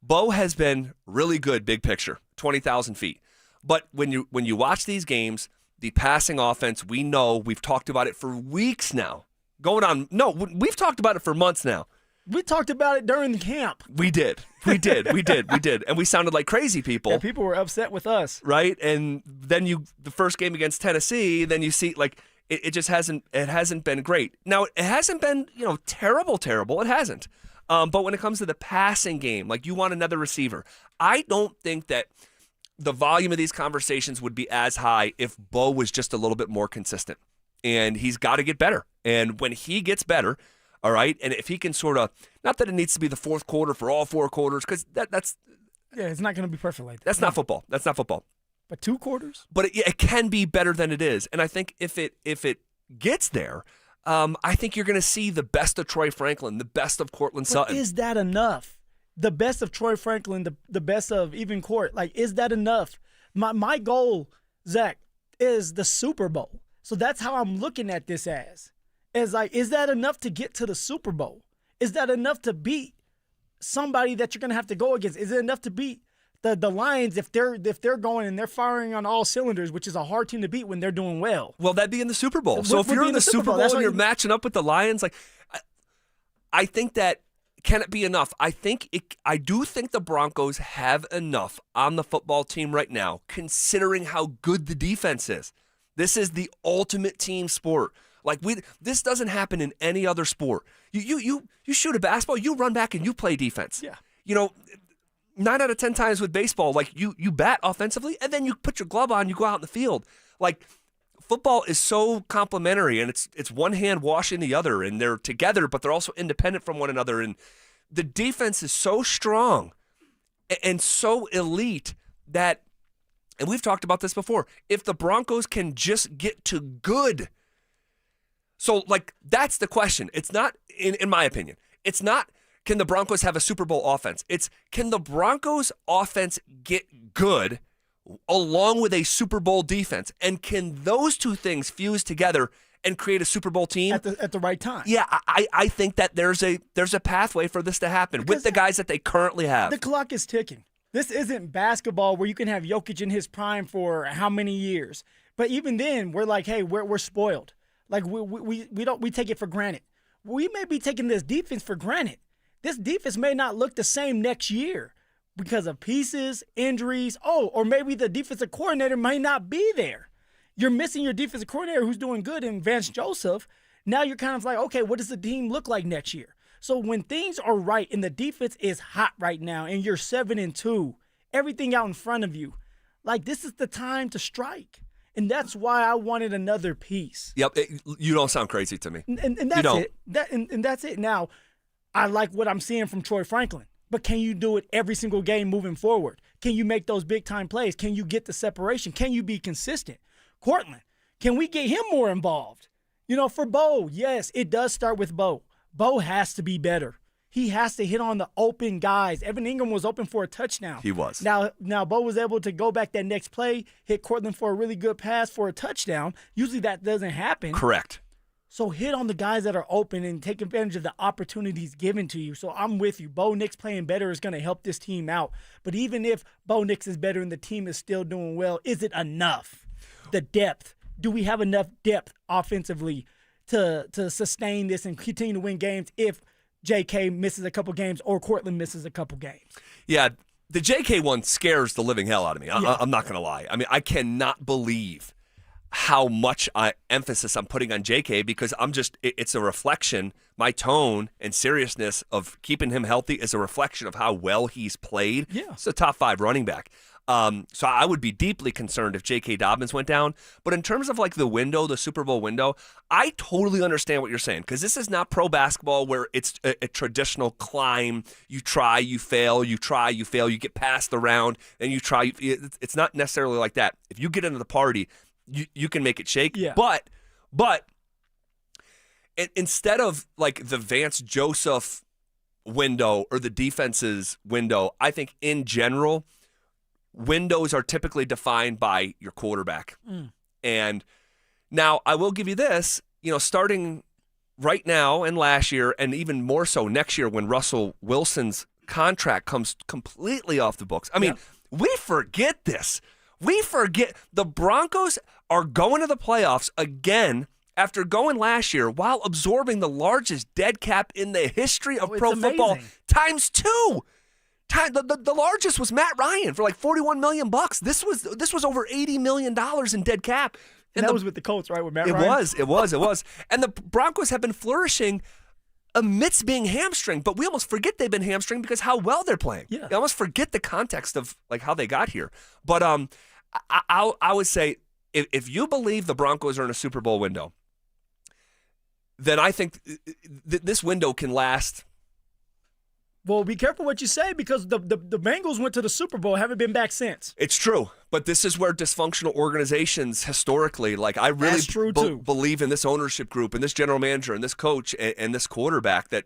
Bo has been really good, big picture, 20,000 feet. But when you watch these games, the passing offense, we know, we've talked about it for weeks now. We've talked about it for months now. We talked about it during the camp. We did. And we sounded like crazy people. Yeah, people were upset with us. Right? And then the first game against Tennessee, then you see like it just hasn't been great. Now, it hasn't been, terrible. It hasn't. But when it comes to the passing game, like you want another receiver. I don't think that the volume of these conversations would be as high if Bo was just a little bit more consistent. And he's got to get better. And when he gets better, all right, and if he can sort of, not that it needs to be the fourth quarter for all four quarters, because that's it's not going to be perfect like that. That's not football. That's not football. But 2 quarters. But it can be better than it is, and I think if it gets there, I think you're going to see the best of Troy Franklin, the best of Cortland Sutton. Is that enough? The best of Troy Franklin, the best of even Court. Like, is that enough? My goal, Zach, is the Super Bowl. So that's how I'm looking at this as. Is that enough to get to the Super Bowl? Is that enough to beat somebody that you're going to have to go against? Is it enough to beat the Lions if they're going and they're firing on all cylinders, which is a hard team to beat when they're doing well? Well, that'd be in the Super Bowl. So if you're in the Super Bowl and you're matching up with the Lions, like I think that can it be enough? I do think the Broncos have enough on the football team right now, considering how good the defense is. This is the ultimate team sport. Like this doesn't happen in any other sport. You shoot a basketball, you run back and you play defense. Yeah. 9 out of 10 times with baseball, like you bat offensively and then you put your glove on, you go out in the field. Like football is so complementary and it's one hand washing the other and they're together, but they're also independent from one another. And the defense is so strong and so elite that, and we've talked about this before, if the Broncos can just get to good. So, like, that's the question. It's not, in my opinion, it's not, can the Broncos have a Super Bowl offense? It's, can the Broncos offense get good along with a Super Bowl defense. And can those two things fuse together and create a Super Bowl team at the right time? Yeah, I think that there's a pathway for this to happen with the guys that they currently have. The clock is ticking. This isn't basketball where you can have Jokic in his prime for how many years. But even then, we're like, hey, we're spoiled. Like we take it for granted. We may be taking this defense for granted. This defense may not look the same next year because of pieces, injuries. Or maybe the defensive coordinator may not be there. You're missing your defensive coordinator who's doing good in Vance Joseph. Now you're kind of like, okay, what does the team look like next year? So when things are right and the defense is hot right now and you're 7-2, everything out in front of you, like this is the time to strike. And that's why I wanted another piece. Yep, you don't sound crazy to me. And that's it. And that's it. Now, I like what I'm seeing from Troy Franklin. But can you do it every single game moving forward? Can you make those big-time plays? Can you get the separation? Can you be consistent? Cortland, can we get him more involved? For Bo, yes, it does start with Bo. Bo has to be better. He has to hit on the open guys. Evan Ingram was open for a touchdown. He was. Now Bo was able to go back that next play, hit Cortland for a really good pass for a touchdown. Usually that doesn't happen. Correct. So hit on the guys that are open and take advantage of the opportunities given to you. So I'm with you. Bo Nix playing better is going to help this team out. But even if Bo Nix is better and the team is still doing well, is it enough? The depth. Do we have enough depth offensively to sustain this and continue to win games if JK misses a couple games or Cortland misses a couple games? Yeah, the JK one scares the living hell out of me. Yeah. I'm not going to lie. I mean, I cannot believe how much emphasis I'm putting on JK because it's a reflection. My tone and seriousness of keeping him healthy is a reflection of how well he's played. Yeah. It's a top 5 running back. So I would be deeply concerned if J.K. Dobbins went down. But in terms of like the window, the Super Bowl window, I totally understand what you're saying because this is not pro basketball where it's a traditional climb. You try, you fail, you try, you fail, you get past the round, and you try. It's not necessarily like that. If you get into the party, you can make it shake. Yeah. But instead of like the Vance Joseph window or the defense's window, I think in general, windows are typically defined by your quarterback. And now I will give you this, starting right now and last year and even more so next year when Russell Wilson's contract comes completely off the books. I mean, we forget this. We forget the Broncos are going to the playoffs again after going last year while absorbing the largest dead cap in the history of pro football times 2. The largest was Matt Ryan for like $41 million. This was over $80 million in dead cap. And that was with the Colts, right? With Matt Ryan? It was. And the Broncos have been flourishing amidst being hamstringed, but we almost forget they've been hamstringed because how well they're playing. Yeah. We almost forget the context of like how they got here. But I would say if you believe the Broncos are in a Super Bowl window, then I think this window can last. Well, be careful what you say because the Bengals went to the Super Bowl, haven't been back since. It's true, but this is where dysfunctional organizations historically, like I really believe in this ownership group and this general manager and this coach and this quarterback that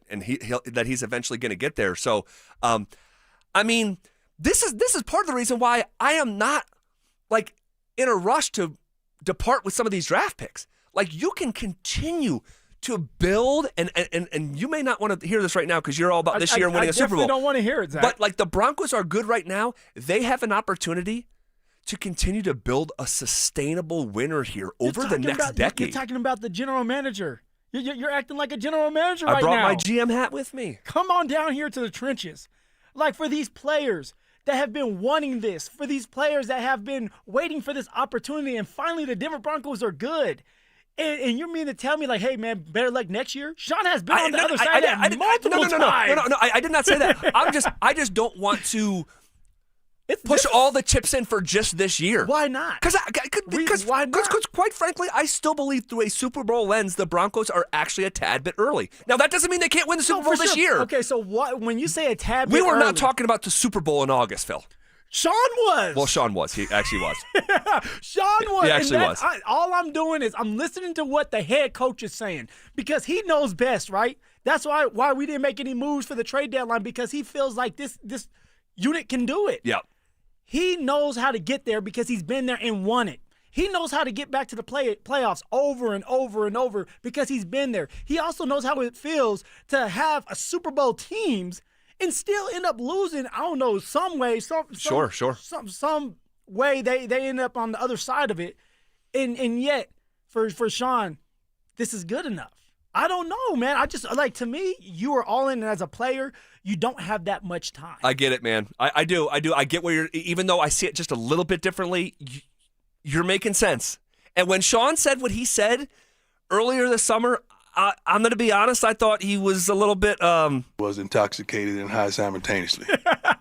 he's eventually going to get there. So, I mean, this is part of the reason why I am not like in a rush to depart with some of these draft picks. Like you can continue to build, and you may not want to hear this right now because you're all about this year winning a Super Bowl. I definitely don't want to hear it, Zach. But like the Broncos are good right now. They have an opportunity to continue to build a sustainable winner here over the next decade. You're talking about the general manager. You're acting like a general manager right now. I brought my GM hat with me. Come on down here to the trenches. Like for these players that have been wanting this, for these players that have been waiting for this opportunity, and finally the Denver Broncos are good. And you mean to tell me, like, hey, man, better luck next year? Sean has been on the other side of that multiple times. No, I did not say that. I just don't want to push all the chips in for just this year. Why not? Because quite frankly, I still believe through a Super Bowl lens, the Broncos are actually a tad bit early. Now, that doesn't mean they can't win the Super Bowl this year. Okay, so when you say a tad bit early. We were not talking about the Super Bowl in August, Phil. Sean was. Well, Sean was. He actually was. Sean was. He actually was. All I'm doing is I'm listening to what the head coach is saying because he knows best, right? That's why we didn't make any moves for the trade deadline because he feels like this unit can do it. Yeah. he knows how to get there because he's been there and won it. He knows how to get back to the playoffs over and over and over because he's been there. He also knows how it feels to have a Super Bowl teams and still end up losing, I don't know, some way, some way they end up on the other side of it. And yet, for Sean, this is good enough. I don't know, man. I just, like, to me, you are all in, and as a player, you don't have that much time. I get it, man. I do. I get where you're, even though I see it just a little bit differently, you're making sense. And when Sean said what he said earlier this summer, I'm going to be honest, I thought he was a little bit... was intoxicated and high simultaneously.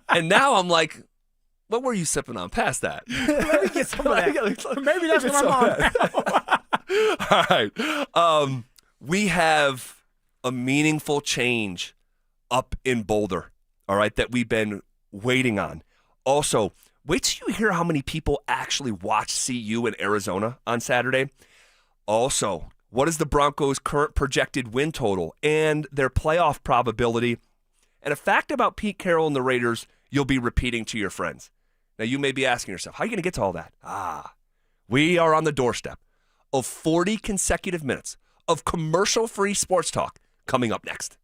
And now I'm like, what were you sipping on past that? Let me get some of that. Maybe that's what I'm on. All right. We have a meaningful change up in Boulder, all right, that we've been waiting on. Also, wait till you hear how many people actually watch CU in Arizona on Saturday. Also, what is the Broncos' current projected win total and their playoff probability? And a fact about Pete Carroll and the Raiders you'll be repeating to your friends. Now, you may be asking yourself, how are you going to get to all that? We are on the doorstep of 40 consecutive minutes of commercial-free sports talk coming up next.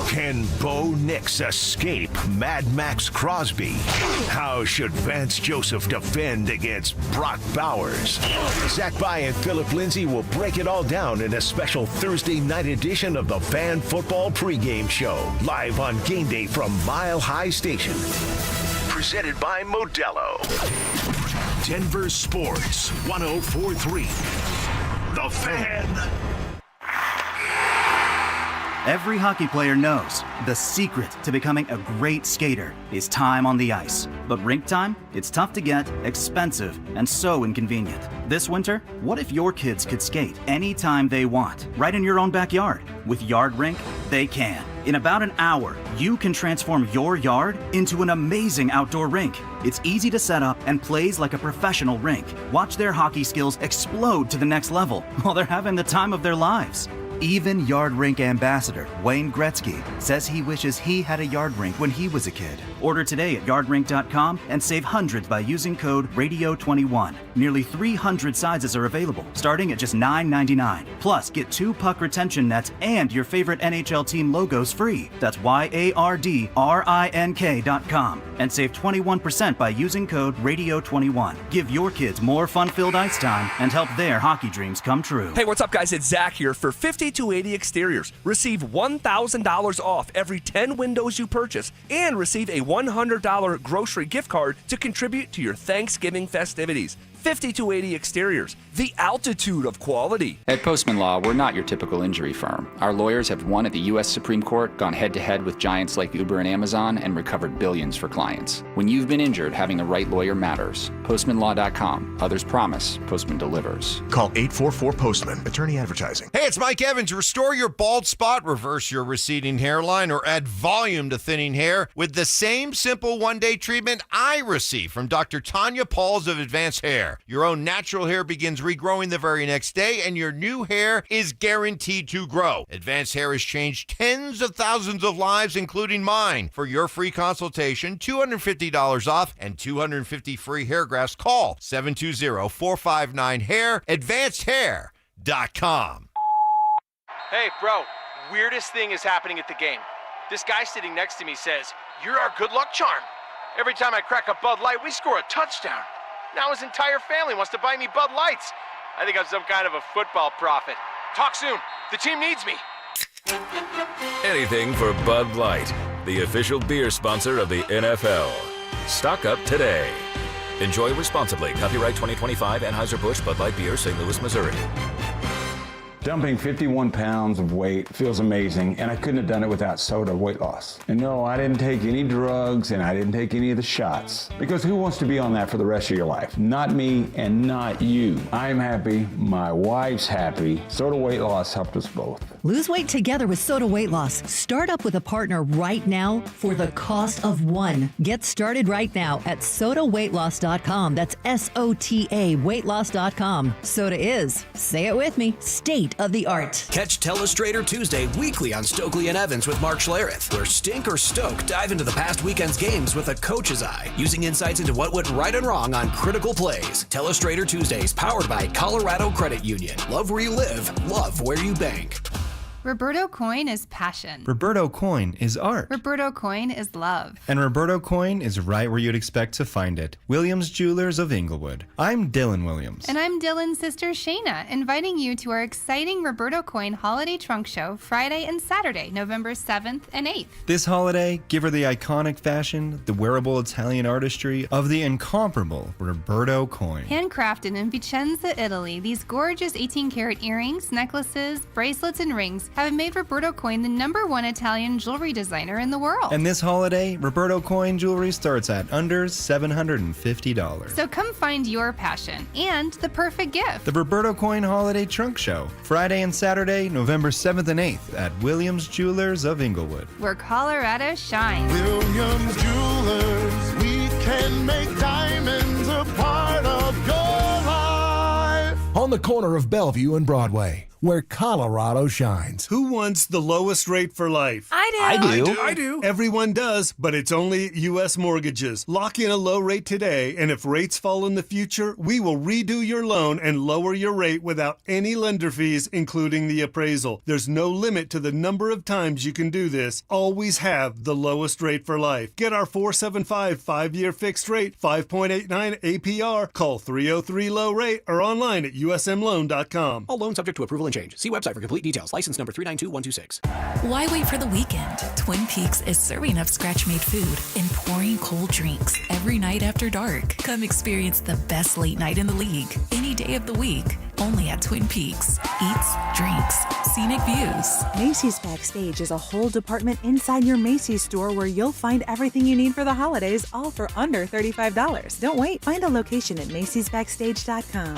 Can Bo Nix escape Mad Max Crosby? How should Vance Joseph defend against Brock Bowers? Zach By and Phillip Lindsay will break it all down in a special Thursday night edition of the Fan Football Pregame Show, live on Game Day from Mile High Station. Presented by Modelo. Denver Sports 104.3. The Fan. Every hockey player knows the secret to becoming a great skater is time on the ice. But rink time? It's tough to get, expensive, and so inconvenient. This winter, what if your kids could skate anytime they want, right in your own backyard? With Yard Rink, they can. In about an hour, you can transform your yard into an amazing outdoor rink. It's easy to set up and plays like a professional rink. Watch their hockey skills explode to the next level while they're having the time of their lives. Even Yard Rink ambassador Wayne Gretzky says he wishes he had a yard rink when he was a kid. Order today at yardrink.com and save hundreds by using code RADIO21. Nearly 300 sizes are available, starting at just $9.99. Plus, get 2 puck retention nets and your favorite NHL team logos free. That's YARDRINK.com. And save 21% by using code RADIO21. Give your kids more fun-filled ice time and help their hockey dreams come true. Hey, what's up, guys? It's Zach here for 5280 Exteriors. Receive $1,000 off every 10 windows you purchase and receive a $100 grocery gift card to contribute to your Thanksgiving festivities. 5280 Exteriors, the altitude of quality. At Postman Law, we're not your typical injury firm. Our lawyers have won at the U.S. Supreme Court, gone head-to-head with giants like Uber and Amazon, and recovered billions for clients. When you've been injured, having the right lawyer matters. PostmanLaw.com. Others promise. Postman delivers. Call 844-POSTMAN. Attorney advertising. Hey, it's Mike Evans. Restore your bald spot, reverse your receding hairline, or add volume to thinning hair with the same simple one-day treatment I receive from Dr. Tanya Pauls of Advanced Hair. Your own natural hair begins regrowing the very next day, and your new hair is guaranteed to grow. Advanced Hair has changed tens of thousands of lives, including mine. For your free consultation, $250 off, and 250 free hair grafts, call 720-459-HAIR, advancedhair.com. Hey, bro, weirdest thing is happening at the game. This guy sitting next to me says, "You're our good luck charm." Every time I crack a Bud Light, we score a touchdown. Now his entire family wants to buy me Bud Lights. I think I'm some kind of a football prophet. Talk soon. The team needs me. Anything for Bud Light, the official beer sponsor of the NFL. Stock up today. Enjoy responsibly. Copyright 2025 Anheuser-Busch Bud Light Beer, St. Louis, Missouri. Dumping 51 pounds of weight feels amazing, and I couldn't have done it without Soda weight loss. And no, I didn't take any drugs, and I didn't take any of the shots. Because who wants to be on that for the rest of your life? Not me, and not you. I'm happy, my wife's happy. Soda weight loss helped us both. Lose weight together with Soda Weight Loss. Start up with a partner right now for the cost of one. Get started right now at sodaweightloss.com. That's SOTA weightloss.com. Soda is, say it with me, state of the art. Catch Telestrator Tuesday weekly on Stokely and Evans with Mark Schlereth, where Stink or Stoke dive into the past weekend's games with a coach's eye, using insights into what went right and wrong on critical plays. Telestrator Tuesdays, powered by Colorado Credit Union. Love where you live, love where you bank. Roberto Coin is passion. Roberto Coin is art. Roberto Coin is love. And Roberto Coin is right where you'd expect to find it. Williams Jewelers of Inglewood. I'm Dylan Williams. And I'm Dylan's sister Shayna, inviting you to our exciting Roberto Coin Holiday Trunk Show Friday and Saturday, November 7th and 8th. This holiday, give her the iconic fashion, the wearable Italian artistry of the incomparable Roberto Coin. Handcrafted in Vicenza, Italy, these gorgeous 18-karat earrings, necklaces, bracelets, and rings have made Roberto Coin the #1 Italian jewelry designer in the world. And this holiday, Roberto Coin jewelry starts at under $750. So come find your passion and the perfect gift. The Roberto Coin Holiday Trunk Show, Friday and Saturday, November 7th and 8th at Williams Jewelers of Inglewood. Where Colorado shines. Williams Jewelers, we can make diamonds a part of your life. On the corner of Bellevue and Broadway, where Colorado shines. Who wants the lowest rate for life? I do. I do. Everyone does, but it's only U.S. Mortgages. Lock in a low rate today, and if rates fall in the future, we will redo your loan and lower your rate without any lender fees, including the appraisal. There's no limit to the number of times you can do this. Always have the lowest rate for life. Get our 475 5-year fixed rate, 5.89 APR. Call 303-LOW-RATE or online at usmloan.com. All loans subject to approval and change. See website for complete details. License number 392126. Why wait for the weekend? Twin Peaks is serving up scratch-made food and pouring cold drinks every night after dark. Come experience the best late night in the league any day of the week. Only at Twin Peaks. Eats, drinks, scenic views. Macy's Backstage is a whole department inside your Macy's store where you'll find everything you need for the holidays, all for under $35. Don't wait. Find a location at macy'sbackstage.com.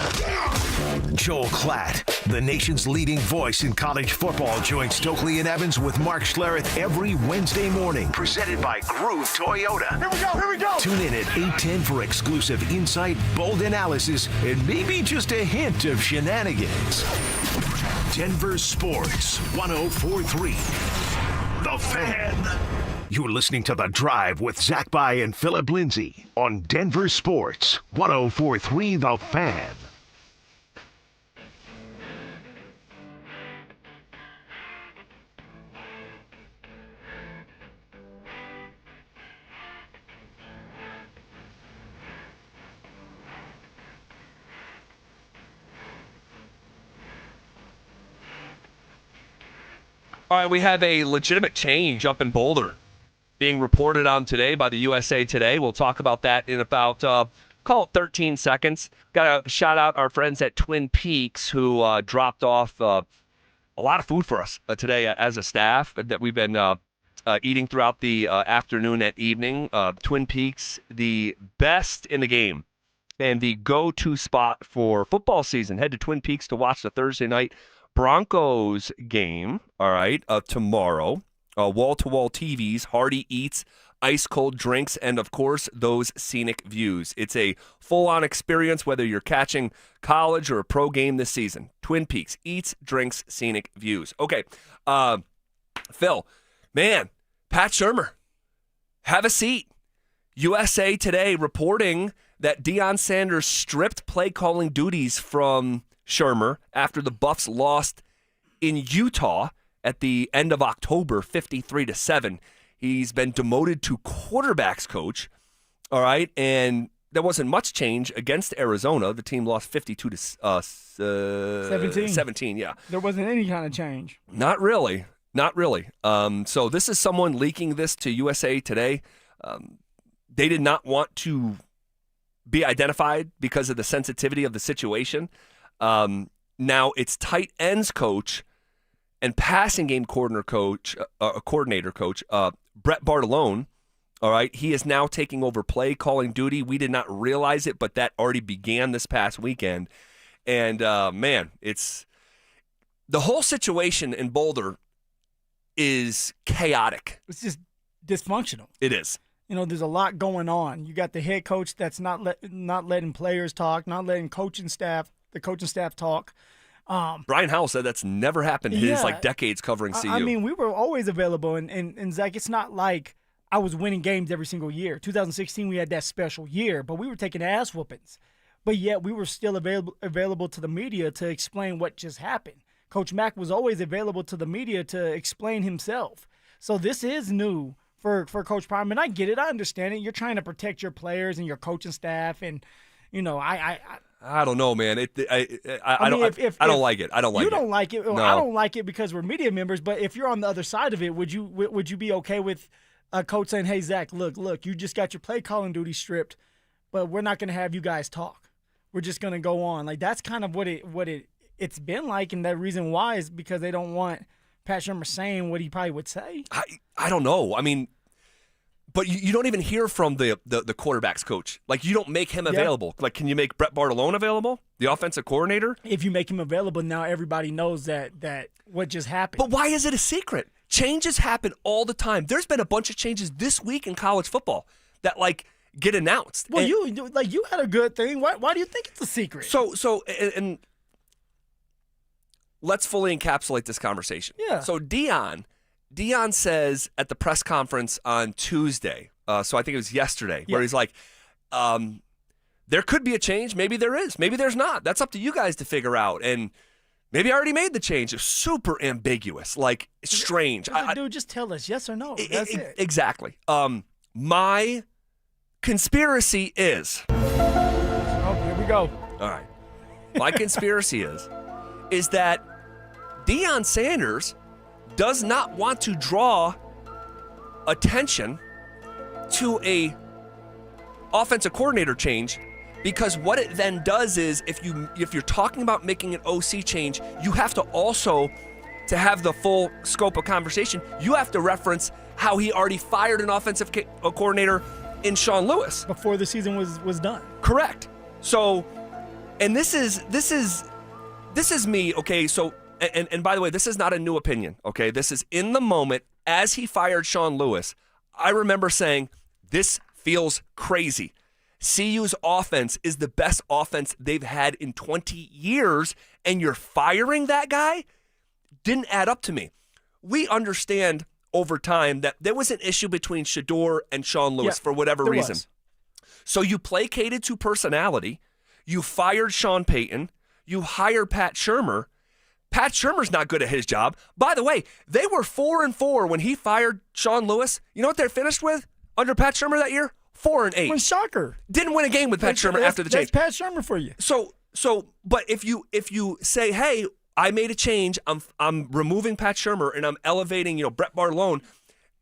Joel Klatt, the nation's leading voice in college football, joins Stokely and Evans with Mark Schlereth every Wednesday morning. Presented by Groove Toyota. Here we go. Tune in at 8:10 for exclusive insight, bold analysis, and maybe just a hint of shenanigans. Denver Sports 104.3. The Fan. You're listening to The Drive with Zach By and Phillip Lindsay on Denver Sports 104.3 The Fan. All right, we have a legitimate change up in Boulder being reported on today by the USA Today. We'll talk about that in about, call it 13 seconds. Got to shout out our friends at Twin Peaks who dropped off a lot of food for us today as a staff that we've been eating throughout the afternoon and evening. Twin Peaks, the best in the game and the go-to spot for football season. Head to Twin Peaks to watch the Thursday night Broncos game, all right, tomorrow. Wall-to-wall TVs, hearty eats, ice-cold drinks, and, of course, those scenic views. It's a full-on experience whether you're catching college or a pro game this season. Twin Peaks, eats, drinks, scenic views. Okay, Phil, man, Pat Shurmur, have a seat. USA Today reporting that Deion Sanders stripped play-calling duties from Shurmur after the Buffs lost in Utah at the end of October, 53-7. He's been demoted to quarterbacks coach, all right, and there wasn't much change against Arizona. The team lost 52-17, yeah. There wasn't any kind of change. Not really. So this is someone leaking this to USA Today. They did not want to be identified because of the sensitivity of the situation. Now it's tight ends coach and passing game coordinator coach, Brett Bartolone. All right, he is now taking over play calling duty. We did not realize it, but that already began this past weekend. And man, it's the whole situation in Boulder is chaotic. It's just dysfunctional. It is. You know, there's a lot going on. You got the head coach that's not letting players talk, not letting the coaching staff talk. Brian Howell said that's never happened in his decades covering CU. I mean, we were always available, and Zach, it's not like I was winning games every single year. 2016, we had that special year, but we were taking ass whoopings. But yet we were still available to the media to explain what just happened. Coach Mack was always available to the media to explain himself. So this is new for Coach Prime, and I get it. I understand it. You're trying to protect your players and your coaching staff, and I don't know, man. I don't like it. I don't like it. You don't like it. Well, No. I don't like it because we're media members. But if you're on the other side of it, would you be okay with a coach saying, "Hey, Zach, look, you just got your play calling duty stripped, but we're not going to have you guys talk. We're just going to go on." Like that's kind of what it's been like, and the reason why is because they don't want Pat Shurmur saying what he probably would say. I don't know. I mean, but you don't even hear from the quarterback's coach. Like, you don't make him available. Like, can you make Brett Bartolone available, the offensive coordinator? If you make him available, now everybody knows that what just happened. But why is it a secret? Changes happen all the time. There's been a bunch of changes this week in college football that, like, get announced. Well, you had a good thing. Why do you think it's a secret? So let's fully encapsulate this conversation. Yeah. So Dion says at the press conference on Tuesday, so I think it was yesterday, where he's like, there could be a change. Maybe there is. Maybe there's not. That's up to you guys to figure out. And maybe I already made the change. It's super ambiguous, like strange. Dude, just tell us yes or no. That's it. Exactly. My conspiracy is. Oh, here we go. All right. My conspiracy is that Deion Sanders does not want to draw attention to a offensive coordinator change, because what it then does is if you're talking about making an OC change, you have to also, to have the full scope of conversation, you have to reference how he already fired an offensive coordinator in Sean Lewis before the season was done. Correct. So, and this is me, okay? So, and by the way, this is not a new opinion, okay? This is in the moment as he fired Sean Lewis. I remember saying, this feels crazy. CU's offense is the best offense they've had in 20 years, and you're firing that guy? Didn't add up to me. We understand over time that there was an issue between Shedeur and Sean Lewis for whatever reason. So you placated to personality. You fired Sean Payton. You hired Pat Shurmur. Pat Shurmur's not good at his job. By the way, they were 4-4 when he fired Sean Lewis. You know what they're finished with under Pat Shurmur that year? 4-8. Well, shocker. Didn't win a game with Pat Shurmur after the change. That's Pat Shurmur for you. But if you say, hey, I made a change, I'm removing Pat Shurmur and I'm elevating, Brett Bartolone.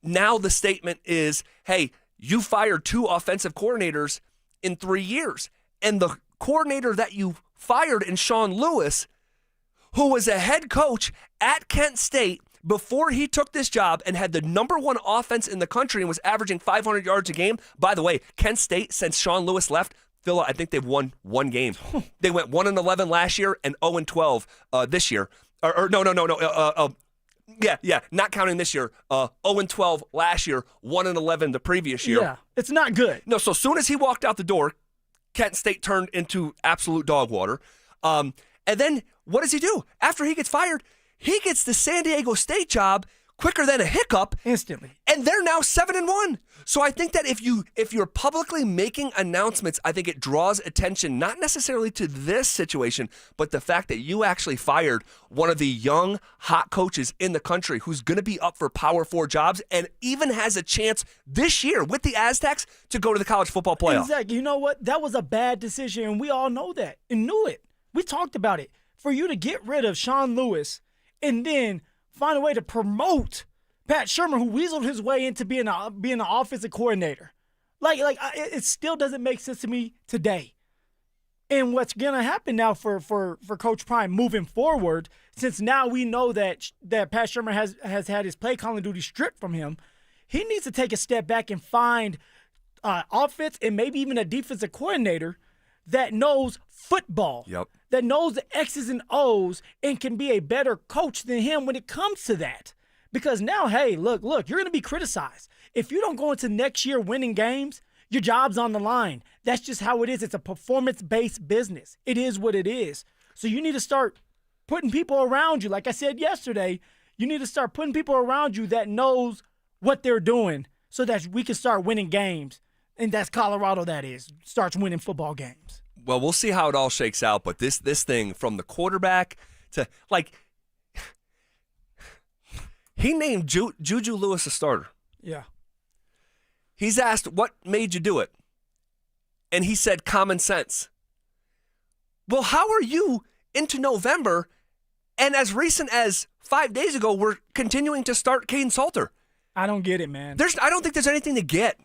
Now the statement is, hey, you fired 2 offensive coordinators in 3 years. And the coordinator that you fired in Sean Lewis, who was a head coach at Kent State before he took this job and had the #1 offense in the country and was averaging 500 yards a game. By the way, Kent State, since Sean Lewis left, Phil, I think they've won 1 game. They went 1-11 last year and 0-12 this year. No. Yeah, not counting this year. 0-12 last year, 1-11 the previous year. Yeah, it's not good. No, so soon as he walked out the door, Kent State turned into absolute dog water. And then what does he do? After he gets fired, he gets the San Diego State job quicker than a hiccup. Instantly. And they're now 7-1. So I think that if you're publicly making announcements, I think it draws attention, not necessarily to this situation, but the fact that you actually fired one of the young, hot coaches in the country who's going to be up for Power 4 jobs and even has a chance this year with the Aztecs to go to the college football playoff. Exactly. You know what? That was a bad decision, and we all know that and knew it. We talked about it. For you to get rid of Sean Lewis and then find a way to promote Pat Shurmur, who weaseled his way into being an offensive coordinator. It still doesn't make sense to me today. And what's going to happen now for Coach Prime moving forward, since now we know that Pat Shurmur has had his play calling duty stripped from him, he needs to take a step back and find offense and maybe even a defensive coordinator that knows football, that knows the X's and O's and can be a better coach than him when it comes to that. Because now, hey, look, you're going to be criticized. If you don't go into next year winning games, your job's on the line. That's just how it is. It's a performance-based business. It is what it is. So you need to start putting people around you. Like I said yesterday, you need to start putting people around you that knows what they're doing so that we can start winning games. And that's Colorado, that is, starts winning football games. Well, we'll see how it all shakes out, but this thing from the quarterback to, like, he named Juju Lewis a starter. Yeah. He's asked, what made you do it? And he said, common sense. Well, how are you into November, and as recent as 5 days ago, we're continuing to start Caden Salter? I don't get it, man. I don't think there's anything to get.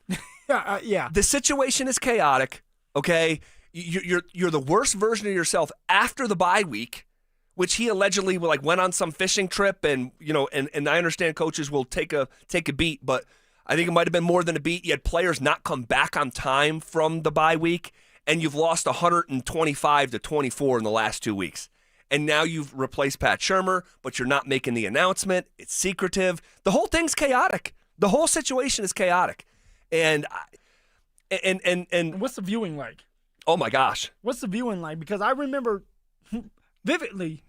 Yeah. The situation is chaotic, okay? You're the worst version of yourself after the bye week, which he allegedly went on some fishing trip, and and I understand coaches will take a beat, but I think it might have been more than a beat. You had players not come back on time from the bye week, and you've lost 125-24 in the last 2 weeks. And now you've replaced Pat Shurmur, but you're not making the announcement. It's secretive. The whole thing's chaotic. The whole situation is chaotic. And what's the viewing like? Oh my gosh. What's the viewing like? Because I remember vividly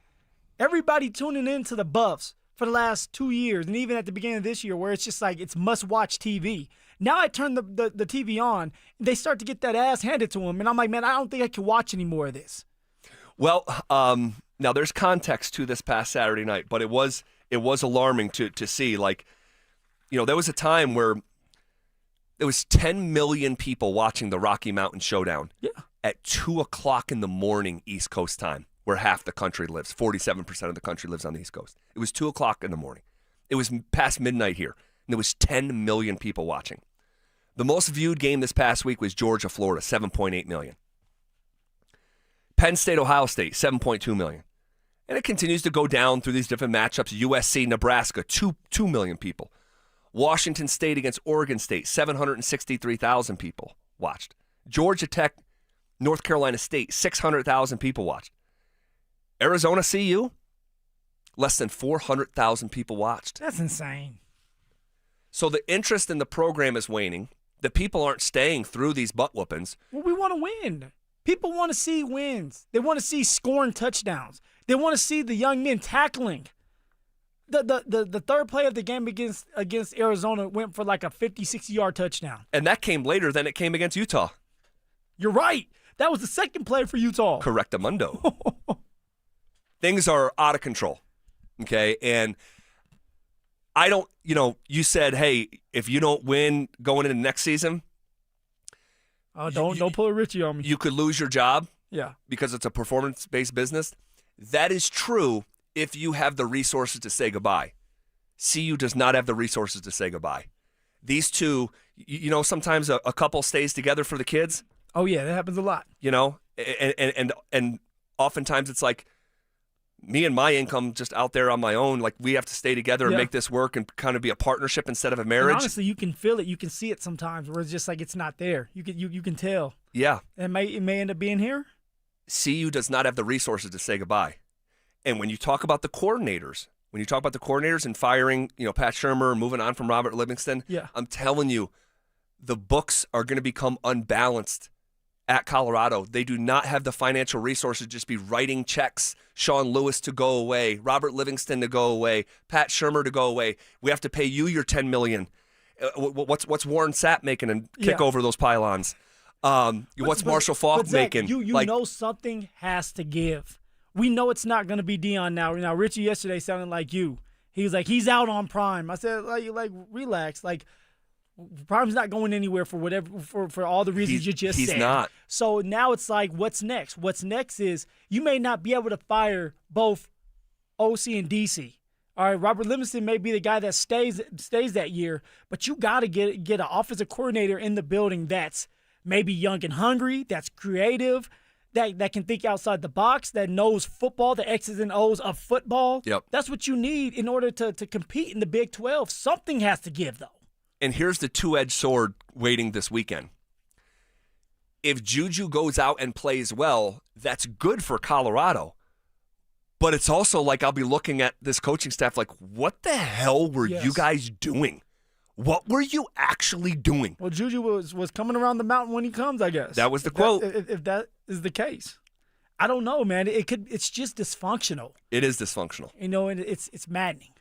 everybody tuning into the Buffs for the last 2 years, and even at the beginning of this year, where it's just like it's must-watch TV. Now I turn the TV on, and they start to get that ass handed to them, and I'm like, man, I don't think I can watch any more of this. Well, now there's context to this past Saturday night, but it was alarming to see. There was a time where there was 10 million people watching the Rocky Mountain Showdown at 2 o'clock in the morning East Coast time, where half the country lives. 47% of the country lives on the East Coast. It was 2 o'clock in the morning. It was past midnight here, and there was 10 million people watching. The most viewed game this past week was Georgia-Florida, 7.8 million. Penn State, Ohio State, 7.2 million. And it continues to go down through these different matchups. USC, Nebraska, 2 million people. Washington State against Oregon State, 763,000 people watched. Georgia Tech, North Carolina State, 600,000 people watched. Arizona CU, less than 400,000 people watched. That's insane. So the interest in the program is waning. The people aren't staying through these butt whoopings. Well, we want to win. People want to see wins. They want to see scoring touchdowns. They want to see the young men tackling. The third play of the game against Arizona went for like a 50, 60-yard touchdown. And that came later than it came against Utah. You're right. That was the second play for Utah. Correctamundo. Things are out of control, okay? And I don't, you said, hey, if you don't win going into next season. Don't pull a Richie on me. You could lose your job. Yeah. Because it's a performance-based business. That is true if you have the resources to say goodbye. CU does not have the resources to say goodbye. These two, sometimes a couple stays together for the kids. Oh, yeah, that happens a lot. And oftentimes it's like me and my income just out there on my own, like we have to stay together and make this work and kind of be a partnership instead of a marriage. And honestly, you can feel it. You can see it sometimes where it's just like it's not there. You can tell. Yeah. It may end up being here. CU does not have the resources to say goodbye. And when you talk about the coordinators, and firing, Pat Shurmur, moving on from Robert Livingston, I'm telling you, the books are going to become unbalanced at Colorado. They do not have the financial resources to just be writing checks, Sean Lewis to go away, Robert Livingston to go away, Pat Shurmur to go away. We have to pay you your $10 million. What's Warren Sapp making and kick over those pylons? What's Marshall Faulk making? You know something has to give. We know it's not going to be Dion now. Now, Richie yesterday sounded like you. He was like, he's out on Prime. I said, relax. Prime's not going anywhere for all the reasons you just said. He's not. So now it's like, what's next? What's next is you may not be able to fire both OC and DC. All right, Robert Livingston may be the guy that stays that year, but you got to get an offensive coordinator in the building that's maybe young and hungry, that's creative, that can think outside the box, that knows football, the X's and O's of football. Yep. That's what you need in order to compete in the Big 12. Something has to give, though. And here's the two-edged sword waiting this weekend. If Juju goes out and plays well, that's good for Colorado. But it's also like I'll be looking at this coaching staff like, what the hell were you guys doing? What were you actually doing? Well, Juju was coming around the mountain when he comes, I guess. That was the quote. If that is the case. I don't know, man. It's just dysfunctional. It is dysfunctional. And it's maddening.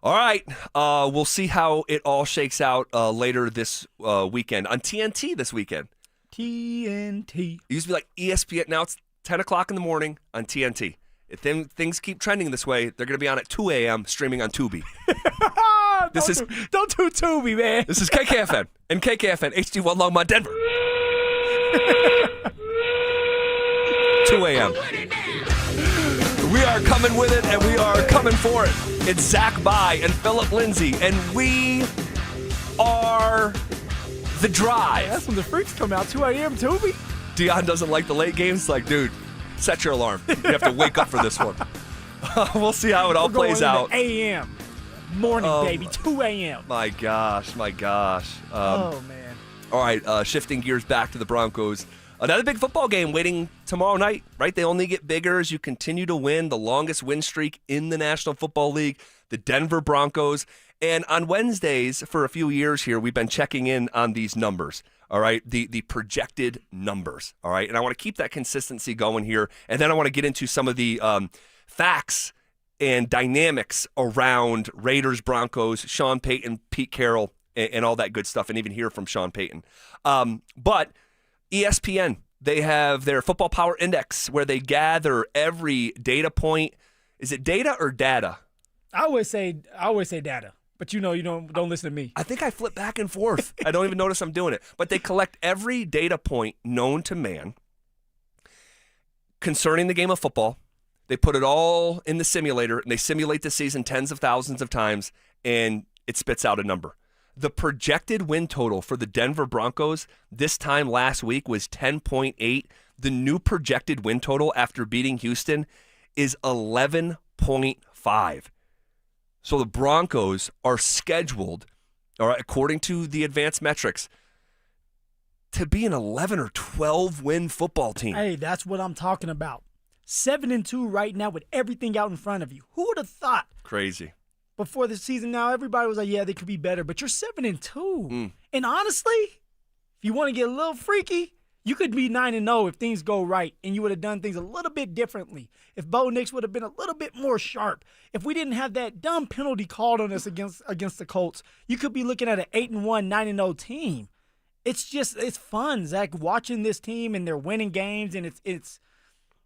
All right. We'll see how it all shakes out later this weekend on TNT this weekend. TNT. It used to be like ESPN. Now it's 10 o'clock in the morning on TNT. If things keep trending this way, they're going to be on at 2 a.m. streaming on Tubi. Don't do Tubi, man. This is KKFN and KKFN HD1 Longmont, Denver. 2 a.m. We are coming with it, and we are coming for it. It's Zach By and Phillip Lindsay, and we are The Drive. That's when the freaks come out, 2 a.m. Tubi. Dion doesn't like the late games. Like, dude, set your alarm. You have to wake up for this one. We'll see how it all plays out. A.m. morning, baby, 2 a.m. My gosh. Oh, man. All right, shifting gears back to the Broncos. Another big football game waiting tomorrow night, right? They only get bigger as you continue to win. The longest win streak in the National Football League, the Denver Broncos. And on Wednesdays, for a few years here, we've been checking in on these numbers, all right? The projected numbers, all right? And I want to keep that consistency going here. And then I want to get into some of the facts and dynamics around Raiders, Broncos, Sean Payton, Pete Carroll, and all that good stuff, and even hear from Sean Payton. But ESPN, they have their Football Power Index where they gather every data point. Is it data or data? I always say data, but you don't listen to me. I think I flip back and forth. I don't even notice I'm doing it. But they collect every data point known to man concerning the game of football. They put it all in the simulator, and they simulate the season tens of thousands of times, and it spits out a number. The projected win total for the Denver Broncos this time last week was 10.8. The new projected win total after beating Houston is 11.5. So the Broncos are scheduled, all right, according to the advanced metrics, to be an 11 or 12 win football team. Hey, that's what I'm talking about. 7-2 right now with everything out in front of you. Who would have thought? Crazy. Before the season now, everybody was like, yeah, they could be better, but you're 7-2. And honestly, if you want to get a little freaky, you could be 9-0 if things go right, and you would have done things a little bit differently. If Bo Nix would have been a little bit more sharp, if we didn't have that dumb penalty called on us against the Colts, you could be looking at an 8-1, 9-0 team. It's fun, Zach, watching this team, and they're winning games, and it's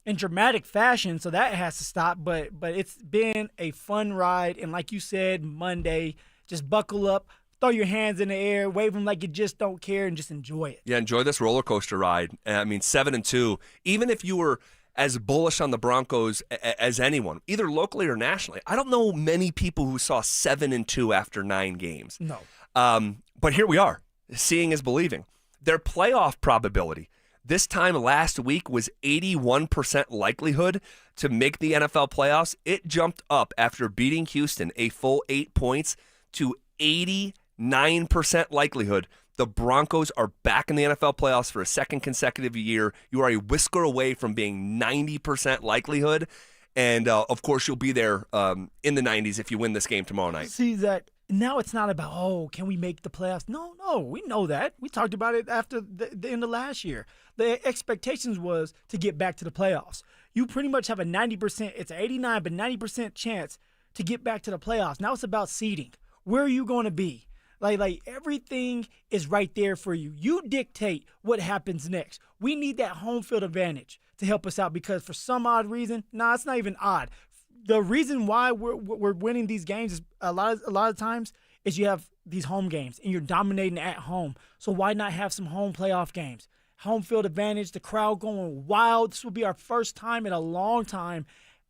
in dramatic fashion, so that has to stop. But it's been a fun ride, and like you said, Monday, just buckle up, throw your hands in the air, wave them like you just don't care, and just enjoy it. Yeah, enjoy this roller coaster ride. I mean, 7-2. Even if you were as bullish on the Broncos as anyone, either locally or nationally, I don't know many people who saw 7-2 after 9 games. No. But here we are. Seeing is believing. Their playoff probability this time last week was 81% likelihood to make the NFL playoffs. It jumped up after beating Houston a full 8 points to 89% likelihood. The Broncos are back in the NFL playoffs for a second consecutive year. You are a whisker away from being 90% likelihood. And, of course, you'll be there in the 90s if you win this game tomorrow night. See, Zach, now it's not about, can we make the playoffs? No, we know that. We talked about it after the end of last year. The expectations was to get back to the playoffs. You pretty much have a 90%, it's an 89, but 90% chance to get back to the playoffs. Now it's about seeding. Where are you going to be? Like everything is right there for you. You dictate what happens next. We need that home field advantage to help us out because for some odd reason, it's not even odd. The reason why we're winning these games is a lot of times is you have these home games and you're dominating at home. So why not have some home playoff games? Home field advantage, the crowd going wild. This will be our first time in a long time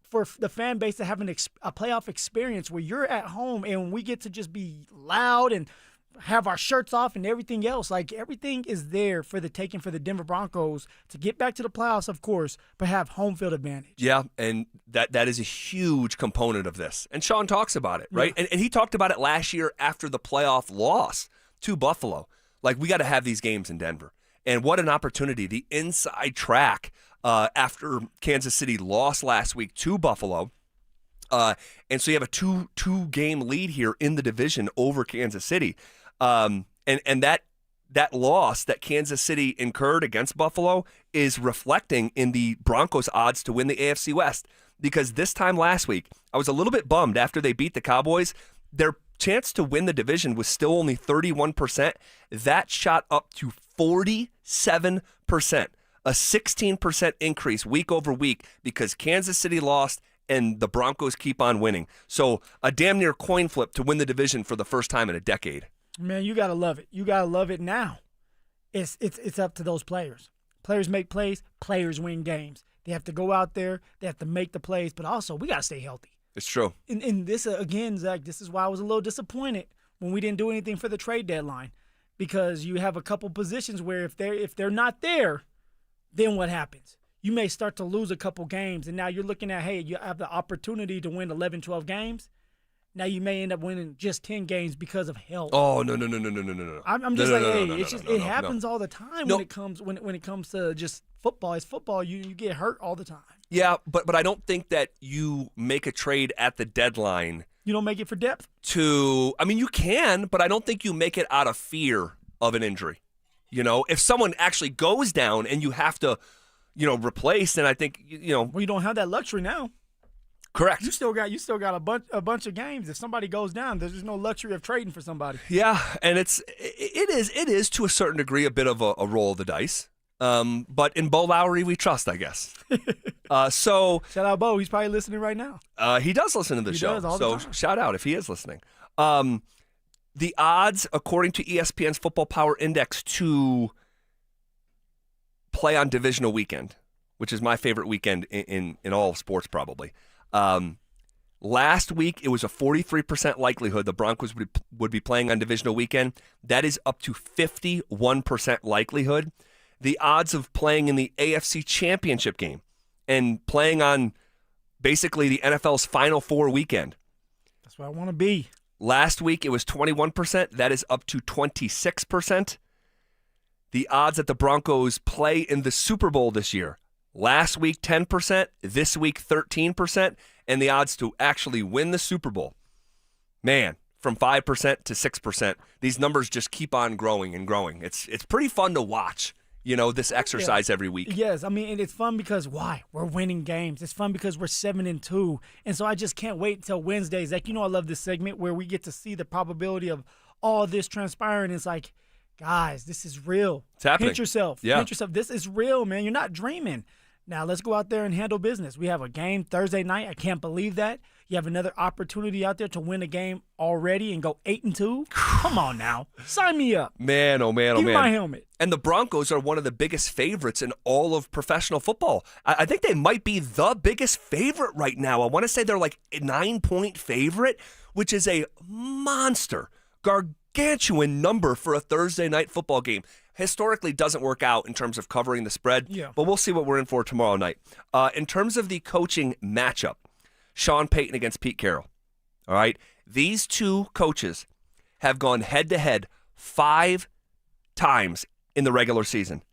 for the fan base to have a playoff experience where you're at home and we get to just be loud and have our shirts off and everything else. Like everything is there for the taking for the Denver Broncos to get back to the playoffs, of course, but have home field advantage. Yeah, and that is a huge component of this. And Sean talks about it, right? Yeah. And he talked about it last year after the playoff loss to Buffalo. Like, we got to have these games in Denver. And what an opportunity. The inside track after Kansas City lost last week to Buffalo. And so you have a two-game lead here in the division over Kansas City. And that that loss that Kansas City incurred against Buffalo is reflecting in the Broncos' odds to win the AFC West. Because this time last week, I was a little bit bummed after they beat the Cowboys. Their chance to win the division was still only 31%. That shot up to 47%, a 16% increase week over week because Kansas City lost and the Broncos keep on winning. So a damn near coin flip to win the division for the first time in a decade. Man, you got to love it. You got to love it now. It's up to those players. Players make plays. Players win games. They have to go out there. They have to make the plays. But also, we got to stay healthy. It's true. And this, again, Zach, this is why I was a little disappointed when we didn't do anything for the trade deadline. Because you have a couple positions where if they're not there, then what happens? You may start to lose a couple games. And now you're looking at, hey, you have the opportunity to win 11, 12 games. Now you may end up winning just 10 games because of health. Oh, no. I'm just it happens all the time when it comes to just football. It's football. You get hurt all the time. Yeah, but I don't think that you make a trade at the deadline. You don't make it for depth? You can, but I don't think you make it out of fear of an injury. If someone actually goes down and you have to, replace, then I think, Well, you don't have that luxury now. Correct. You still got a bunch of games. If somebody goes down, there's no luxury of trading for somebody. Yeah, and it is to a certain degree a bit of a roll of the dice. But in Bo Lowry we trust, I guess. So shout out Bo. He's probably listening right now. He does listen to the show. Does all the time. Shout out if he is listening. The odds, according to ESPN's Football Power Index, to play on divisional weekend, which is my favorite weekend in all of sports probably. Last week, it was a 43% likelihood the Broncos would be playing on divisional weekend. That is up to 51% likelihood. The odds of playing in the AFC Championship game and playing on basically the NFL's Final Four weekend. That's where I want to be. Last week, it was 21%. That is up to 26%. The odds that the Broncos play in the Super Bowl this year. Last week, 10%. This week, 13%. And the odds to actually win the Super Bowl, man, from 5% to 6%. These numbers just keep on growing and growing. It's pretty fun to watch, this exercise every week. Yes, and it's fun because why? We're winning games. It's fun because we're 7-2. And so I just can't wait until Wednesdays. I love this segment where we get to see the probability of all this transpiring. It's like, guys, this is real. It's happening. Pinch yourself. Yeah. Pinch yourself. This is real, man. You're not dreaming. Now, let's go out there and handle business. We have a game Thursday night. I can't believe that. You have another opportunity out there to win a game already and go 8-2. Come on now. Sign me up. Man, oh, man, oh, Give man. me my helmet. And the Broncos are one of the biggest favorites in all of professional football. I think they might be the biggest favorite right now. I want to say they're like a 9-point favorite, which is a monster, gargantuan number for a Thursday night football game. Historically doesn't work out in terms of covering the spread, but we'll see what we're in for tomorrow night. In terms of the coaching matchup, Sean Payton against Pete Carroll. All right, these two coaches have gone head-to-head 5 times in the regular season.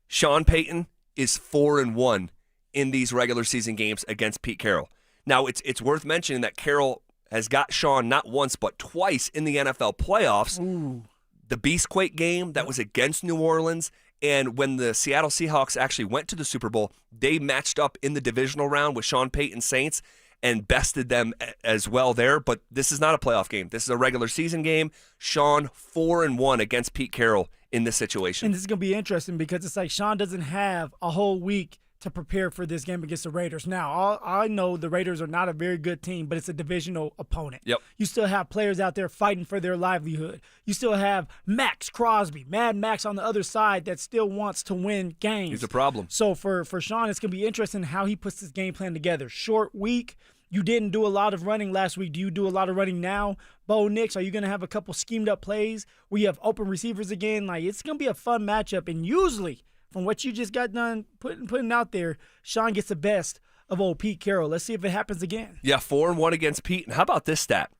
Sean Payton is 4-1 in these regular season games against Pete Carroll. Now, it's worth mentioning that Carroll has got Sean not once but twice in the NFL playoffs. Ooh. The Beastquake game that was against New Orleans, and when the Seattle Seahawks actually went to the Super Bowl, they matched up in the divisional round with Sean Payton's Saints and bested them as well there. But this is not a playoff game. This is a regular season game. Sean 4-1 against Pete Carroll in this situation. And this is going to be interesting because it's like Sean doesn't have a whole week to prepare for this game against the Raiders. Now, I know the Raiders are not a very good team, but it's a divisional opponent. Yep. You still have players out there fighting for their livelihood. You still have Max Crosby, Mad Max on the other side that still wants to win games. He's a problem. So for Sean, it's going to be interesting how he puts his game plan together. Short week. You didn't do a lot of running last week. Do you do a lot of running now? Bo Nix, are you going to have a couple schemed up plays where you have open receivers again? Like, it's going to be a fun matchup. And usually, from what you just got done putting out there, Sean gets the best of old Pete Carroll. Let's see if it happens again. Yeah, 4-1 against Pete. And how about this stat?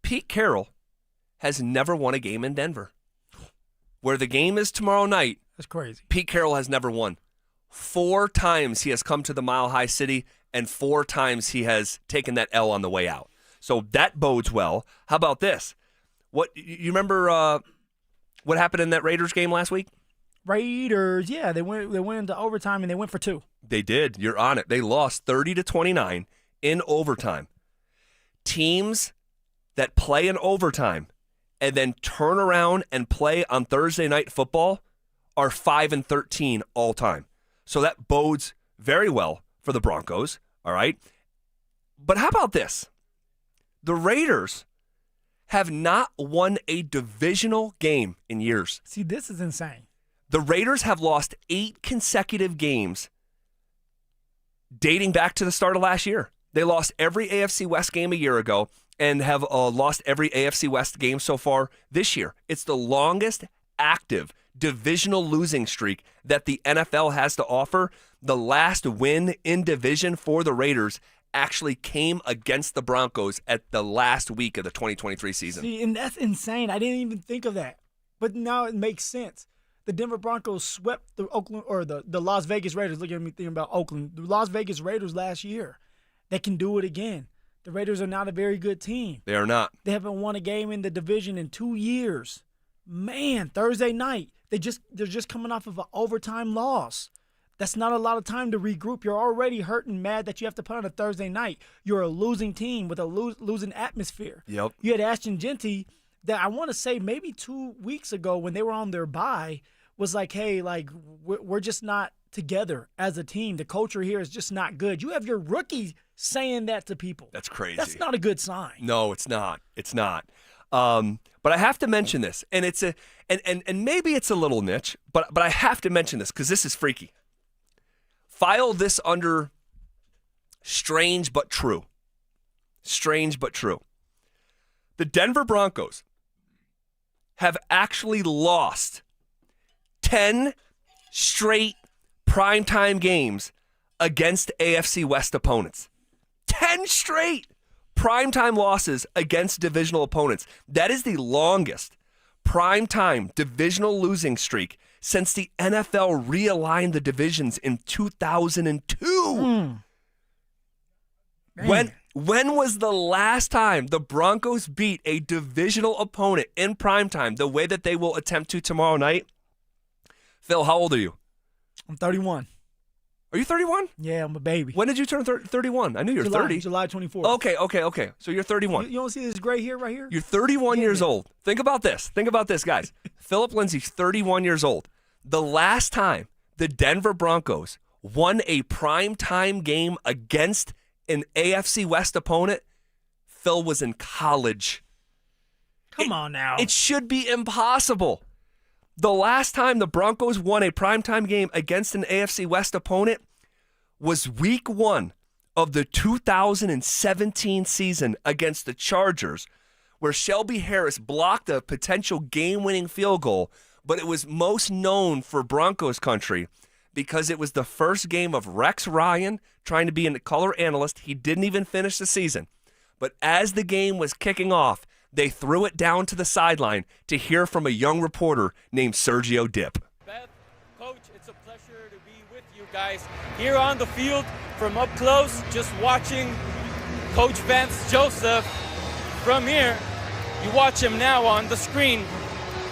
Pete Carroll has never won a game in Denver. Where the game is tomorrow night, that's crazy. Pete Carroll has never won. 4 times he has come to the Mile High City, and 4 times he has taken that L on the way out. So that bodes well. How about this? What you remember What happened in that Raiders game last week? Raiders, yeah, they went into overtime and they went for 2. They did. You're on it. They lost 30-29 in overtime. Teams that play in overtime and then turn around and play on Thursday night football are 5-13 all time. So that bodes very well for the Broncos, all right? But how about this? The Raiders have not won a divisional game in years. See, this is insane. The Raiders have lost 8 consecutive games dating back to the start of last year. They lost every AFC West game a year ago and have lost every AFC West game so far this year. It's the longest active divisional losing streak that the NFL has to offer. The last win in division for the Raiders actually came against the Broncos at the last week of the 2023 season. See, and that's insane. I didn't even think of that. But now it makes sense. The Denver Broncos swept the Oakland or the Las Vegas Raiders. Look at me thinking about Oakland. The Las Vegas Raiders last year. They can do it again. The Raiders are not a very good team. They are not. They haven't won a game in the division in 2 years. Man, Thursday night, they're just coming off of an overtime loss. That's not a lot of time to regroup. You're already hurt and mad that you have to play on a Thursday night. You're a losing team with a losing atmosphere. Yep. You had Ashton Genty that I want to say maybe 2 weeks ago when they were on their bye was like, hey, like we're just not together as a team. The culture here is just not good. You have your rookie saying that to people. That's crazy. That's not a good sign. No, it's not. It's not. But I have to mention this, and it's and maybe it's a little niche, but I have to mention this because this is freaky. File this under strange but true. Strange but true. The Denver Broncos have actually lost 10 straight primetime games against AFC West opponents. 10 straight primetime losses against divisional opponents. That is the longest primetime divisional losing streak since the NFL realigned the divisions in 2002. When was the last time the Broncos beat a divisional opponent in primetime the way that they will attempt to tomorrow night? Phil, how old are you? I'm 31. Are you 31? Yeah, I'm a baby. When did you turn 31? I knew you were 30. July 24th. Okay. So you're 31. You don't see this gray hair right here? You're 31 years old. Think about this. Think about this, guys. Phillip Lindsay's 31 years old. The last time the Denver Broncos won a primetime game against an AFC West opponent, Phil was in college. Come on now. It should be impossible. The last time the Broncos won a primetime game against an AFC West opponent was week 1 of the 2017 season against the Chargers, where Shelby Harris blocked a potential game-winning field goal, but it was most known for Broncos country because it was the first game of Rex Ryan trying to be a color analyst. He didn't even finish the season. But as the game was kicking off, they threw it down to the sideline to hear from a young reporter named Sergio Dip. Beth, Coach, it's a pleasure to be with you guys here on the field from up close, just watching Coach Vance Joseph from here. You watch him now on the screen.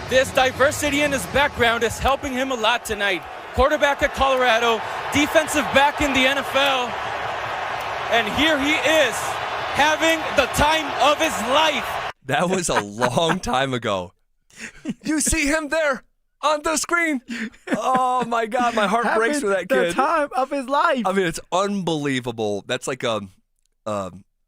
This diversity in his background is helping him a lot tonight. Quarterback at Colorado, defensive back in the NFL, and here he is having the time of his life. That was a long time ago. You see him there on the screen. Oh, my God. My heart breaks for that kid. The time of his life. I mean, it's unbelievable. That's like that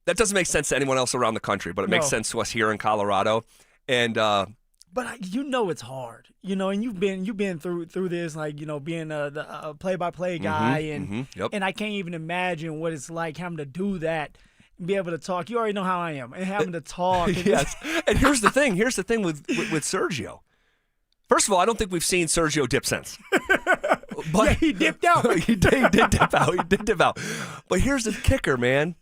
doesn't make sense to anyone else around the country, but it makes sense to us here in Colorado. And but you know it's hard, and you've been through this, like, being the play-by-play guy, and I can't even imagine what it's like having to do that. Be able to talk. You already know how I am, and having to talk. Yes. And here's the thing. Here's the thing with Sergio. First of all, I don't think we've seen Sergio dip since. But yeah, he dipped out. He did dip out. He did dip out. But here's the kicker, man.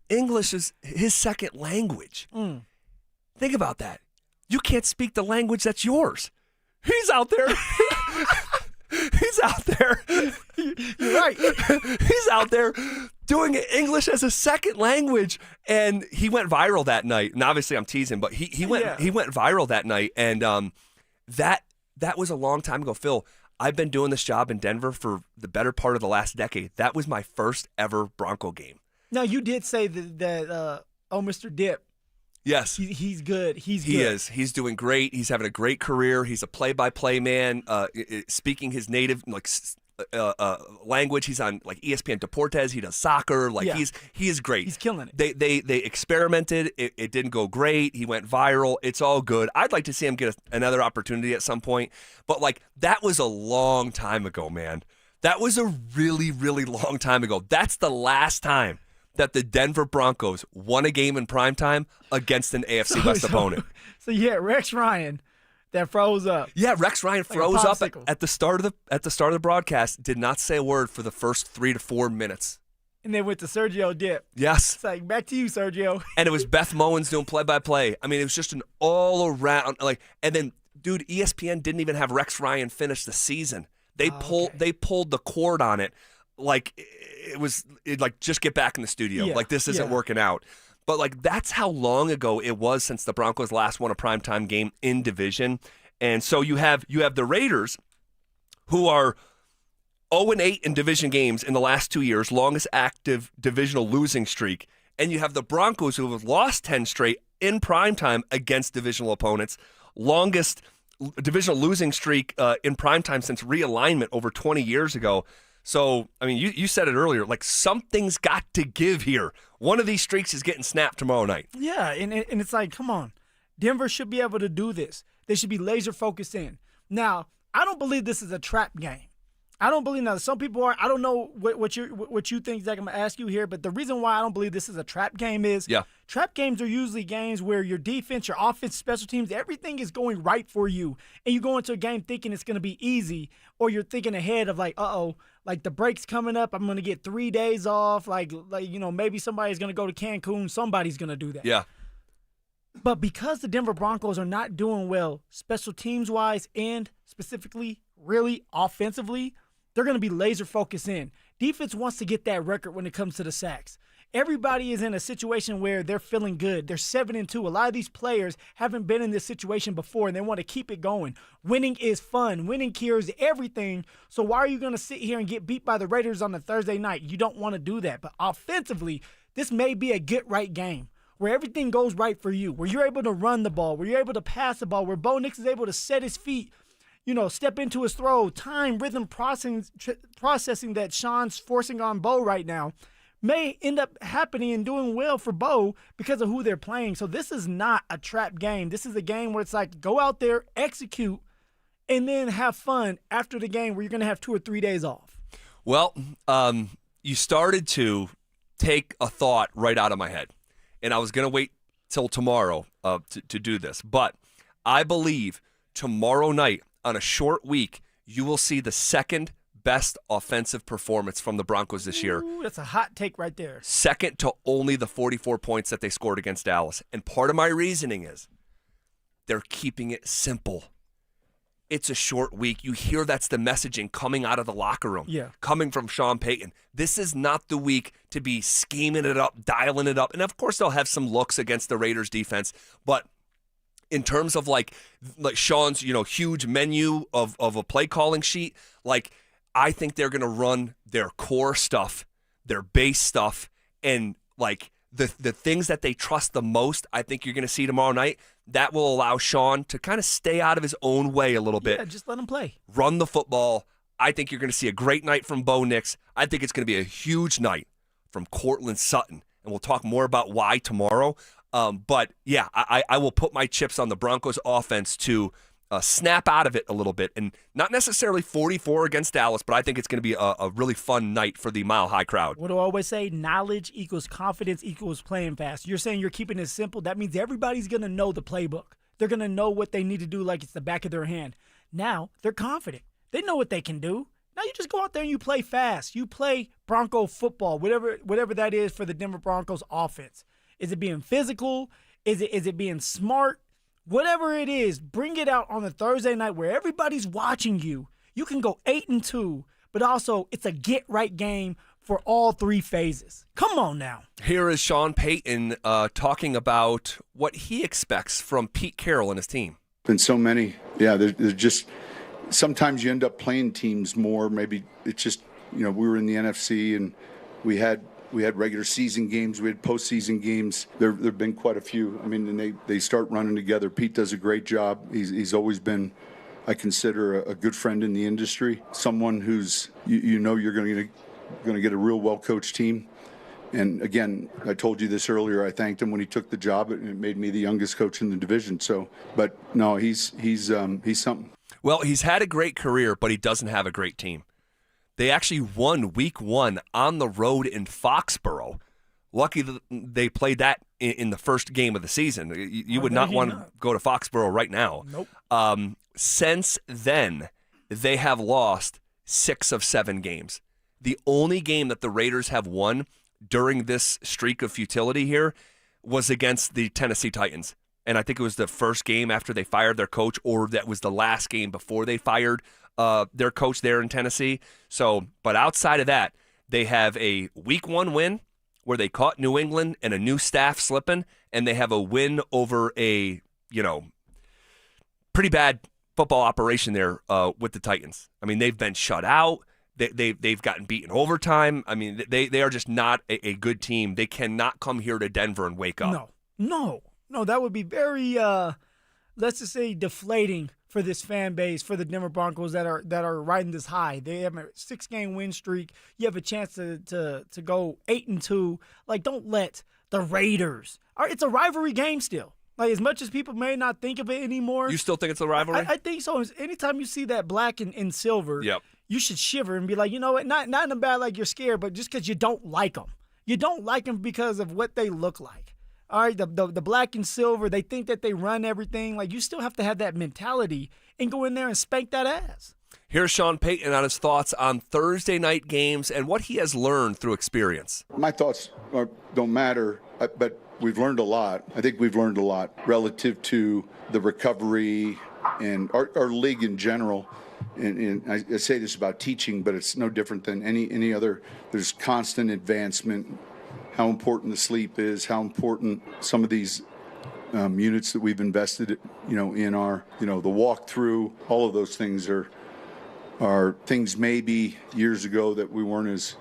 English is his second language. Think about that. You can't speak the language that's yours. He's out there. He's out there. You're right. He's out there doing English as a second language, and he went viral that night. And obviously, I'm teasing, but he went viral that night. And that was a long time ago. Phil, I've been doing this job in Denver for the better part of the last decade. That was my first ever Bronco game. Now, you did say that Mr. Dip. Yes. He's good. He is. He's doing great. He's having a great career. He's a play-by-play man, speaking his native language. He's on like ESPN Deportes. He does soccer. He is great. He's killing it. They experimented. It didn't go great. He went viral. It's all good. I'd like to see him get another opportunity at some point. But that was a long time ago, man. That was a really, really long time ago. That's the last time that the Denver Broncos won a game in primetime against an AFC West opponent. So Rex Ryan that froze up. Yeah, Rex Ryan froze up at the start of the broadcast. Did not say a word for the first 3 to 4 minutes. And then went to Sergio Dip. Yes. It's like, back to you, Sergio. And it was Beth Mowins doing play-by-play. I mean, it was just an all-around and then, dude, ESPN didn't even have Rex Ryan finish the season. They pulled the cord on it. Just get back in the studio. Yeah, this isn't working out. But that's how long ago it was since the Broncos last won a primetime game in division. And so you have the Raiders, who are 0-8 in division games in the last 2 years, longest active divisional losing streak. And you have the Broncos, who have lost 10 straight in primetime against divisional opponents, longest divisional losing streak in primetime since realignment over 20 years ago. So, I mean, you said it earlier, something's got to give here. One of these streaks is getting snapped tomorrow night. Yeah, and it's like, come on. Denver should be able to do this. They should be laser focused in. Now, I don't believe this is a trap game. I don't believe that. Some people are. I don't know what you think, Zach. I'm going to ask you here, but the reason why I don't believe this is a trap game is trap games are usually games where your defense, your offense, special teams, everything is going right for you, and you go into a game thinking it's going to be easy, or you're thinking ahead of the break's coming up. I'm going to get 3 days off. Maybe somebody's going to go to Cancun. Somebody's going to do that. Yeah. But because the Denver Broncos are not doing well special teams-wise and specifically really offensively, they're going to be laser focused in. Defense wants to get that record when it comes to the sacks. Everybody is in a situation where they're feeling good. They're 7-2. A lot of these players haven't been in this situation before, and they want to keep it going. Winning is fun. Winning cures everything. So why are you going to sit here and get beat by the Raiders on a Thursday night? You don't want to do that. But offensively, this may be a get-right game where everything goes right for you, where you're able to run the ball, where you're able to pass the ball, where Bo Nix is able to set his feet, step into his throw, time, rhythm, processing that Sean's forcing on Bo right now may end up happening and doing well for Bo because of who they're playing. So this is not a trap game. This is a game where it's like, go out there, execute, and then have fun after the game where you're going to have 2 or 3 days off. Well, you started to take a thought right out of my head, and I was going to wait till tomorrow to do this. But I believe tomorrow night on a short week, you will see the second best offensive performance from the Broncos this year. Ooh, that's a hot take right there. Second to only the 44 points that they scored against Dallas. And part of my reasoning is they're keeping it simple. It's a short week. You hear that's the messaging coming out of the locker room, coming from Sean Payton. This is not the week to be scheming it up, dialing it up. And, of course, they'll have some looks against the Raiders defense. But in terms of like Sean's, huge menu of a play calling sheet, I think they're going to run their core stuff, their base stuff, and the things that they trust the most. I think you're going to see tomorrow night. That will allow Sean to kind of stay out of his own way a little bit. Yeah, just let him play. Run the football. I think you're going to see a great night from Bo Nix. I think it's going to be a huge night from Courtland Sutton, and we'll talk more about why tomorrow. But, yeah, I will put my chips on the Broncos offense to snap out of it a little bit. And not necessarily 44 against Dallas, but I think it's going to be a really fun night for the Mile High crowd. What do I always say? Knowledge equals confidence equals playing fast. You're saying you're keeping it simple. That means everybody's going to know the playbook. They're going to know what they need to do like it's the back of their hand. Now, they're confident. They know what they can do. Now you just go out there and you play fast. You play Bronco football, whatever that is for the Denver Broncos offense. Is it being physical? Is it being smart? Whatever it is, bring it out on a Thursday night where everybody's watching you. You can go 8-2, but also it's a get-right game for all three phases. Come on now. Here is Sean Payton talking about what he expects from Pete Carroll and his team. Been so many. Yeah, there's just sometimes you end up playing teams more. Maybe it's just, we were in the NFC and we had regular season games, we had postseason games. There've been quite a few. I mean, and they start running together. Pete does a great job. He's always been, I consider, a good friend in the industry. Someone who's you're going to get a real well coached team. And again, I told you this earlier. I thanked him when he took the job, and it made me the youngest coach in the division. So, but no, he's something. Well, he's had a great career, but he doesn't have a great team. They actually won Week 1 on the road in Foxborough. Lucky that they played that in the first game of the season. You would not want to go to Foxborough right now. Nope. Since then, they have lost 6 of 7 games. The only game that the Raiders have won during this streak of futility here was against the Tennessee Titans. And I think it was the first game after they fired their coach, or that was the last game before they fired their coach there in Tennessee. So, but outside of that, they have a Week 1 win where they caught New England and a new staff slipping, and they have a win over a, pretty bad football operation there with the Titans. I mean, they've been shut out. They've gotten beaten overtime. I mean, they are just not a good team. They cannot come here to Denver and wake up. No. That would be very, let's just say, deflating for this fan base, for the Denver Broncos that are riding this high. They have a 6-game win streak. You have a chance to go 8-2. Like, don't let the Raiders. It's a rivalry game still. Like, as much as people may not think of it anymore. You still think it's a rivalry? I think so. Anytime you see that black and silver, yep, you should shiver and be like, you know what? Not in a bad like you're scared, but just because you don't like them. You don't like them because of what they look like. All right, the black and silver, they think that they run everything. Like, you still have to have that mentality and go in there and spank that ass. Here's Sean Payton on his thoughts on Thursday night games and what he has learned through experience. My thoughts don't matter, but we've learned a lot. I think we've learned a lot relative to the recovery and our league in general. And I say this about teaching, but it's no different than any other. There's constant advancement, how important the sleep is, how important some of these units that we've invested, in our, the walkthrough, all of those things are things maybe years ago that we weren't as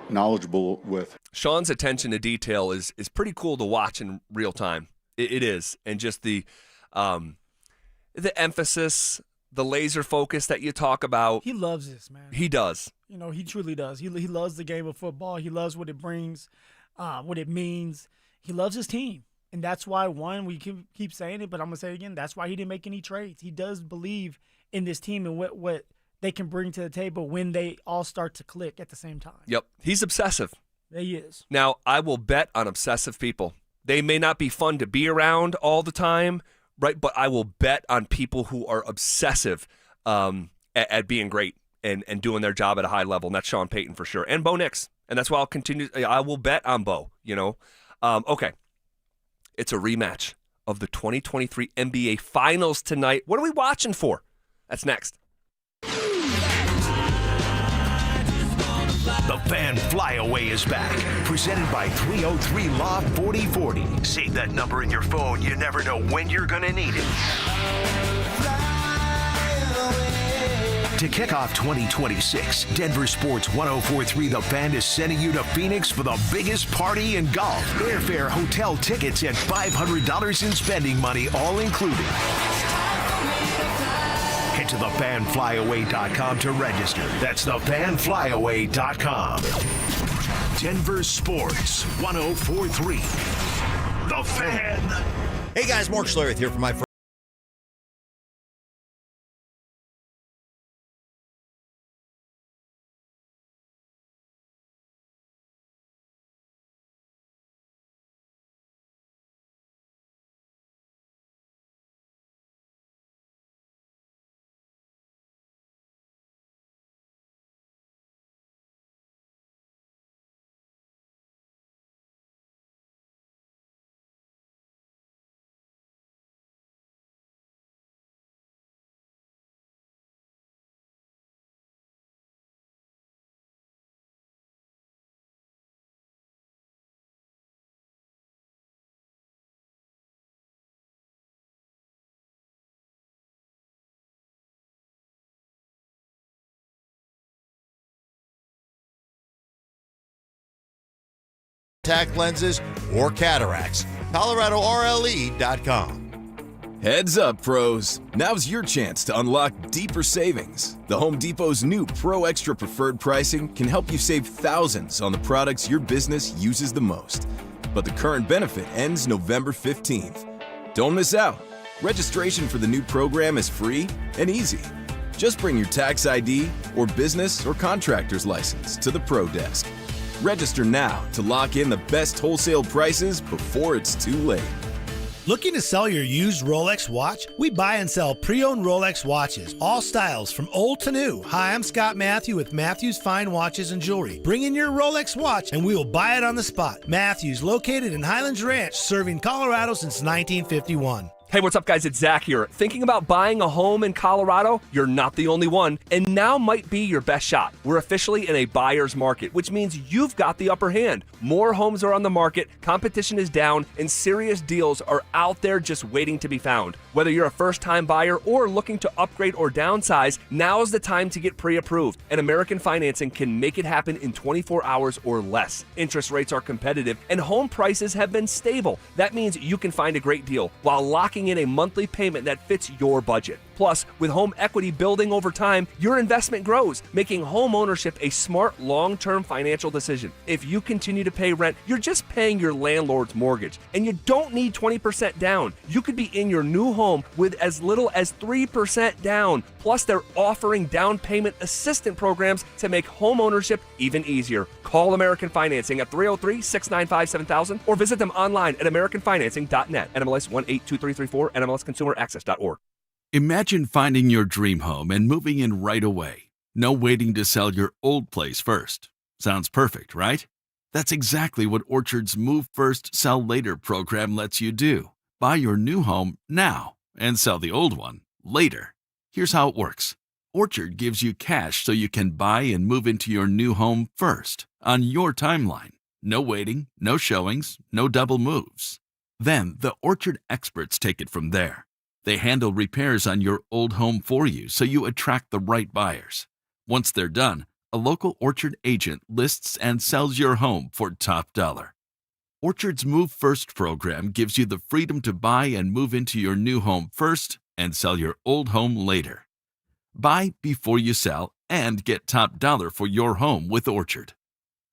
knowledgeable with. Sean's attention to detail is pretty cool to watch in real time. It is, and just the emphasis, the laser focus that you talk about. He loves this, man. He does. He truly does. He loves the game of football. He loves what it brings, what it means. He loves his team. And that's why, we keep saying it, but I'm going to say it again, that's why he didn't make any trades. He does believe in this team and what they can bring to the table when they all start to click at the same time. Yep. He's obsessive. He is. Now, I will bet on obsessive people. They may not be fun to be around all the time, right? But I will bet on people who are obsessive at being great and doing their job at a high level. And that's Sean Payton for sure. And Bo Nix. And that's why I'll continue. I will bet on Bo, Okay. It's a rematch of the 2023 NBA Finals tonight. What are we watching for? That's next. The Fan Flyaway is back, presented by 303 Law 4040. Save that number in your phone. You never know when you're going to need it. To kick off 2026, Denver Sports 104.3 The Fan is sending you to Phoenix for the biggest party in golf. Airfare, hotel tickets, and $500 in spending money, all included. Head to thefanflyaway.com to register. That's thefanflyaway.com. Denver Sports 104.3 The Fan. Hey guys, Mark Schlereth here for my friend. contact lenses, or cataracts. ColoradoRLE.com. Heads up, pros. Now's your chance to unlock deeper savings. The Home Depot's new Pro Extra Preferred pricing can help you save thousands on the products your business uses the most. But the current benefit ends November 15th. Don't miss out. Registration for the new program is free and easy. Just bring your tax ID or business or contractor's license to the Pro Desk. Register now to lock in the best wholesale prices before it's too late. Looking to sell your used Rolex watch? We buy and sell pre-owned Rolex watches, all styles from old to new. Hi, I'm Scott Matthew with Matthews Fine Watches and Jewelry. Bring in your Rolex watch and we will buy it on the spot. Matthews, located in Highlands Ranch, serving Colorado since 1951. Hey, what's up, guys? It's Zach here. Thinking about buying a home in Colorado? You're not the only one, and now might be your best shot. We're officially in a buyer's market, which means you've got the upper hand. More homes are on the market, competition is down, and serious deals are out there just waiting to be found. Whether you're a first-time buyer or looking to upgrade or downsize, now's the time to get pre-approved. And American Financing can make it happen in 24 hours or less. Interest rates are competitive, and home prices have been stable. That means you can find a great deal while locking in a monthly payment that fits your budget. Plus, with home equity building over time, your investment grows, making home ownership a smart, long-term financial decision. If you continue to pay rent, you're just paying your landlord's mortgage, and you don't need 20% down. You could be in your new home with as little as 3% down. Plus, they're offering down payment assistance programs to make home ownership even easier. Call American Financing at 303-695-7000 or visit them online at americanfinancing.net. NMLS 182334, NMLSconsumeraccess.org. Imagine finding your dream home and moving in right away. No waiting to sell your old place first. Sounds perfect, right? That's exactly what Orchard's Move First, Sell Later program lets you do. Buy your new home now and sell the old one later. Here's how it works. Orchard gives you cash so you can buy and move into your new home first, on your timeline. No waiting, no showings, no double moves. Then the Orchard experts take it from there. They handle repairs on your old home for you so you attract the right buyers. Once they're done, a local Orchard agent lists and sells your home for top dollar. Orchard's Move First program gives you the freedom to buy and move into your new home first and sell your old home later. Buy before you sell and get top dollar for your home with Orchard.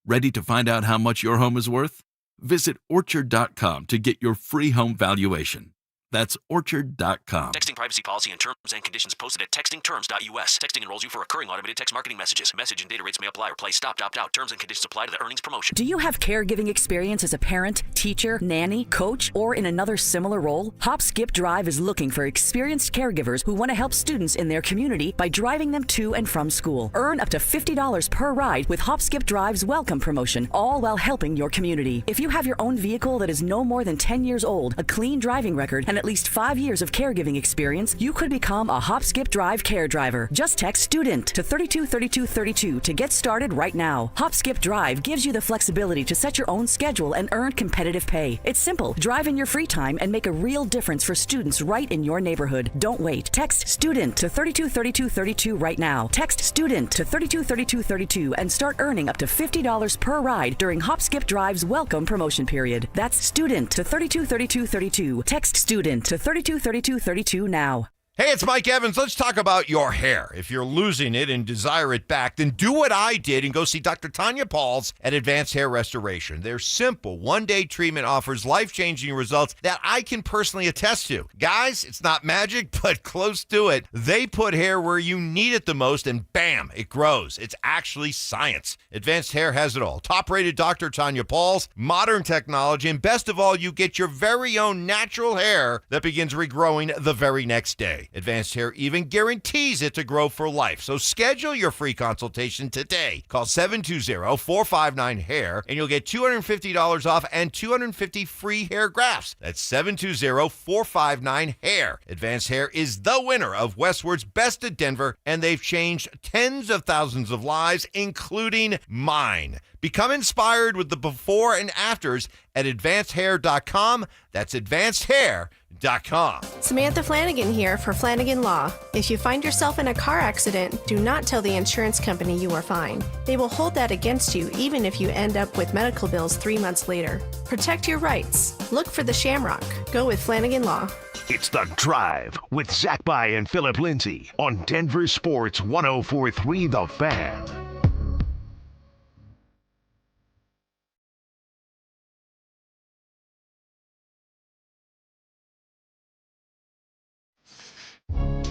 Ready to find out how much your home is worth? Visit Orchard.com to get your free home valuation. That's Orchard.com. Texting privacy policy and terms and conditions posted at textingterms.us. Texting enrolls you for recurring automated text marketing messages. Message and data rates may apply. Replace stop, opt out. Terms and conditions apply to the earnings promotion. Do you have caregiving experience as a parent, teacher, nanny, coach, or in another similar role? Hop Skip Drive is looking for experienced caregivers who want to help students in their community by driving them to and from school. Earn up to $50 per ride with Hop Skip Drive's welcome promotion, all while helping your community. If you have your own vehicle that is no more than 10 years old, a clean driving record, and at least 5 years of caregiving experience, you could become a Hop Skip Drive care driver. Just text STUDENT to 323232 to get started right now. Hop Skip Drive gives you the flexibility to set your own schedule and earn competitive pay. It's simple. Drive in your free time and make a real difference for students right in your neighborhood. Don't wait. Text STUDENT to 323232 right now. Text STUDENT to 323232 and start earning up to $50 per ride during Hop Skip Drive's welcome promotion period. That's STUDENT to 323232. Text STUDENT to 323232 now. Hey, it's Mike Evans. Let's talk about your hair. If you're losing it and desire it back, then do what I did and go see Dr. Tanya Pauls at Advanced Hair Restoration. Their simple one-day treatment offers life-changing results that I can personally attest to. Guys, it's not magic, but close to it. They put hair where you need it the most, and bam, it grows. It's actually science. Advanced Hair has it all. Top-rated Dr. Tanya Pauls, modern technology, and best of all, you get your very own natural hair that begins regrowing the very next day. Advanced Hair even guarantees it to grow for life. So schedule your free consultation today. Call 720-459-HAIR and you'll get $250 off and 250 free hair grafts. That's 720-459-HAIR. Advanced Hair is the winner of Westward's Best of Denver, and they've changed tens of thousands of lives, including mine. Become inspired with the before and afters at advancedhair.com. That's advancedhair.com. Samantha Flanagan here for Flanagan Law. If you find yourself in a car accident, do not tell the insurance company you are fine. They will hold that against you even if you end up with medical bills 3 months later. Protect your rights. Look for the Shamrock. Go with Flanagan Law. It's The Drive with Zach By and Phillip Lindsay on Denver Sports 104.3 The Fan.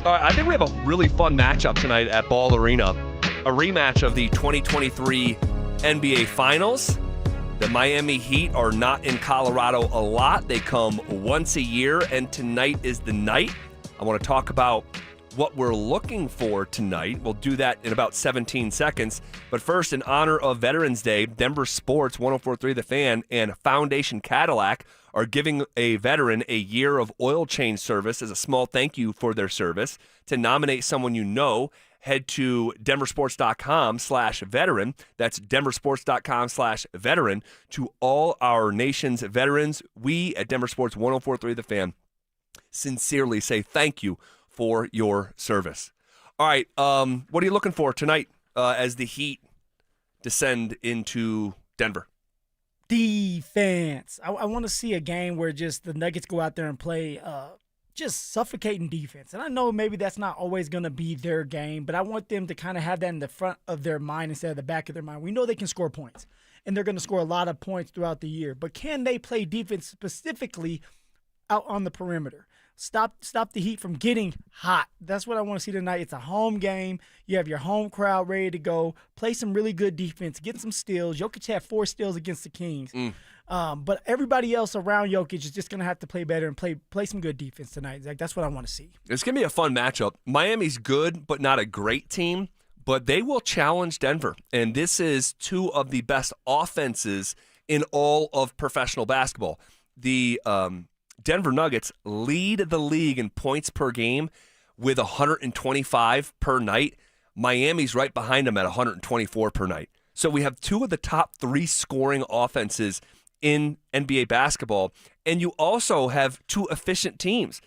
All right, I think we have a really fun matchup tonight at Ball Arena. A rematch of the 2023 NBA Finals. The Miami Heat are not in Colorado a lot. They come once a year, and tonight is the night. I want to talk about what we're looking for tonight. We'll do that in about 17 seconds. But first, in honor of Veterans Day, Denver Sports 104.3 The Fan and Foundation Cadillac are giving a veteran a year of oil change service as a small thank you for their service. To nominate someone you know, head to denversports.com/veteran. That's denversports.com/veteran. To all our nation's veterans, we at Denver Sports 104.3 The Fan sincerely say thank you for your service. All right, what are you looking for tonight as the Heat descend into Denver? Defense. I want to see a game where just the Nuggets go out there and play just suffocating defense. And I know maybe that's not always going to be their game, but I want them to kind of have that in the front of their mind instead of the back of their mind. We know they can score points, and they're going to score a lot of points throughout the year. But can they play defense specifically out on the perimeter? Stop the Heat from getting hot. That's what I want to see tonight. It's a home game. You have your home crowd ready to go. Play some really good defense. Get some steals. Jokic had 4 steals against the Kings. But everybody else around Jokic is just going to have to play better and play some good defense tonight. Like, that's what I want to see. It's going to be a fun matchup. Miami's good, but not a great team. But they will challenge Denver. And this is 2 of the best offenses in all of professional basketball. The Denver Nuggets lead the league in points per game with 125 per night. Miami's right behind them at 124 per night. So we have 2 of the top 3 scoring offenses in NBA basketball, and you also have 2 efficient teams.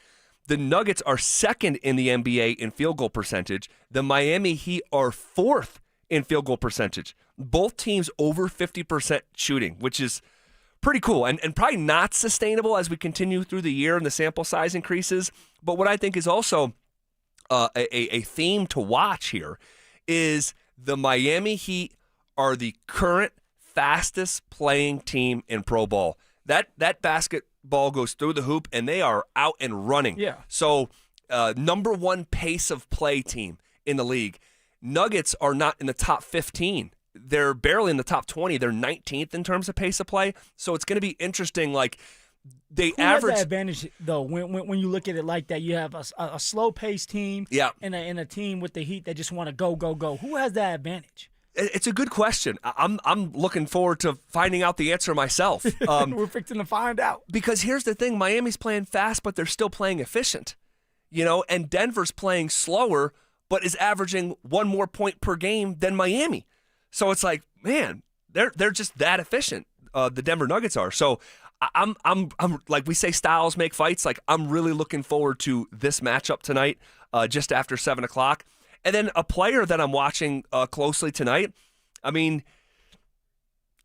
The Nuggets are second in the NBA in field goal percentage. The Miami Heat are 4th in field goal percentage. Both teams over 50% shooting, which is pretty cool and probably not sustainable as we continue through the year and the sample size increases. But what I think is also a theme to watch here is the Miami Heat are the current fastest playing team in pro ball. That basketball goes through the hoop and they are out and running. Yeah. So number 1 pace of play team in the league. Nuggets are not in the top 15. They're barely in the top 20. They're 19th in terms of pace of play. So it's going to be interesting. Like, they average. Who has that advantage, though, when you look at it like that? You have a slow-paced team and a team with the Heat that just want to go, go, go. Who has that advantage? It's a good question. I'm looking forward to finding out the answer myself. We're fixing to find out. Because here's the thing. Miami's playing fast, but they're still playing efficient. And Denver's playing slower, but is averaging 1 more point per game than Miami. So it's like, man, they're just that efficient. The Denver Nuggets are. So I'm like we say, styles make fights. Like, I'm really looking forward to this matchup tonight, just after 7:00. And then a player that I'm watching closely tonight. I mean,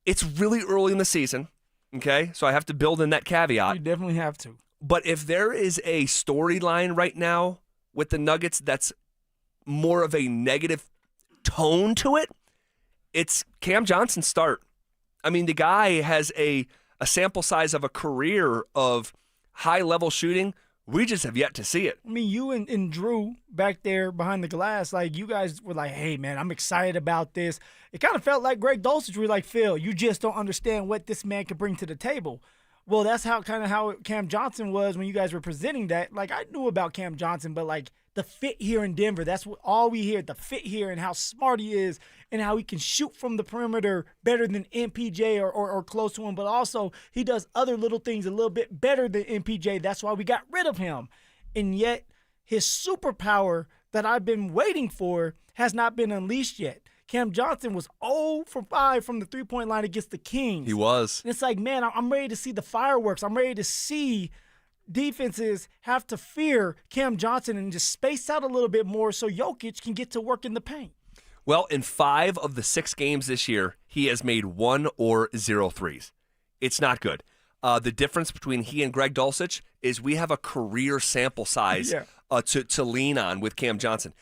it's really early in the season. Okay, so I have to build in that caveat. You definitely have to. But if there is a storyline right now with the Nuggets that's more of a negative tone to it, it's Cam Johnson's start. I mean, the guy has a sample size of a career of high-level shooting. We just have yet to see it. I mean, you and Drew back there behind the glass, like, you guys were like, hey, man, I'm excited about this. It kind of felt like Greg Dulcich were like, Phil, you just don't understand what this man could bring to the table. Well, that's how Cam Johnson was when you guys were presenting that. Like, I knew about Cam Johnson, but, like, the fit here in Denver, that's what all we hear, the fit here and how smart he is and how he can shoot from the perimeter better than MPJ or close to him. But also he does other little things a little bit better than MPJ. That's why we got rid of him. And yet his superpower that I've been waiting for has not been unleashed yet. Cam Johnson was 0 for 5 from the three-point line against the Kings. He was. And it's like, man, I'm ready to see the fireworks. I'm ready to see defenses have to fear Cam Johnson and just space out a little bit more so Jokic can get to work in the paint. Well, in 5 of the 6 games this year, he has made 1 or 0 threes. It's not good. The difference between he and Greg Dulcich is we have a career sample size to lean on with Cam Johnson.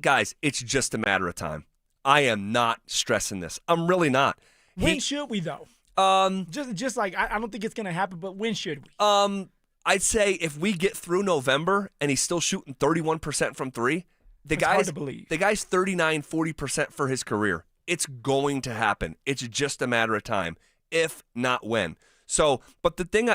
Guys, it's just a matter of time. I am not stressing this. I'm really not. When should we, though? Just like, I don't think it's going to happen, but when should we? I'd say if we get through November and he's still shooting 31% from 3, hard to believe. The guy's 39, 40% for his career. It's going to happen. It's just a matter of time, if not when. So, but the thing,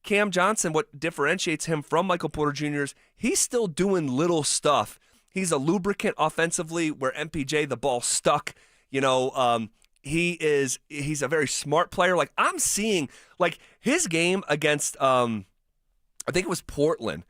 Cam Johnson, what differentiates him from Michael Porter Jr. is he's still doing little stuff. He's a lubricant offensively where MPJ, the ball stuck. He's a very smart player. Like, I'm seeing, like, his game against, I think it was Portland.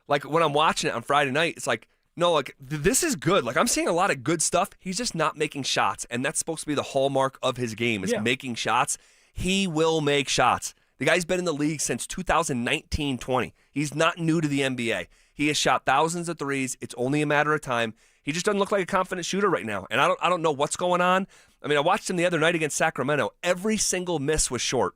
Like, when I'm watching it on Friday night, it's like, no, like, this is good. Like, I'm seeing a lot of good stuff. He's just not making shots, and that's supposed to be the hallmark of his game is making shots. He will make shots. The guy's been in the league since 2019-20. He's not new to the NBA. He has shot thousands of threes. It's only a matter of time. He just doesn't look like a confident shooter right now, and I don't know what's going on. I mean, I watched him the other night against Sacramento. Every single miss was short,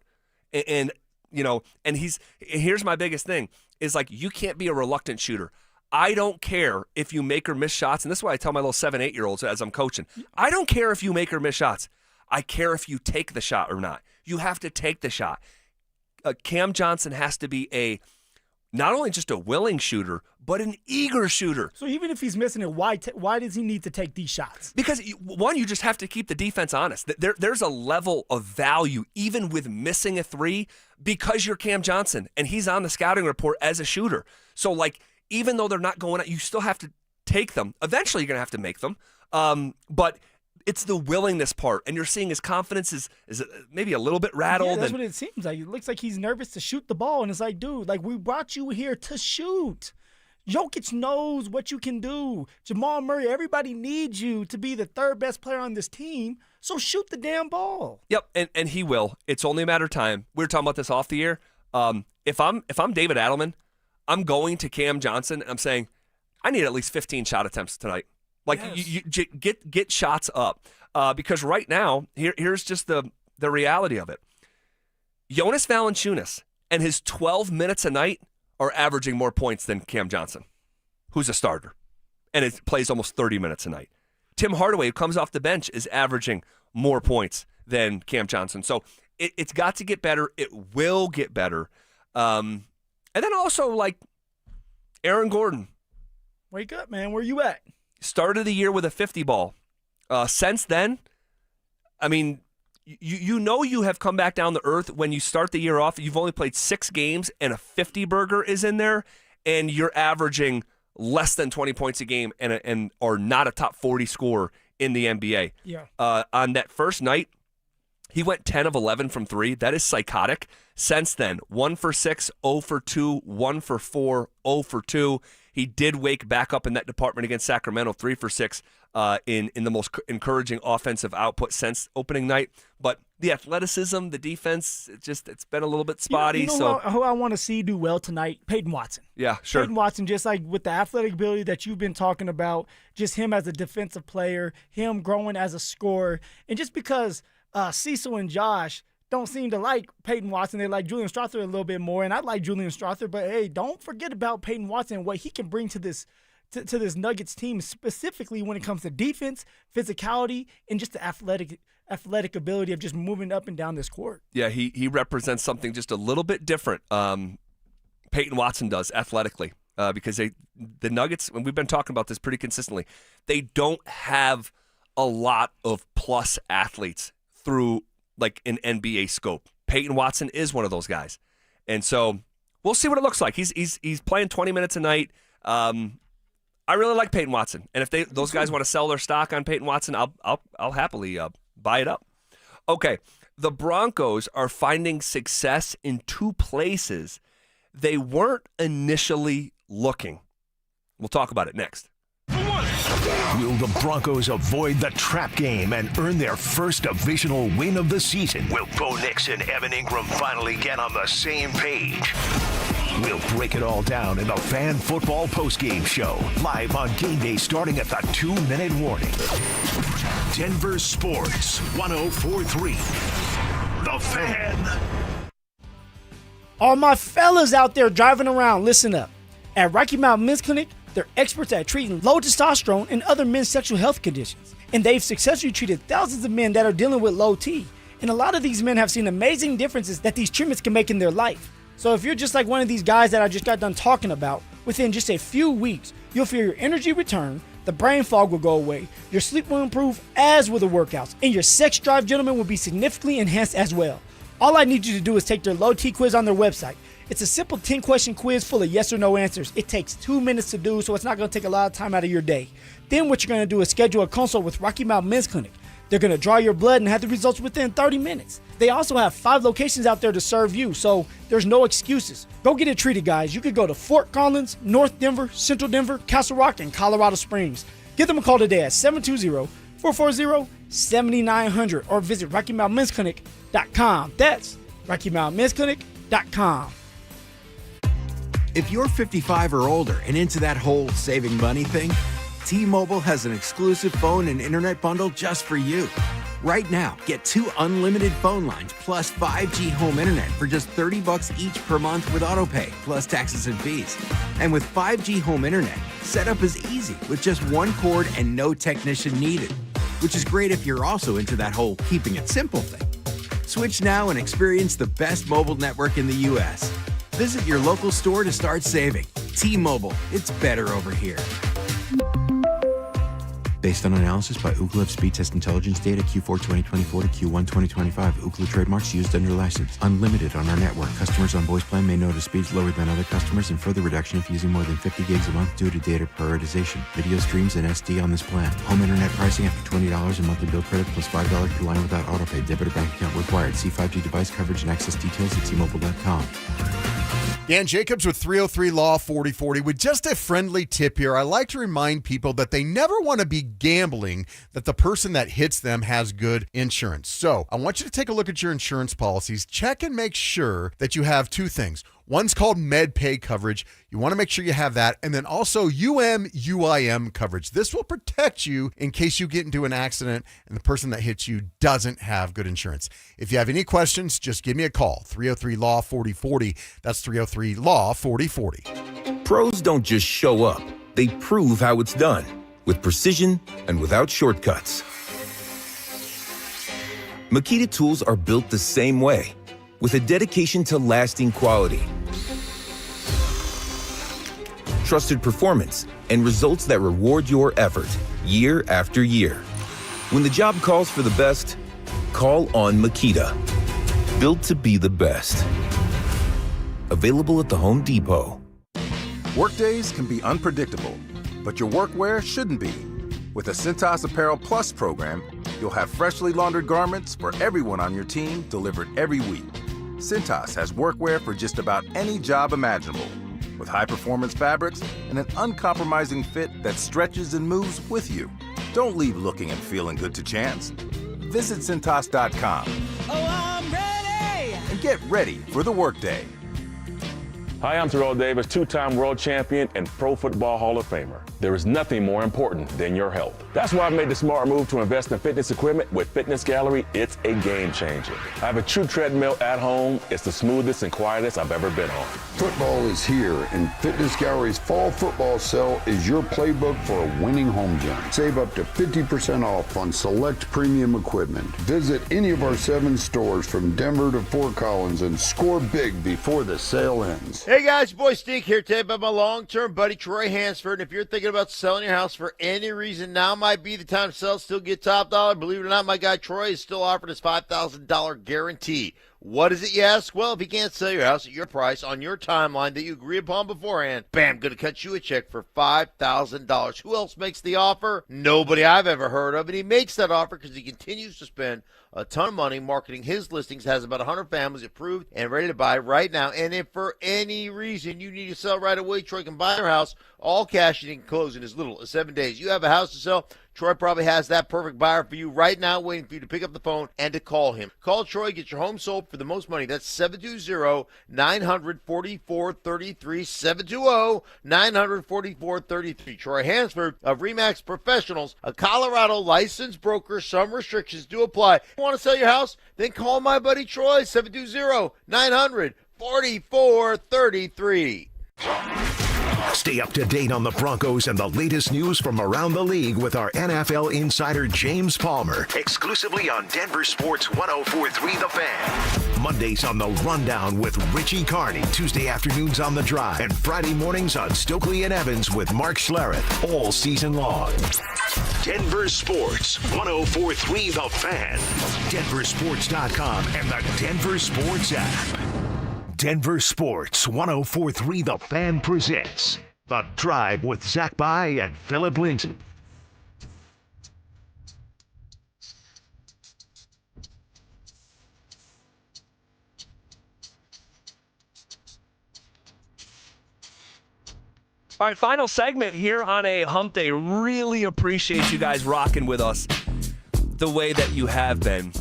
and here's my biggest thing is, like, you can't be a reluctant shooter. I don't care if you make or miss shots, and this is why I tell my little 7, 8-year-olds as I'm coaching. I don't care if you make or miss shots. I care if you take the shot or not. You have to take the shot. Cam Johnson has to be not only just a willing shooter, but an eager shooter. So even if he's missing it, why does he need to take these shots? Because, one, you just have to keep the defense honest. There's a level of value even with missing a 3 because you're Cam Johnson, and he's on the scouting report as a shooter. So, like, even though they're not going out, you still have to take them. Eventually, you're going to have to make them. But it's the willingness part, and you're seeing his confidence is maybe a little bit rattled. Yeah, that's what it seems like. It looks like he's nervous to shoot the ball, and it's like, dude, like, we brought you here to shoot. Jokic knows what you can do. Jamal Murray, everybody needs you to be the third best player on this team, so shoot the damn ball. Yep, and he will. It's only a matter of time. We were talking about this off the air. If I'm David Adelman, I'm going to Cam Johnson, and I'm saying, I need at least 15 shot attempts tonight. Like, you get shots up. Because right now, here's just the reality of it. Jonas Valanciunas and his 12 minutes a night are averaging more points than Cam Johnson, who's a starter, and it plays almost 30 minutes a night. Tim Hardaway, who comes off the bench, is averaging more points than Cam Johnson. So it's got to get better. It will get better. And then also, like, Aaron Gordon. Wake up, man. Where you at? Started the year with a 50 ball. Since then, I mean, you have come back down to earth when you start the year off. You've only played 6 games and a 50 burger is in there, and you're averaging less than 20 points a game and are not a top 40 scorer in the NBA. Yeah. On that first night, he went 10 of 11 from 3. That is psychotic. Since then, 1 for 6, 0 for 2, 1 for 4, 0 for 2. He did wake back up in that department against Sacramento, 3 for 6 in the most encouraging offensive output since opening night. But the athleticism, the defense, it's been a little bit spotty. You know who I want to see do well tonight? Payton Watson. Yeah, sure. Payton Watson, just like with the athletic ability that you've been talking about, just him as a defensive player, him growing as a scorer, and just because Cecil and Josh don't seem to like Payton Watson. They like Julian Strawther a little bit more, and I like Julian Strawther. But hey, don't forget about Payton Watson and what he can bring to this Nuggets team, specifically when it comes to defense, physicality, and just the athletic ability of just moving up and down this court. Yeah, he represents something just a little bit different. Payton Watson does athletically because the Nuggets, and we've been talking about this pretty consistently, they don't have a lot of plus athletes through like an NBA scope. Payton Watson is one of those guys. And so we'll see what it looks like. He's playing 20 minutes a night. I really like Payton Watson. And if those guys want to sell their stock on Payton Watson, I'll happily buy it up. Okay. The Broncos are finding success in 2 places they weren't initially looking. We'll talk about it next. Will the Broncos avoid the trap game and earn their first divisional win of the season? Will Bo Nix and Evan Ingram finally get on the same page? We'll break it all down in the Fan Football Postgame Show, live on game day starting at the 2-minute warning. Denver Sports 104.3. The Fan. All my fellas out there driving around, listen up. At Rocky Mountain Men's Clinic, they're experts at treating low testosterone and other men's sexual health conditions. And they've successfully treated thousands of men that are dealing with low T. And a lot of these men have seen amazing differences that these treatments can make in their life. So if you're just like one of these guys that I just got done talking about, within just a few weeks, you'll feel your energy return, the brain fog will go away, your sleep will improve, as will the workouts, and your sex drive, gentlemen, will be significantly enhanced as well. All I need you to do is take their low T quiz on their website. It's a simple 10-question quiz full of yes or no answers. It takes 2 minutes to do, so it's not going to take a lot of time out of your day. Then what you're going to do is schedule a consult with Rocky Mountain Men's Clinic. They're going to draw your blood and have the results within 30 minutes. They also have 5 locations out there to serve you, so there's no excuses. Go get it treated, guys. You could go to Fort Collins, North Denver, Central Denver, Castle Rock, and Colorado Springs. Give them a call today at 720-440-7900 or visit RockyMountainMen'sClinic.com. That's RockyMountainMen'sClinic.com. If you're 55 or older and into that whole saving money thing, T-Mobile has an exclusive phone and internet bundle just for you. Right now, get 2 unlimited phone lines plus 5G home internet for just $30 each per month with autopay, plus taxes and fees. And with 5G home internet, setup is easy with just 1 cord and no technician needed, which is great if you're also into that whole keeping it simple thing. Switch now and experience the best mobile network in the U.S. Visit your local store to start saving. T-Mobile, it's better over here. Based on analysis by Ookla Speed Test Intelligence data Q4 2024 to Q1 2025. Ookla trademarks used under license. Unlimited on our network. Customers on voice plan may notice speeds lower than other customers and further reduction if using more than 50 gigs a month due to data prioritization. Video streams and SD on this plan. Home internet pricing after $20 in monthly bill credit plus $5 per line without autopay. Debit or bank account required. See 5G device coverage and access details at T-Mobile.com. Dan Jacobs with 303 Law 4040. With just a friendly tip here, I like to remind people that they never want to be gambling that the person that hits them has good insurance. So I want you to take a look at your insurance policies. Check and make sure that you have 2 things. One's called MedPay coverage. You want to make sure you have that. And then also UM/UIM coverage. This will protect you in case you get into an accident and the person that hits you doesn't have good insurance. If you have any questions, just give me a call. 303 Law 4040. That's 303 Law 4040. Pros don't just show up. They prove how it's done with precision and without shortcuts. Makita tools are built the same way, with a dedication to lasting quality, trusted performance, and results that reward your effort year after year. When the job calls for the best, call on Makita. Built to be the best. Available at the Home Depot. Workdays can be unpredictable, but your workwear shouldn't be. With the Cintas Apparel Plus program, you'll have freshly laundered garments for everyone on your team delivered every week. Cintas has workwear for just about any job imaginable, with high-performance fabrics and an uncompromising fit that stretches and moves with you. Don't leave looking and feeling good to chance. Visit Cintas.com. Oh, I'm ready! And get ready for the workday. Hi, I'm Terrell Davis, 2-time world champion and Pro Football Hall of Famer. There is nothing more important than your health. That's why I made the smart move to invest in fitness equipment with Fitness Gallery. It's a game changer. I have a true treadmill at home. It's the smoothest and quietest I've ever been on. Football is here, and Fitness Gallery's fall football sale is your playbook for a winning home gym. Save up to 50% off on select premium equipment. Visit any of our 7 stores from Denver to Fort Collins and score big before the sale ends. Hey guys, your boy Stink here today about my long-term buddy Troy Hansford. And if you're thinking about selling your house for any reason, now might be the time to sell, still get top dollar. Believe it or not, my guy Troy is still offering his $5,000 guarantee. What is it, you ask? Well, if he can't sell your house at your price on your timeline that you agree upon beforehand, bam, going to cut you a check for $5,000. Who else makes the offer? Nobody I've ever heard of. And he makes that offer because he continues to spend a ton of money marketing his listings, has about 100 families approved and ready to buy right now. And if for any reason you need to sell right away, Troy can buy your house, all cash, and he can close in as little as 7 days. You have a house to sell, Troy probably has that perfect buyer for you right now, waiting for you to pick up the phone and to call him. Call Troy, get your home sold for the most money. That's 720-900-4433, 720-900-4433. Troy Hansford of RE/MAX Professionals, a Colorado licensed broker. Some restrictions do apply. Want to sell your house? Then call my buddy Troy, 720-900-4433. Stay up to date on the Broncos and the latest news from around the league with our NFL insider James Palmer, exclusively on Denver Sports 104.3 The Fan. Mondays on The Rundown with Richie Carney, Tuesday afternoons on The Drive, and Friday mornings on Stokely and Evans with Mark Schlereth, all season long. Denver Sports 104.3 The Fan, DenverSports.com, and the Denver Sports app. Denver Sports 104.3 The Fan presents The Drive with Zach By and Phillip Lindsay. All right, final segment here on a hump day. Really appreciate you guys rocking with us the way that you have been.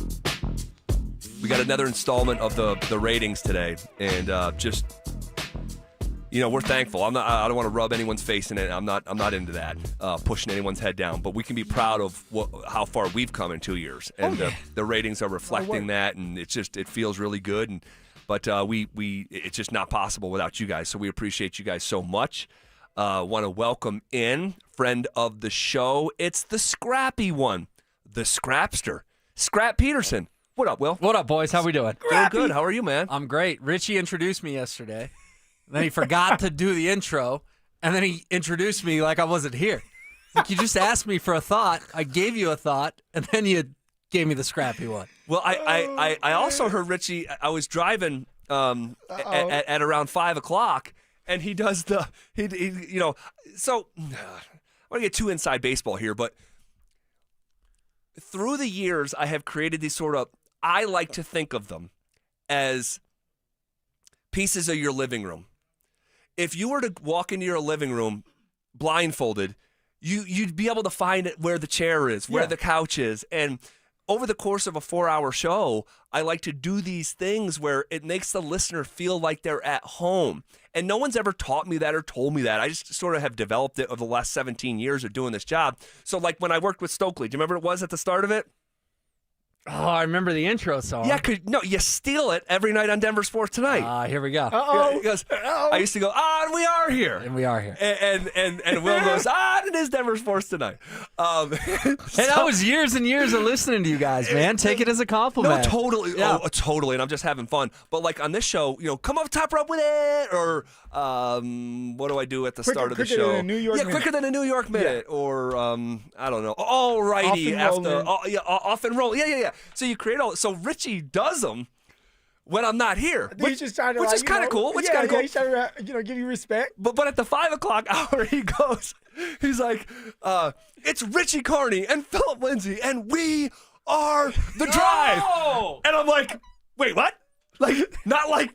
We got another installment of the ratings today, and just, you know, we're thankful. I don't want to rub anyone's face in it. I'm not into that, pushing anyone's head down. But we can be proud of how far we've come in 2 years, and the ratings are reflecting that, and it feels really good. But it's just not possible without you guys. So we appreciate you guys so much. Want to welcome in friend of the show. It's the scrappy one, the Scrapster, Scrap Peterson. What up, Will? What up, boys? How we doing? Doing good. How are you, man? I'm great. Richie introduced me yesterday. Then he forgot to do the intro, and then he introduced me like I wasn't here. Like, you just asked me for a thought. I gave you a thought, and then you gave me the scrappy one. Well, I also heard Richie. I was driving at around 5 o'clock, and he does you know. So I want to get too inside baseball here, but through the years, I have created these sort of. I like to think of them as pieces of your living room. If you were to walk into your living room blindfolded, you'd be able to find it where the chair is, where the couch is. And over the course of a 4-hour show, I like to do these things where it makes the listener feel like they're at home. And no one's ever taught me that or told me that. I just sort of have developed it over the last 17 years of doing this job. So like when I worked with Stokely, do you remember what it was at the start of it? Oh, I remember the intro song. Yeah, no, you steal it every night on Denver Sports Tonight. Here we go. He goes, I used to go, and we are here. And we are here. And Will goes, and it is Denver Sports Tonight. Hey, that was years and years of listening to you guys, man. Take it as a compliment. No, totally. Yeah. Oh, totally. And I'm just having fun. But like on this show, you know, come up top rope with it. Or what do I do at the start of the show? Than a New York minute. Quicker than a New York minute. Yeah. Or, I don't know. All righty. Off and roll. Yeah. So you create all. So Richie does them when I'm not here, which is kind of which is kind of cool. Which kind of cool. He's trying to give you respect. But at the 5 o'clock hour, he's like, it's Richie Carney and Phillip Lindsay, and we are the Drive. Oh! And I'm like, wait, what? Like not like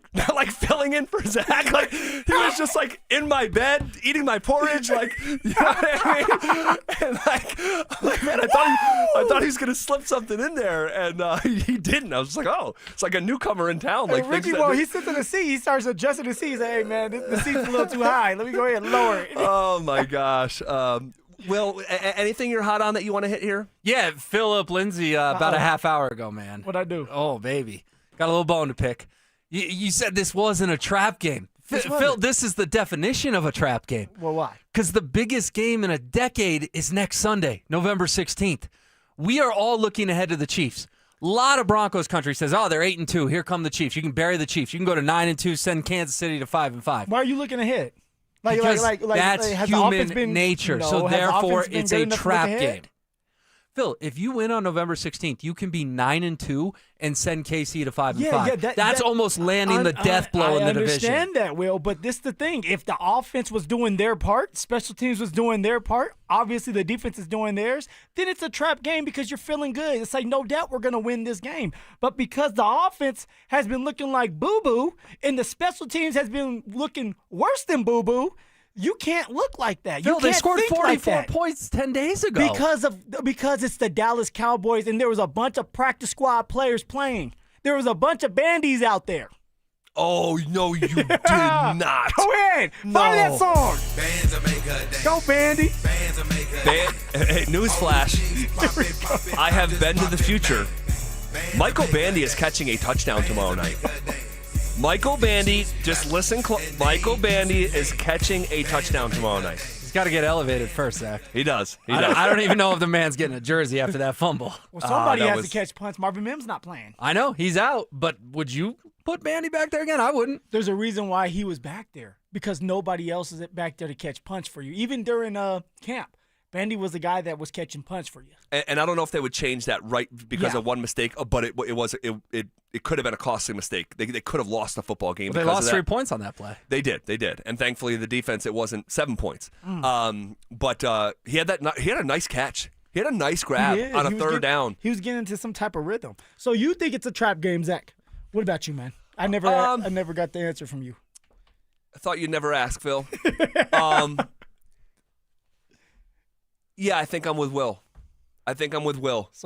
filling in for Zach. Like he was just like in my bed eating my porridge. Like, you know what I mean? And like man, I thought he was gonna slip something in there, and he didn't. I was just like, oh, it's like a newcomer in town. Like Ricky, he sits in the seat. He starts adjusting the seat. He's like, hey man, the seat's a little too high. Let me go ahead and lower it. Oh my gosh. Will, anything you're hot on that you want to hit here? Yeah, Phillip Lindsay about a half hour ago, man. What'd I do? Oh, baby. Got a little bone to pick. You said this wasn't a trap game. Phil, this is the definition of a trap game. Well, why? Because the biggest game in a decade is next Sunday, November 16th. We are all looking ahead to the Chiefs. A lot of Broncos country says, oh, they're 8-2. Here come the Chiefs. You can bury the Chiefs. You can go to 9-2, send Kansas City to 5-5. Why are you looking ahead? Because that's human nature. So therefore, it's a trap game. Phil, if you win on November 16th, you can be 9-2 and send KC to 5-5. Yeah, that's almost landing the death blow in the division. I understand that, Will, but this is the thing. If the offense was doing their part, special teams was doing their part, obviously the defense is doing theirs, then it's a trap game because you're feeling good. It's like, no doubt we're going to win this game. But because the offense has been looking like boo-boo and the special teams has been looking worse than boo-boo, you can't look like that. Phil, You they can't scored think 44 like that. points 10 days ago. Because it's the Dallas Cowboys and there was a bunch of practice squad players playing. There was a bunch of bandies out there. Oh, no, you did not. Go ahead. Find that song. Go, Bandy. Hey, newsflash. I have been to the future. Michael Bandy is catching a touchdown tomorrow night. Michael Bandy, just listen. Michael Bandy is catching a touchdown tomorrow night. He's got to get elevated first, Zach. He does. I don't even know if the man's getting a jersey after that fumble. Well, somebody has to catch punts. Marvin Mims not playing. I know, he's out, but would you put Bandy back there again? I wouldn't. There's a reason why he was back there, because nobody else is back there to catch punts for you. Even during camp, Bandy was the guy that was catching punts for you. And I don't know if they would change that because of one mistake, but it could have been a costly mistake. They could have lost the football game. Well, they lost 3 points on that play. They did, and thankfully the defense, it wasn't 7 points. But he had a nice catch. He had a nice grab on a third down. He was getting into some type of rhythm. So you think it's a trap game, Zach? What about you, man? I never got the answer from you. I thought you'd never ask, Phil. Yeah, I think I'm with Will. So I'm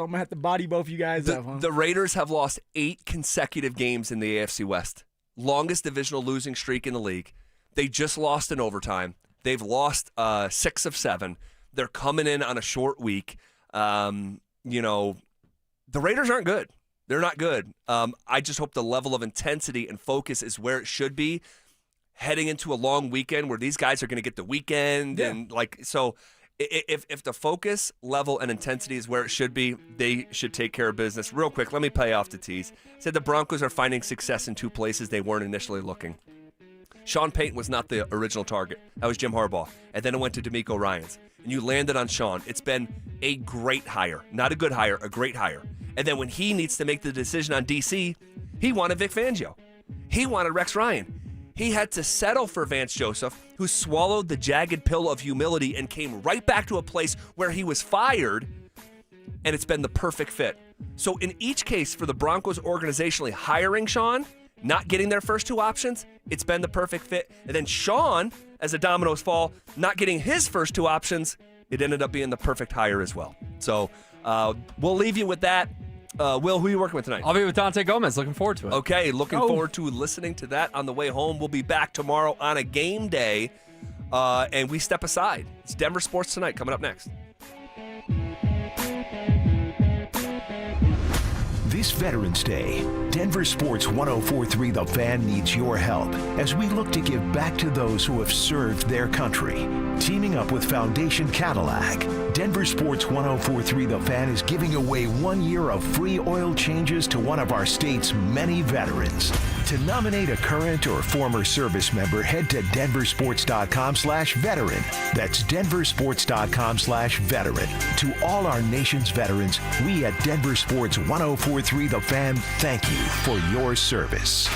going to have to body both you guys up, huh? The Raiders have lost 8 consecutive games in the AFC West. Longest divisional losing streak in the league. They just lost in overtime. They've lost 6 of 7. They're coming in on a short week. The Raiders aren't good. They're not good. I just hope the level of intensity and focus is where it should be heading into a long weekend where these guys are going to get the weekend. Yeah. And so if the focus level and intensity is where it should be, they should take care of business. Real quick, let me pay off the tease. Said the Broncos are finding success in 2 places they weren't initially looking. Sean Payton was not the original target. That was Jim Harbaugh. And then it went to DeMeco Ryans. And you landed on Sean. It's been a great hire. Not a good hire, a great hire. And then when he needs to make the decision on DC, he wanted Vic Fangio. He wanted Rex Ryan. He had to settle for Vance Joseph, who swallowed the jagged pill of humility and came right back to a place where he was fired, and it's been the perfect fit. So in each case, for the Broncos organizationally hiring Sean, not getting their first 2 options, it's been the perfect fit. And then Sean, as the dominoes fall, not getting his first 2 options, it ended up being the perfect hire as well. So we'll leave you with that. Will, who are you working with tonight? I'll be with Dante Gomez. Looking forward to it. Okay, looking forward to listening to that on the way home. We'll be back tomorrow on a game day, and we step aside. It's Denver Sports Tonight coming up next. This Veterans Day, Denver Sports 104.3 The Fan needs your help as we look to give back to those who have served their country. Teaming up with Foundation Cadillac, Denver Sports 104.3 The Fan is giving away 1 year of free oil changes to one of our state's many veterans. To nominate a current or former service member, head to denversports.com/veteran. That's denversports.com/veteran. To all our nation's veterans, we at Denver Sports 104.3 The Fan thank you for your service.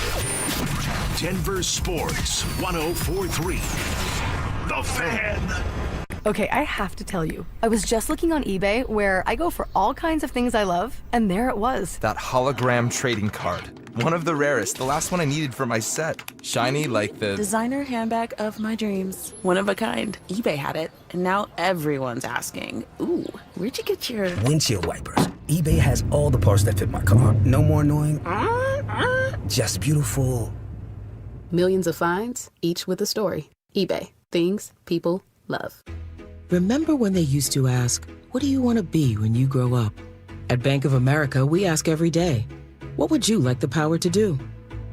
Denver Sports 104.3 The Fan. Okay, I have to tell you, I was just looking on eBay where I go for all kinds of things I love, and there it was. That hologram trading card. One of the rarest, the last one I needed for my set. Shiny like the designer handbag of my dreams. One of a kind. eBay had it, and now everyone's asking, ooh, where'd you get your windshield wipers? eBay has all the parts that fit my car. No more annoying, just beautiful. Millions of finds, each with a story. eBay. Things people love. Remember when they used to ask, what do you want to be when you grow up? At Bank of America, we ask every day, what would you like the power to do?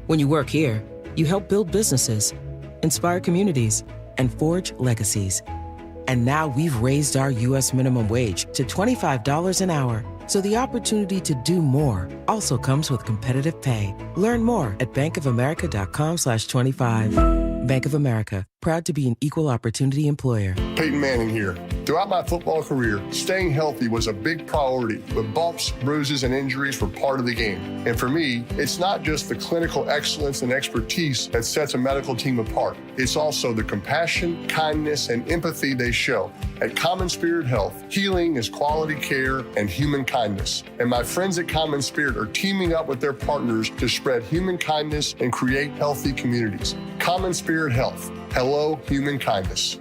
When you work here, you help build businesses, inspire communities, and forge legacies. And now we've raised our U.S. minimum wage to $25 an hour. So the opportunity to do more also comes with competitive pay. Learn more at bankofamerica.com/25. Bank of America, proud to be an equal opportunity employer. Peyton Manning here. Throughout my football career, staying healthy was a big priority, but bumps, bruises, and injuries were part of the game. And for me, it's not just the clinical excellence and expertise that sets a medical team apart. It's also the compassion, kindness, and empathy they show. At Common Spirit Health, healing is quality care and human kindness. And my friends at Common Spirit are teaming up with their partners to spread human kindness and create healthy communities. Common Spirit Health. Hello, human kindness.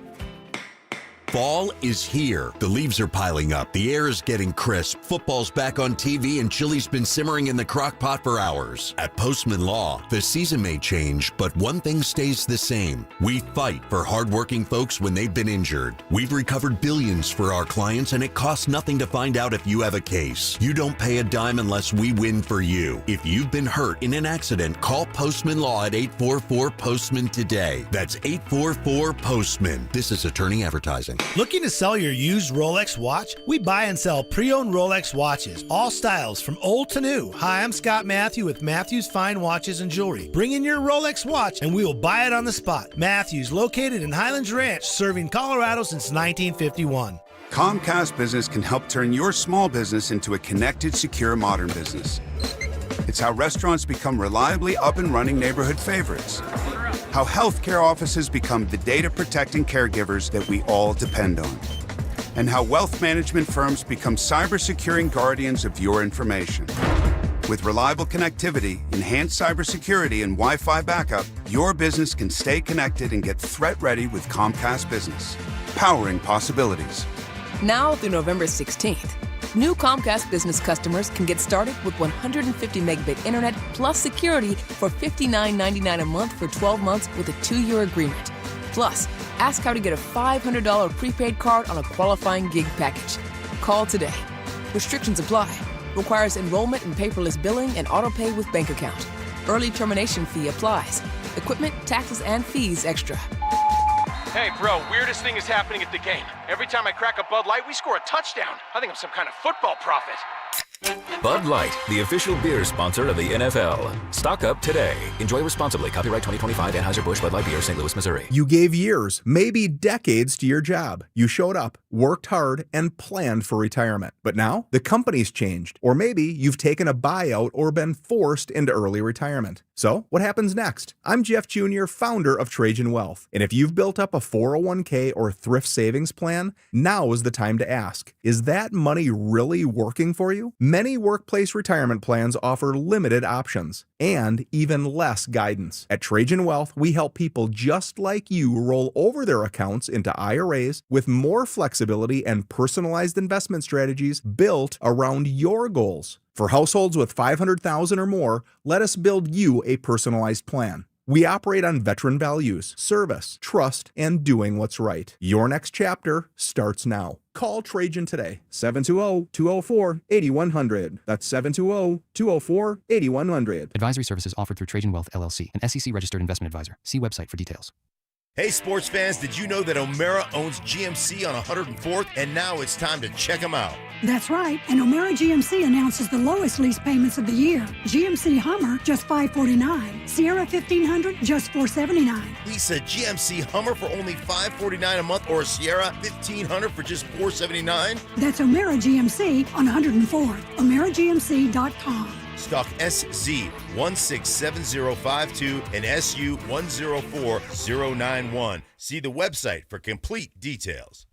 Fall is here. The leaves are piling up. The air is getting crisp. Football's back on TV and chili's been simmering in the crock pot for hours. At Postman Law, the season may change, but one thing stays the same. We fight for hardworking folks when they've been injured. We've recovered billions for our clients, and it costs nothing to find out if you have a case. You don't pay a dime unless we win for you. If you've been hurt in an accident, call Postman Law at 844-POSTMAN today. That's 844-POSTMAN. This is attorney advertising. Looking to sell your used Rolex watch? We buy and sell pre-owned Rolex watches, all styles from old to new. Hi, I'm Scott Matthew with Matthews Fine Watches and Jewelry. Bring in your Rolex watch and we will buy it on the spot. Matthews, located in Highlands Ranch, serving Colorado since 1951. Comcast Business can help turn your small business into a connected, secure, modern business. It's how restaurants become reliably up and running neighborhood favorites. How healthcare offices become the data-protecting caregivers that we all depend on. And how wealth management firms become cyber-securing guardians of your information. With reliable connectivity, enhanced cybersecurity, and Wi-Fi backup, your business can stay connected and get threat-ready with Comcast Business. Powering possibilities. Now through November 16th, new Comcast Business customers can get started with 150 megabit internet plus security for $59.99 a month for 12 months with a 2-year agreement. Plus, ask how to get a $500 prepaid card on a qualifying gig package. Call today. Restrictions apply. Requires enrollment in paperless billing and auto-pay with bank account. Early termination fee applies. Equipment, taxes, and fees extra. Hey, bro, weirdest thing is happening at the game. Every time I crack a Bud Light, we score a touchdown. I think I'm some kind of football prophet. Bud Light, the official beer sponsor of the NFL. Stock up today. Enjoy responsibly. Copyright 2025 Anheuser-Busch Bud Light Beer, St. Louis, Missouri. You gave years, maybe decades to your job. You showed up, worked hard, and planned for retirement. But now, the company's changed. Or maybe you've taken a buyout or been forced into early retirement. So, what happens next? I'm Jeff Jr., founder of Trajan Wealth. And if you've built up a 401k or thrift savings plan, now is the time to ask, is that money really working for you? Many workplace retirement plans offer limited options and even less guidance. At Trajan Wealth, we help people just like you roll over their accounts into IRAs with more flexibility and personalized investment strategies built around your goals. For households with $500,000 or more, let us build you a personalized plan. We operate on veteran values, service, trust, and doing what's right. Your next chapter starts now. Call Trajan today, 720-204-8100. That's 720-204-8100. Advisory services offered through Trajan Wealth, LLC, an SEC-registered investment advisor. See website for details. Hey, sports fans, did you know that O'Mara owns GMC on 104th? And now it's time to check them out. That's right, and O'Mara GMC announces the lowest lease payments of the year. GMC Hummer, just $549. Sierra 1500, just $479. Lisa, GMC Hummer for only $549 a month, or a Sierra 1500 for just $479? That's O'Mara GMC on 104th. OmaraGMC.com. Stock SZ167052 and SU104091. See the website for complete details.